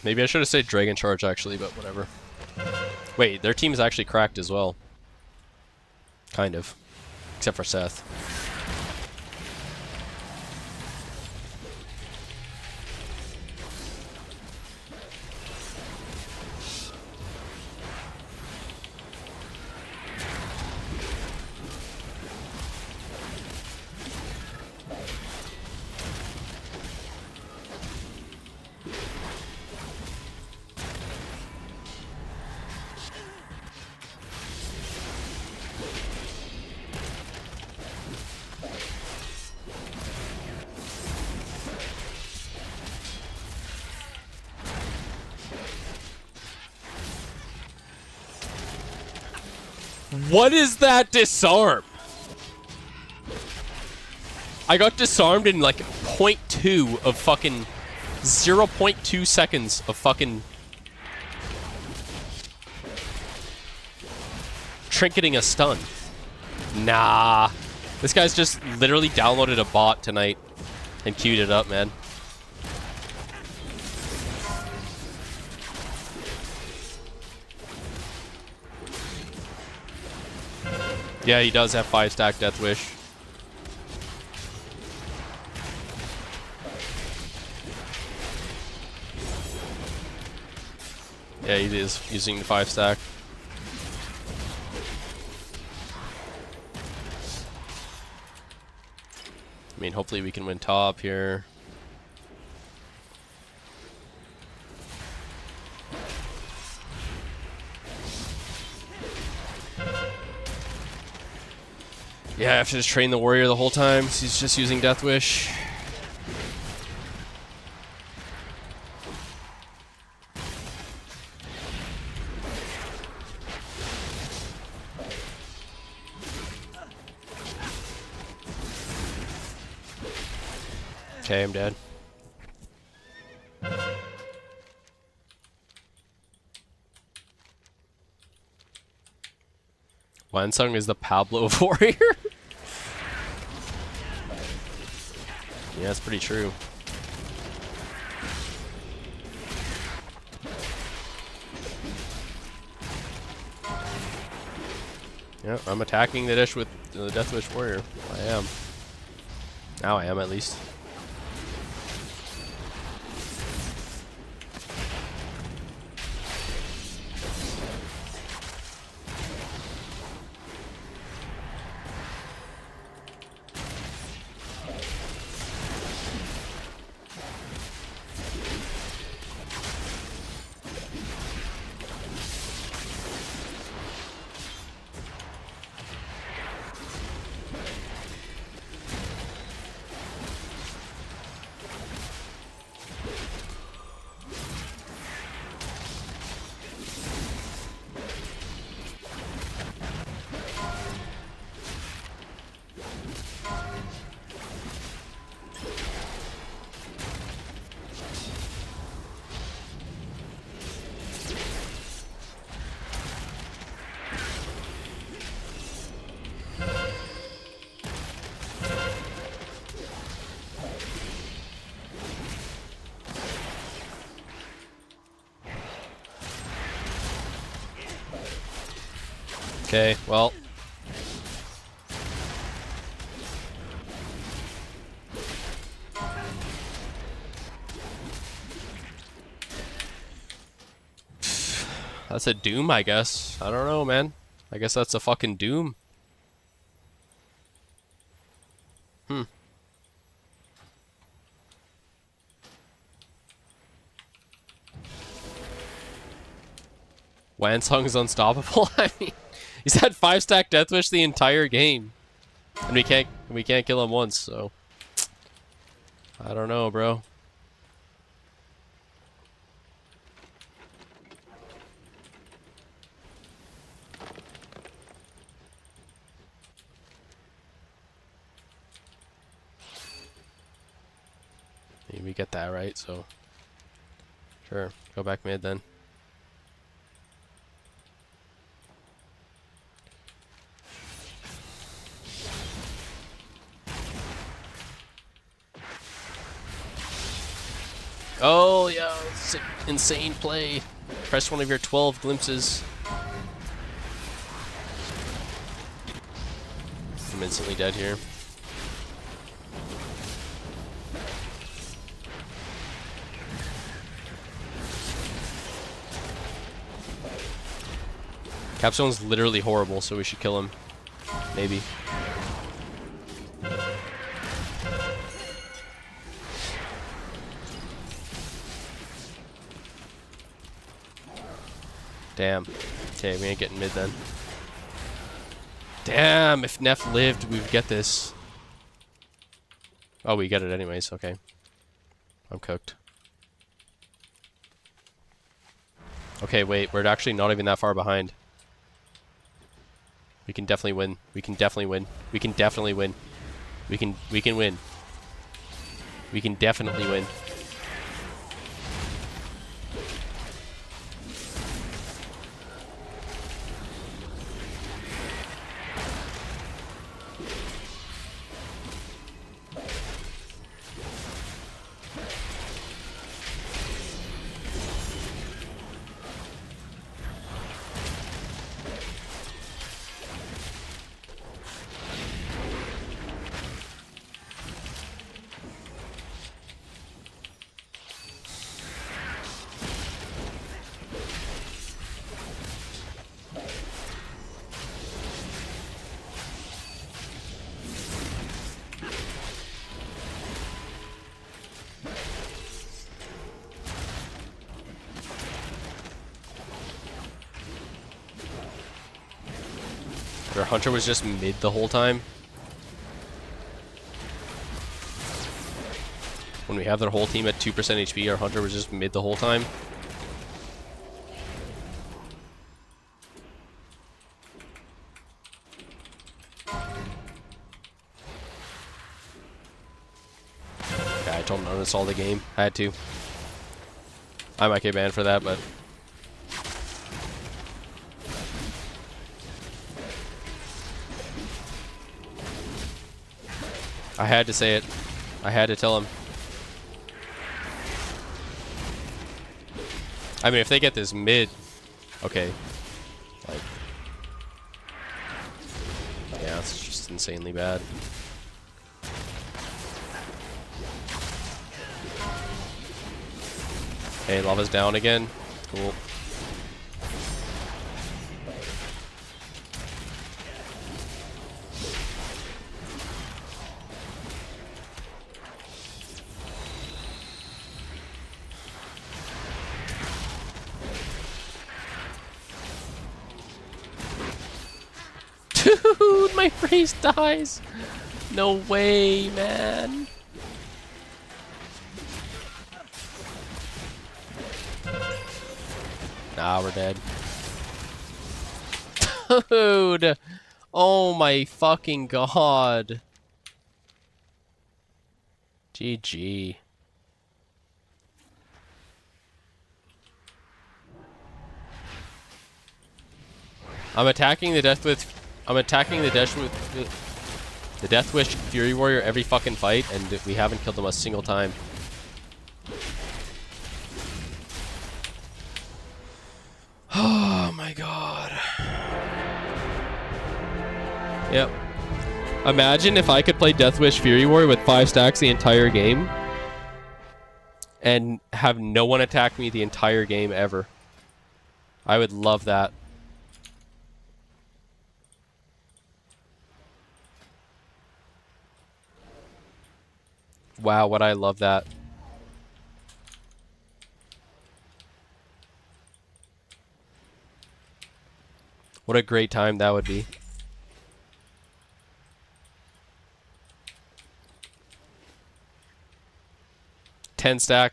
Maybe I should have said Dragon Charge actually, but whatever. Wait, their team is actually cracked as well. Kind of. Except for Seth. What is that disarm? I got disarmed in like 0.2 of fucking 0.2 seconds of fucking trinketing a stun. Nah. This guy's just literally downloaded a bot tonight and queued it up, man. Yeah, he does have 5-stack Death Wish. Yeah, he is using the 5-stack. I mean, hopefully we can win top here. Yeah, I have to just train the warrior the whole time. He's just using Death Wish. Okay, I'm dead. Wansung is the Pablo of warrior? Yeah, that's pretty true. Yeah, I'm attacking the dish with the Death Wish warrior. I am. Now I am, at least. Okay, well. That's a doom, I guess. I don't know, man. I guess that's a fucking doom. Wansung is unstoppable. I mean, he's had 5-stack Death Wish the entire game, and we can't kill him once. So I don't know, bro. We get that right, so sure, go back mid then. Oh yeah, sick. Insane play. Press one of your 12 glimpses. I'm instantly dead here. Capstone's literally horrible, so we should kill him. Maybe. Damn. Okay, we ain't getting mid then. Damn, if Neff lived, we would get this. Oh, we get it anyways, okay. I'm cooked. Okay, wait, we're actually not even that far behind. We can definitely win. We can definitely win. We can definitely win. We can win. We can definitely win. Our hunter was just mid the whole time. When we have their whole team at 2% HP, our hunter was just mid the whole time. Yeah, I told him to uninstall the game. I had to. I might get banned for that, but... I had to say it. I had to tell him. I mean, if they get this mid, okay. Like, yeah, it's just insanely bad. Hey, lava's down again. Cool. Dude, my freeze dies. No way, man. Nah, we're dead. Dude. Oh my fucking god. GG. I'm attacking the Death with... I'm attacking the Death Wish Fury Warrior every fucking fight, and we haven't killed him a single time. Oh my god. Yep. Imagine if I could play Death Wish Fury Warrior with 5 stacks the entire game, and have no one attack me the entire game ever. I would love that. Wow, would I love that. What a great time that would be. Ten stack,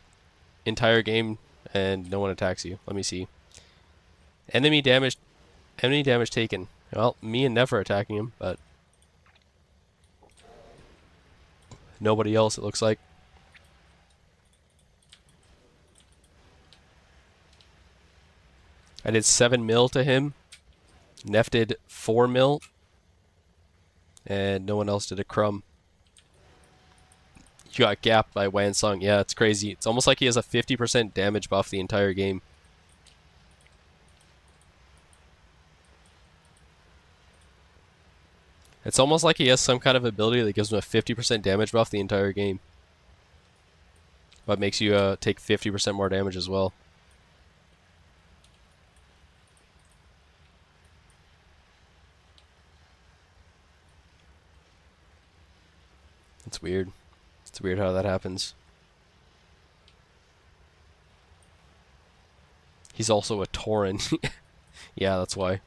entire game, and no one attacks you. Let me see. Enemy damage taken. Well, me and Neff are attacking him, but nobody else, it looks like. I did 7 mil to him. Neff did 4 mil. And no one else did a crumb. got gapped by Wansong. Yeah, it's crazy. It's almost like he has a 50% damage buff the entire game. It's almost like he has some kind of ability that gives him a 50% damage buff the entire game. But makes you take 50% more damage as well. It's weird. It's weird how that happens. He's also a Tauren. Yeah, that's why.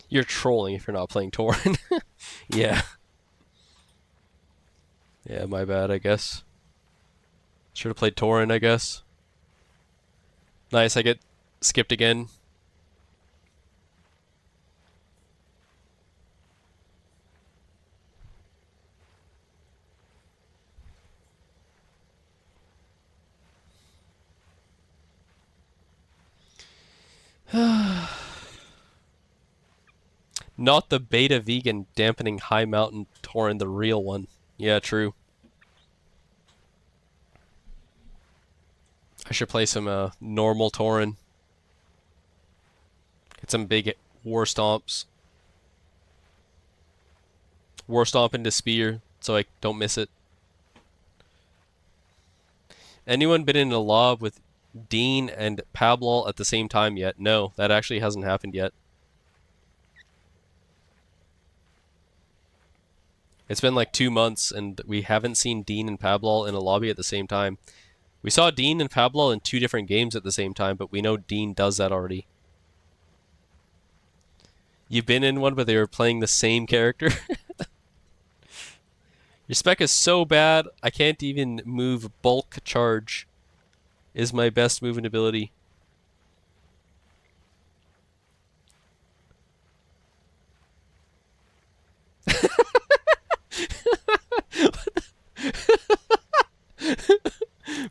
You're trolling if you're not playing Tauren. Yeah. Yeah, my bad, I guess. Should have played Tauren, I guess. Nice, I get skipped again. Not the beta vegan dampening high mountain Tauren, the real one. Yeah, true. I should play some normal Tauren. Get some big war stomps. War stomp into spear so I don't miss it. Anyone been in a lob with Dean and Pablol at the same time yet? No, that actually hasn't happened yet. It's been like 2 months and we haven't seen Dean and Pablol in a lobby at the same time. We saw Dean and Pablol in 2 different games at the same time, but we know Dean does that already. You've been in one where they were playing the same character? Your spec is so bad, I can't even move bulk charge. Is my best movement ability.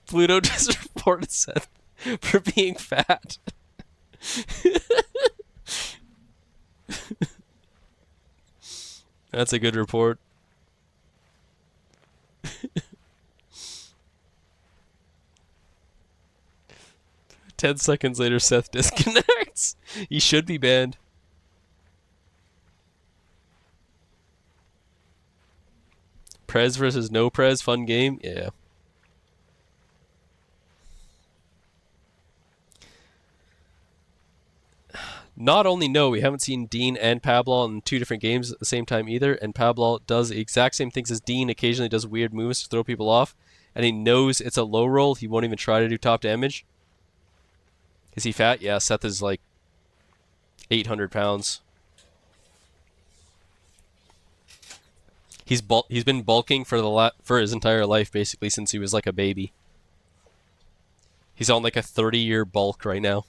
Pluto just reported Seth for being fat. That's a good report. 10 seconds later, Seth disconnects. He should be banned. Prez versus no Prez, fun game? Yeah. Not only no, we haven't seen Dean and Pablol in 2 different games at the same time either, and Pablol does the exact same things as Dean, occasionally does weird moves to throw people off, and he knows it's a low roll, he won't even try to do top damage. Is he fat? Yeah, Seth is like 800 pounds. He's been bulking for his entire life, basically, since he was like a baby. He's on like a 30-year bulk right now.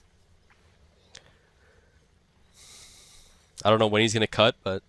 I don't know when he's gonna cut, but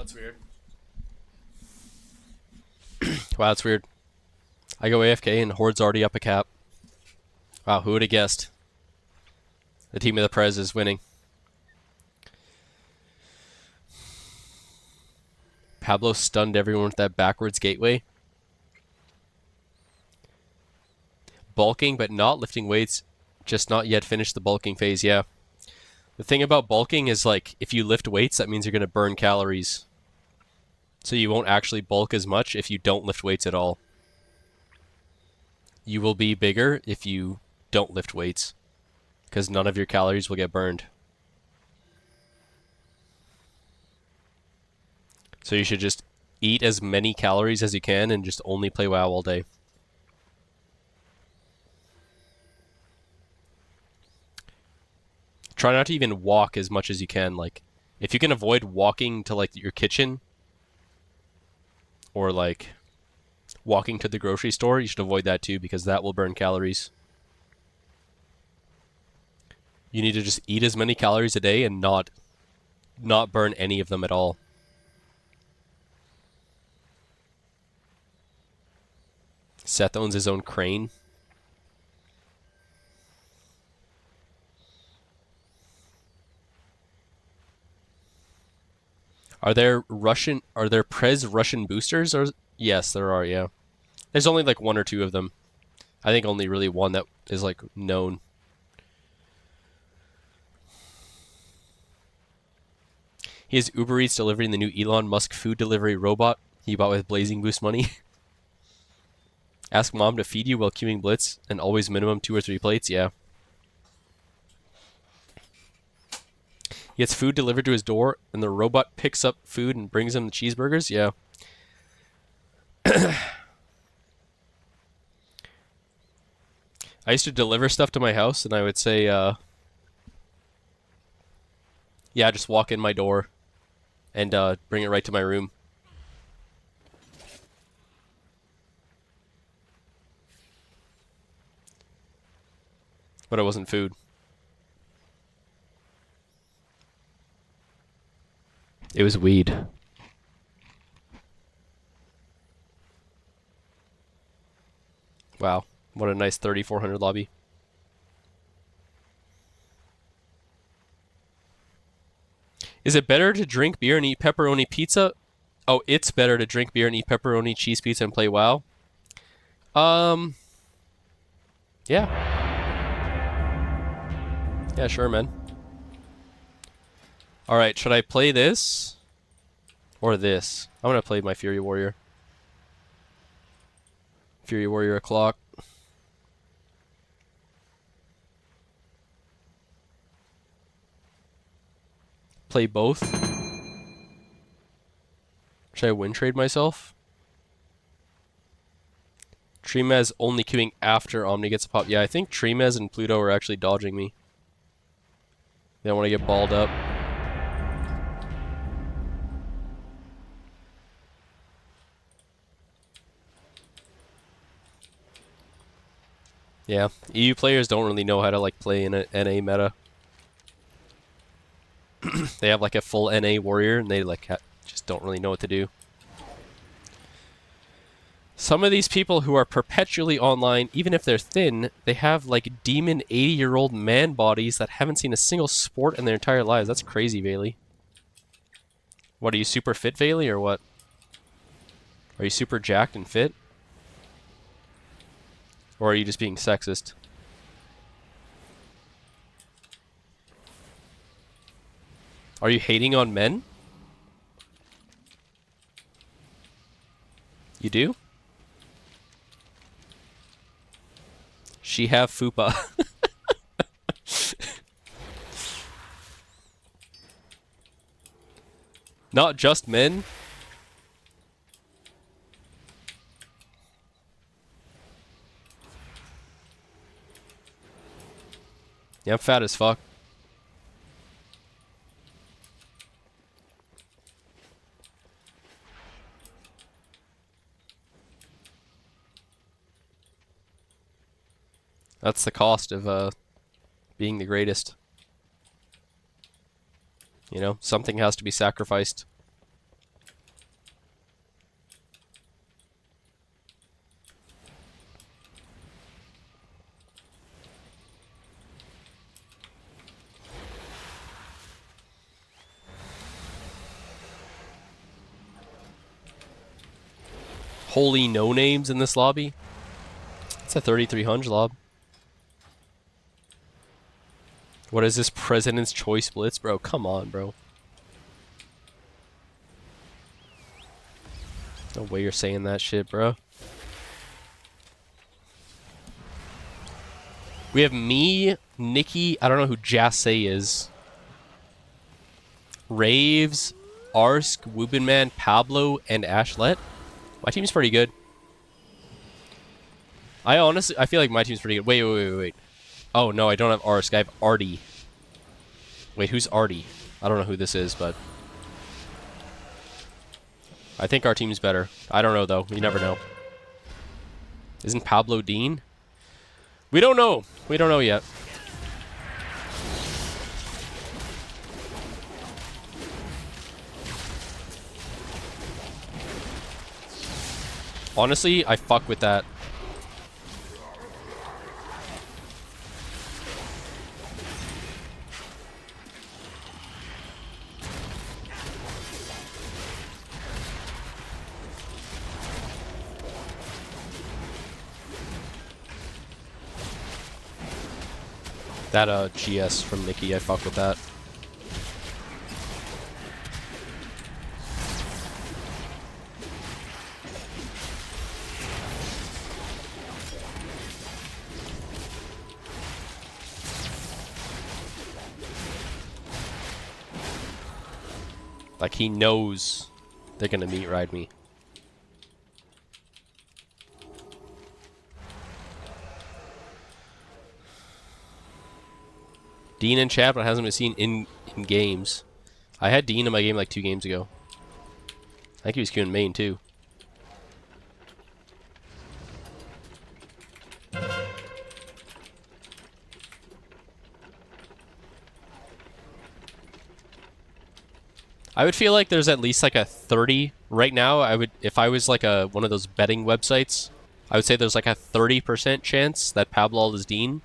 that's weird. Wow, that's weird. I go AFK and Horde's already up a cap. Wow, who would have guessed? The team of the Prez is winning. Pablo stunned everyone with that backwards gateway. Bulking, but not lifting weights. Just not yet finished the bulking phase, yeah. The thing about bulking is, like, if you lift weights, that means you're going to burn calories. So you won't actually bulk as much if you don't lift weights at all. You will be bigger if you don't lift weights, because none of your calories will get burned. So you should just eat as many calories as you can and just only play WoW all day. Try not to even walk as much as you can. Like, if you can avoid walking to, like, your kitchen, or, like, walking to the grocery store, you should avoid that too, because that will burn calories. You need to just eat as many calories a day and not burn any of them at all. Seth owns his own crane. Are there Prez Russian boosters? Or yes, there are, yeah. There's only like one or two of them. I think only really one that is like known. He has Uber Eats delivering the new Elon Musk food delivery robot he bought with Blazing Boost money. Ask mom to feed you while queuing Blitz, and always minimum 2 or 3 plates, yeah. He gets food delivered to his door, and the robot picks up food and brings him the cheeseburgers, yeah. I used to deliver stuff to my house, and I would say, yeah, just walk in my door and bring it right to my room. But it wasn't food. It was weed. Wow, what a nice 3400 lobby. Is it better to drink beer and eat pepperoni pizza? Oh, it's better to drink beer and eat pepperoni cheese pizza and play WoW? Yeah. Yeah, sure, man. Alright, should I play this? Or this? I'm gonna play my Fury Warrior. Fury Warrior o'clock. Play both. Should I win trade myself? Tremez only queuing after Omni gets a pop. Yeah, I think Tremez and Pluto are actually dodging me. They don't want to get balled up. Yeah, EU players don't really know how to like play in a NA meta. They have like a full NA warrior and they like just don't really know what to do. Some of these people who are perpetually online, even if they're thin, they have like demon 80-year-old man bodies that haven't seen a single sport in their entire lives. That's crazy, Bailey. What, are you super fit, Bailey, or what? Are you super jacked and fit? Or are you just being sexist? Are you hating on men? You do? She have fupa. Not just men. Yeah, I'm fat as fuck. That's the cost of being the greatest. You know, something has to be sacrificed. holy no names in this lobby. It's a 3300 lob. What is this President's Choice Blitz, bro? Come on, bro. No way you're saying that shit, bro. We have me, Nikki, I don't know who Jassay is. Raves, Arsk, Wubinman, Pablo, and Ashlet. My team's pretty good. I feel like my team's pretty good. Wait. Oh, no, I don't have Arsk. I have Artie. Wait, who's Artie? I don't know who this is, but... I think our team's better. I don't know, though. You never know. Isn't Pablo Dean? We don't know. We don't know yet. Honestly, I fuck with that. That GS from Nikki, I fuck with that. Like, he knows they're gonna meat ride me. Dean in chat, but hasn't been seen in games. I had Dean in my game like 2 games ago. I think he was queuing main too. I would feel like there's at least like a 30 right now. I would, if I was like one of those betting websites, I would say there's like a 30% chance that Pablo is Dean.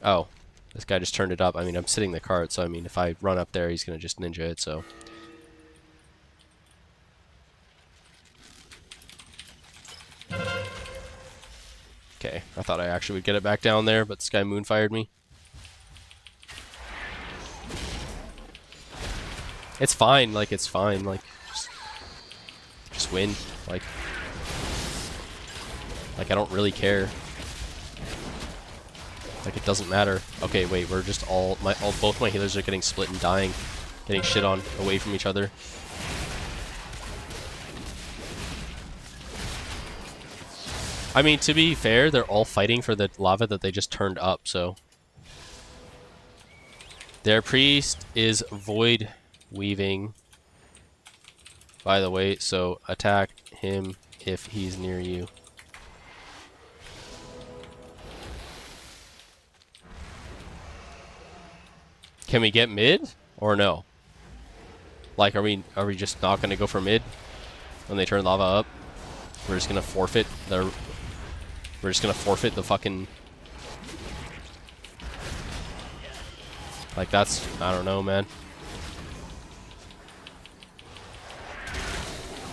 Oh, this guy just turned it up. I mean, I'm sitting the cart, so I mean, if I run up there, he's gonna just ninja it, so. Okay, I thought I actually would get it back down there, but this guy moonfired me. It's fine, like, it's fine, like, just win, like, I don't really care. Like, it doesn't matter. Okay, wait, we're just both my healers are getting split and dying. Getting shit on away from each other. I mean, to be fair, they're all fighting for the lava that they just turned up, so. Their priest is void weaving, by the way, so attack him if he's near you. Can we get mid or no? Like, are we just not gonna go for mid when they turn lava up? We're just gonna forfeit the. We're just gonna forfeit the fucking. Like, that's, I don't know, man.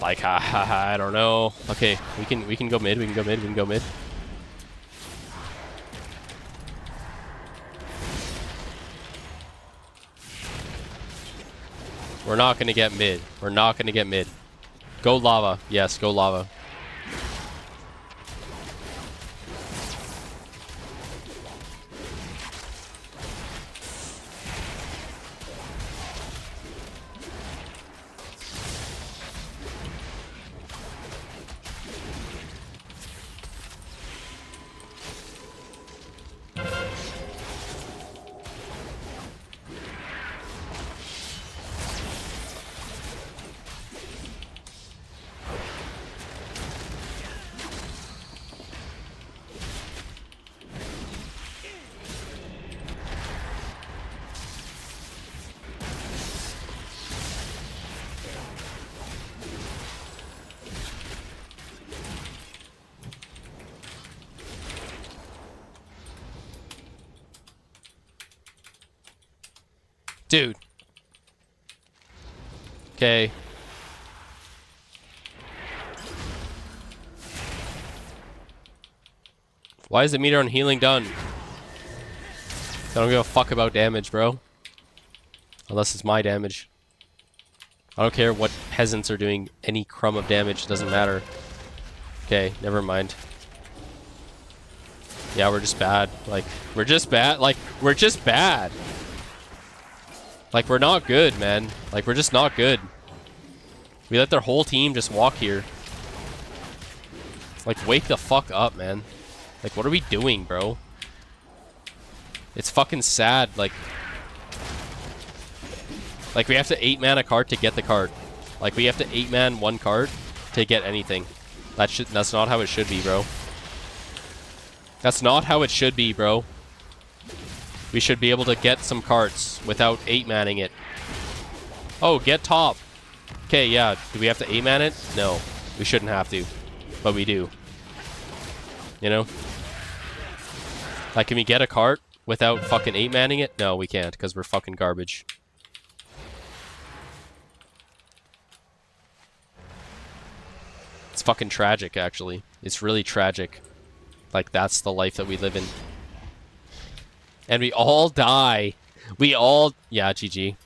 Like, I don't know. Okay, we can go mid. We can go mid. We can go mid. We're not gonna get mid. We're not gonna get mid. Go lava. Yes, go lava. Dude. Okay. Why is the meter on healing done? I don't give a fuck about damage, bro. Unless it's my damage. I don't care what peasants are doing any crumb of damage, it doesn't matter. Okay, never mind. Yeah, we're just bad. Like, we're just bad. Like, we're just bad. Like, we're not good, man. Like, we're just not good. We let their whole team just walk here. Like, wake the fuck up, man. Like, what are we doing, bro? It's fucking sad. Like, we have to 8-man a card to get the card. Like, we have to 8-man one card to get anything. That's not how it should be, bro. That's not how it should be, bro. We should be able to get some cards without 8-manning it. Oh, get top. Okay, yeah. Do we have to 8-man it? No. We shouldn't have to. But we do. You know? Like, can we get a cart without fucking 8-manning it? No, we can't, because we're fucking garbage. It's fucking tragic, actually. It's really tragic. Like, that's the life that we live in. And we all die. We all... Yeah, GG.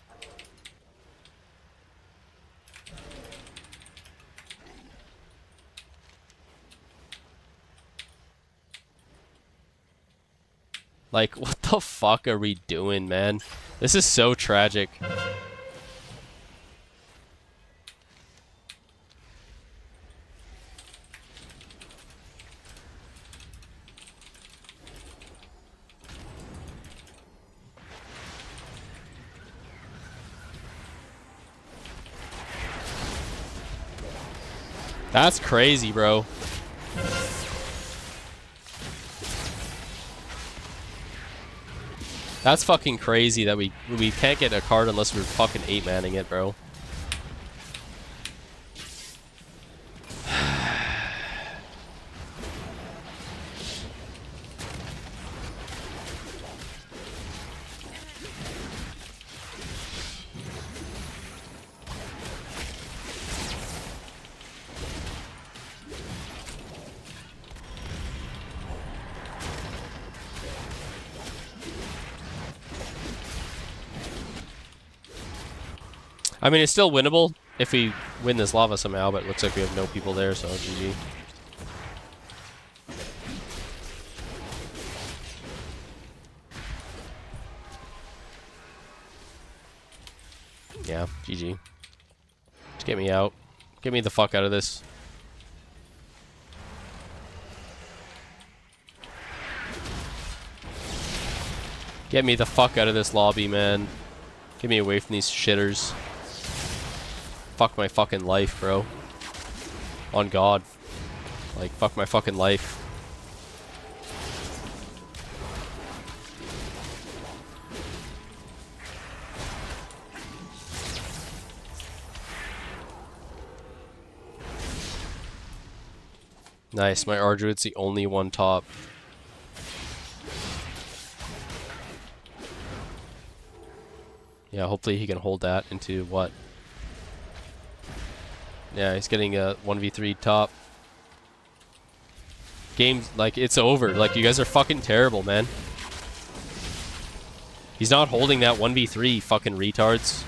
Like, what the fuck are we doing, man? This is so tragic. That's crazy, bro. That's fucking crazy that we can't get a card unless we're fucking 8-manning it, bro. I mean, it's still winnable if we win this lava somehow, but it looks like we have no people there, so GG. Yeah, GG. Just get me out. Get me the fuck out of this. Get me the fuck out of this lobby, man. Get me away from these shitters. Fuck my fucking life, bro. On God. Like, fuck my fucking life. Nice, my Arduin's the only one top. Yeah, hopefully he can hold that into what? Yeah, he's getting a 1v3 top. Game's like, it's over. Like, you guys are fucking terrible, man. He's not holding that 1v3, fucking retards.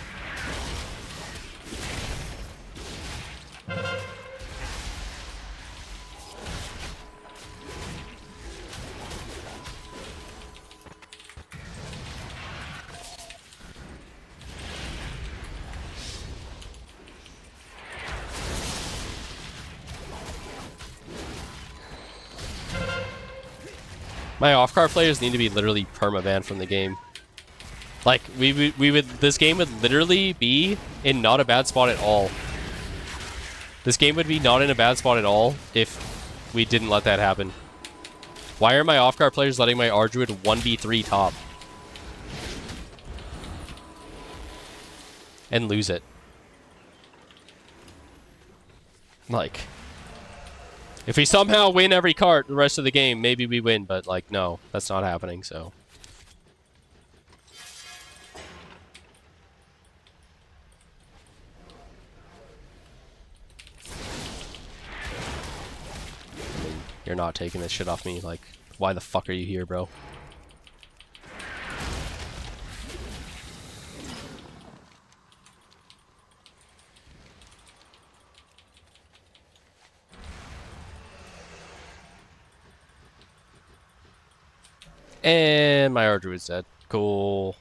My off-card players need to be literally perma-banned from the game. Like, we would, this game would literally be in not a bad spot at all. This game would be not in a bad spot at all if we didn't let that happen. Why are my off-card players letting my Arduin 1v3 top? And lose it. Like... If we somehow win every cart the rest of the game, maybe we win, but, like, no, that's not happening, so. I mean, you're not taking this shit off me, like, Why the fuck are you here, bro? And my Ardruid's dead. Cool.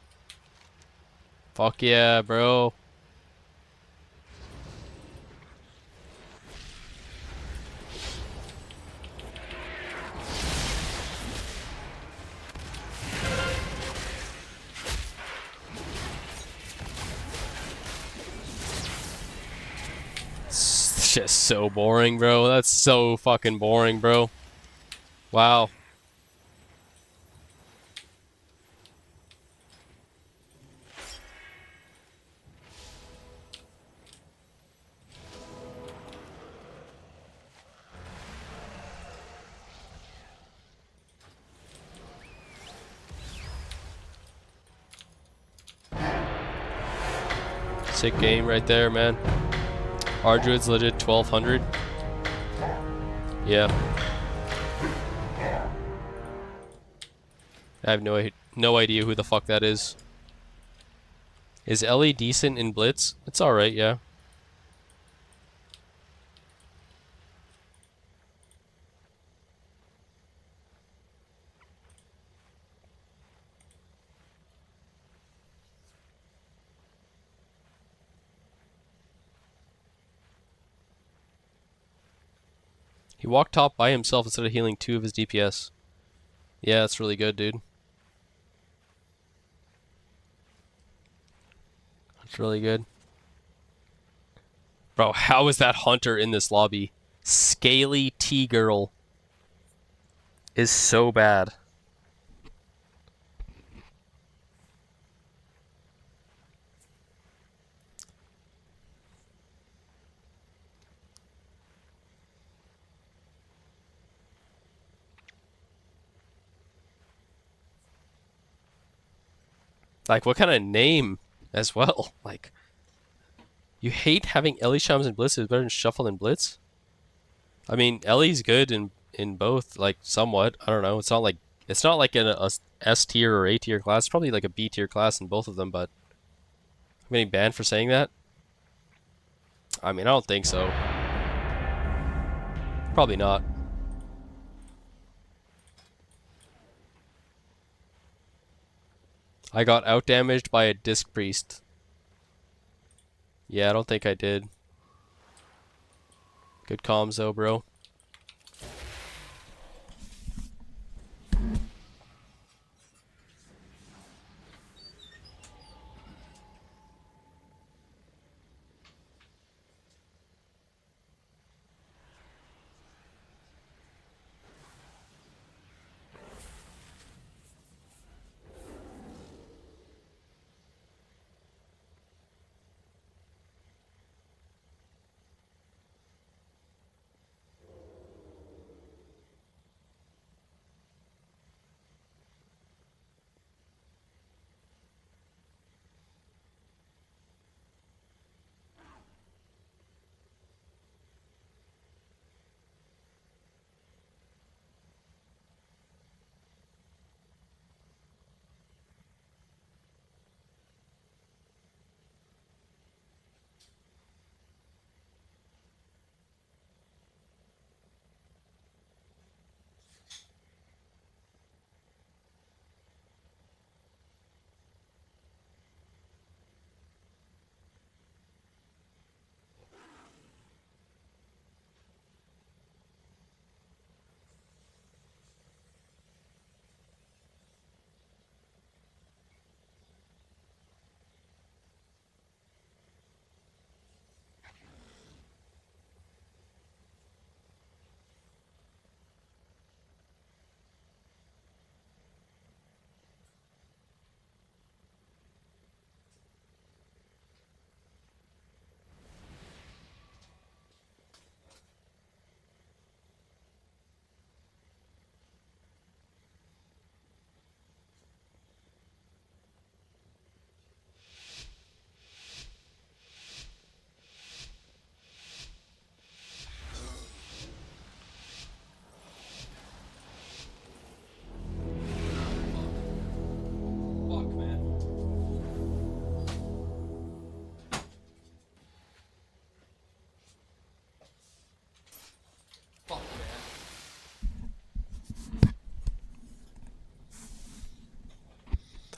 Fuck yeah, bro. It's just so boring, bro. That's so fucking boring, bro. Wow. Sick game right there, man. Ardruid's legit 1200. Yeah. I have no idea who the fuck that is. Is Ellie decent in Blitz? It's alright, yeah. He walked top by himself instead of healing 2 of his DPS. Yeah, that's really good, dude. That's really good. Bro, how is that Hunter in this lobby? Scaly T-Girl is so bad. Like, what kind of name as well? Like, you hate having Ellie Shams and Blitz is better than Shuffle and Blitz? I mean, Ellie's good in both, like, somewhat. I don't know. It's not like a S tier or A tier class. It's probably like a B tier class in both of them, but I'm getting banned for saying that? I mean, I don't think so. Probably not. I got outdamaged by a Disc Priest. Yeah, I don't think I did. Good comms though, bro.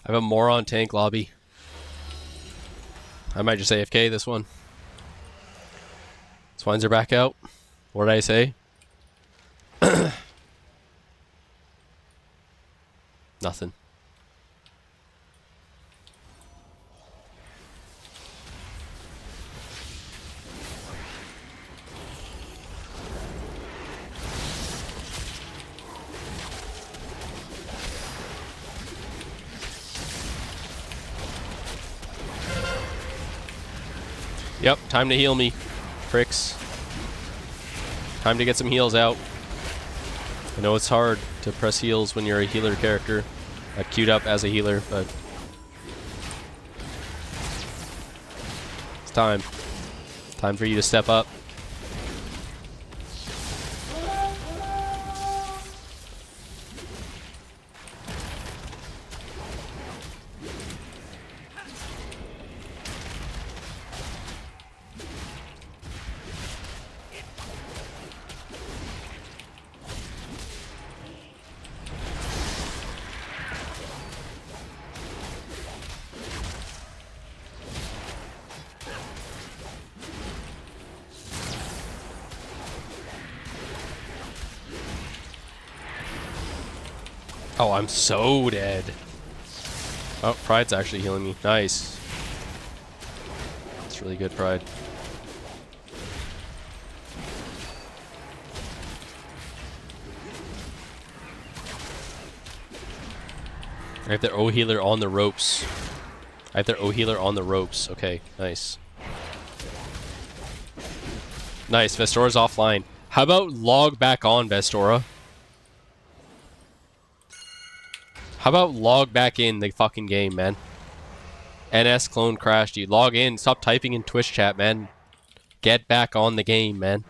I have a moron tank lobby. I might just AFK this one. Swines are back out. What did I say? Nothing. Yep, time to heal me, pricks. Time to get some heals out. I know it's hard to press heals when you're a healer character. I queued up as a healer, but it's time. Time for you to step up. Oh, I'm so dead. Oh, Pride's actually healing me. Nice. That's really good, Pride. I have their O healer on the ropes. I have their O healer on the ropes. Okay, nice. Nice, Vestora's offline. How about log back on, Vestora? How about log back in the fucking game, man? NS clone crashed you. Log in. Stop typing in Twitch chat, man. Get back on the game, man.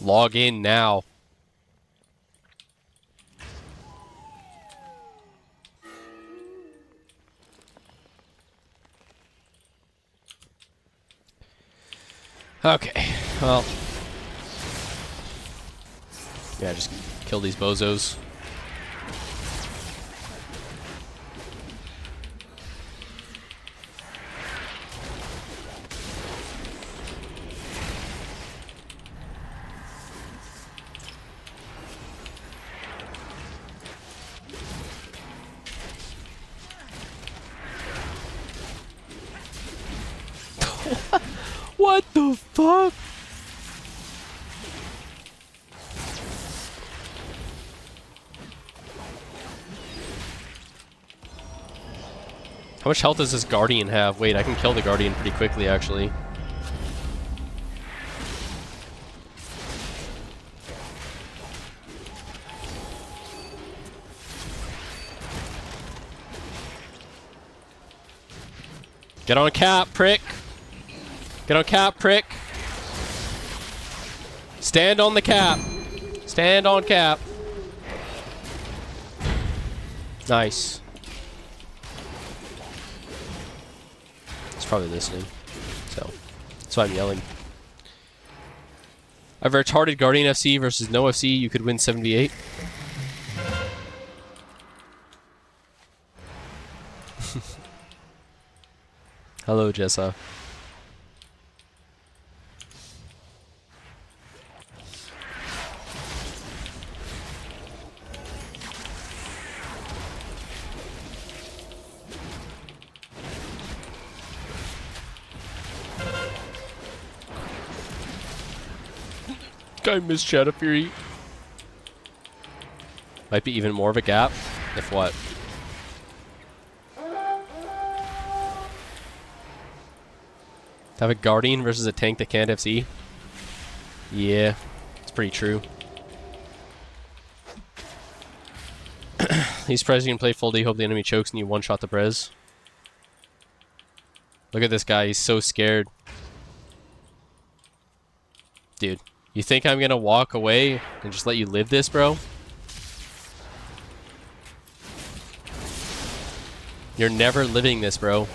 Log in now. Okay, well, yeah, just kill these bozos. What the fuck? How much health does this Guardian have? Wait, I can kill the Guardian pretty quickly, actually. Get on cap, prick! Get on cap, prick. Stand on the cap. Stand on cap. Nice. It's probably listening, so that's why I'm yelling. I have a retarded Guardian FC versus no FC. You could win 7v8. Hello, Jessa. I miss Shadow Fury. Might be even more of a gap. If what? Have a Guardian versus a tank that can't FC? Yeah, it's pretty true. He's surprised you can play full D, hope the enemy chokes and you one-shot the Brez. Look at this guy, he's so scared. Dude. You think I'm gonna walk away and just let you live this, bro? You're never living this, bro.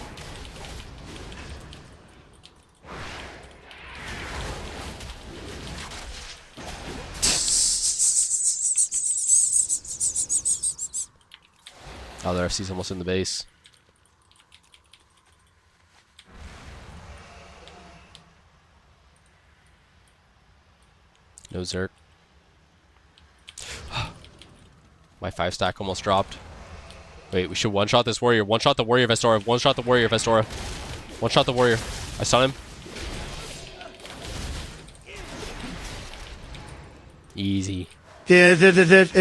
Oh, the RFC's almost in the base. No Zerk. My 5-stack almost dropped. Wait, we should one-shot this warrior. One-shot the warrior Vestora. One-shot the warrior Vestora. One-shot the warrior. I stun him. Easy. Yeah, it's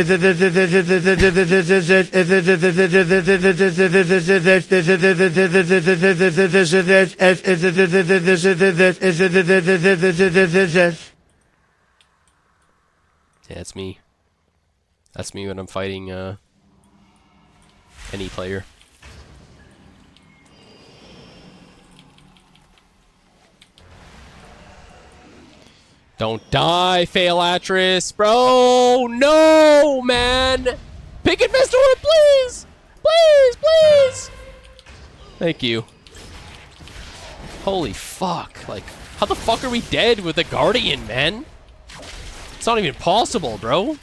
me. That's me when I'm fighting any player. Don't die, Failatris, bro! No, man! Pick Investor, please! Please, please! Thank you. Holy fuck. Like, how the fuck are we dead with the Guardian, man? It's not even possible, bro.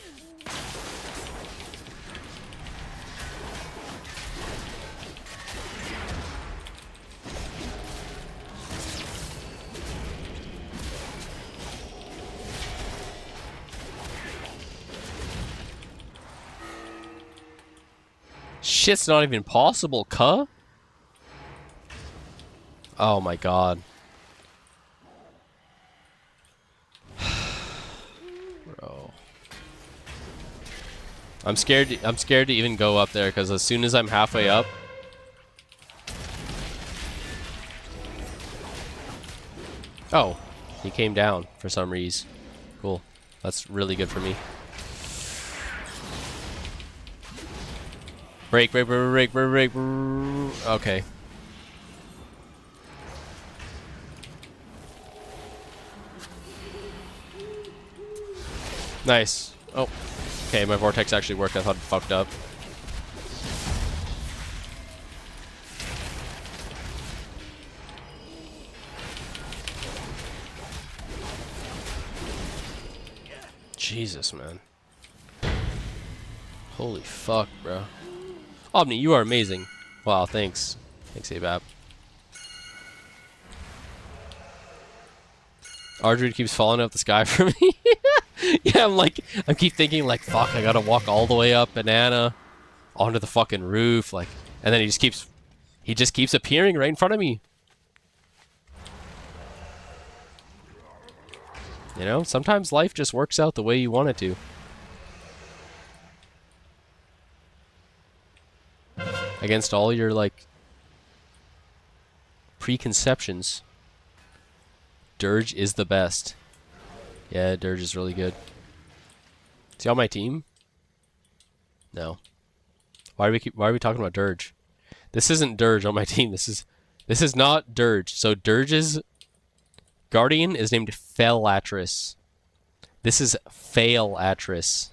Shit's not even possible, cuh. Oh my god. Bro. I'm scared to even go up there because as soon as I'm halfway up. Oh, he came down for some reason. Cool. That's really good for me. Break. Okay. Nice. Oh. Okay, my vortex actually worked. I thought it fucked up. Jesus, man. Holy fuck, bro. Omni, you are amazing. Wow, thanks. Thanks, Abab. Ardruid keeps falling out the sky for me. Yeah, I keep thinking like, fuck, I gotta walk all the way up Banana onto the fucking roof, like, and then he just keeps appearing right in front of me. You know, sometimes life just works out the way you want it to. Against all your, like, preconceptions. Dirge is the best. Yeah, Dirge is really good. Is he on my team? No. Why are we talking about Dirge? This isn't Dirge on my team. This is not Dirge. So Dirge's Guardian is named Failatris. This is Failatris.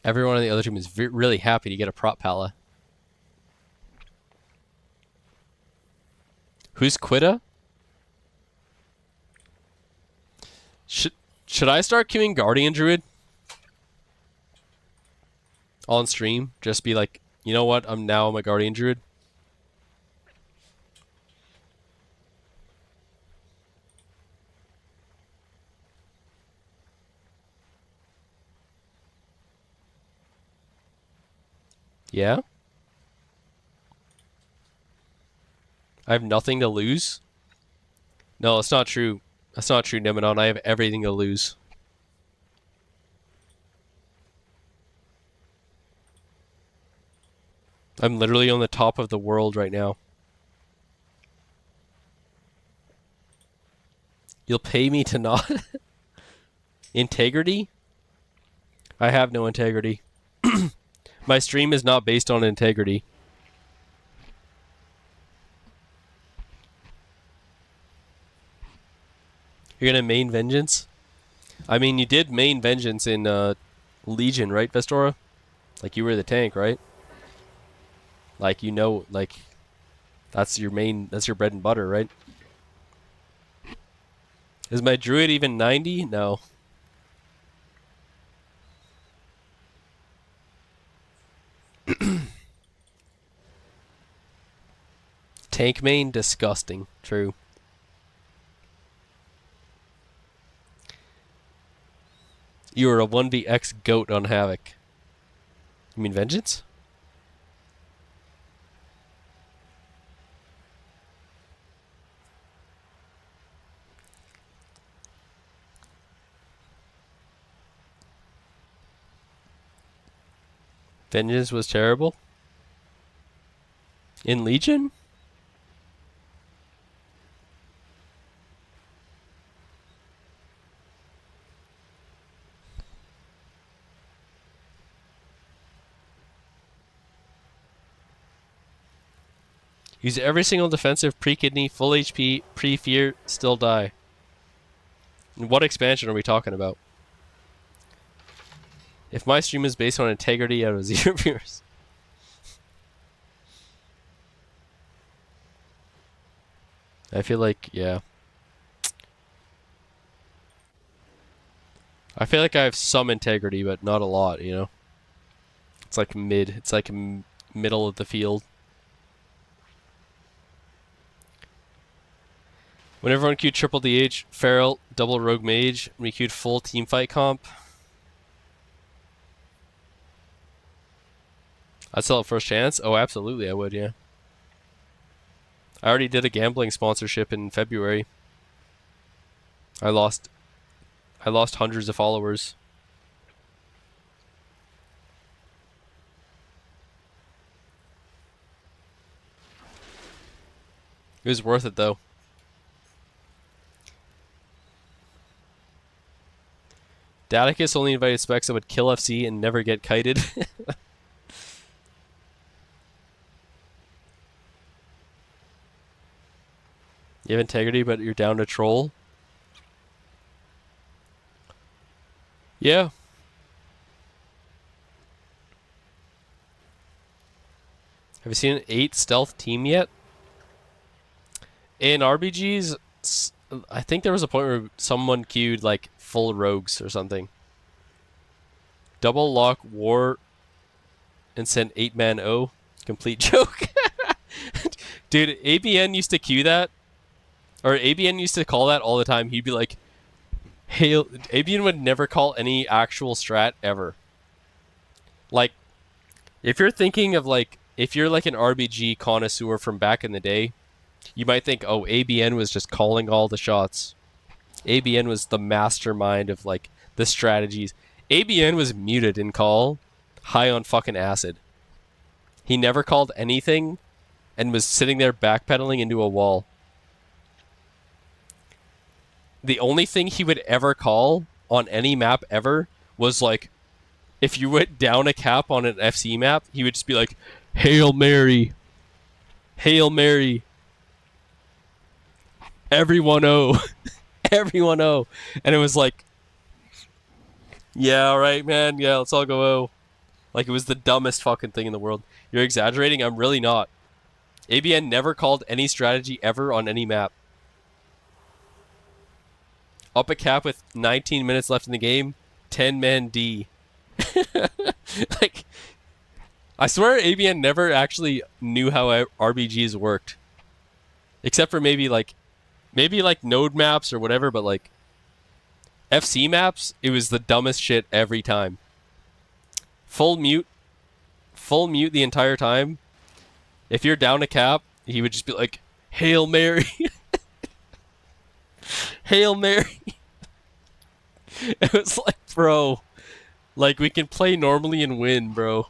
Everyone on the other team is really happy to get a prop pala. Who's Quitta? Should I start queuing Guardian Druid? On stream? Just be like, you know what? I'm a Guardian Druid. Yeah? I have nothing to lose? No, that's not true. That's not true, Nemenon. I have everything to lose. I'm literally on the top of the world right now. You'll pay me to not? Integrity? I have no integrity. My stream is not based on integrity. You're gonna main Vengeance? I mean, you did main Vengeance in Legion, right, Vestora? Like, you were the tank, right? Like, you know, like, that's your bread and butter, right? Is my druid even 90? No. Tank main, disgusting. True. You were a 1vx goat on Havoc. You mean Vengeance? Vengeance was terrible? In Legion? Use every single defensive, pre-kidney, full HP, pre-fear, still die. What expansion are we talking about? If my stream is based on integrity out of 0 viewers. I feel like, yeah. I feel like I have some integrity, but not a lot, you know? It's like mid. It's like middle of the field. When everyone queued triple DH, Feral, double Rogue Mage, and we queued full team fight comp. I'd sell it first chance? Oh, absolutely I would, yeah. I already did a gambling sponsorship in February. I lost hundreds of followers. It was worth it though. Daticus only invited specs that would kill FC and never get kited. You have integrity, but you're down to troll? Yeah. Have you seen an 8 stealth team yet? In RBGs, I think there was a point where someone queued like full rogues or something. Double lock war and send 8-man O. Complete joke. Dude, ABN used to queue that. Or ABN used to call that all the time. He'd be like, "Hail." ABN would never call any actual strat ever. Like, if you're thinking of like, if you're like an RBG connoisseur from back in the day, you might think, oh, ABN was just calling all the shots. ABN was the mastermind of like the strategies. ABN was muted in call, high on fucking acid. He never called anything and was sitting there backpedaling into a wall. The only thing he would ever call on any map ever was like, if you went down a cap on an FC map, he would just be like, "Hail Mary. Hail Mary. Everyone O." Everyone O. And it was like, yeah, alright, man. Yeah, let's all go O. Like, it was the dumbest fucking thing in the world. You're exaggerating? I'm really not. ABN never called any strategy ever on any map. Up a cap with 19 minutes left in the game, 10-man D. Like, I swear ABN never actually knew how RBGs worked. Except for maybe like node maps or whatever, but like FC maps, it was the dumbest shit every time. Full mute the entire time. If you're down a cap, he would just be like, "Hail Mary." Hail Mary. It was like, bro, like, we can play normally and win, bro.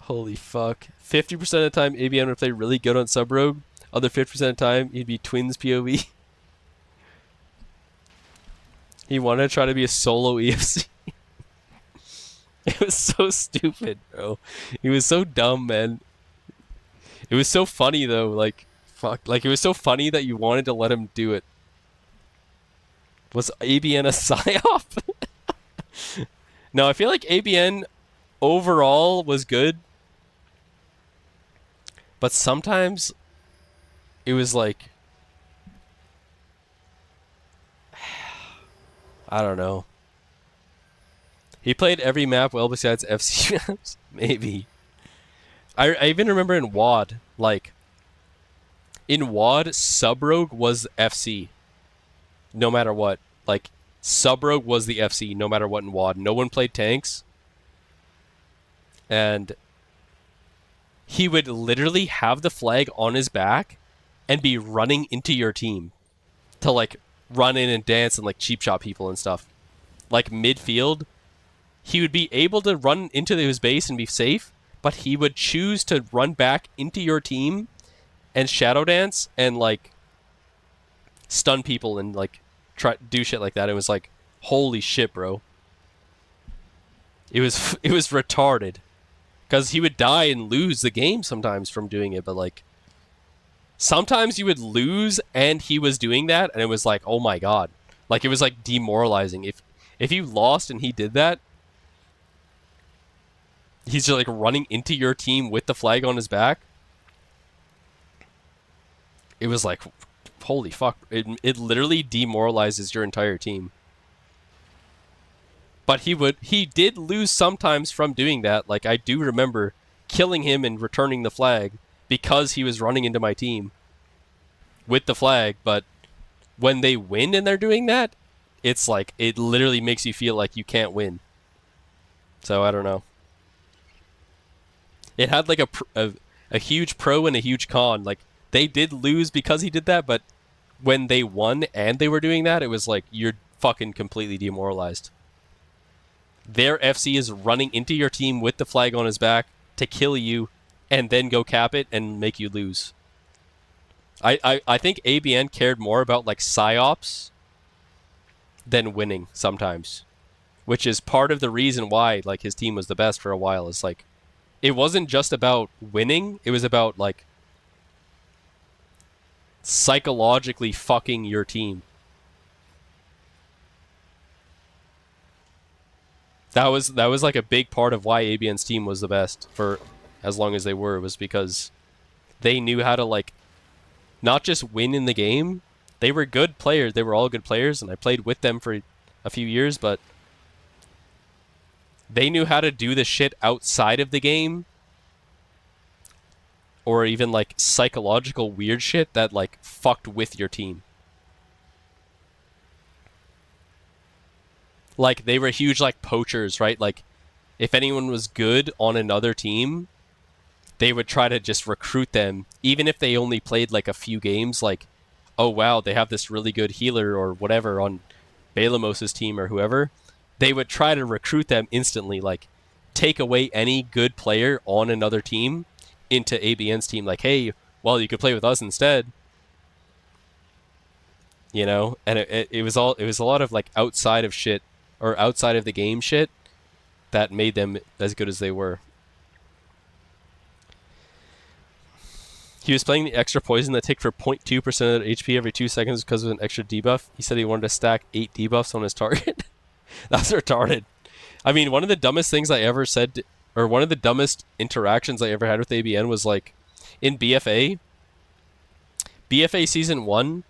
Holy fuck. 50% of the time, ABN would play really good on sub-rogue. Other 50% of the time, he'd be twins POV. He wanted to try to be a solo EFC. It was so stupid, bro. He was so dumb, man. It was so funny, though. Like, Fuck. Like, it was so funny that you wanted to let him do it. Was ABN a psyop? No, I feel like ABN overall was good. But sometimes it was like, I don't know. He played every map well besides FC maps? Maybe. I even remember in WOD, like, in WOD, Sub-Rogue was FC. No matter what. Like, Sub-Rogue was the FC no matter what in WOD. No one played tanks. And he would literally have the flag on his back and be running into your team to, like, run in and dance and, like, cheap shot people and stuff. Like, midfield, he would be able to run into his base and be safe, but he would choose to run back into your team and shadow dance and, like, stun people and, like, try do shit like that. It was like, holy shit, bro. It was retarded. Because he would die and lose the game sometimes from doing it, but, like, sometimes you would lose and he was doing that, and it was like, oh my god. Like, it was, like, demoralizing. If you lost and he did that, he's just, like, running into your team with the flag on his back. It was like, holy fuck. It literally demoralizes your entire team. But he did lose sometimes from doing that. Like, I do remember killing him and returning the flag because he was running into my team with the flag. But when they win and they're doing that, it's like, it literally makes you feel like you can't win. So, I don't know. It had, like, a huge pro and a huge con. Like, they did lose because he did that, but when they won and they were doing that, it was like, you're fucking completely demoralized. Their FC is running into your team with the flag on his back to kill you and then go cap it and make you lose. I think ABN cared more about, like, psyops than winning sometimes, which is part of the reason why, like, his team was the best for a while. Is like, it wasn't just about winning, it was about, like, psychologically fucking your team. That was like a big part of why ABN's team was the best for as long as they were, was because they knew how to, like, not just win in the game. They were good players. They were all good players, and I played with them for a few years, but they knew how to do the shit outside of the game, or even, like, psychological weird shit that, like, fucked with your team. Like, they were huge, like, poachers, right? Like, if anyone was good on another team, they would try to just recruit them, even if they only played, like, a few games. Like, oh wow, they have this really good healer or whatever on Balamos's team or whoever. They would try to recruit them instantly, like, take away any good player on another team into ABN's team. Like, hey, well, you could play with us instead. You know? And it was a lot of, like, outside of shit, or outside of the game shit, that made them as good as they were. He was playing the extra poison that take for 0.2% of HP every 2 seconds because of an extra debuff. He said he wanted to stack 8 debuffs on his target. That's retarded. I mean, one of the dumbest things I ever said, or one of the dumbest interactions I ever had with ABN was, like, in BFA Season 1,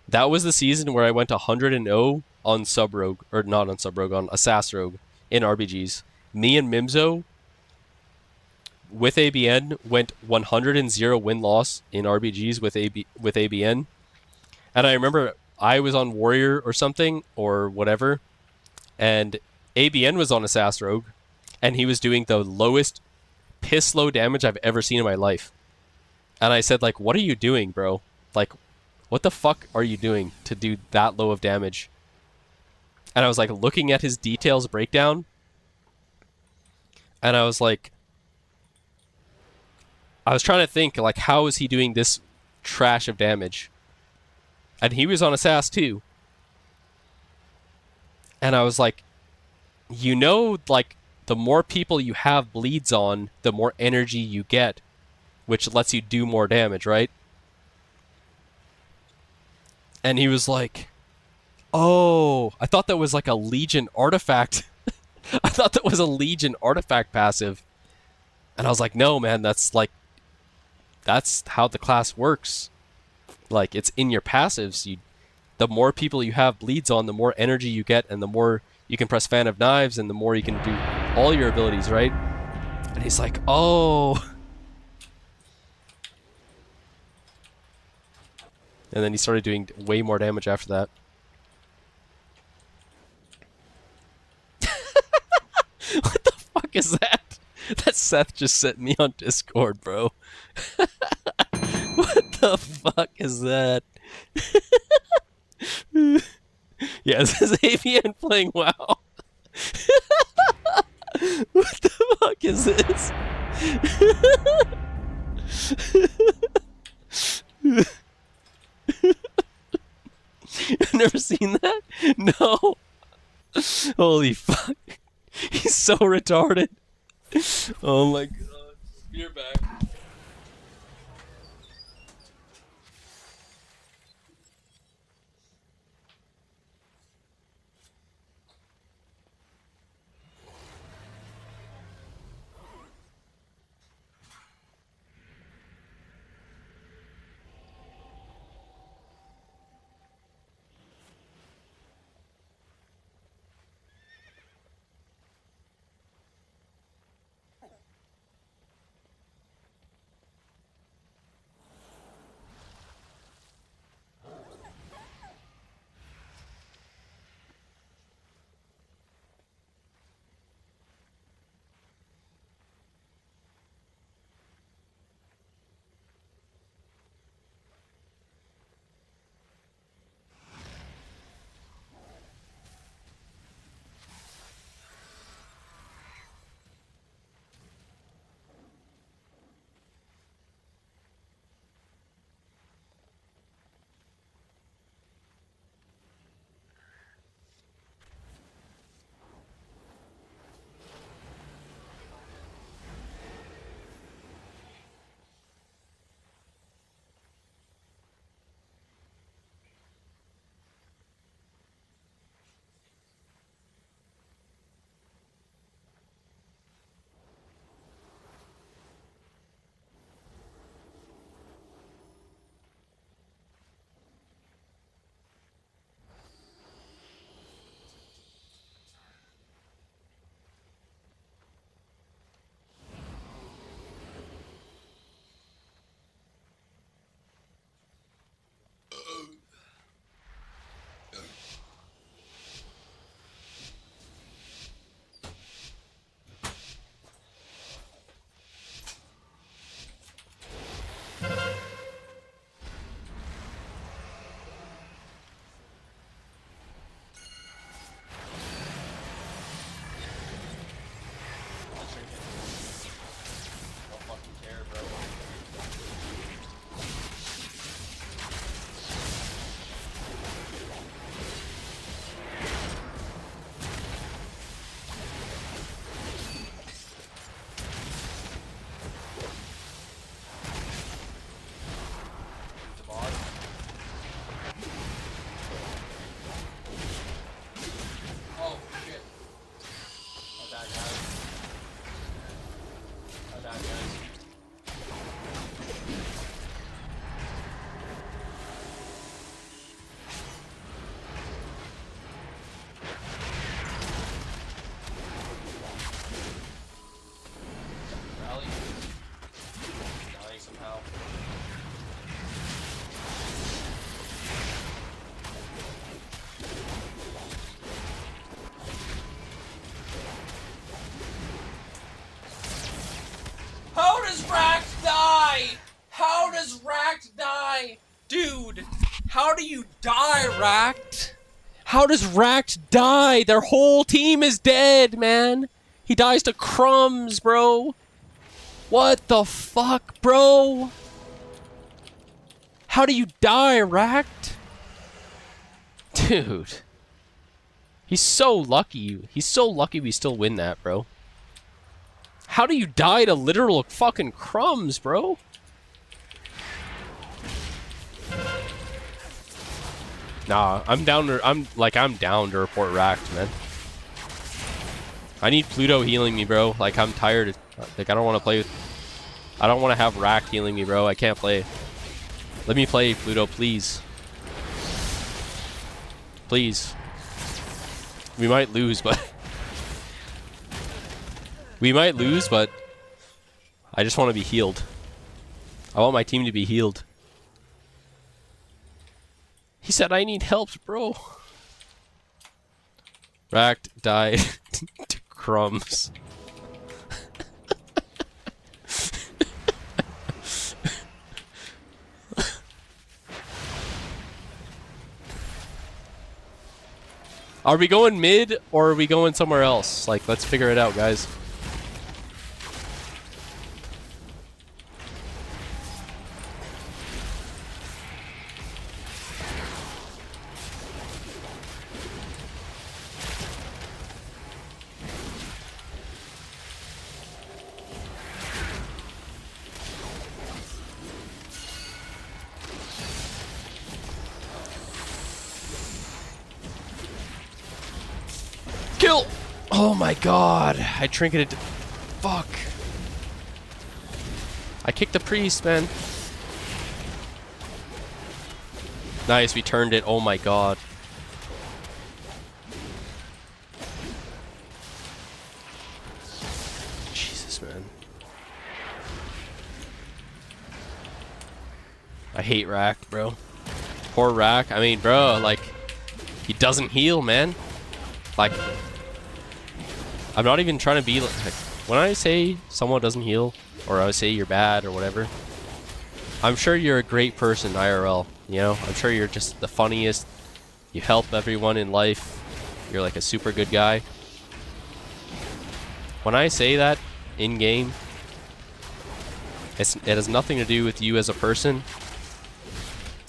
that was the season where I went 100-0 on Sub-Rogue, or not on Sub-Rogue, on Assassin Rogue in RBGs. Me and Mimzo with ABN went 100-0 win-loss in RBGs with ABN. And I remember I was on Warrior or something, or whatever, and ABN was on Assassin Rogue, and he was doing the lowest piss low damage I've ever seen in my life. And I said, like, what are you doing, bro? Like, what the fuck are you doing to do that low of damage? And I was, like, looking at his details breakdown, and I was like, I was trying to think, like, how is he doing this trash of damage? And he was on Assass too. And I was like, you know, like, the more people you have bleeds on, the more energy you get, which lets you do more damage, right? And he was like, oh, I thought that was like a Legion artifact. I thought that was a Legion artifact passive. And I was like, no, man, that's how the class works. Like, it's in your passives. The more people you have bleeds on, the more energy you get, and the more you can press Fan of Knives, and the more you can do all your abilities, right? And he's like, oh. And then he started doing way more damage after that. What the fuck is that? That's Seth just sent me on Discord, bro. What the fuck is that? Yeah, this is Avian playing WoW. What the fuck is this? I've never seen that? No. Holy fuck. He's so retarded. Oh my god. You're back. Dude, how do you die, Racked? How does Racked die? Their whole team is dead, man. He dies to crumbs, bro. What the fuck, bro? How do you die, Racked? Dude. He's so lucky. He's so lucky we still win that, bro. How do you die to literal fucking crumbs, bro? Nah, I'm down to report racked, man. I need Pluto healing me, bro. Like, I'm tired. Like, I don't want to play with... I don't want to have rack healing me, bro. I can't play. Let me play, Pluto, please. Please. We might lose, but... we might lose, but... I just want to be healed. I want my team to be healed. He said, I need help, bro. Racked died to crumbs. Are we going mid or are we going somewhere else? Like, let's figure it out, guys. Kill! Oh my god. I trinketed. Fuck. I kicked the priest, man. Nice, we turned it. Oh my god. Jesus, man. I hate Rack, bro. Poor Rack. I mean, bro, like, he doesn't heal, man. Like, I'm not even trying to be like, when I say someone doesn't heal, or I say you're bad or whatever, I'm sure you're a great person IRL, you know? I'm sure you're just the funniest, you help everyone in life, you're like a super good guy. When I say that in-game, it has nothing to do with you as a person.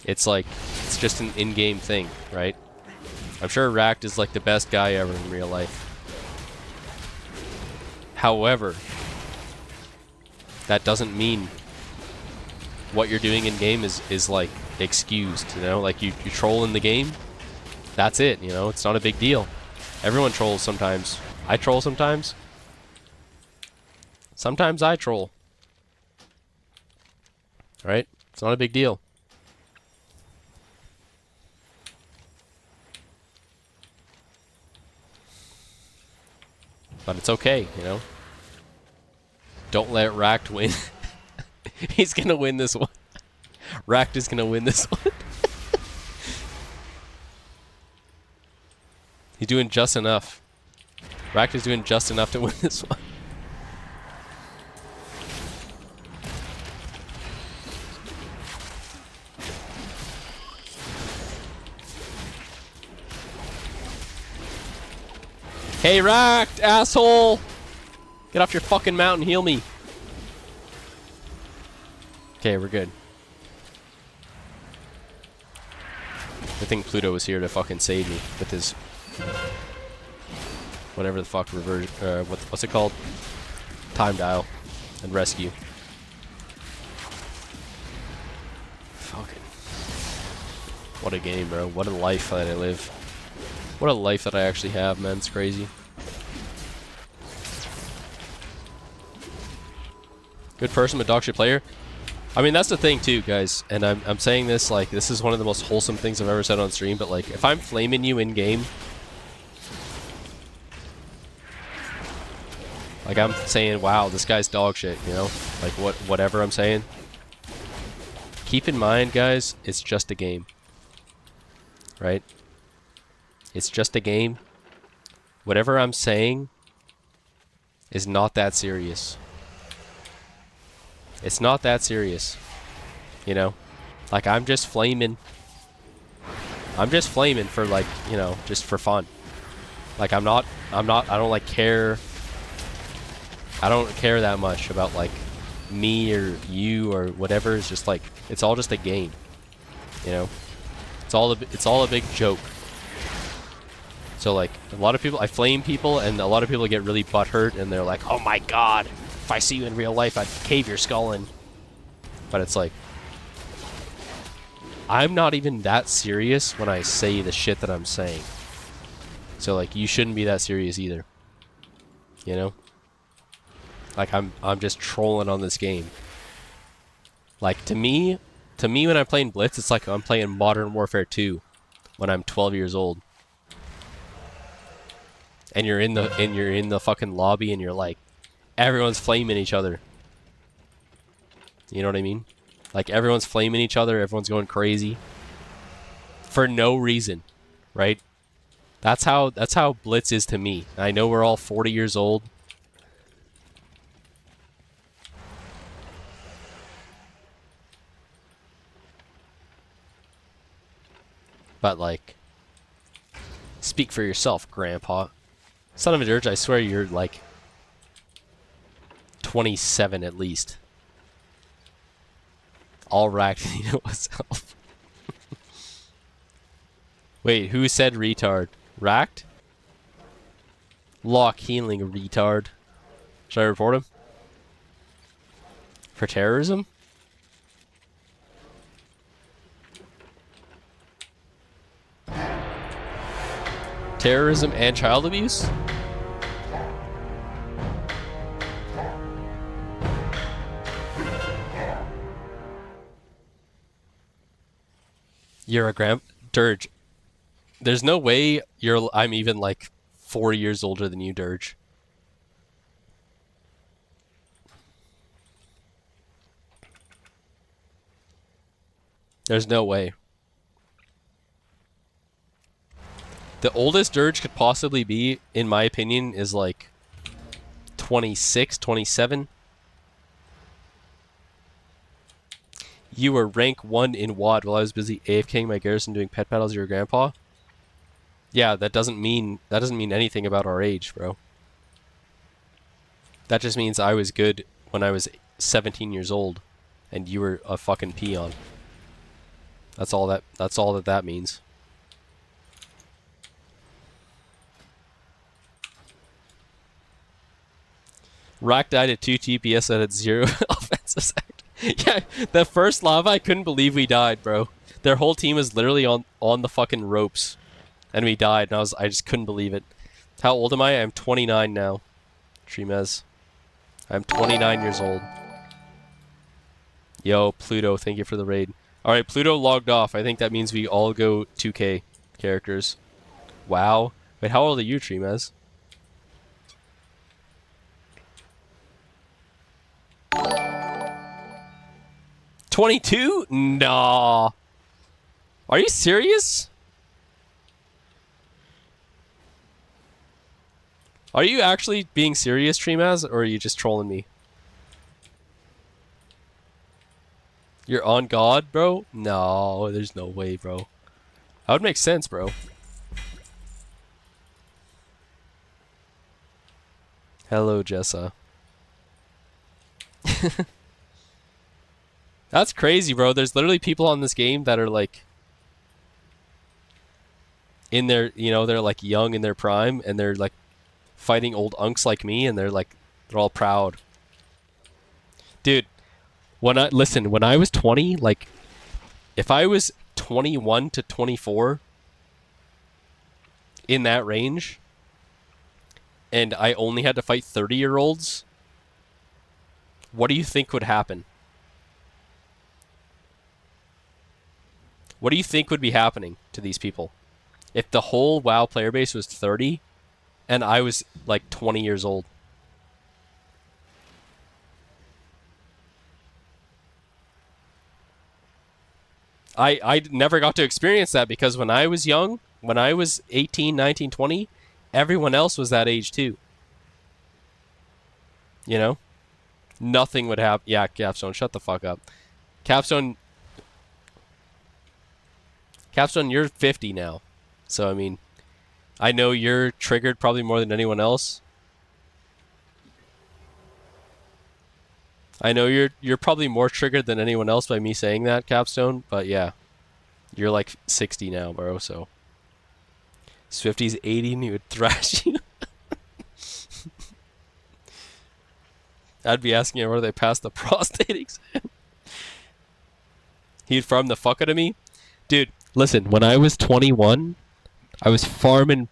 It's like, it's just an in-game thing, right? I'm sure Racked is like the best guy ever in real life. However, that doesn't mean what you're doing in game is like excused, you know? Like you troll in the game, that's it, you know? It's not a big deal. Everyone trolls sometimes. I troll sometimes. Sometimes I troll. Right? It's not a big deal. But it's okay, you know? Don't let Racked win. He's gonna win this one. Racked is gonna win this one. He's doing just enough. Racked is doing just enough to win this one. Hey, Racked, asshole! Get off your fucking mount and heal me. Okay, we're good. I think Pluto was here to fucking save me with his whatever the fuck what's it called? Time dial and rescue. Fucking. What a game, bro. What a life that I live. What a life that I actually have, man. It's crazy. Good person, but dog shit player. I mean, that's the thing too, guys. And I'm saying this like this is one of the most wholesome things I've ever said on stream. But like, if I'm flaming you in game, like I'm saying, wow, this guy's dog shit. You know, like whatever I'm saying. Keep in mind, guys, it's just a game, right? It's just a game. Whatever I'm saying is not that serious. It's not that serious. You know? Like, I'm just flaming. I'm just flaming for, like, you know, just for fun. Like, I don't, like, care. I don't care that much about, like, me or you or whatever. It's just, like, it's all just a game. You know? It's all a big joke. So, like, a lot of people, I flame people, and a lot of people get really butthurt, and they're like, oh my god, if I see you in real life, I'd cave your skull in. But it's like, I'm not even that serious when I say the shit that I'm saying. So like, you shouldn't be that serious either. You know? Like, I'm just trolling on this game. Like, to me when I'm playing Blitz, it's like I'm playing Modern Warfare 2 when I'm 12 years old. And you're in the fucking lobby and you're like, everyone's flaming each other. You know what I mean? Like, everyone's flaming each other, everyone's going crazy for no reason, right? That's how Blitz is to me. I know we're all 40 years old. But like, speak for yourself, Grandpa. Son of a dirge, I swear you're like 27 at least. All racked, you know myself. Wait, who said retard? Racked? Lock healing retard. Should I report him? For terrorism? Terrorism and child abuse? You're a Dirge. There's no way I'm even like 4 years older than you, Dirge. There's no way. The oldest Dirge could possibly be, in my opinion, is like 26, 27. You were rank 1 in WAD while I was busy AFKing my garrison doing pet battles with your grandpa. Yeah, that doesn't mean anything about our age, bro. That just means I was good when I was 17 years old and you were a fucking peon. That's all that means. Rack died at 2 TPS and at 0 offensive side. Yeah, the first lava, I couldn't believe we died, bro. Their whole team was literally on the fucking ropes. And we died, and I just couldn't believe it. How old am I? I'm 29 now. Tremez. I'm 29 years old. Yo, Pluto, thank you for the raid. Alright, Pluto logged off. I think that means we all go 2K characters. Wow. Wait, how old are you, Tremez? $22? Nah. Are you serious? Are you actually being serious, Tremaz, or are you just trolling me? You're on God, bro? No, there's no way, bro. That would make sense, bro. Hello, Jessa. That's crazy, bro. There's literally people on this game that are like in their, you know, they're like young in their prime and they're like fighting old unks like me and they're all proud. Dude, when I was 20, like if I was 21 to 24 in that range and I only had to fight 30-year-olds, what do you think would happen? What do you think would be happening to these people if the whole WoW player base was 30 and I was like 20 years old? I never got to experience that because when I was young, when I was 18, 19, 20, everyone else was that age too. You know? Nothing would happen. Yeah, Capstone, shut the fuck up. Capstone, you're 50 now. So, I mean, I know you're triggered probably more than anyone else. I know you're probably more triggered than anyone else by me saying that, Capstone, but yeah. You're like 60 now, bro, so. Swifty's 80 and he would thrash you. I'd be asking him whether they passed the prostate exam. He'd farm the fuck out of me. Dude, listen, when I was 21, I was farming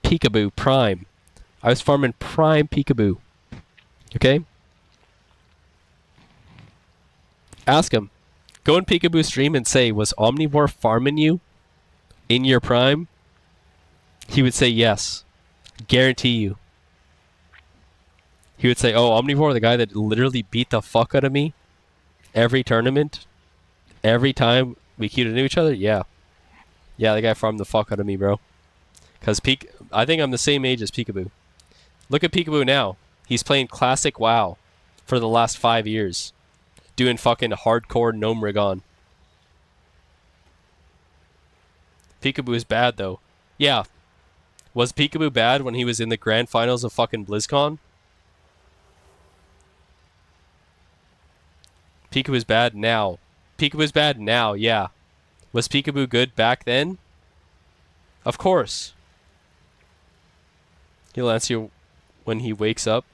Peekaboo Prime. I was farming Prime Peekaboo. Okay? Ask him. Go in Peekaboo stream and say, was Omnivore farming you in your prime? He would say yes. Guarantee you. He would say, oh, Omnivore, the guy that literally beat the fuck out of me every tournament, every time we queued into each other? Yeah. Yeah, the guy farmed the fuck out of me, bro. Because I think I'm the same age as Peekaboo. Look at Peekaboo now. He's playing classic WoW for the last 5 years. Doing fucking hardcore Gnome Rigon. Peekaboo is bad, though. Yeah. Was Peekaboo bad when he was in the grand finals of fucking BlizzCon? Peekaboo's bad now. Peekaboo's bad now, yeah. Was Peekaboo good back then? Of course. He'll answer you when he wakes up.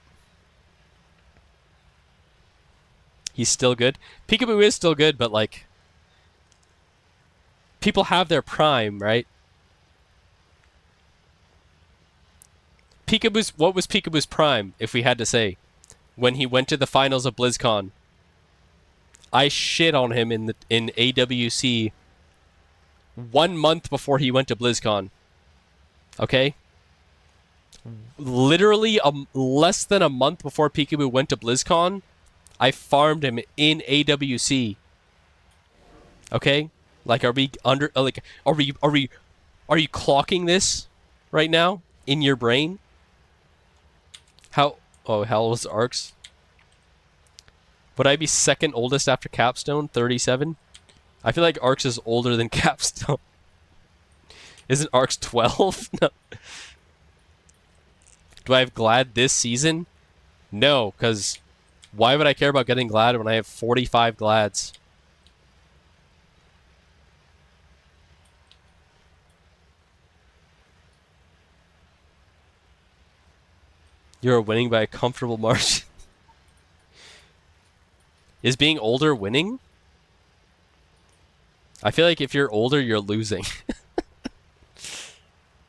He's still good. Peekaboo is still good, but like... people have their prime, right? What was Peekaboo's prime, if we had to say? When he went to the finals of BlizzCon. I shit on him in AWC 1 month before he went to BlizzCon. Okay? Literally less than a month before Peekaboo went to BlizzCon, I farmed him in AWC. Okay? Like, are we under? Like, are you clocking this right now in your brain? How? Oh, how old was Arcs? Would I be second oldest after Capstone? 37. I feel like Arcs is older than Capstone. Isn't Arcs 12? No. Do I have Glad this season? No, because why would I care about getting Glad when I have 45 Glads? You're winning by a comfortable margin. Is being older winning? I feel like if you're older, you're losing.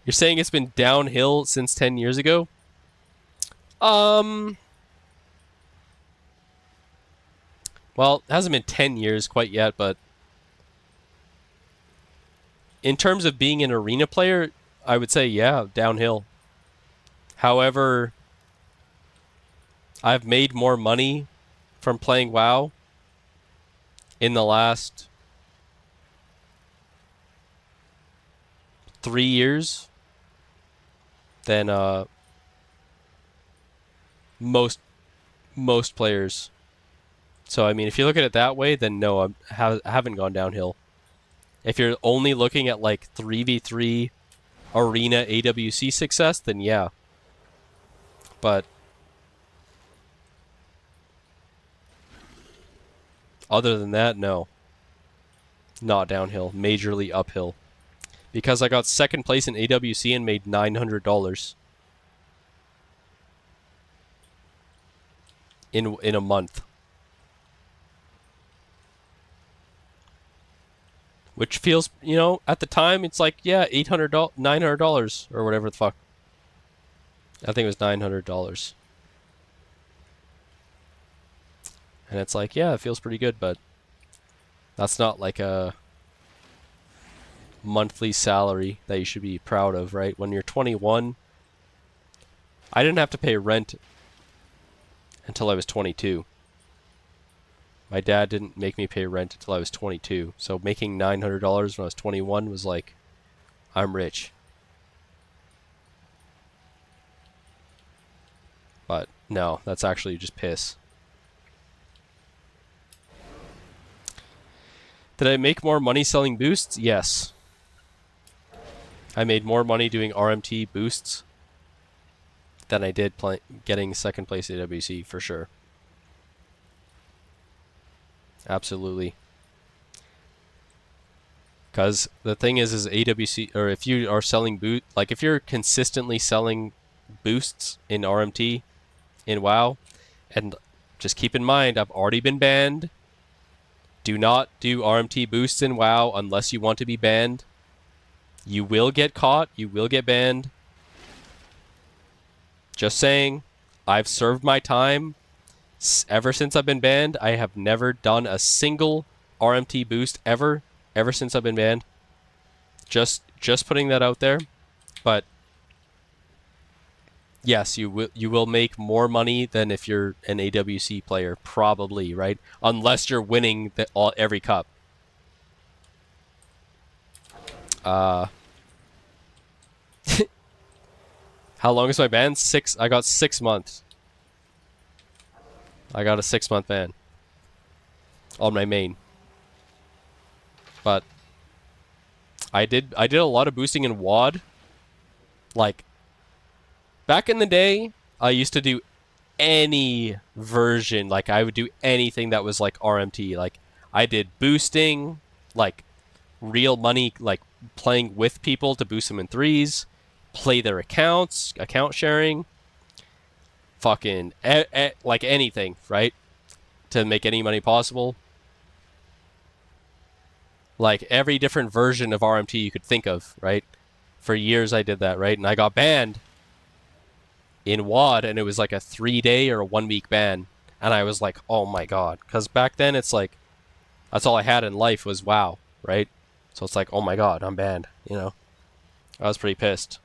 You're saying it's been downhill since 10 years ago? Well, it hasn't been 10 years quite yet, but in terms of being an arena player, I would say, yeah, downhill. However, I've made more money from playing WoW in the last 3 years than most players. So, I mean, if you look at it that way, then no, I haven't gone downhill. If you're only looking at, like, 3v3 arena AWC success, then yeah. But other than that, no. Not downhill. Majorly uphill. Because I got second place in AWC and made $900 in a month. Which feels, you know, at the time it's like, yeah, $900 or whatever the fuck. I think it was $900. And it's like, yeah, it feels pretty good, but that's not like a monthly salary that you should be proud of, right? When you're 21, I didn't have to pay rent until I was 22. My dad didn't make me pay rent until I was 22. So making $900 when I was 21 was like, I'm rich. But no, that's actually just piss. Did I make more money selling boosts? Yes. I made more money doing RMT boosts than I did getting second place at AWC, for sure. Absolutely. Because the thing is AWC, or if you are selling like if you're consistently selling boosts in RMT, in WoW, and just keep in mind, I've already been banned Do not do RMT boosts in WoW unless you want to be banned. You will get caught. You will get banned. Just saying. I've served my time. Ever since I've been banned, I have never done a single RMT boost ever since I've been banned. Just putting that out there. But yes, you will make more money than if you're an AWC player, probably, right? Unless you're winning every cup. How long is my ban? I got 6 months. I got a 6-month ban on my main. But I did a lot of boosting in WOD. Like, back in the day, I used to do any version. Like, I would do anything that was like RMT. Like, I did boosting, like real money, like playing with people to boost them in 3s, play their accounts, account sharing, fucking like anything, right? To make any money possible. Like every different version of RMT you could think of, right? For years I did that, right? And I got banned in WOD, and it was like a 3-day or a 1-week ban. And I was like, oh my god. Because back then it's like, that's all I had in life was WoW, right? So it's like, oh my god, I'm banned, you know? I was pretty pissed.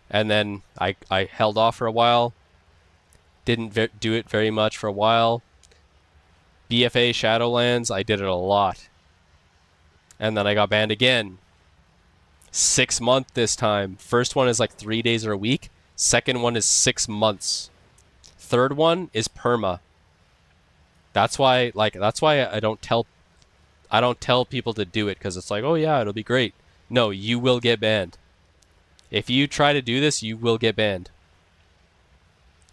And then I held off for a while. Didn't do it very much for a while. BFA Shadowlands, I did it a lot. And then I got banned again. 6 months this time. First one is like 3 days or a week. Second one is 6 months. Third one is perma. That's why I don't tell people to do it, because it's like, oh yeah, it'll be great. No, you will get banned. If you try to do this, you will get banned.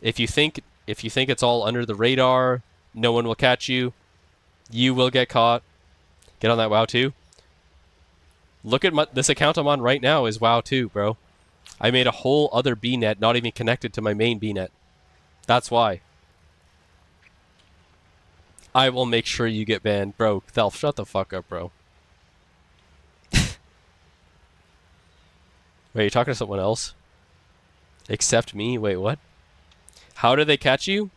If you think it's all under the radar, no one will catch you, you will get caught. Get on that WoW 2. Look at this account I'm on right now is WoW 2, bro. I made a whole other BNet not even connected to my main BNet. That's why. I will make sure you get banned. Bro, Thelf, shut the fuck up, bro. Wait, you're talking to someone else? Except me? Wait, what? How do they catch you?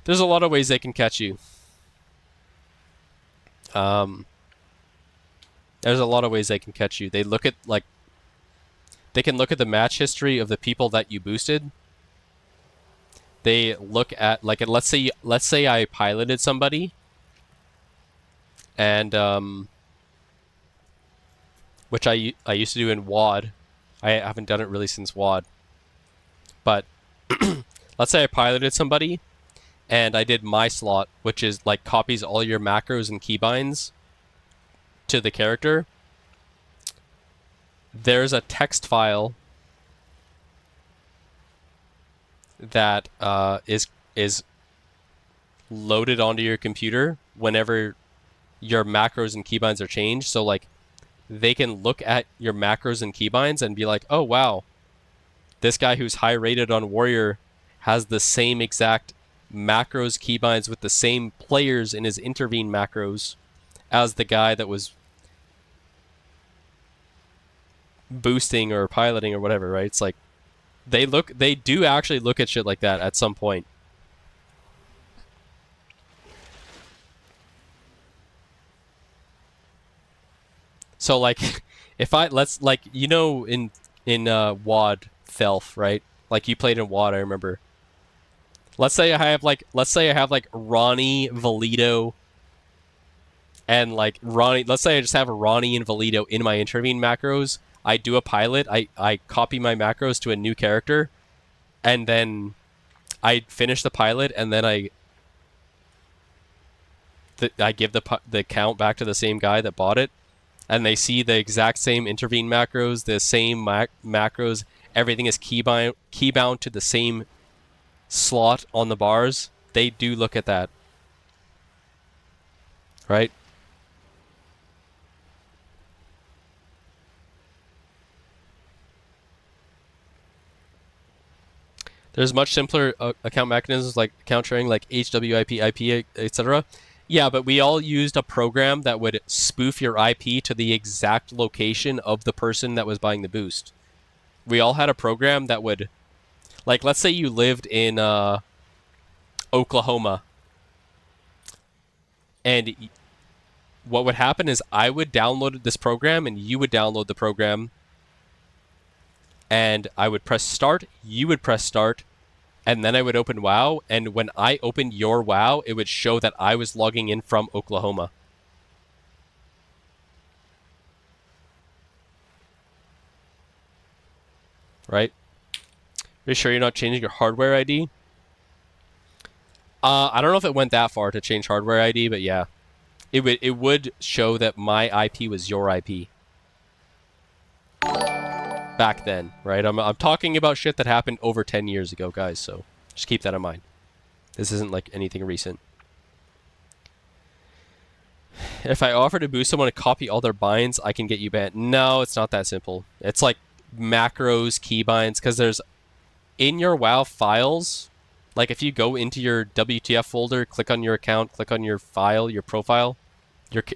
There's a lot of ways they can catch you. There's a lot of ways they can catch you. They look at, like, they can look at the match history of the people that you boosted. They look at, like, let's say I piloted somebody, and which I used to do in WOD. I haven't done it really since WOD. But let's say I piloted somebody, and I did my slot, which is like copies all your macros and keybinds to the character. There's a text file that is loaded onto your computer whenever your macros and keybinds are changed. So like they can look at your macros and keybinds and be like, oh wow, this guy who's high rated on Warrior has the same exact macros, keybinds with the same players in his intervene macros as the guy that was boosting or piloting or whatever, right? It's like they do actually look at shit like that at some point. So like if you know in WOD Thelf, right? Like you played in WOD, I remember. Let's say I have like Ronnie, Valito, and like Ronnie. Let's say I just have a Ronnie and Valito in my intervene macros. I do a pilot. I copy my macros to a new character, and then I finish the pilot, and then I give the count back to the same guy that bought it, and they see the exact same intervene macros, the same macros. Everything is keybound to the same slot on the bars. They do look at that, right? There's much simpler account mechanisms like account sharing, like HWIP, IP, etc. Yeah, but we all used a program that would spoof your IP to the exact location of the person that was buying the boost. We all had a program that would, like, let's say you lived in Oklahoma, and what would happen is I would download this program and you would download the program, and I would press start, you would press start, and then I would open WoW, and when I opened your WoW, it would show that I was logging in from Oklahoma. Right? Are you sure you're not changing your hardware ID? I don't know if it went that far to change hardware ID, but yeah. It would show that my IP was your IP. Back then, right? I'm talking about shit that happened over 10 years ago, guys, so just keep that in mind. This isn't like anything recent. If I offer to boost someone to copy all their binds, I can get you banned. No, it's not that simple. It's like macros, keybinds, because there's in your WoW files, like if you go into your WTF folder, click on your account, click on your file, your profile,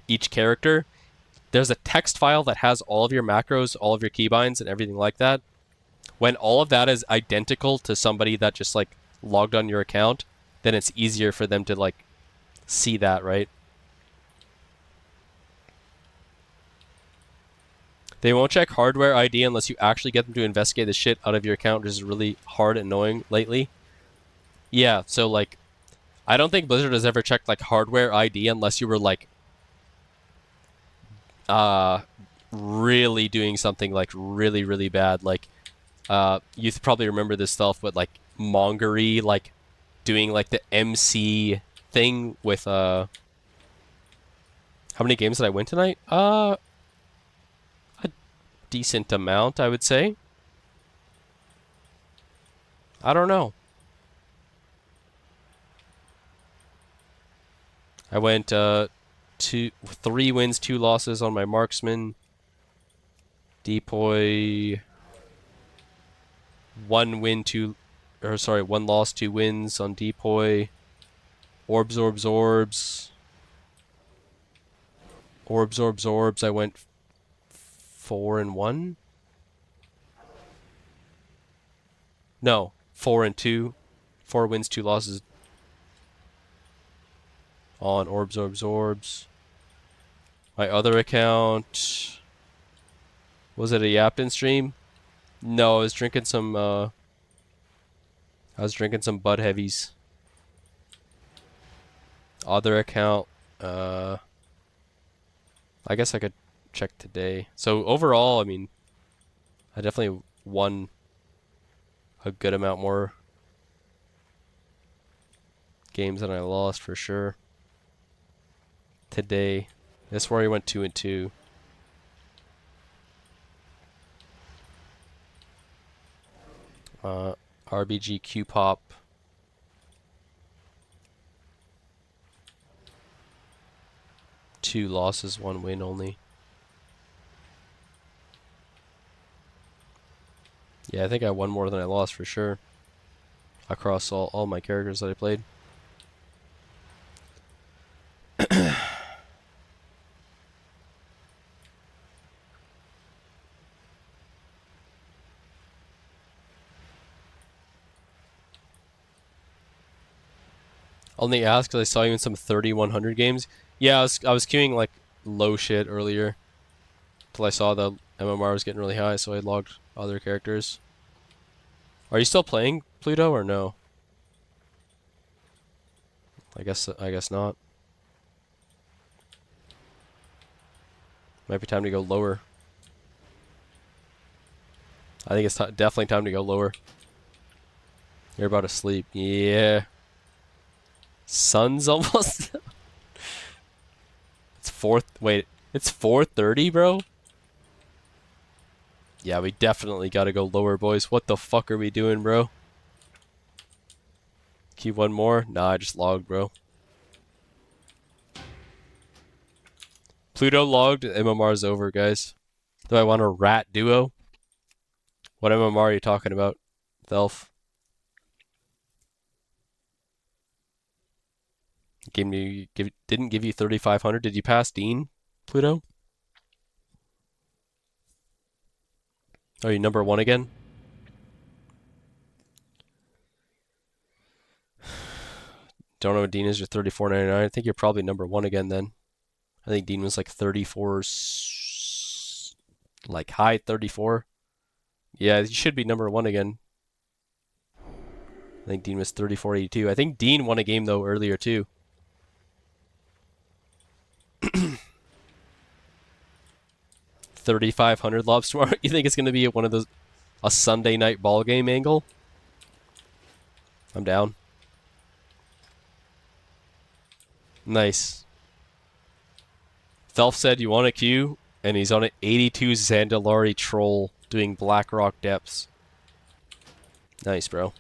each character, there's a text file that has all of your macros, all of your keybinds, and everything like that. When all of that is identical to somebody that just like logged on your account, then it's easier for them to like see that, right? They won't check hardware ID unless you actually get them to investigate the shit out of your account, which is really hard and annoying lately. Yeah, so like, I don't think Blizzard has ever checked like hardware ID unless you were like, really doing something like really, really bad. Like, you probably remember this stuff, but like Mongery, like doing like the MC thing with, how many games did I win tonight? A decent amount, I would say. I don't know. I went 3 wins, 2 losses on my marksman. Depoy 1 loss, 2 wins on Depoy. Orbs. I went 4-1. No, 4-2. 4 wins, 2 losses on Orbs. My other account, was it a Yapton stream? No, I was drinking some Bud Heavies. Other account, I guess I could check today. So overall, I mean, I definitely won a good amount more games than I lost for sure. Today, this where I went 2-2. RBG Q Pop. Two losses, 1 win only. Yeah, I think I won more than I lost for sure. Across all my characters that I played. Only asked because I saw you in some 3100 games. Yeah, I was queuing like low shit earlier. Till I saw the MMR was getting really high, so I logged other characters. Are you still playing Pluto or no? I guess not. Might be time to go lower. I think it's definitely time to go lower. You're about to sleep. Yeah. Sun's almost. It's 4:30, bro. Yeah, we definitely gotta go lower, boys. What the fuck are we doing, bro? Keep one more? Nah, I just logged, bro. Pluto logged. MMR's over, guys. Do I want a rat duo? What MMR are you talking about, Thelf? didn't give you 3,500. Did you pass Dean, Pluto? Are you number 1 again? Don't know what Dean is. You're 34.99. I think you're probably number 1 again then. I think Dean was like 34, like high 34. Yeah, you should be number 1 again. I think Dean was 34.82. I think Dean won a game though earlier too. 3,500 lobs tomorrow. You think it's gonna be one of those, a Sunday night ball game angle? I'm down. Nice. Thelf said you want a queue, and he's on an 82 Zandalari troll doing Blackrock depths. Nice, bro.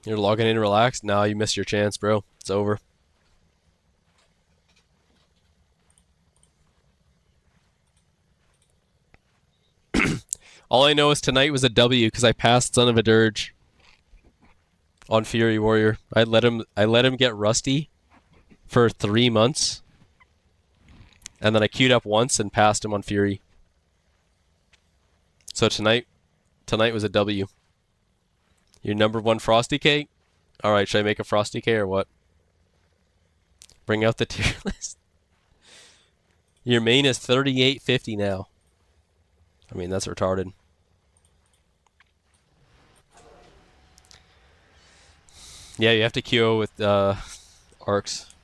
You're logging in relaxed? Nah, you missed your chance, bro. It's over. All I know is tonight was a W because I passed Son of a Dirge on Fury Warrior. I let him get rusty for 3 months, and then I queued up once and passed him on Fury. So tonight was a W. Your number 1 Frosty Cake? Alright, should I make a Frosty Cake or what? Bring out the tier list. Your main is 38.50 now. I mean, that's retarded. Yeah, you have to queue with arcs.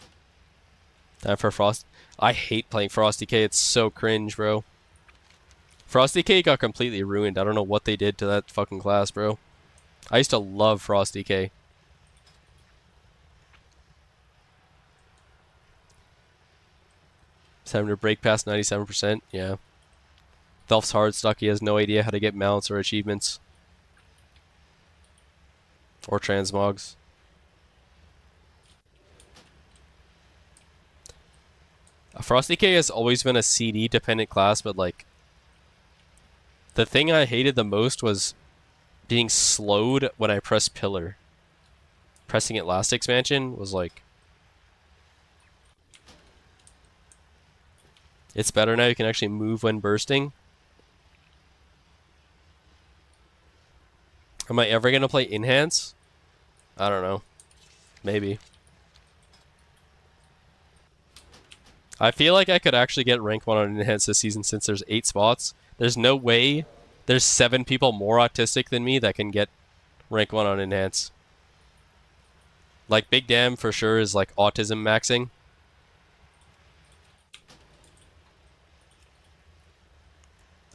Time for Frost. I hate playing Frosty K. It's so cringe, bro. Frosty K got completely ruined. I don't know what they did to that fucking class, bro. I used to love Frosty K. It's having to break past 97%. Yeah. Thelf's hard stuck. He has no idea how to get mounts or achievements. Or transmogs. Frosty K has always been a CD dependent class, but like the thing I hated the most was being slowed when I pressed pillar. Pressing it last expansion was like, it's better now. You can actually move when bursting. Am I ever gonna play Enhance? I don't know. Maybe. I feel like I could actually get rank 1 on Enhance this season since there's 8 spots. There's no way there's 7 people more autistic than me that can get rank 1 on Enhance. Like Big Damn for sure is like autism maxing.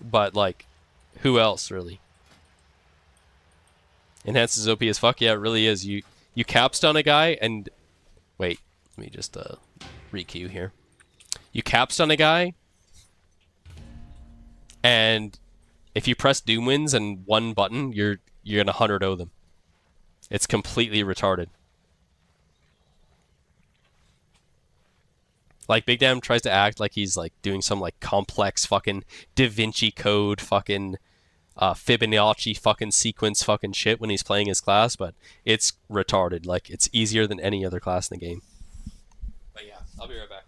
But like, who else really? Enhance is OP as fuck. Yeah, it really is. You capstone a guy and wait, let me just re-queue here. You capstone a guy, and if you press Doom Winds and 1 button, you're gonna 100-0 them. It's completely retarded. Like Big Damn tries to act like he's like doing some like complex fucking Da Vinci Code fucking Fibonacci fucking sequence fucking shit when he's playing his class, but it's retarded. Like it's easier than any other class in the game. But yeah, I'll be right back.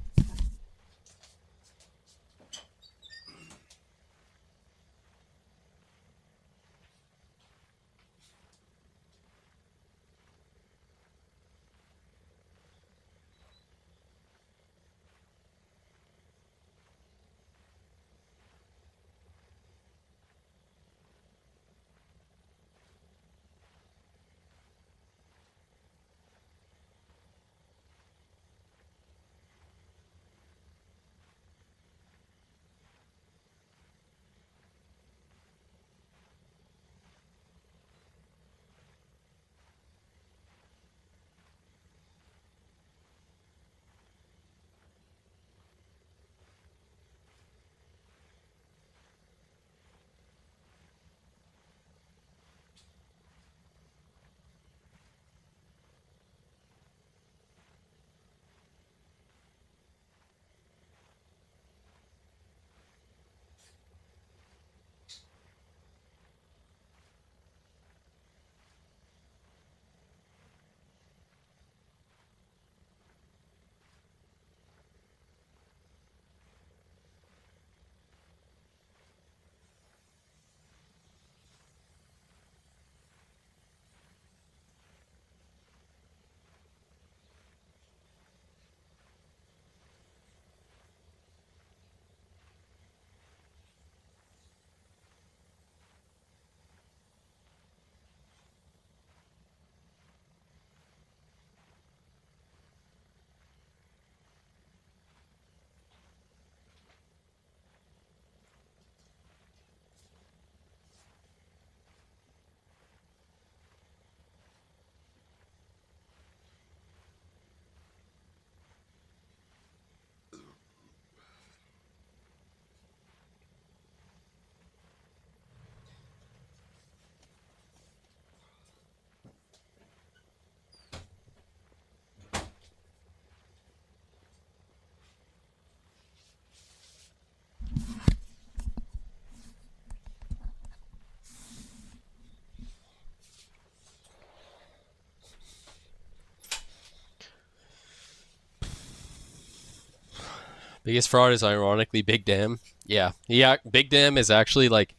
Biggest fraud is ironically Big Dam. Yeah. Yeah, Big Dam is actually like...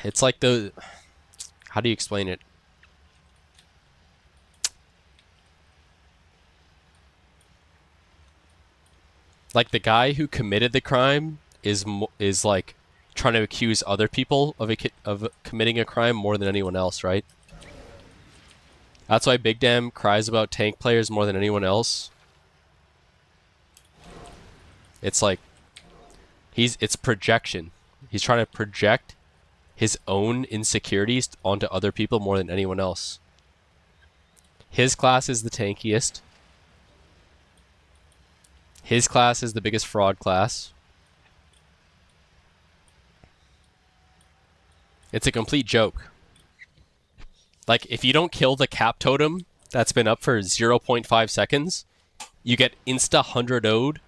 It's like the... How do you explain it? Like the guy who committed the crime is like trying to accuse other people of committing a crime more than anyone else, right? That's why Big Dam cries about tank players more than anyone else. It's like it's projection. He's trying to project his own insecurities onto other people more than anyone else. His class is the tankiest. His class is the biggest fraud class. It's a complete joke. Like, if you don't kill the cap totem that's been up for 0.5 seconds, you get insta 100-0'd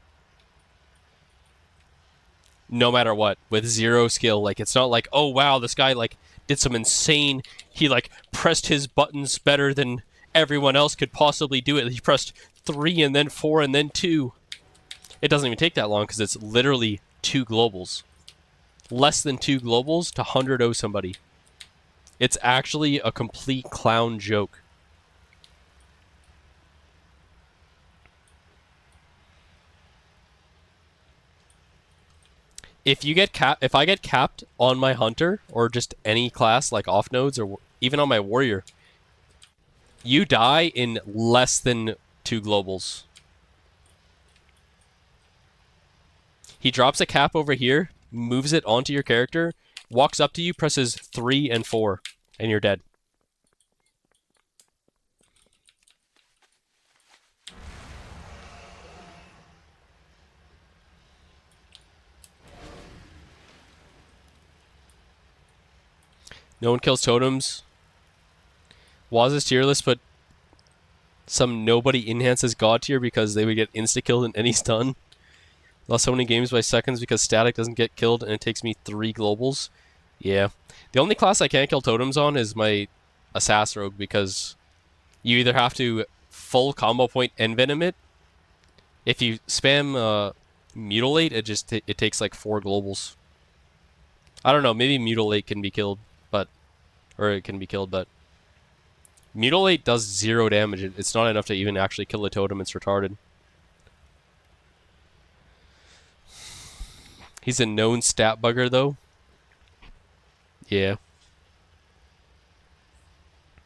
no matter what, with 0 skill. Like, it's not like, oh wow, this guy like did some insane, he like pressed his buttons better than everyone else could possibly do it. He pressed 3 and then 4 and then 2. It doesn't even take that long because it's literally 2 globals. Less than 2 globals to 100-0 somebody. It's actually a complete clown joke. If I get capped on my hunter or just any class like off nodes or even on my warrior, you die in less than 2 globals. He drops a cap over here, moves it onto your character, walks up to you, presses 3 and 4, and you're dead. No one kills totems. Waz's tier list put some nobody enhances god tier because they would get insta-killed in any stun. Lost so many games by seconds because static doesn't get killed and it takes me 3 globals. Yeah. The only class I can't kill totems on is my Assassin Rogue because you either have to full combo point envenom it. If you spam mutilate, it takes like 4 globals. I don't know, maybe mutilate can be killed, but mutilate does 0 damage. It's not enough to even actually kill a totem. It's retarded. He's a known stat bugger, though. Yeah.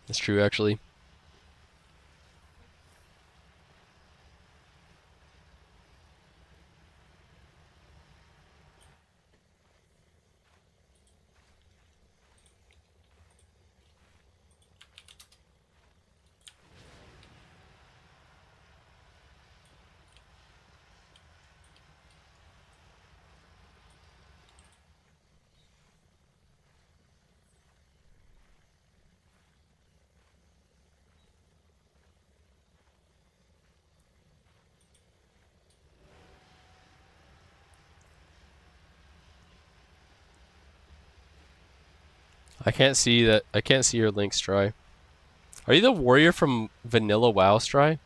That's true, actually. I can't see that. I can't see your link, Stry. Are you the warrior from Vanilla WoW, Stry?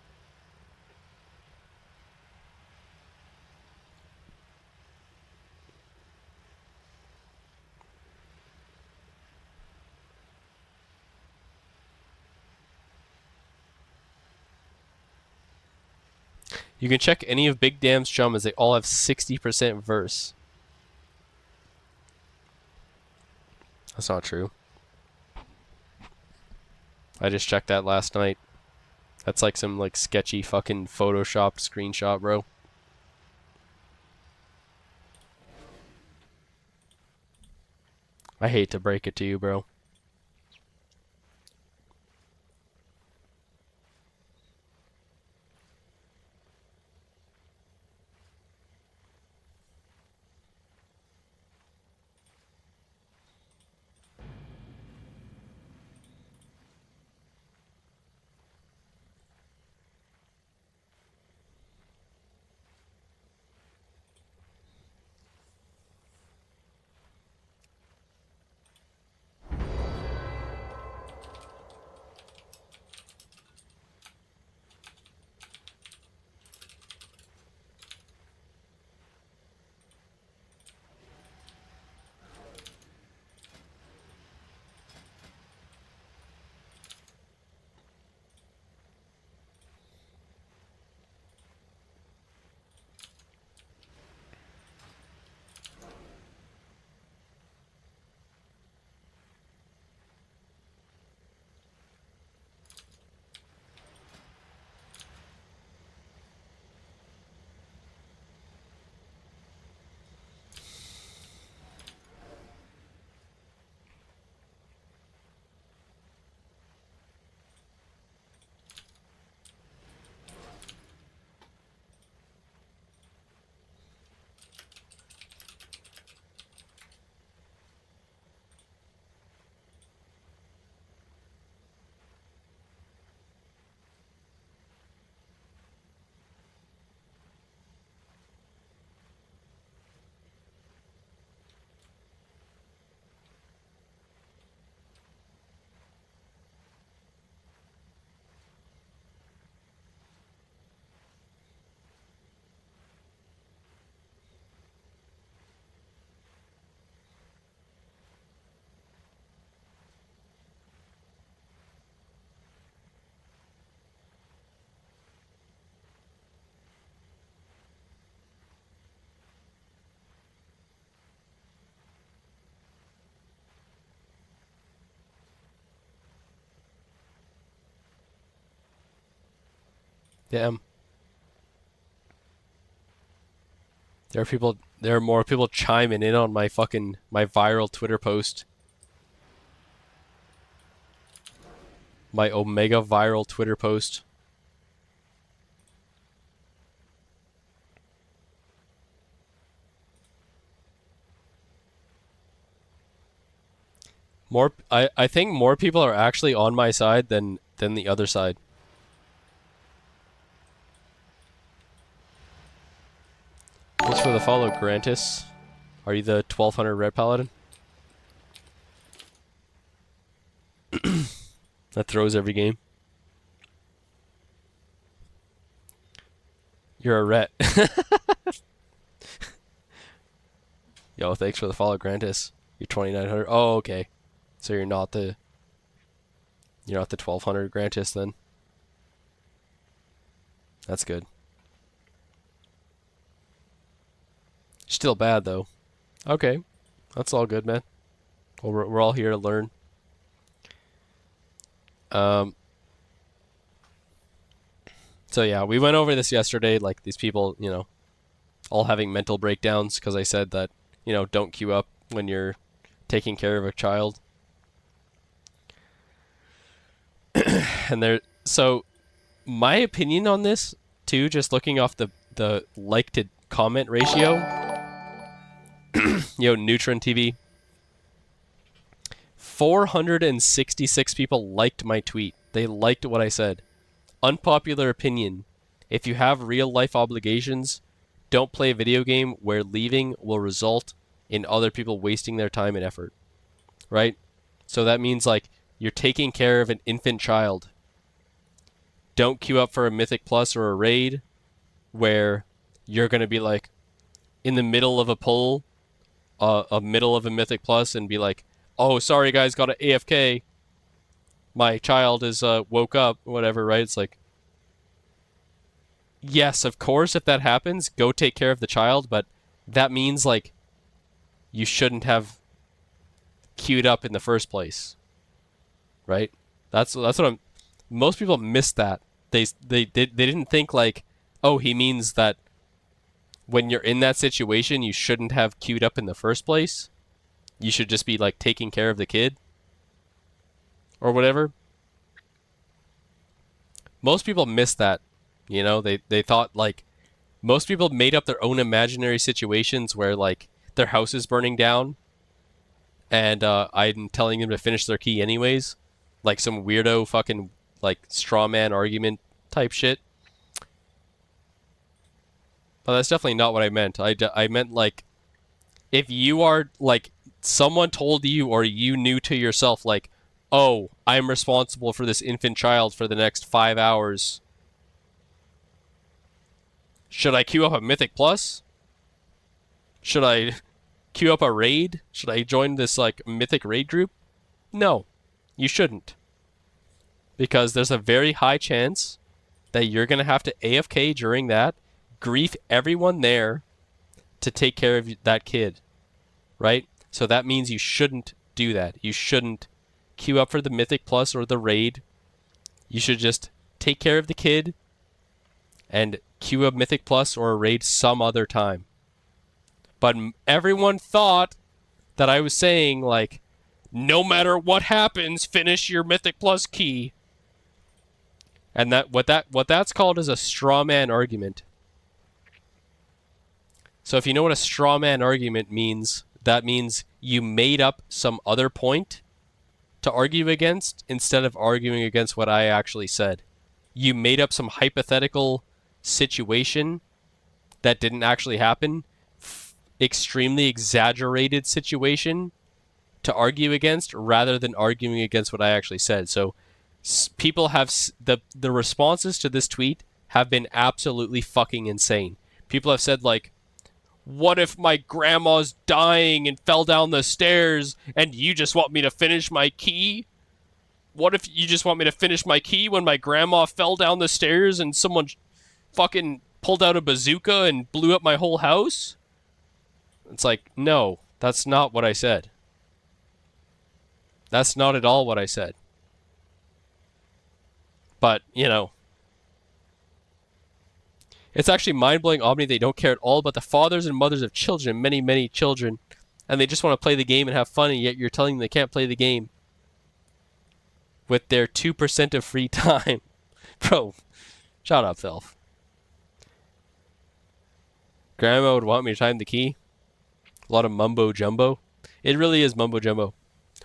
You can check any of Big Dam's Chumas. They all have 60% verse. That's not true. I just checked that last night. That's like some like sketchy fucking photoshopped screenshot, bro. I hate to break it to you, bro. Damn. There are more people chiming in on my viral Twitter post. My omega viral Twitter post. I think more people are actually on my side than the other side. Thanks for the follow, Grantis. Are you the 1200 Red Paladin? That throws every game. You're a ret. Yo, thanks for the follow, Grantis. You're 2900. Oh, okay. So you're not the 1200 Grantis then. That's good. Still bad though. Okay, that's all good, man. Well, we're all here to learn. So yeah, we went over this yesterday. Like these people, all having mental breakdowns because I said that don't queue up when you're taking care of a child. And so my opinion on this too, just looking off the like to comment ratio. Neutron TV. 466 people liked my tweet. They liked what I said. Unpopular opinion. If you have real life obligations, don't play a video game where leaving will result in other people wasting their time and effort. Right? So that means like you're taking care of an infant child. Don't queue up for a Mythic Plus or a raid where you're going to be like in the middle of a pull, middle of a Mythic Plus and be like, oh, sorry guys, got an AFK. My child is woke up, whatever, right? It's like, yes, of course, if that happens, go take care of the child, but that means like you shouldn't have queued up in the first place, right? That's what most people miss that. They didn't think like, oh, he means that when you're in that situation, you shouldn't have queued up in the first place. You should just be like taking care of the kid or whatever. Most people miss that. They thought like most people made up their own imaginary situations where like their house is burning down and I'm telling them to finish their key anyways. Like some weirdo fucking like straw man argument type shit. But that's definitely not what I meant. I meant like if you are like someone told you or you knew to yourself like, oh, I'm responsible for this infant child for the next 5 hours. Should I queue up a Mythic Plus? Should I queue up a raid? Should I join this like Mythic raid group? No, you shouldn't. Because there's a very high chance that you're going to have to AFK during that, grief everyone there to take care of that kid, right? So that means you shouldn't do that. You shouldn't queue up for the Mythic Plus or the raid. You should just take care of the kid and queue up Mythic Plus or a raid some other time. But everyone thought that I was saying like, no matter what happens, finish your Mythic Plus key. And what that's called is a straw man argument. So if you know what a straw man argument means, that means you made up some other point to argue against instead of arguing against what I actually said. You made up some hypothetical situation that didn't actually happen, extremely exaggerated situation to argue against rather than arguing against what I actually said. So people have the responses to this tweet have been absolutely fucking insane. People have said like, what if my grandma's dying and fell down the stairs and you just want me to finish my key? What if you just want me to finish my key when my grandma fell down the stairs and someone fucking pulled out a bazooka and blew up my whole house? It's like, no, that's not what I said. That's not at all what I said. But, It's actually mind-blowing, Omni. They don't care at all about the fathers and mothers of children, many, many children. And they just want to play the game and have fun, and yet you're telling them they can't play the game with their 2% of free time. Bro, shut up, Filth. Grandma would want me to time the key. A lot of mumbo jumbo. It really is mumbo jumbo.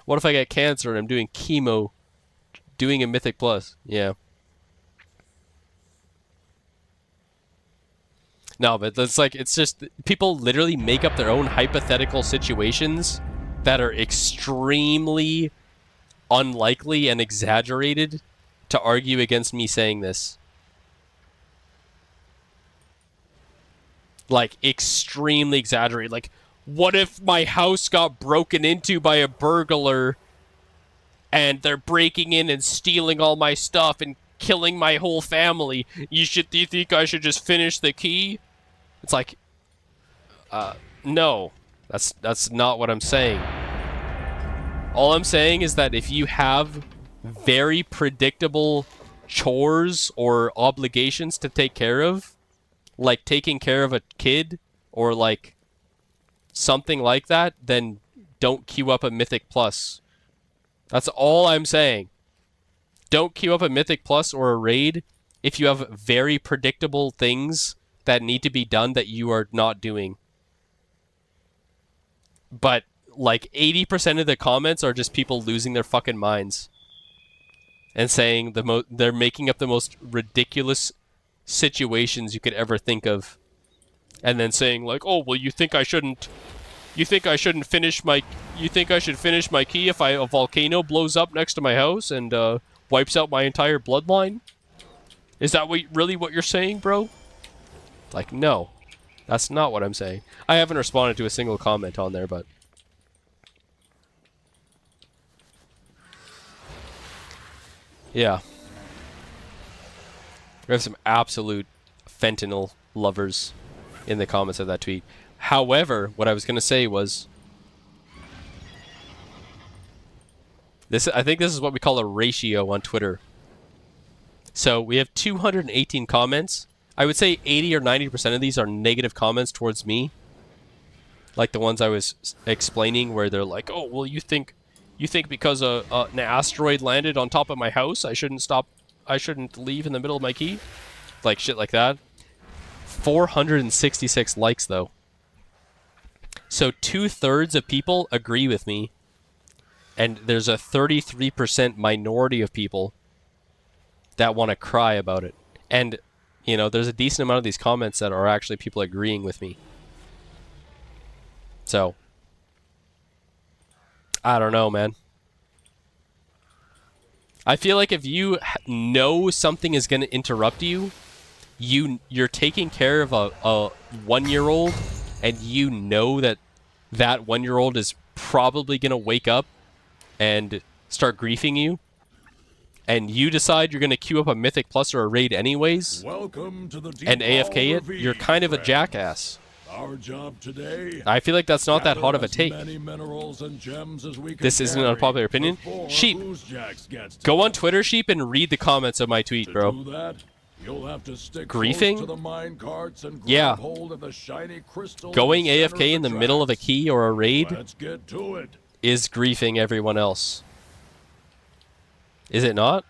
What if I get cancer and I'm doing chemo, doing a Mythic Plus? Yeah. No, but it's like, it's just, people literally make up their own hypothetical situations that are extremely unlikely and exaggerated to argue against me saying this. Like, extremely exaggerated. Like, what if my house got broken into by a burglar and they're breaking in and stealing all my stuff and killing my whole family? Do you think I should just finish the key? It's like, no, that's not what I'm saying. All I'm saying is that if you have very predictable chores or obligations to take care of, like taking care of a kid or like something like that, then don't queue up a Mythic Plus. That's all I'm saying. Don't queue up a Mythic Plus or a raid if you have very predictable things that need to be done that you are not doing. But like 80% of the comments are just people losing their fucking minds and saying they're making up the most ridiculous situations you could ever think of, and then saying like, oh well, you think I should finish my key if a volcano blows up next to my house and wipes out my entire bloodline? Is that really what you're saying, bro? Like, no, that's not what I'm saying. I haven't responded to a single comment on there, but yeah. We have some absolute fentanyl lovers in the comments of that tweet. However, what I was going to say was, I think this is what we call a ratio on Twitter. So we have 218 comments. I would say 80 or 90% of these are negative comments towards me. Like the ones I was explaining where they're like, oh, well, you think because an asteroid landed on top of my house, I shouldn't leave in the middle of my key? Like shit like that. 466 likes though. So 2/3 of people agree with me. And there's a 33% minority of people that want to cry about it. And, you know, there's a decent amount of these comments that are actually people agreeing with me. So, I don't know, man. I feel like if you know something is going to interrupt you, you're taking care of a 1-year-old, and you know that 1-year-old is probably going to wake up and start griefing you, and you decide you're going to queue up a Mythic Plus or a raid anyways, Welcome to the and AFK it, you're kind of a jackass. Our job today, I feel like that's not that hot of a take. This isn't an unpopular opinion. Sheep, go on Twitter, Sheep, and read the comments of my tweet, bro. You'll have to stick Griefing? to the mine carts and grab Yeah. hold of the shiny crystal Going in the center AFK in of the middle of a key or a raid Let's get to it. is griefing everyone else. Is it not?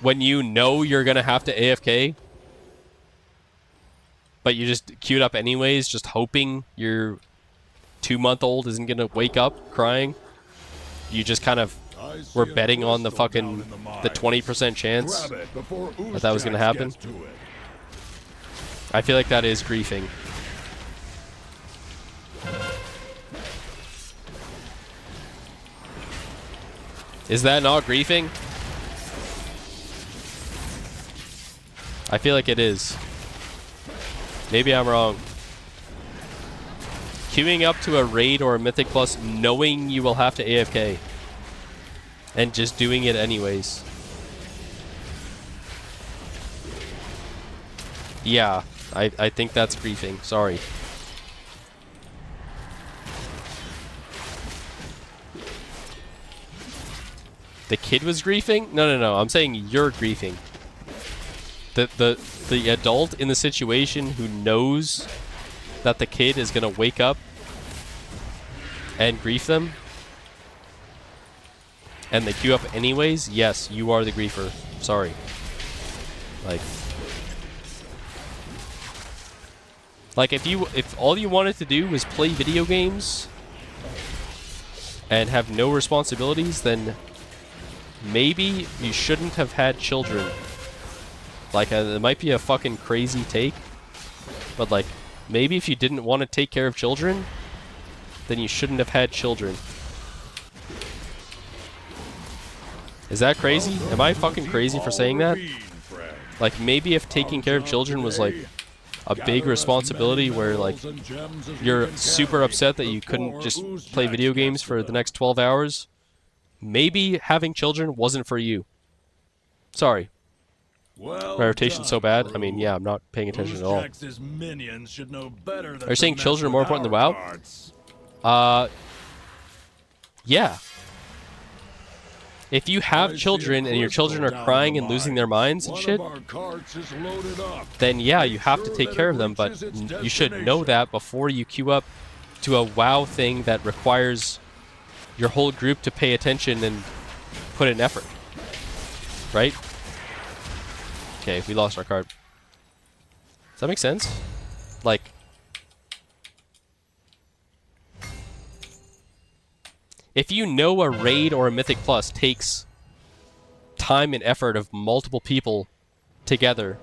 When you know you're going to have to AFK, but you just queued up anyways, just hoping your 2-month-old isn't going to wake up crying. You just kind of were betting on the fucking, the 20% chance that was going to happen. I feel like that is griefing. Is that not griefing? I feel like it is. Maybe I'm wrong. Queuing up to a raid or a Mythic Plus knowing you will have to AFK. And just doing it anyways. Yeah, I think that's griefing. Sorry. The kid was griefing? No. I'm saying you're griefing. The adult in the situation who knows that the kid is gonna wake up and grief them, and they queue up anyways. Yes, you are the griefer. Sorry. Like if all you wanted to do was play video games and have no responsibilities, then maybe you shouldn't have had children. Like, it might be a fucking crazy take, but like, maybe if you didn't want to take care of children, then you shouldn't have had children. Is that crazy? Am I fucking crazy for saying that? Like, maybe if taking care of children was like a big responsibility where like you're super upset that you couldn't just play video games for the next 12 hours, maybe having children wasn't for you. Sorry. My rotation's so bad. I mean, yeah, I'm not paying attention at all. Are you saying children are more important than WoW? Yeah. If you have children and your children are crying and losing their minds and shit, then yeah, you have to take care of them, but you should know that before you queue up to a WoW thing that requires your whole group to pay attention and put in effort. Right? Okay, we lost our card. Does that make sense? Like, if you know a raid or a Mythic Plus takes time and effort of multiple people together.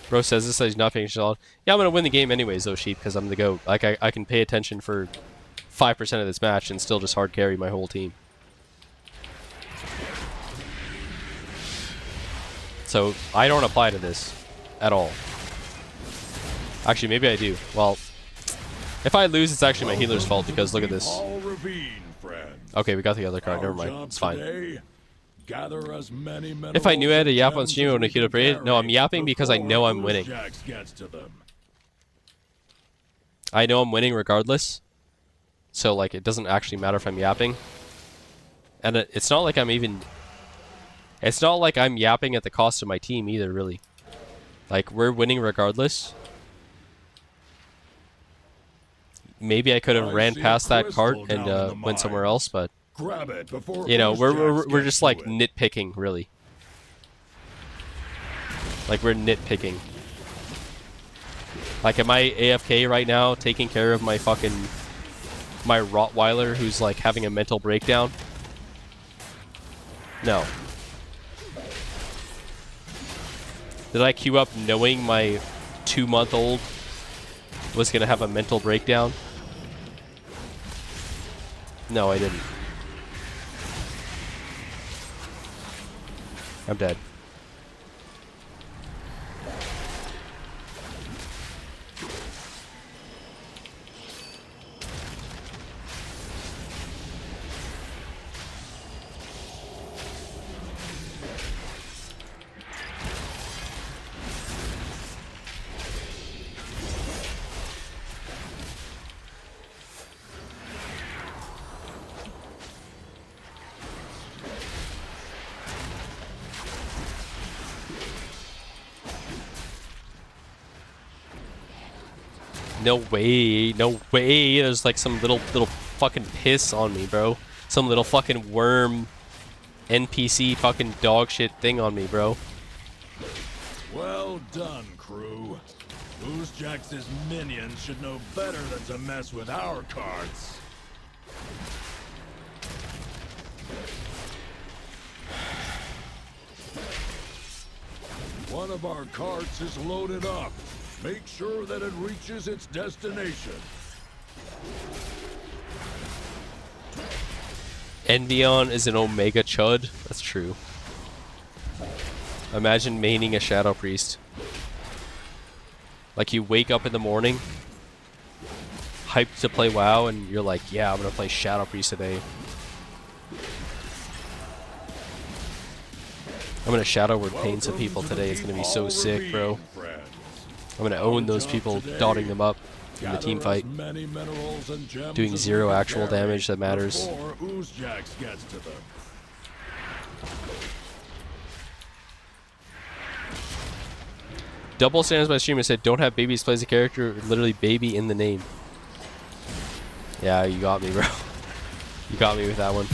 Bro says this, he's not paying attention. Yeah, I'm going to win the game anyways, though, Sheep, because I'm the GOAT. Like, I can pay attention for 5% of this match and still just hard carry my whole team. So, I don't apply to this at all. Actually, maybe I do. Well, if I lose, it's actually my healer's fault, because look at this. Okay, we got the other card. Never mind. It's fine. If I knew I had a yap on stream, I would have queued up raid. No, I'm yapping because I know I'm winning. I know I'm winning regardless. So, like, it doesn't actually matter if I'm yapping. And it's not like I'm even... It's not like I'm yapping at the cost of my team either, really. Like, we're winning regardless. Maybe I could have ran past that cart and went somewhere else, but... You know, we're just, like, nitpicking, really. Like, we're nitpicking. Like, am I AFK right now, taking care of my fucking... my Rottweiler who's, like, having a mental breakdown? No. Did I queue up knowing my 2-month-old was going to have a mental breakdown? No, I didn't. I'm dead. No way, no way. There's like some little fucking piss on me, bro. Some little fucking worm NPC fucking dog shit thing on me, bro. Well done, crew. Oozejax's minions should know better than to mess with our cards. One of our carts is loaded up. Make sure that it reaches its destination. Envion is an Omega Chud. That's true. Imagine maining a Shadow Priest. Like, you wake up in the morning, hyped to play WoW, and you're like, yeah, I'm gonna play Shadow Priest today. I'm gonna Shadow Word pain some people today. It's gonna be so sick, bro. I'm gonna own those people, dotting them up in the team fight. Doing 0 actual damage that matters. Double stands my streamer said, "Don't have babies plays a character, literally baby in the name." Yeah, you got me, bro. You got me with that one.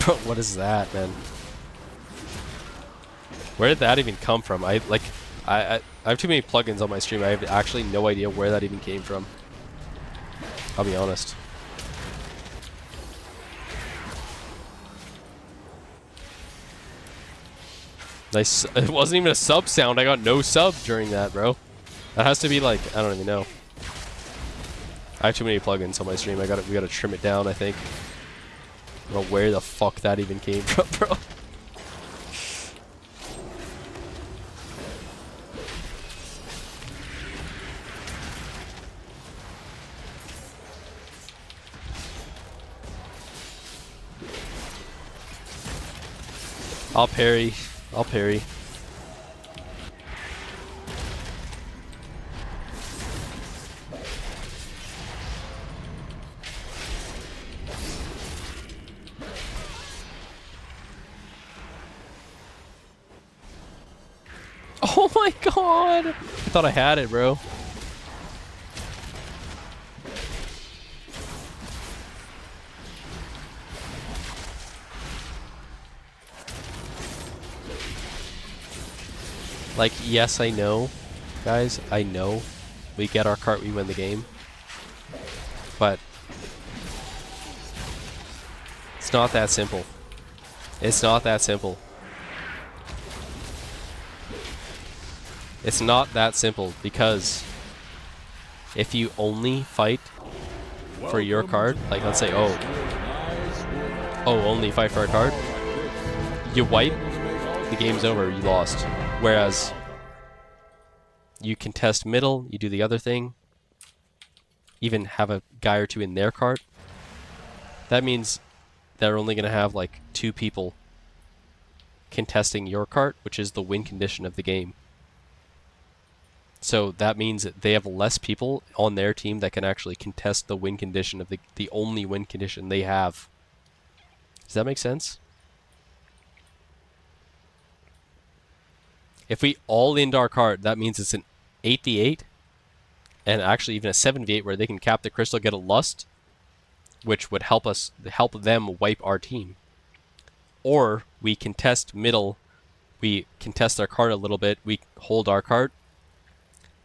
Bro, what is that, man? Where did that even come from? I have too many plugins on my stream. I have actually no idea where that even came from. I'll be honest. Nice. It wasn't even a sub sound. I got no sub during that, bro. That has to be like, I don't even know. I have too many plugins on my stream. We gotta trim it down, I think. I don't know where the fuck that even came from, bro. I'll parry. I'll parry. Oh my god! I thought I had it, bro. Like, yes, I know, guys, I know. We get our cart, we win the game. But it's not that simple. It's not that simple. It's not that simple, because if you only fight for your card, like let's say, only fight for a card, you wipe, the game's over, you lost. Whereas you contest middle, you do the other thing, even have a guy or two in their cart, that means they're only going to have like 2 people contesting your cart, which is the win condition of the game. So that means that they have less people on their team that can actually contest the win condition of the only win condition they have. Does that make sense? If we all end our card, that means it's an 8v8, and actually even a 7v8 where they can cap the crystal, get a lust, which would help them wipe our team. Or we contest middle, we contest our card a little bit, we hold our card.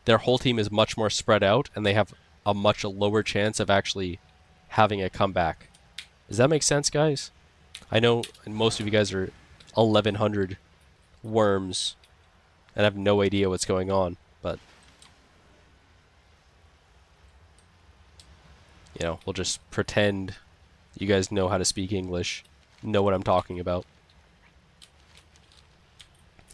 Their whole team is much more spread out, and they have a much lower chance of actually having a comeback. Does that make sense, guys? I know most of you guys are 1100 worms and have no idea what's going on, but you know, we'll just pretend you guys know how to speak English, know what I'm talking about.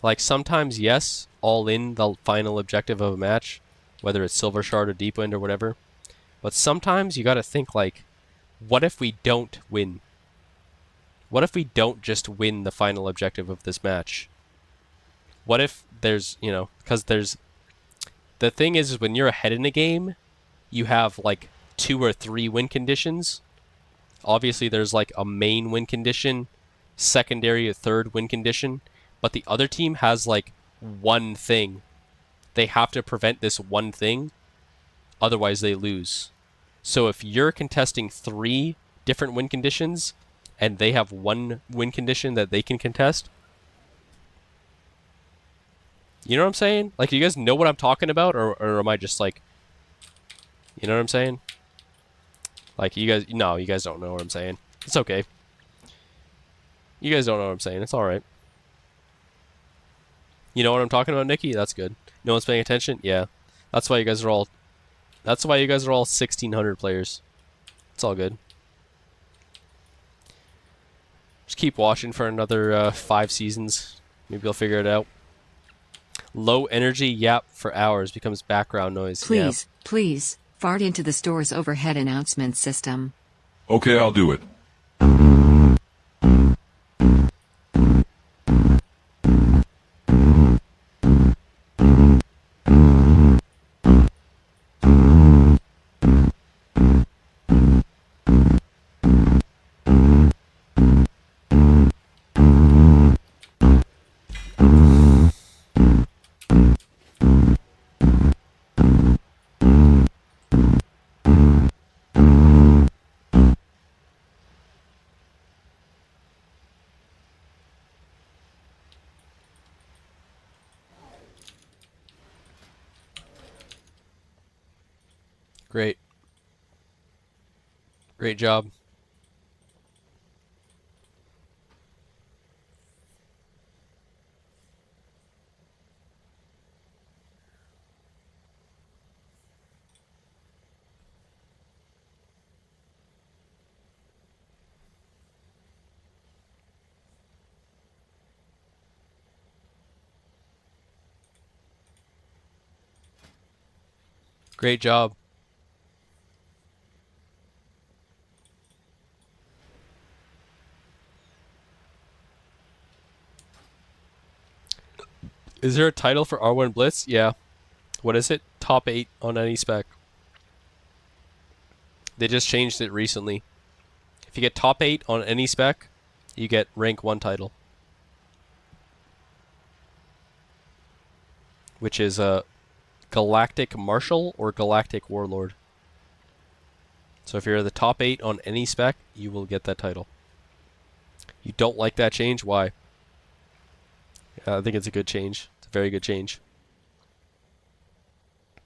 Like, sometimes, yes, all in the final objective of a match, whether it's Silver Shard or Deep Wind or whatever, but sometimes you gotta think, like, what if we don't win? What if we don't just win the final objective of this match? What if there's, you know, because there's, the thing is when you're ahead in a game, you have like 2 or 3 win conditions. Obviously there's like a main win condition, secondary, a third win condition, but the other team has like one thing. They have to prevent this one thing, otherwise they lose. So if you're contesting 3 different win conditions and they have one win condition that they can contest, you know what I'm saying? Like, you guys know what I'm talking about, or am I just like, you know what I'm saying? Like, you guys, no, you guys don't know what I'm saying. It's okay. You guys don't know what I'm saying. It's alright. You know what I'm talking about, Nikki? That's good. No one's paying attention? Yeah. That's why you guys are all 1600 players. It's all good. Just keep watching for another 5 seasons. Maybe you'll figure it out. Low energy yap for hours becomes background noise. Please, please, fart into the store's overhead announcement system. Okay, I'll do it. Great job. Great job. Is there a title for R1 Blitz? Yeah. What is it? Top 8 on any spec. They just changed it recently. If you get top 8 on any spec, you get rank 1 title. Which is a Galactic Marshal or Galactic Warlord. So if you're the top 8 on any spec, you will get that title. You don't like that change? Why? I think it's a good change. It's a very good change.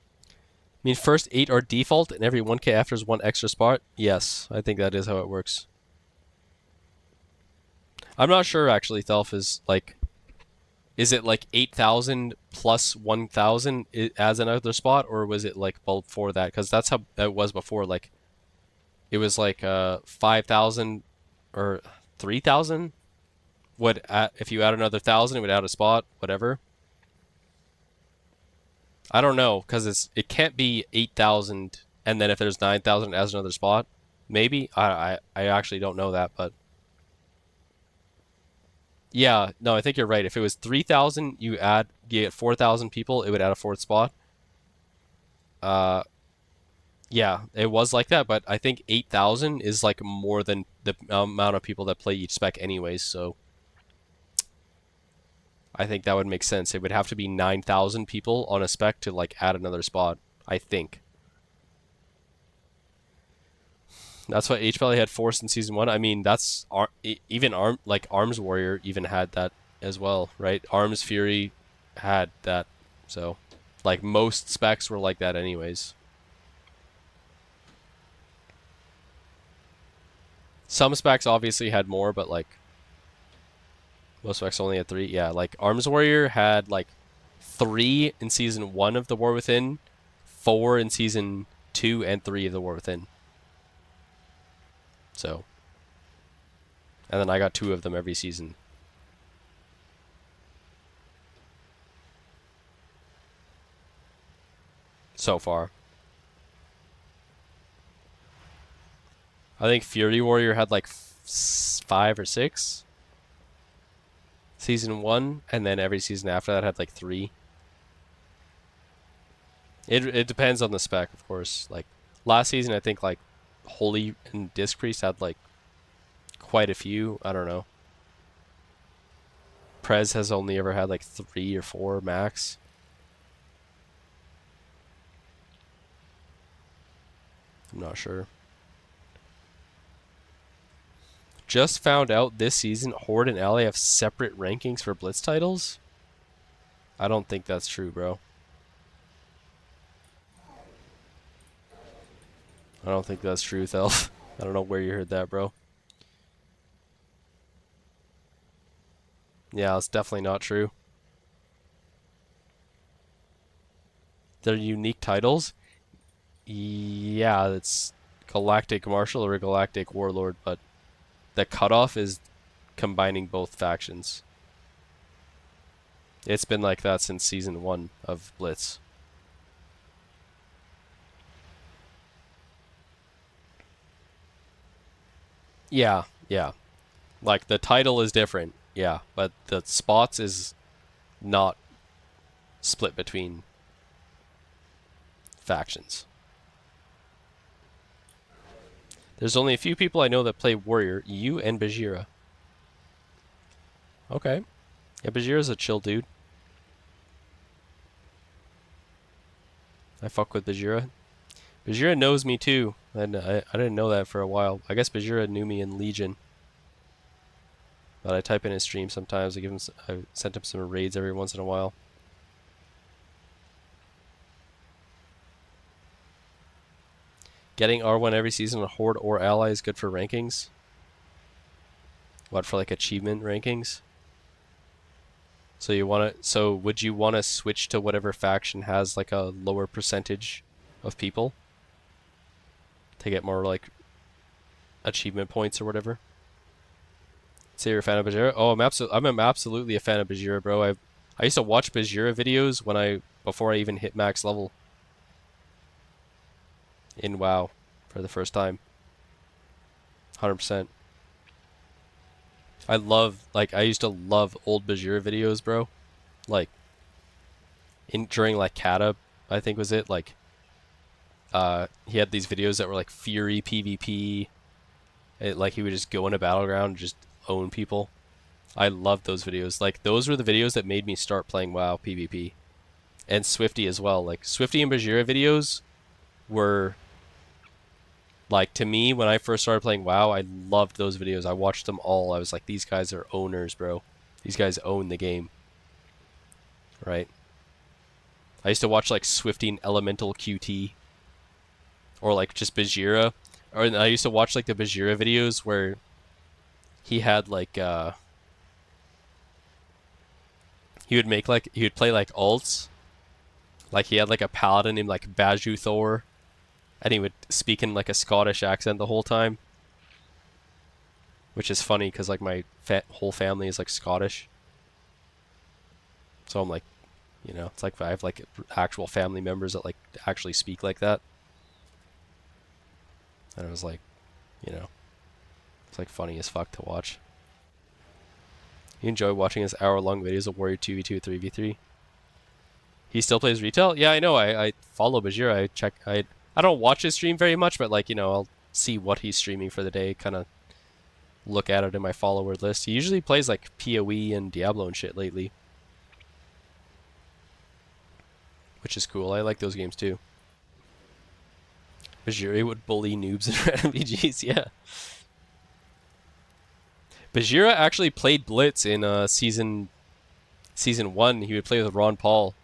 I mean, first 8 are default, and every 1k after is 1 extra spot? Yes, I think that is how it works. I'm not sure, actually, Thelf, is like... Is it like 8,000 plus 1,000 as another spot, or was it like before that? Because that's how it was before. Like, it was like 5,000 or 3,000. Would if you add another 1,000, it would add a spot, whatever. I don't know, because it can't be 8,000, and then if there's 9,000, it adds another spot. Maybe I actually don't know that, but. Yeah, no, I think you're right. If it was 3,000, you get 4,000 people, it would add a 4th spot. Yeah, it was like that, but I think 8,000 is like more than the amount of people that play each spec anyways, so I think that would make sense. It would have to be 9,000 people on a spec to like add another spot, I think. That's why HPL had Force in Season 1. I mean, that's... even Arms Warrior even had that as well, right? Arms Fury had that. So, like, most specs were like that anyways. Some specs obviously had more, but, like... most specs only had 3. Yeah, like, Arms Warrior had, like, 3 in Season 1 of The War Within, 4 in Season 2, and 3 of The War Within. So, and then I got 2 of them every season. So far. I think Fury Warrior had like 5 or 6. Season 1, and then every season after that had like 3. It depends on the spec, of course. Like, last season I think like Holy and Disc Priest had like quite a few. I don't know. Prez has only ever had like 3 or 4 max. I'm not sure. Just found out this season Horde and Ally have separate rankings for Blitz titles. I don't think that's true, bro. I don't think that's true, Thelf. I don't know where you heard that, bro. Yeah, it's definitely not true. They're unique titles? Yeah, it's Galactic Marshal or Galactic Warlord, but the cutoff is combining both factions. It's been like that since Season 1 of Blitz. Yeah, yeah. Like, the title is different, yeah, but the spots is not split between factions. There's only a few people I know that play Warrior, you and Bajira. Okay. Yeah, Bajira's a chill dude. I fuck with Bajira. Bajira knows me too, and I didn't know that for a while. I guess Bajira knew me in Legion. But I type in his stream sometimes. I sent him some raids every once in a while. Getting R1 every season on Horde or Ally is good for rankings. What, for like achievement rankings? So you want to, so would you want to switch to whatever faction has like a lower percentage of people to get more like achievement points or whatever? Say you're a fan of Bajira? Oh, I'm absolutely a fan of Bajira, bro. I used to watch Bajira videos before I even hit max level in WoW for the first time. 100%. I used to love old Bajira videos, bro. Like, during like Kata, I think was it, like, he had these videos that were like Fury PvP. Like he would just go in a battleground and just own people. I loved those videos. Like, those were the videos that made me start playing WoW PvP. And Swifty as well. Like, Swifty and Bajira videos were, like, to me, when I first started playing WoW, I loved those videos. I watched them all. I was like, these guys are owners, bro. These guys own the game. Right? I used to watch, like, Swifty and Elemental QT. Or, like, just Bajira. Or I used to watch, like, the Bajira videos where he had, like, he would play, like, alts. Like, he had, like, a paladin named, like, Baju Thor. And he would speak in, like, a Scottish accent the whole time. Which is funny, because, like, my whole family is, like, Scottish. So I'm, like, you know, it's like I have, like, actual family members that, like, actually speak like that. And it was, like, you know, it's, like, funny as fuck to watch. You enjoy watching his hour-long videos of Warrior 2v2, 3v3? He still plays retail? Yeah, I know. I follow Bajira. I don't watch his stream very much, but, like, you know, I'll see what he's streaming for the day, kind of look at it in my follower list. He usually plays, like, PoE and Diablo and shit lately. Which is cool. I like those games, too. Bajira would bully noobs in RPGs, yeah. Bajira actually played Blitz in season 1. He would play with Ron Paul.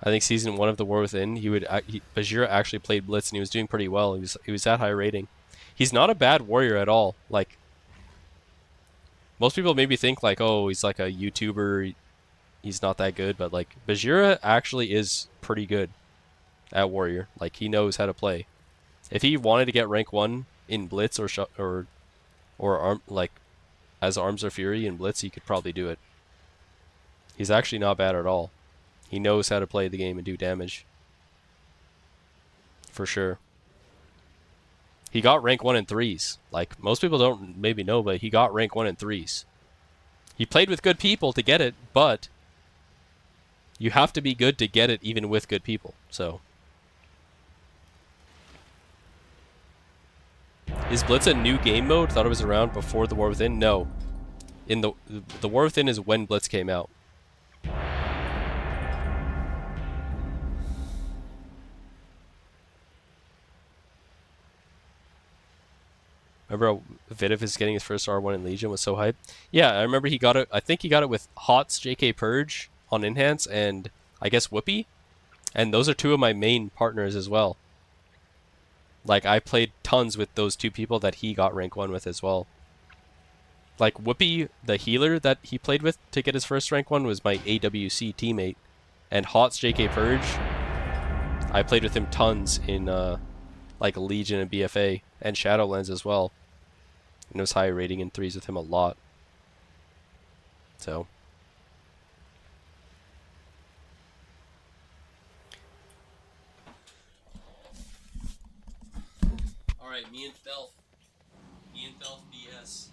I think season 1 of The War Within, Bajira actually played Blitz and he was doing pretty well. He was that high rating. He's not a bad warrior at all. Like, most people maybe think like, oh, he's like a YouTuber, he's not that good, but like Bajira actually is pretty good at warrior. Like, he knows how to play. If he wanted to get rank 1 in Blitz or like as Arms of Fury in Blitz, he could probably do it. He's actually not bad at all. He knows how to play the game and do damage. For sure. He got rank 1 in 3s. Like, most people don't maybe know, but he got rank 1 in 3s. He played with good people to get it, but you have to be good to get it even with good people. So, is Blitz a new game mode? Thought it was around before The War Within? No. In the War Within is when Blitz came out. Remember Vidiv is getting his first R1 in Legion was so hyped? Yeah, I remember he got it. I think he got it with Hots, JK Purge on Enhance, and I guess Whoopi. And those are two of my main partners as well. Like, I played tons with those two people that he got rank 1 with as well. Like, Whoopi, the healer that he played with to get his first rank 1 was my AWC teammate. And Hots, JK Purge, I played with him tons in like Legion and BFA, and Shadowlands as well. And it was high rating in 3s with him a lot. So, alright, me and Thelf BS.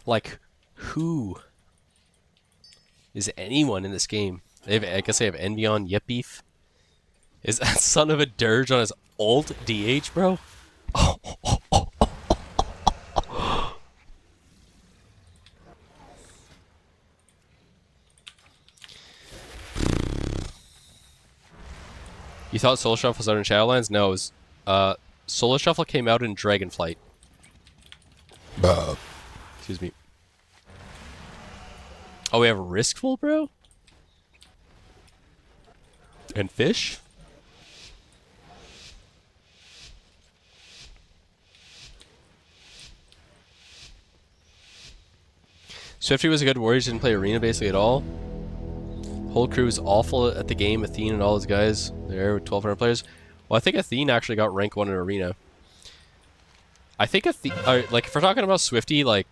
Like, who? Is anyone in this game? I guess they have Envy on Yep Beef. Is that son of a dirge on his alt DH, bro? You thought Soul Shuffle was out in Shadowlands? No, it was, Soul Shuffle came out in Dragonflight. Excuse me. Oh, we have Riskful, bro? And Fish? Swifty was a good warrior, didn't play arena basically at all. Whole crew was awful at the game. Athene and all his guys there with 1,200 players. Well, I think Athene actually got rank 1 in arena. I think Athene, like if we're talking about Swifty, like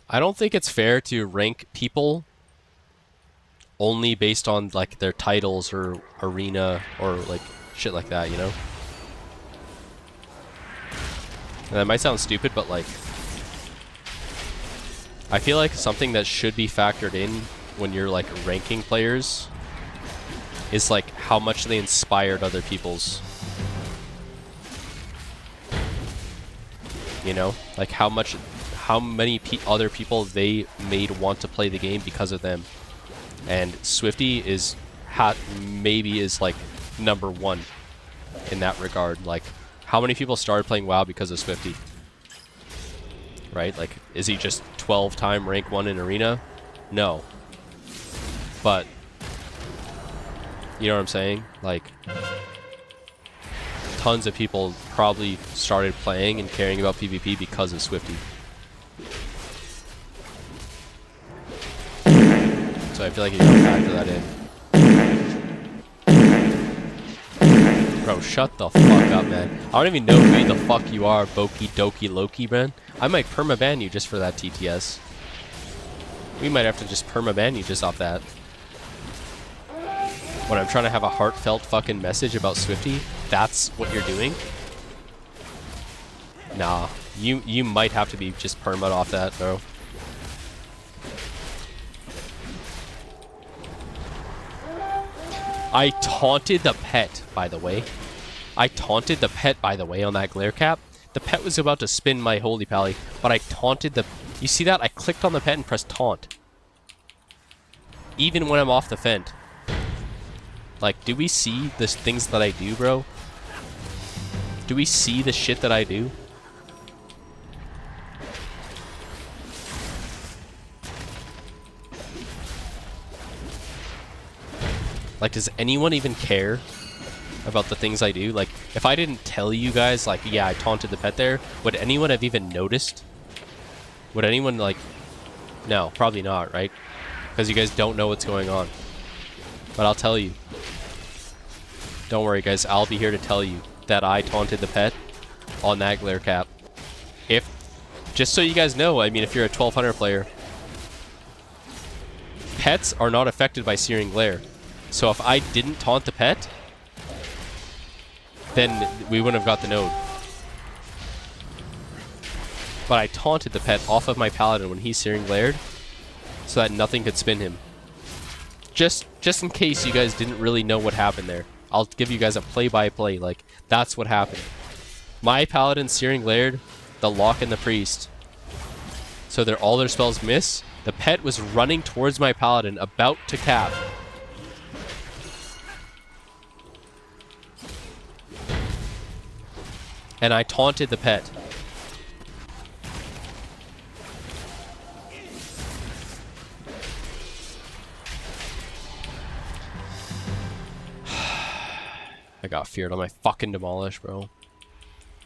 I don't think it's fair to rank people only based on like their titles or arena or like shit like that, you know? And that might sound stupid, but like I feel like something that should be factored in when you're like ranking players is like how much they inspired other people's. You know? Like how many other people they made want to play the game because of them. And Swifty is maybe is like number 1 in that regard. Like how many people started playing WoW because of Swifty? Right? Like, is he just 12-time rank 1 in arena? No. But you know what I'm saying? Like tons of people probably started playing and caring about PvP because of Swifty. So I feel like you gotta factor that in. Bro, shut the fuck up, man. I don't even know who the fuck you are, Boki Doki Loki, man. I might permaban you just for that TTS. We might have to just permaban you just off that. When I'm trying to have a heartfelt fucking message about Swifty, that's what you're doing? Nah, you might have to be just perma off that, bro. I taunted the pet, by the way. I taunted the pet, by the way, on that glare cap. The pet was about to spin my holy pally, but I taunted the... You see that? I clicked on the pet and pressed taunt. Even when I'm off the fent. Like, do we see the things that I do, bro? Do we see the shit that I do? Like, does anyone even care about the things I do? Like, if I didn't tell you guys, like, yeah, I taunted the pet there, would anyone have even noticed? Would anyone, like... No, probably not, right? Because you guys don't know what's going on. But I'll tell you. Don't worry, guys. I'll be here to tell you that I taunted the pet on that glare cap. Just so you guys know, I mean, if you're a 1200 player, pets are not affected by Searing Glare. So if I didn't taunt the pet, then we wouldn't have got the node. But I taunted the pet off of my paladin when he Searing Glared, so that nothing could spin him. Just in case you guys didn't really know what happened there. I'll give you guys a play-by-play, like, that's what happened. My paladin Searing Glared, the Lock and the Priest. So all their spells miss. The pet was running towards my paladin, about to cap. And I taunted the pet. I got feared on my fucking demolish, bro.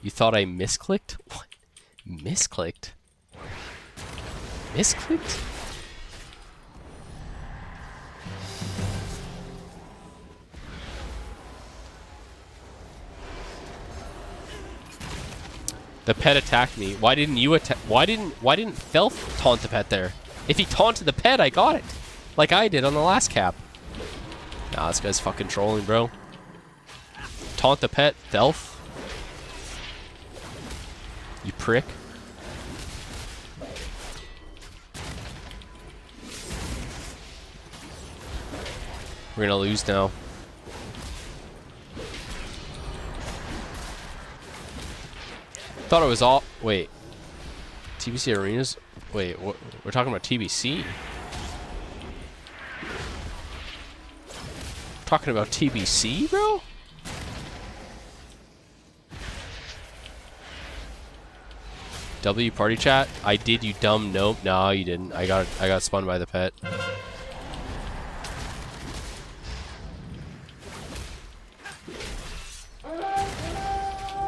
You thought I misclicked? What? Misclicked? Misclicked? The pet attacked me. Why didn't you attack? Why didn't Felth taunt the pet there? If he taunted the pet, I got it. Like I did on the last cap. Nah, this guy's fucking trolling, bro. Taunt the pet, Felth. You prick. We're gonna lose now. Thought it was all. Wait. TBC Arenas? Wait, what? We're talking about TBC? Talking about TBC, bro? W party chat? I did, you dumb. Nope. No, you didn't. I got spun by the pet.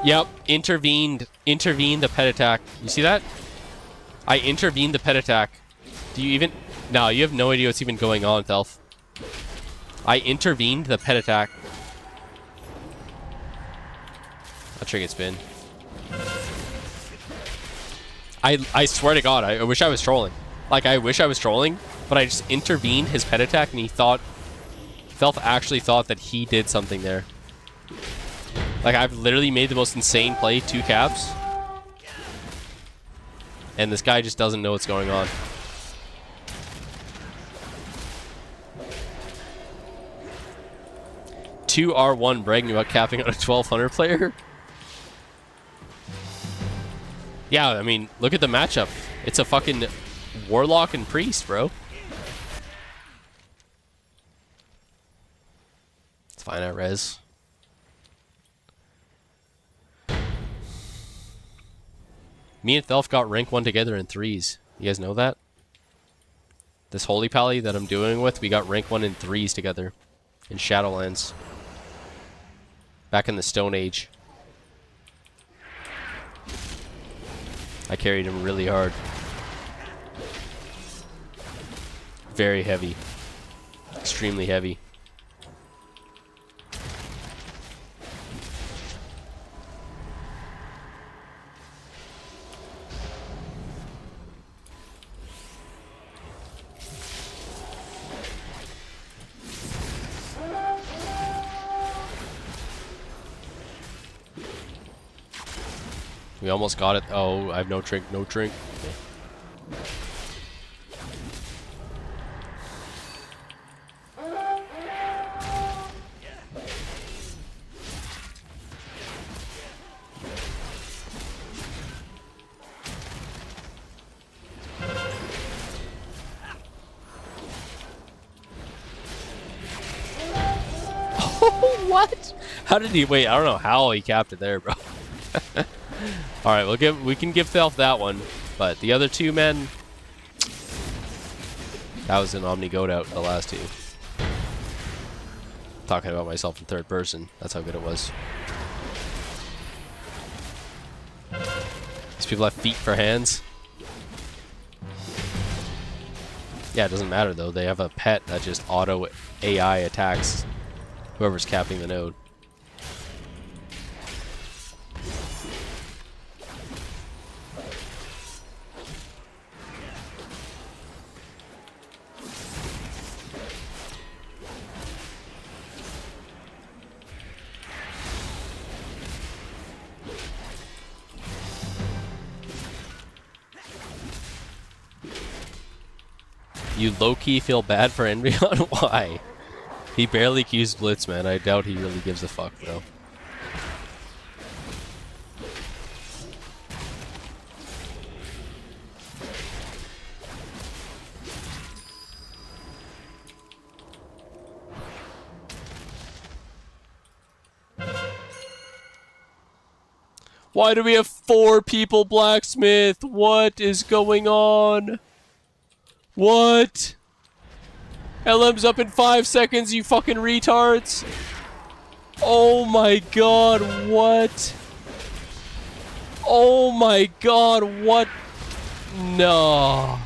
Yep, intervened the pet attack. You see that? I intervened the pet attack. Do you even... No, you have no idea what's even going on, Thelf. I intervened the pet attack. I'll trinket spin. I swear to God, I wish I was trolling. Like, I wish I was trolling, but I just intervened his pet attack and he thought... Thelf actually thought that he did something there. Like, I've literally made the most insane play, 2 caps. And this guy just doesn't know what's going on. MULT1-R1 bragging about capping on a 1200 player? Yeah, I mean, look at the matchup. It's a fucking Warlock and Priest, bro. It's fine at res. Me and Thelf got rank 1 together in 3s. You guys know that? This Holy Pally that I'm doing with, we got rank 1 in 3s together. In Shadowlands. Back in the Stone Age. I carried him really hard. Very heavy. Extremely heavy. We almost got it. Oh, I have no drink, no drink. Okay. What? How did he wait? I don't know how he capped it there, bro. All right, we can give Thelf that one, but the other 2 men, that was an Omni goat out. The last 2. Talking about myself in 3rd person. That's how good it was. These people have feet for hands. Yeah, it doesn't matter though. They have a pet that just auto AI attacks whoever's capping the node. You low-key feel bad for Envion? Why? He barely Q's Blitz, man. I doubt he really gives a fuck, though. Why do we have 4 people blacksmith? What is going on? What? LM's up in 5 seconds, you fucking retards. Oh my god, what? Oh my god, what? No.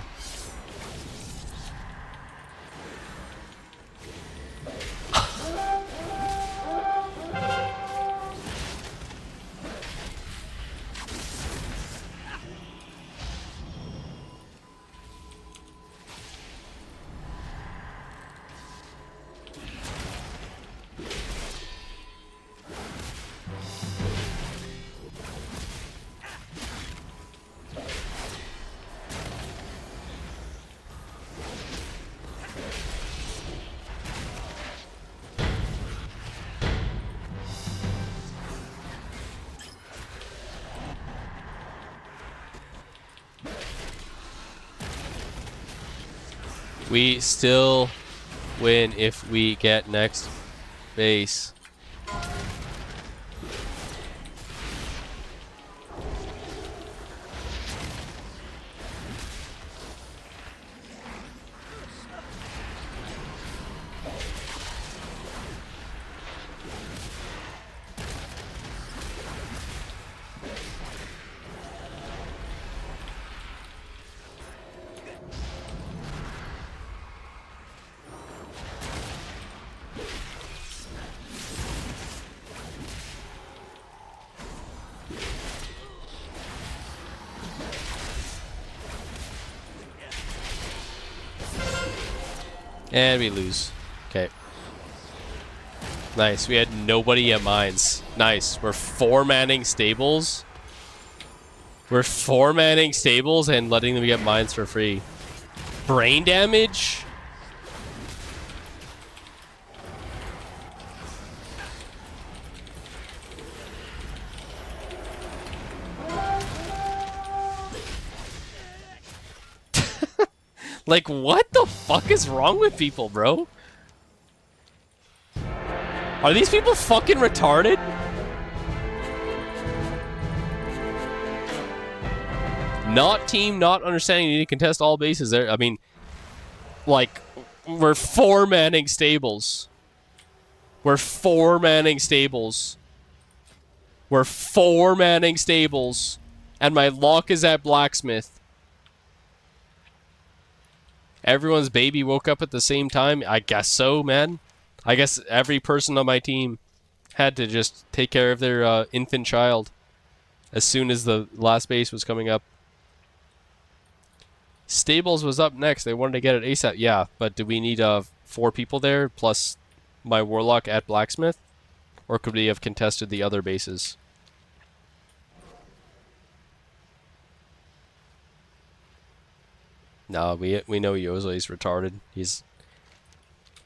We still win if we get next base. And we lose. Okay. Nice. We had nobody at mines. Nice. We're 4-manning stables. We're 4-manning stables and letting them get mines for free. Brain damage? Like, what the fuck is wrong with people, bro? Are these people fucking retarded? Not team, not understanding you need to contest all bases there. I mean, like, we're 4-manning stables. We're 4-manning stables. We're 4-manning stables. And my lock is at blacksmith. Everyone's baby woke up at the same time? I guess so, man. I guess every person on my team had to just take care of their infant child as soon as the last base was coming up. Stables was up next. They wanted to get it ASAP. Yeah, but do we need 4 people there plus my warlock at blacksmith? Or could we have contested the other bases? No, we know Yozoi's retarded.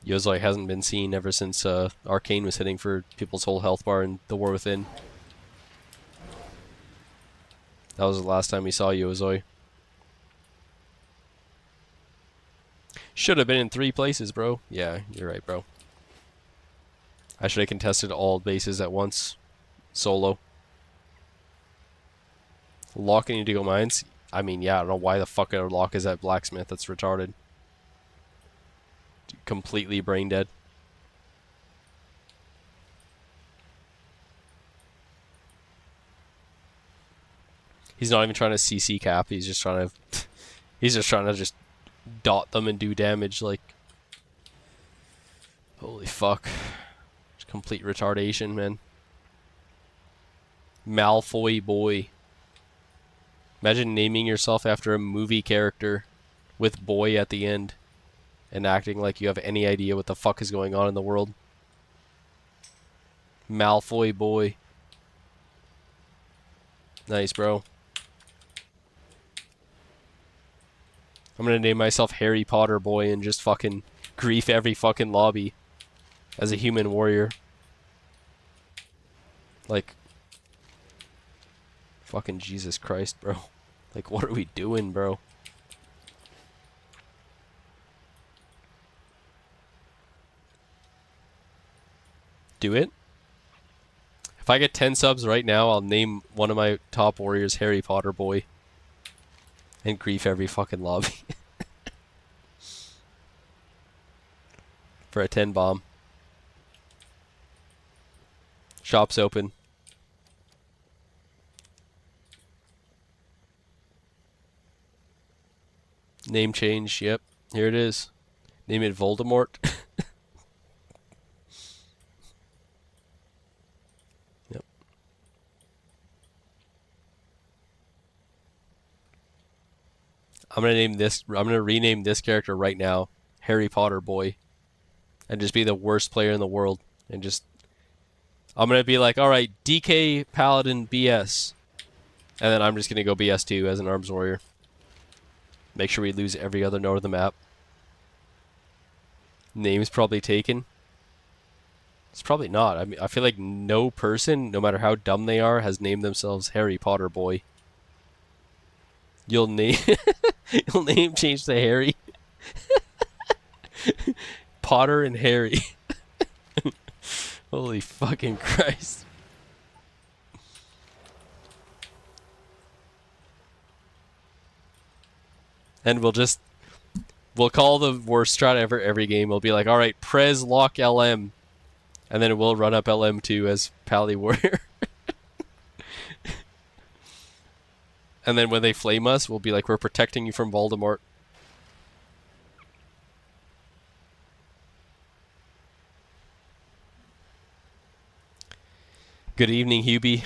Yozoi hasn't been seen ever since Arcane was hitting for people's whole health bar in The War Within. That was the last time we saw Yozoi. Should have been in 3 places, bro. Yeah, you're right, bro. I should have contested all bases at once. Solo. Locking you to go mines? I mean, yeah, I don't know why the fuck our lock is at blacksmith. That's retarded. Completely brain dead. He's not even trying to CC cap. He's just trying to just dot them and do damage. Like, holy fuck. Just complete retardation, man. Malfoy boy. Imagine naming yourself after a movie character with boy at the end and acting like you have any idea what the fuck is going on in the world. Malfoy boy. Nice, bro. I'm gonna name myself Harry Potter boy and just fucking grief every fucking lobby as a human warrior. Like, fucking Jesus Christ, bro. Like, what are we doing, bro? Do it? If I get 10 subs right now, I'll name one of my top warriors Harry Potter boy. And grief every fucking lobby. For a 10 bomb. Shop's open. Name change, yep. Here it is. Name it Voldemort. Yep. I'm gonna rename this character right now Harry Potter boy. And just be the worst player in the world. And just I'm gonna be like, alright, DK Paladin BS. And then I'm just gonna go BS2 as an arms warrior. Make sure we lose every other node of the map. Name's probably taken. It's probably not. I mean, I feel like no person, no matter how dumb they are, has named themselves Harry Potter boy. You'll name change to Harry. Potter and Harry. Holy fucking Christ. And we'll call the worst strat ever every game. We'll be like, alright, Prez lock LM. And then we'll run up LM2 as Pally Warrior. And then when they flame us, we'll be like, we're protecting you from Voldemort. Good evening, Hubie.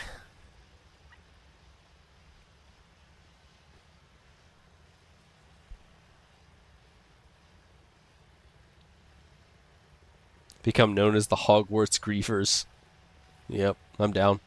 Become known as the Hogwarts Griefers. Yep, I'm down.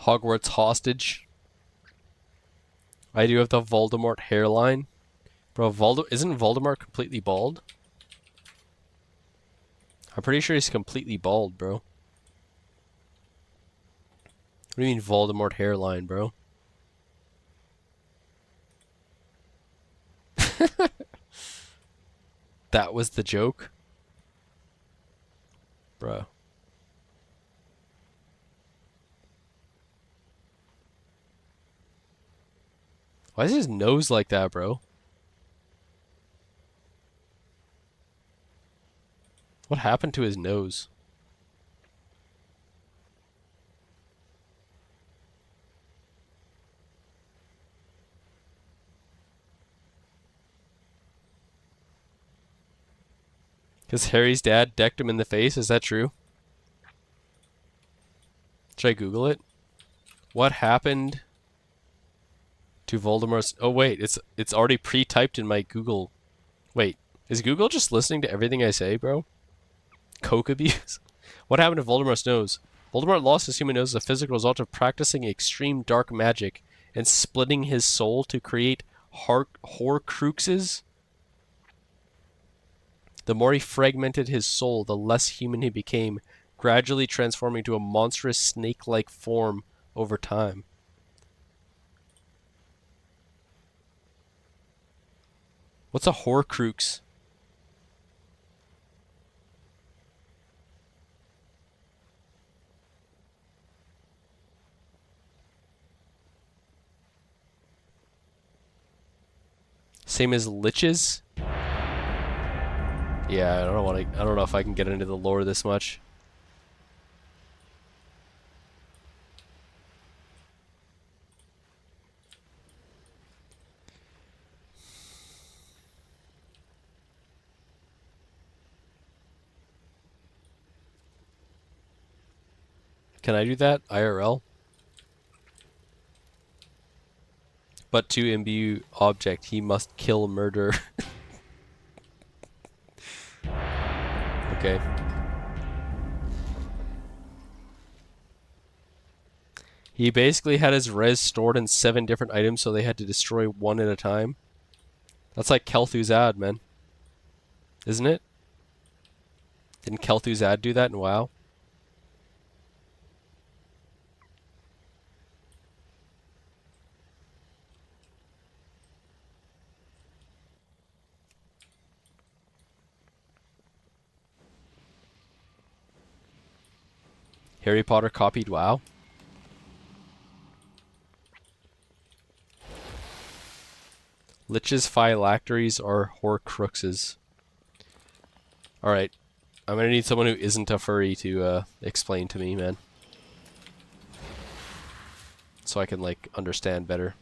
Hogwarts hostage. I do have the Voldemort hairline. Bro, isn't Voldemort completely bald? I'm pretty sure he's completely bald, bro. What do you mean Voldemort hairline, bro? That was the joke? Bro. Why is his nose like that, bro? What happened to his nose? Because Harry's dad decked him in the face, is that true? Should I Google it? What happened to Voldemort's... Oh wait, it's already pre-typed in my Google. Wait, is Google just listening to everything I say, bro? Coke abuse? What happened to Voldemort's nose? Voldemort lost his human nose as a physical result of practicing extreme dark magic and splitting his soul to create Horcruxes. The more he fragmented his soul, the less human he became, gradually transforming to a monstrous snake-like form over time. What's a Horcrux? Same as liches? Yeah, I don't know if I can get into the lore this much. Can I do that? IRL? But to imbue object, he must kill murder. Okay. He basically had his res stored in 7 different items, so they had to destroy one at a time. That's like Kel'Thuzad, man. Isn't it? Didn't Kel'Thuzad do that in WoW? Harry Potter copied WoW? Liches, phylacteries, or Horcruxes. Alright. I'm gonna need someone who isn't a furry to explain to me, man. So I can, like, understand better.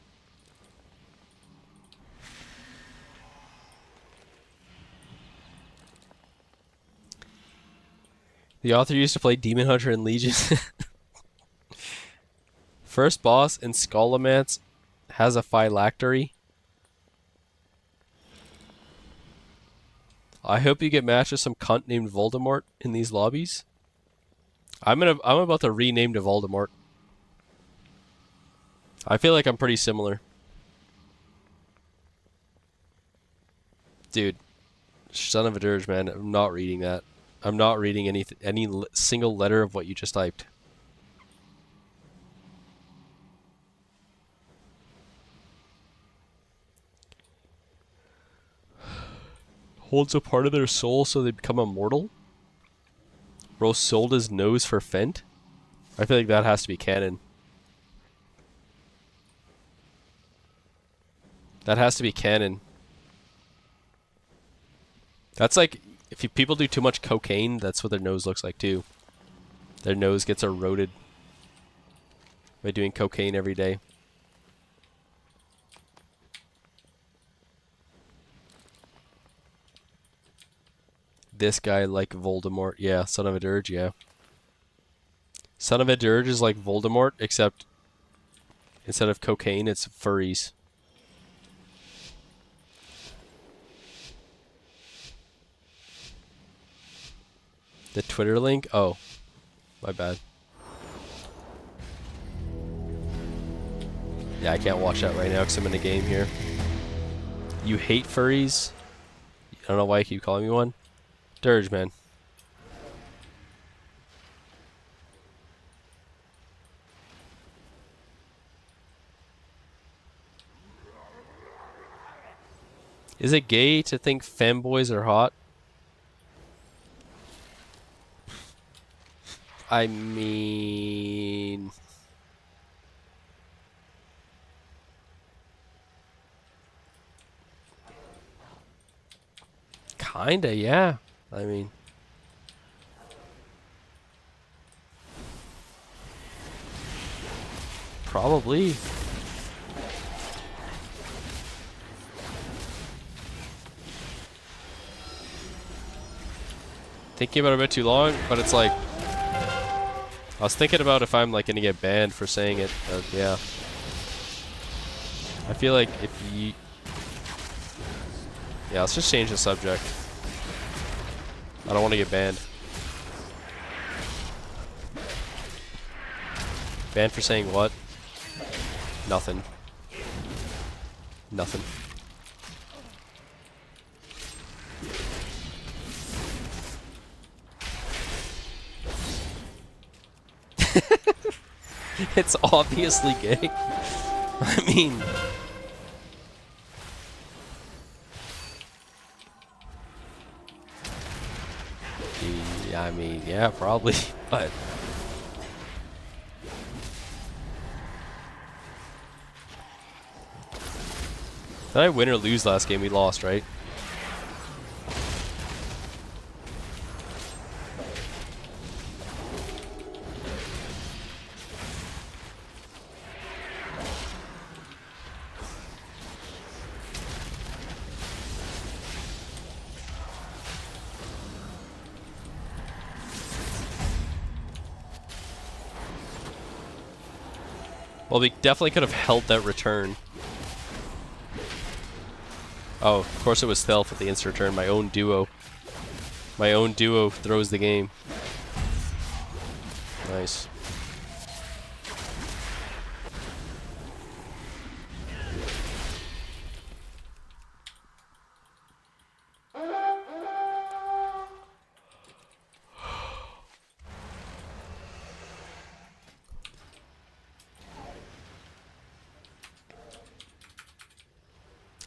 The author used to play Demon Hunter and Legion. First boss in Skullomance has a phylactery. I hope you get matched with some cunt named Voldemort in these lobbies. I'm about to rename to Voldemort. I feel like I'm pretty similar. Dude, son of a dirge, man. I'm not reading that. I'm not reading any single letter of what you just typed. Holds a part of their soul so they become immortal? Bro sold his nose for Fent? I feel like that has to be canon. That has to be canon. That's like, if people do too much cocaine, that's what their nose looks like too. Their nose gets eroded by doing cocaine every day. This guy like Voldemort. Yeah, son of a dirge, yeah. Son of a dirge is like Voldemort, except instead of cocaine, it's furries. The Twitter link? Oh, my bad. Yeah, I can't watch that right now because I'm in a game here. You hate furries? I don't know why you keep calling me one. Dirge, man. Is it gay to think femboys are hot? I mean... kinda, yeah. I mean... probably. Thinking about it a bit too long, but it's like... I was thinking about if I'm like gonna get banned for saying it, but yeah. I feel like if you... yeah, let's just change the subject. I don't want to get banned. Banned for saying what? Nothing. Nothing. It's obviously gay. I mean... yeah, I mean, yeah, probably, but... did I win or lose last game? We lost, right? Well, we definitely could have held that return. Oh, of course it was stealth at the instant return. My own duo. My own duo throws the game. Nice.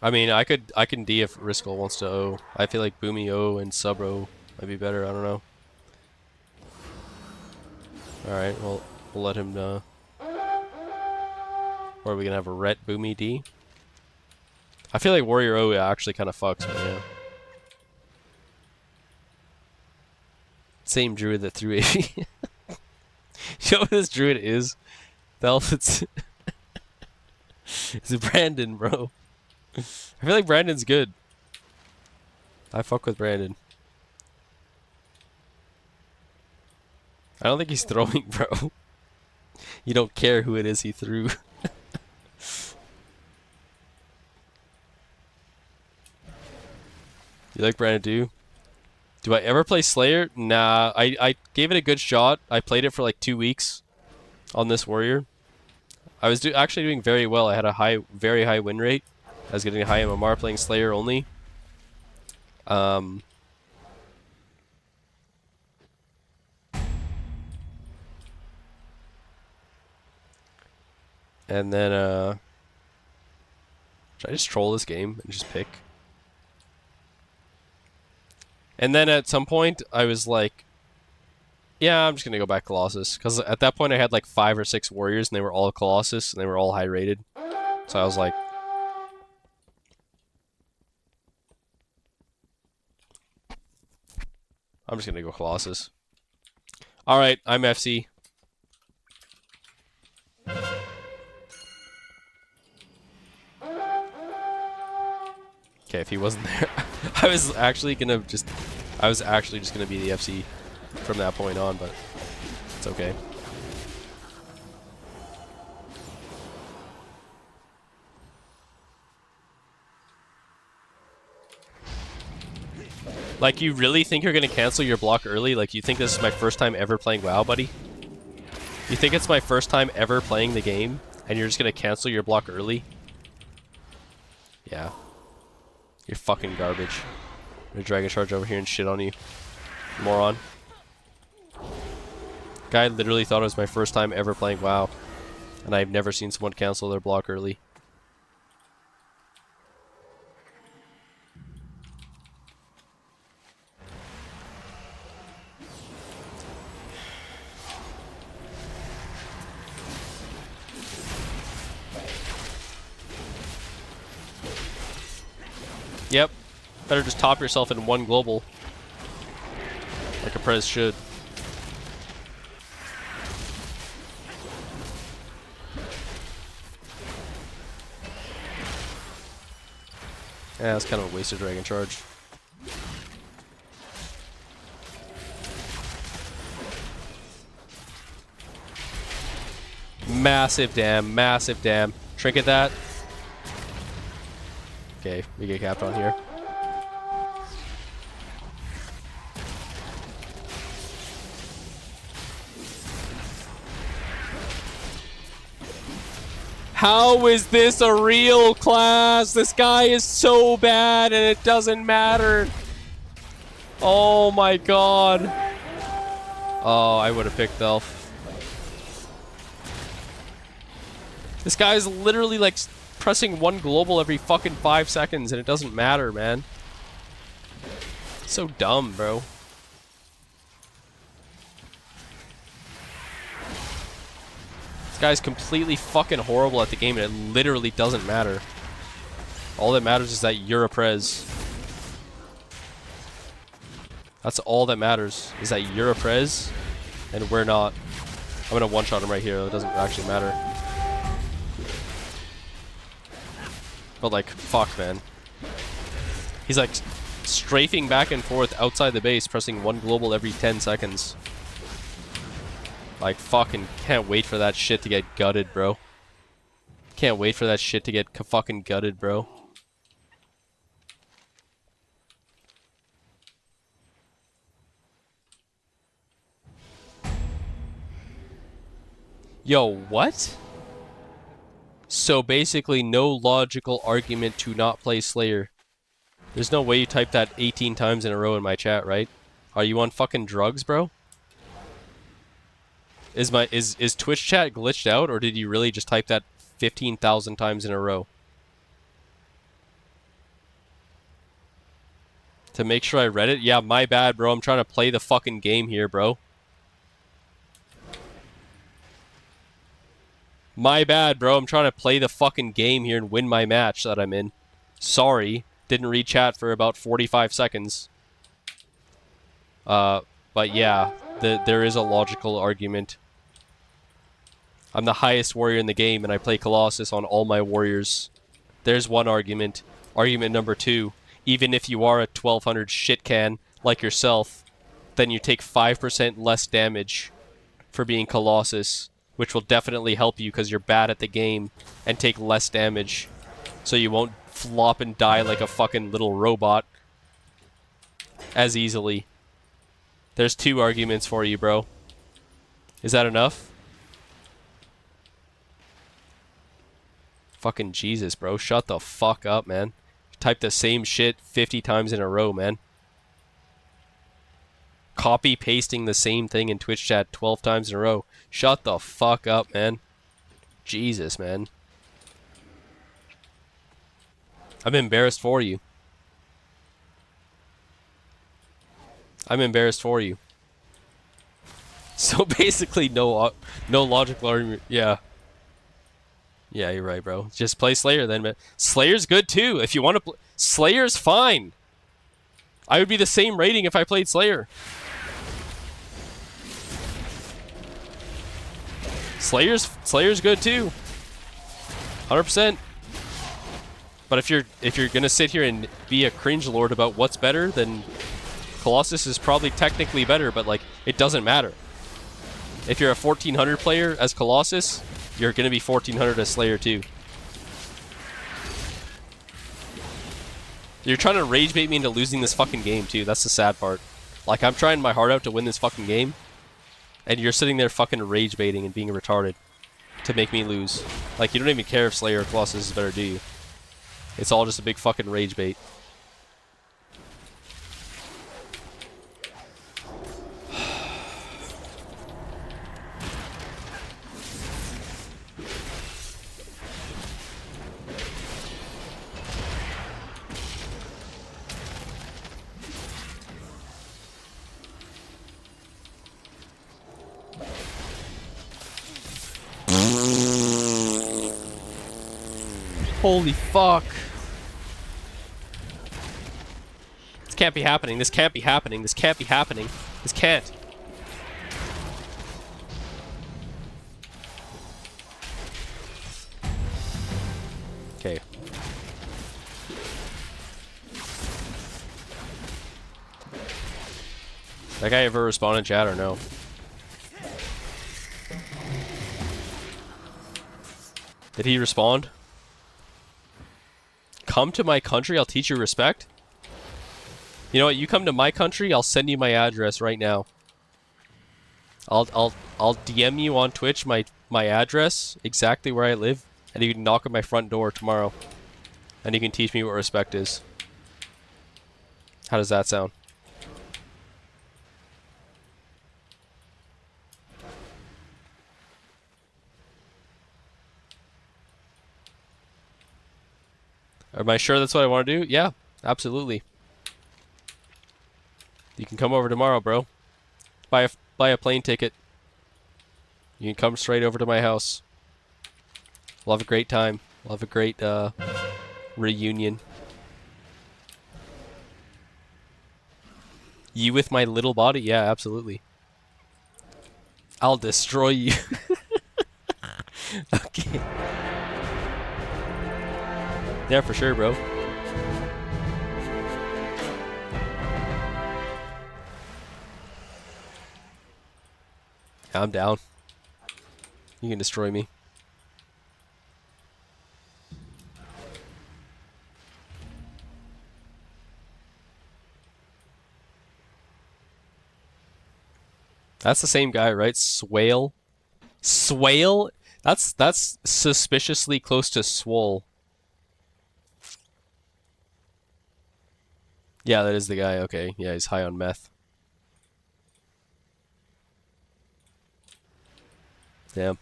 I mean, I can D if Riskel wants to O. I feel like Boomy O and Sub O might be better. I don't know. All right, well, we'll let him. Or are we gonna have a Ret Boomy D? I feel like Warrior O actually kind of fucks, but yeah. Same druid that threw AP. You know what this druid is? It's Brandon, bro. I feel like Brandon's good. I fuck with Brandon. I don't think he's throwing, bro. You don't care who it is he threw. You like Brandon Do? Do I ever play Slayer? Nah, I gave it a good shot. I played it for like 2 weeks on this warrior. I was actually doing very well. I had a very high win rate. I was getting a high MMR playing Slayer only. And then, should I just troll this game and just pick? And then at some point, I was like, yeah, I'm just going to go back Colossus. Because at that point, I had like 5 or 6 warriors, and they were all Colossus, and they were all high rated. So I was like, I'm just going to go Colossus. Alright, I'm FC. Okay, if he wasn't there, I was actually just gonna be the FC from that point on, but it's okay. Like, you really think you're gonna cancel your block early? Like, you think this is my first time ever playing WoW, buddy? You think it's my first time ever playing the game, and you're just gonna cancel your block early? Yeah. You're fucking garbage. I'm gonna Dragon Charge over here and shit on you. Moron. Guy literally thought it was my first time ever playing WoW. And I've never seen someone cancel their block early. Yep. Better just top yourself in one global. Like a Prez should. Yeah, that's kind of a wasted Dragon Charge. Massive dam, massive dam. Trinket that. Okay, we get capped on here. How is this a real class? This guy is so bad and it doesn't matter. Oh my god. Oh, I would have picked Elf. This guy is literally like pressing one global every fucking 5 seconds and it doesn't matter, man. So dumb, bro. This guy's completely fucking horrible at the game and it literally doesn't matter. All that matters is that you're a Prez. That's all that matters, is that you're a Prez and we're not. I'm gonna one-shot him right here, it doesn't actually matter. But like, fuck, man. He's like strafing back and forth outside the base, pressing one global every 10 seconds. Like, fucking can't wait for that shit to get gutted, bro. Can't wait for that shit to get fucking gutted, bro. Yo, what? So basically, no logical argument to not play Slayer. There's no way you typed that 18 times in a row in my chat, right? Are you on fucking drugs, bro? Is Twitch chat glitched out, or did you really just type that 15,000 times in a row? To make sure I read it? Yeah, my bad, bro. I'm trying to play the fucking game here, bro. My bad, bro. I'm trying to play the fucking game here and win my match that I'm in. Sorry. Didn't read chat for about 45 seconds. But yeah, there is a logical argument. I'm the highest warrior in the game and I play Colossus on all my warriors. There's one argument. Argument number 2. Even if you are a 1200 shit can like yourself, then you take 5% less damage for being Colossus, which will definitely help you because you're bad at the game and take less damage, so you won't flop and die like a fucking little robot as easily. There's 2 arguments for you, bro. Is that enough? Fucking Jesus, bro. Shut the fuck up, man. Type the same shit 50 times in a row, man. Copy pasting the same thing in Twitch chat 12 times in a row. Shut the fuck up, man. Jesus, man. I'm embarrassed for you. I'm embarrassed for you. So basically, no logical argument. Yeah. Yeah, you're right, bro. Just play Slayer then, man. Slayer's good too. If you want to play, Slayer's fine. I would be the same rating if I played Slayer. Slayer's good too. 100%. But if you're gonna sit here and be a cringe lord about what's better, then Colossus is probably technically better, but like it doesn't matter. If you're a 1400 player as Colossus, you're gonna be 1400 as Slayer too. You're trying to rage bait me into losing this fucking game too. That's the sad part. Like I'm trying my heart out to win this fucking game, and you're sitting there fucking rage baiting and being retarded to make me lose. Like you don't even care if Slayer or Colossus is better, do you? It's all just a big fucking rage bait. Holy fuck. This can't be happening. This can't be happening. This can't be happening. This can't. Okay. That guy ever respond in chat or no? Did he respond? Come to my country, I'll teach you respect. You know what? You come to my country, I'll send you my address right now. I'll DM you on Twitch my address, exactly where I live, and you can knock at my front door tomorrow, and you can teach me what respect is. How does that sound? Am I sure that's what I want to do? Yeah, absolutely. You can come over tomorrow, bro. Buy a plane ticket. You can come straight over to my house. We'll have a great time. We'll have a great reunion. You with my little body? Yeah, absolutely. I'll destroy you. Okay. Yeah, for sure, bro. I'm down. You can destroy me. That's the same guy, right? Swale? Swale? That's suspiciously close to swole. Yeah, that is the guy. Okay. Yeah, he's high on meth. Damn.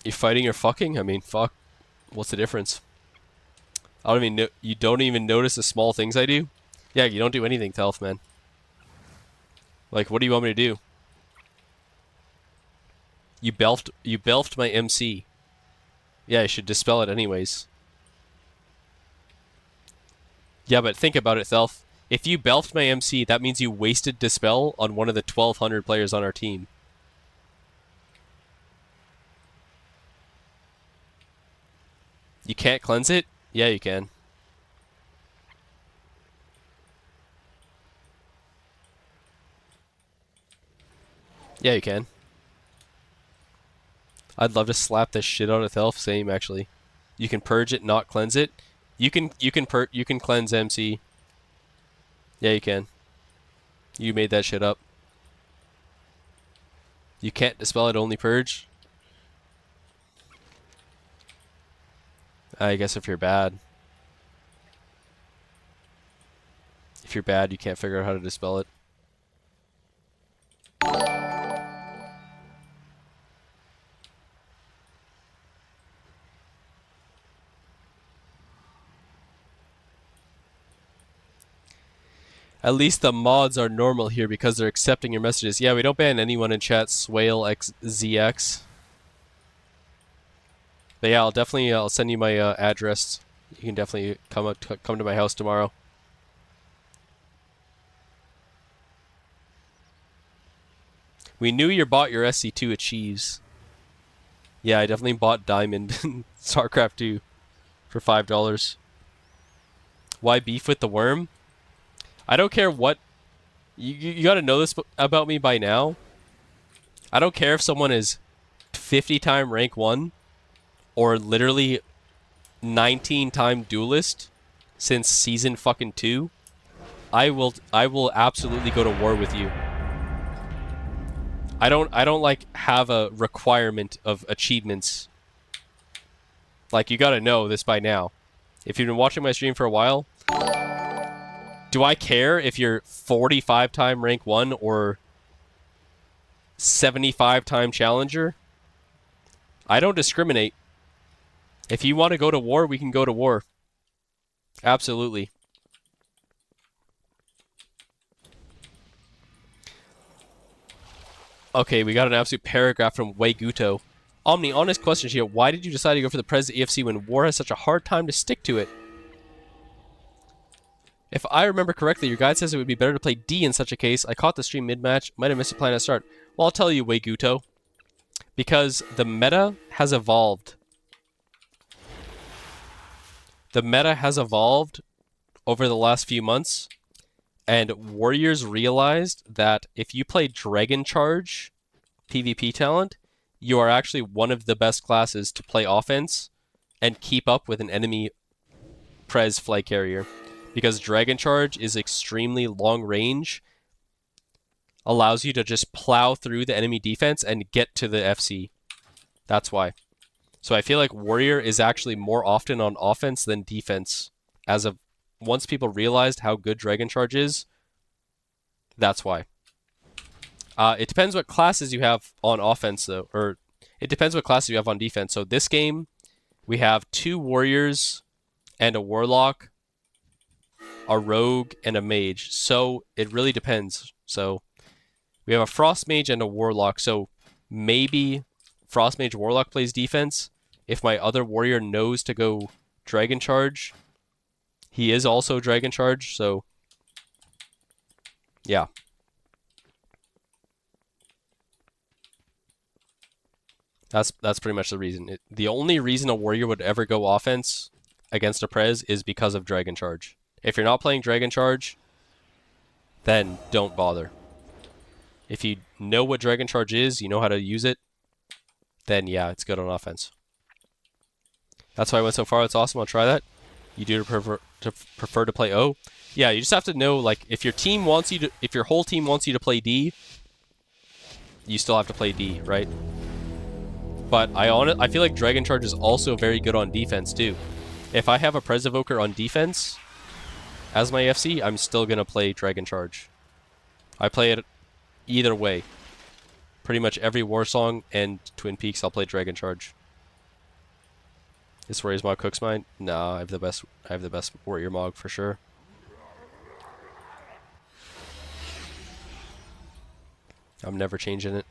You fighting or fucking? I mean, fuck. What's the difference? I don't even know. You don't even notice the small things I do? Yeah, you don't do anything, Telf, man. Like, what do you want me to do? You belfed my MC. Yeah, I should dispel it anyways. Yeah, but think about it, Thelf. If you belfed my MC, that means you wasted Dispel on one of the 1,200 players on our team. You can't cleanse it? Yeah, you can. Yeah, you can. I'd love to slap the shit out of Thelf. Same, actually. You can purge it, not cleanse it. You can cleanse MC. Yeah, you can. You made that shit up. You can't dispel it, only purge. I guess if you're bad. If you're bad, you can't figure out how to dispel it. At least the mods are normal here because they're accepting your messages. Yeah, we don't ban anyone in chat. Swale XZX. But yeah, I'll send you my address. You can definitely come to my house tomorrow. We knew you bought your SC2 achieves. Yeah, I definitely bought Diamond in StarCraft 2 for $5. Why beef with the worm? I don't care what... You gotta know this about me by now. I don't care if someone is 50-time rank 1 or literally 19-time duelist since season fucking 2. I will absolutely go to war with you. I don't like have a requirement of achievements. Like, you gotta know this by now. If you've been watching my stream for a while, do I care if you're 45-time rank 1 or 75-time challenger? I don't discriminate. If you want to go to war, we can go to war. Absolutely. Okay, we got an absolute paragraph from Waiguto. Omni, honest question here. Why did you decide to go for the Prez EFC when war has such a hard time to stick to it? If I remember correctly, your guide says it would be better to play D in such a case. I caught the stream mid-match. Might have missed a plan at start. Well, I'll tell you, Waiguto. Because the meta has evolved. The meta has evolved over the last few months. And Warriors realized that if you play Dragon Charge PvP talent, you are actually one of the best classes to play offense and keep up with an enemy Prez flight carrier. Because Dragon Charge is extremely long range, allows you to just plow through the enemy defense and get to the FC. That's why. So I feel like Warrior is actually more often on offense than defense. As of once people realized how good Dragon Charge is, that's why. It depends what classes you have on offense, though. Or it depends what classes you have on defense. So this game, we have 2 Warriors and a Warlock, a Rogue, and a Mage. So it really depends. So we have a Frost Mage and a Warlock. So maybe Frost Mage Warlock plays defense. If my other Warrior knows to go Dragon Charge, he is also Dragon Charge. So yeah. That's pretty much the reason. The only reason a Warrior would ever go offense against a Prez is because of Dragon Charge. If you're not playing Dragon Charge, then don't bother. If you know what Dragon Charge is, you know how to use it, then yeah, it's good on offense. That's why I went so far. That's awesome. I'll try that. You do prefer to play O? Yeah, you just have to know, like, if your team wants you to, if your whole team wants you to play D, you still have to play D, right? But I feel like Dragon Charge is also very good on defense too. If I have a Prez Evoker on defense as my FC, I'm still gonna play Dragon Charge. I play it either way. Pretty much every Warsong and Twin Peaks, I'll play Dragon Charge. This Warriors Mog cooks mine? Nah, I have the best Warrior Mog for sure. I'm never changing it.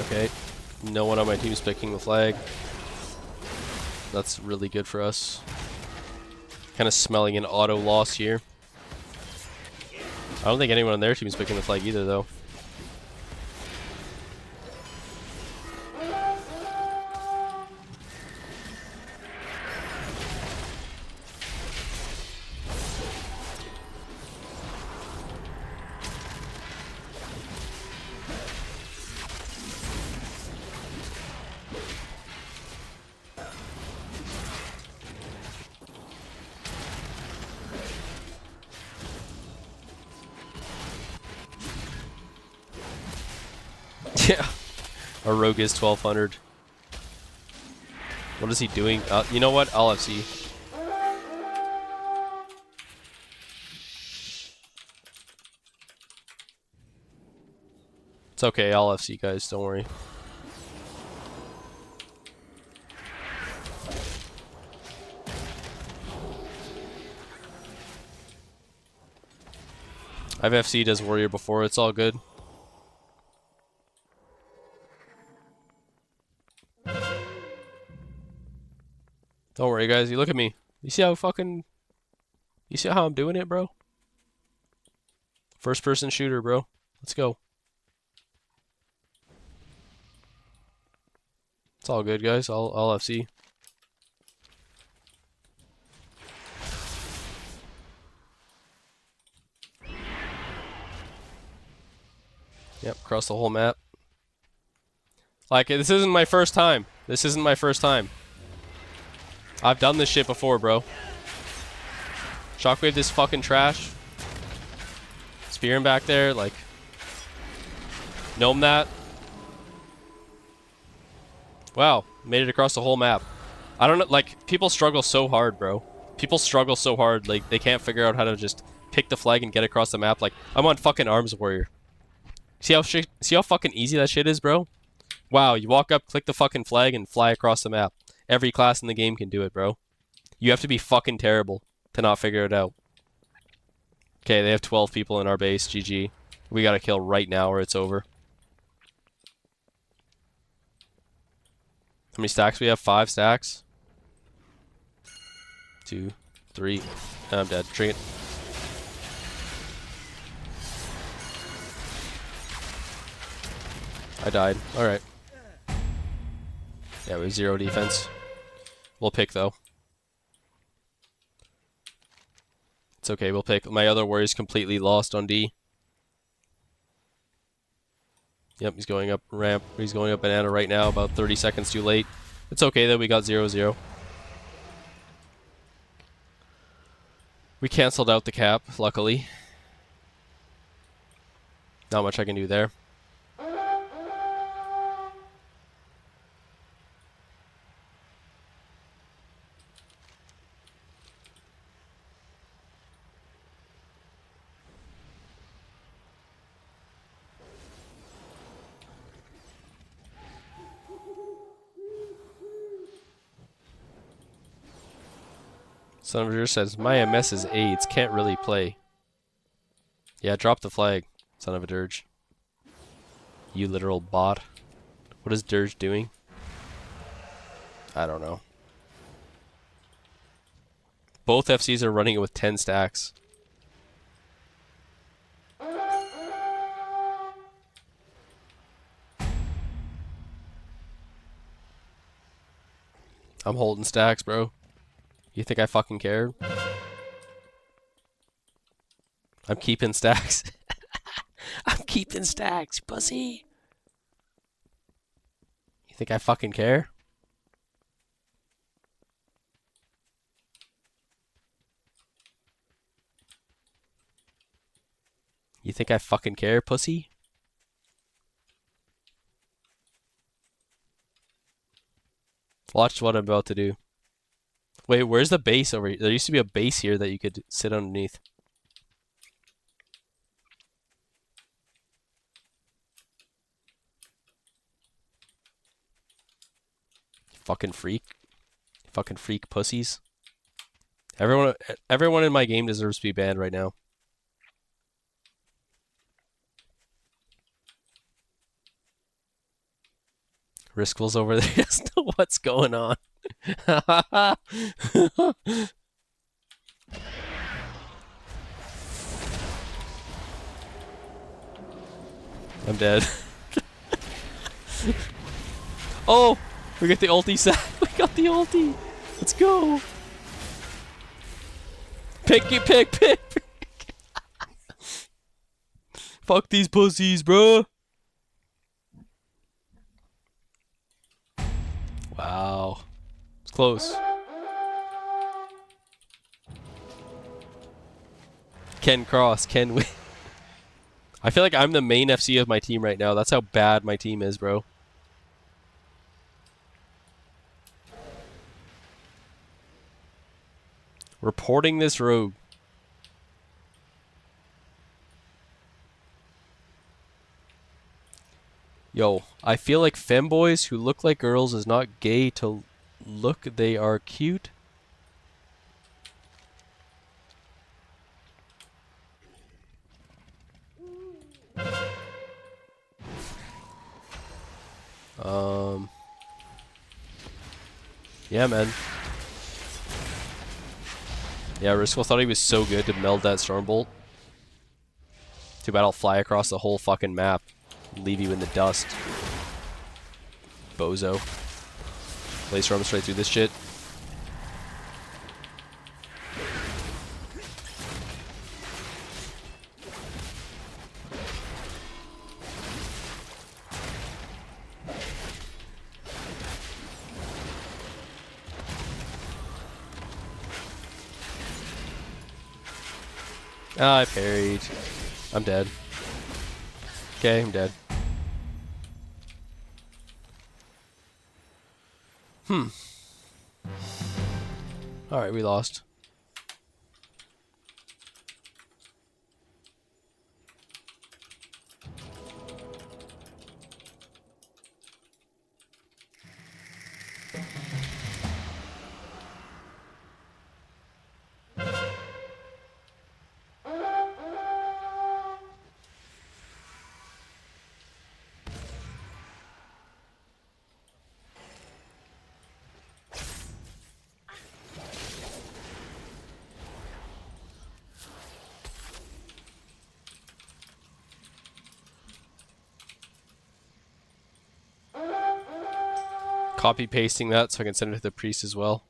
Okay. No one on my team's picking the flag. That's really good for us. Kind of smelling an auto loss here. I don't think anyone on their team is picking the flag either, though. Yeah, our rogue is 1200. What is he doing? You know what? I'll FC. It's okay, I'll FC, guys. Don't worry. I've FC'd as warrior before. It's all good. Don't worry, guys. You look at me. You see how fucking... You see how I'm doing it, bro? First person shooter, bro. Let's go. It's all good, guys. I'll FC. Yep, across the whole map. Like, this isn't my first time. This isn't my first time. I've done this shit before, bro. Shockwave this fucking trash. Spear him back there, like... Gnome that. Wow, made it across the whole map. I don't know, like, people struggle so hard, bro. People struggle so hard, like, they can't figure out how to just pick the flag and get across the map. Like, I'm on fucking Arms Warrior. See how fucking easy that shit is, bro? Wow, you walk up, click the fucking flag, and fly across the map. Every class in the game can do it, bro. You have to be fucking terrible to not figure it out. Okay, they have 12 people in our base. GG. We gotta kill right now or it's over. How many stacks we have? 5 stacks? 2, 3. I'm dead. Drink it. I died. Alright. Yeah, we have 0 defense. We'll pick, though. It's okay, we'll pick. My other warrior's completely lost on D. Yep, he's going up ramp. He's going up banana right now, about 30 seconds too late. It's okay, though. We got 0-0. We canceled out the cap, luckily. Not much I can do there. Son of a Dirge says, my MS is AIDS, can't really play. Yeah, drop the flag, son of a Dirge. You literal bot. What is Dirge doing? I don't know. Both FCs are running it with 10 stacks. I'm holding stacks, bro. You think I fucking care? I'm keeping stacks. I'm keeping stacks, pussy. You think I fucking care? You think I fucking care, pussy? Watch what I'm about to do. Wait, where's the base over here? There used to be a base here that you could sit underneath. Fucking freak. Fucking freak pussies. Everyone in my game deserves to be banned right now. Riskell's over there. He doesn't know what's going on. I'm dead. Oh! We got the ulti set. We got the ulti. Let's go. Pick. Fuck these pussies, bro. Wow. It's close. Ken Cross, Ken win. I feel like I'm the main FC of my team right now. That's how bad my team is, bro. Reporting this rogue. Yo, I feel like femboys who look like girls is not gay to look they are cute. Yeah, man. Yeah, Riskell thought he was so good to meld that Stormbolt. Too bad I'll fly across the whole fucking map. Leave you in the dust. Bozo. Laser him straight through this shit. Ah, I parried. I'm dead. Okay, I'm dead. Alright, we lost. Copy pasting that so I can send it to the priest as well.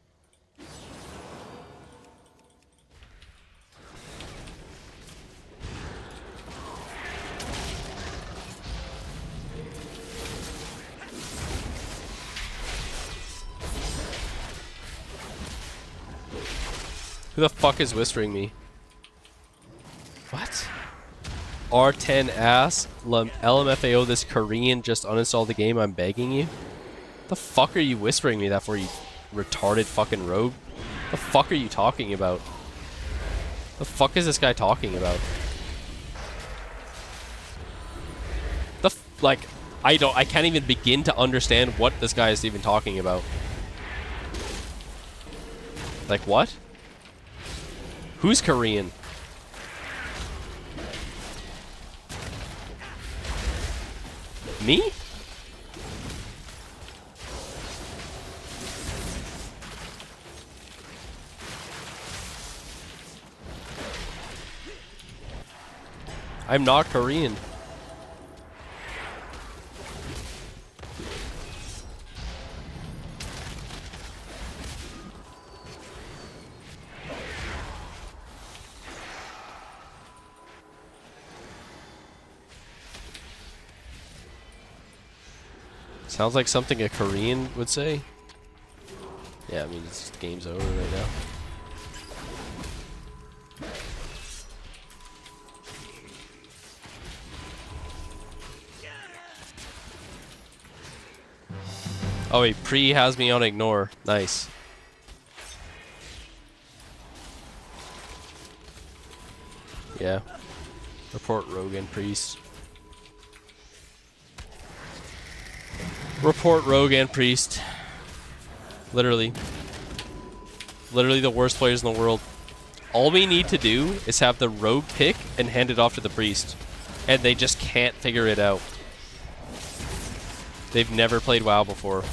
Who the fuck is whispering me? What? R10 ass LMFAO this Korean just uninstalled the game, I'm begging you. The fuck are you whispering me that for, you retarded fucking rogue? The fuck are you talking about? The fuck is this guy talking about? Like, I can't even begin to understand what this guy is even talking about. Like, what? Who's Korean? Me? I'm not Korean. Sounds like something a Korean would say. Yeah, I mean, it's game's over right now. Oh, he pre-has me on ignore. Nice. Yeah. Report rogue and priest. Report rogue and priest. Literally. Literally the worst players in the world. All we need to do is have the rogue pick and hand it off to the priest. And they just can't figure it out. They've never played WoW before.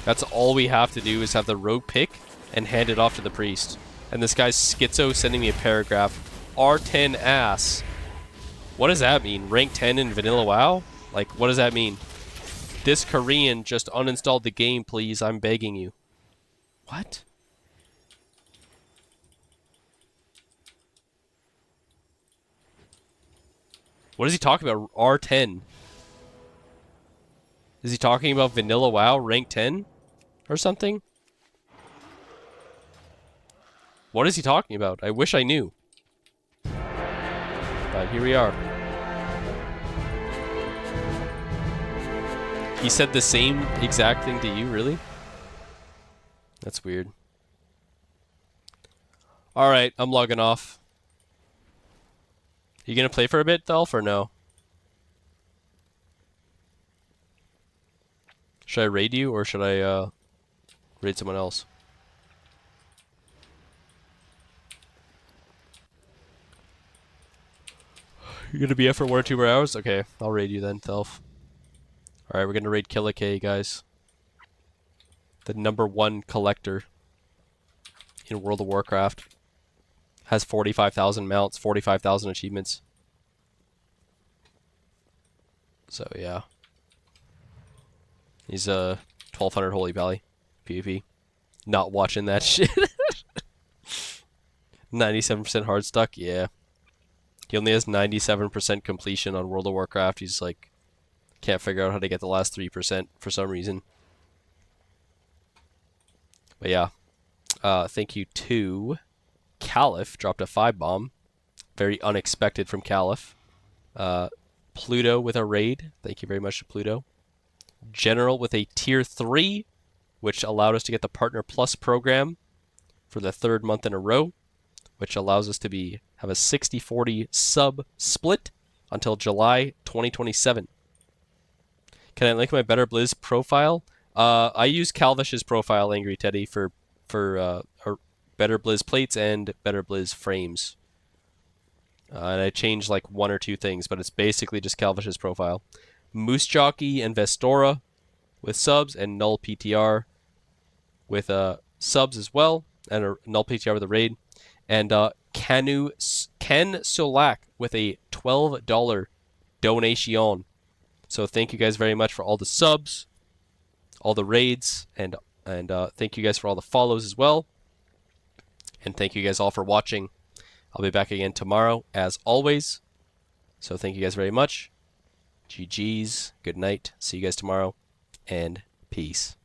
That's all we have to do is have the rogue pick and hand it off to the priest. And this guy's schizo sending me a paragraph. R10 ass. What does that mean? Rank 10 in vanilla WoW? Like, what does that mean? This Korean just uninstalled the game, please. I'm begging you. What? What is he talking about? R10? Is he talking about vanilla WoW rank 10 or something? What is he talking about? I wish I knew. But here we are. He said the same exact thing to you, really? That's weird. Alright, I'm logging off. You gonna play for a bit, Thelf, or no? Should I raid you, or should I raid someone else? You're gonna be up for 1 or 2 more hours? Okay, I'll raid you then, Thelf. Alright, we're gonna raid Killikay, guys. The #1 collector in World of Warcraft. Has 45,000 mounts, 45,000 achievements. So, yeah. He's 1200 Holy Valley PvP. Not watching that shit. 97% hard stuck? Yeah. He only has 97% completion on World of Warcraft. He's like, can't figure out how to get the last 3% for some reason. But yeah. Thank you to Caliph. Dropped a 5-bomb. Very unexpected from Caliph. Pluto with a raid. Thank you very much to Pluto. General with a tier 3, which allowed us to get the Partner Plus program for the 3rd month in a row, which allows us to have a 60-40 sub split until July 2027. Can I link my Better Blizz profile? I use Calvish's profile, Angry Teddy, for Better Blizz plates and Better Blizz frames. And I changed like 1 or 2 things, but it's basically just Calvish's profile. Moose Jockey and Vestora with subs, and Null PTR with subs as well, and a Null PTR with a raid. And Ken Solak with a $12 donation. So thank you guys very much for all the subs, all the raids, and thank you guys for all the follows as well. And thank you guys all for watching. I'll be back again tomorrow, as always. So thank you guys very much. GG's. Good night. See you guys tomorrow. And peace.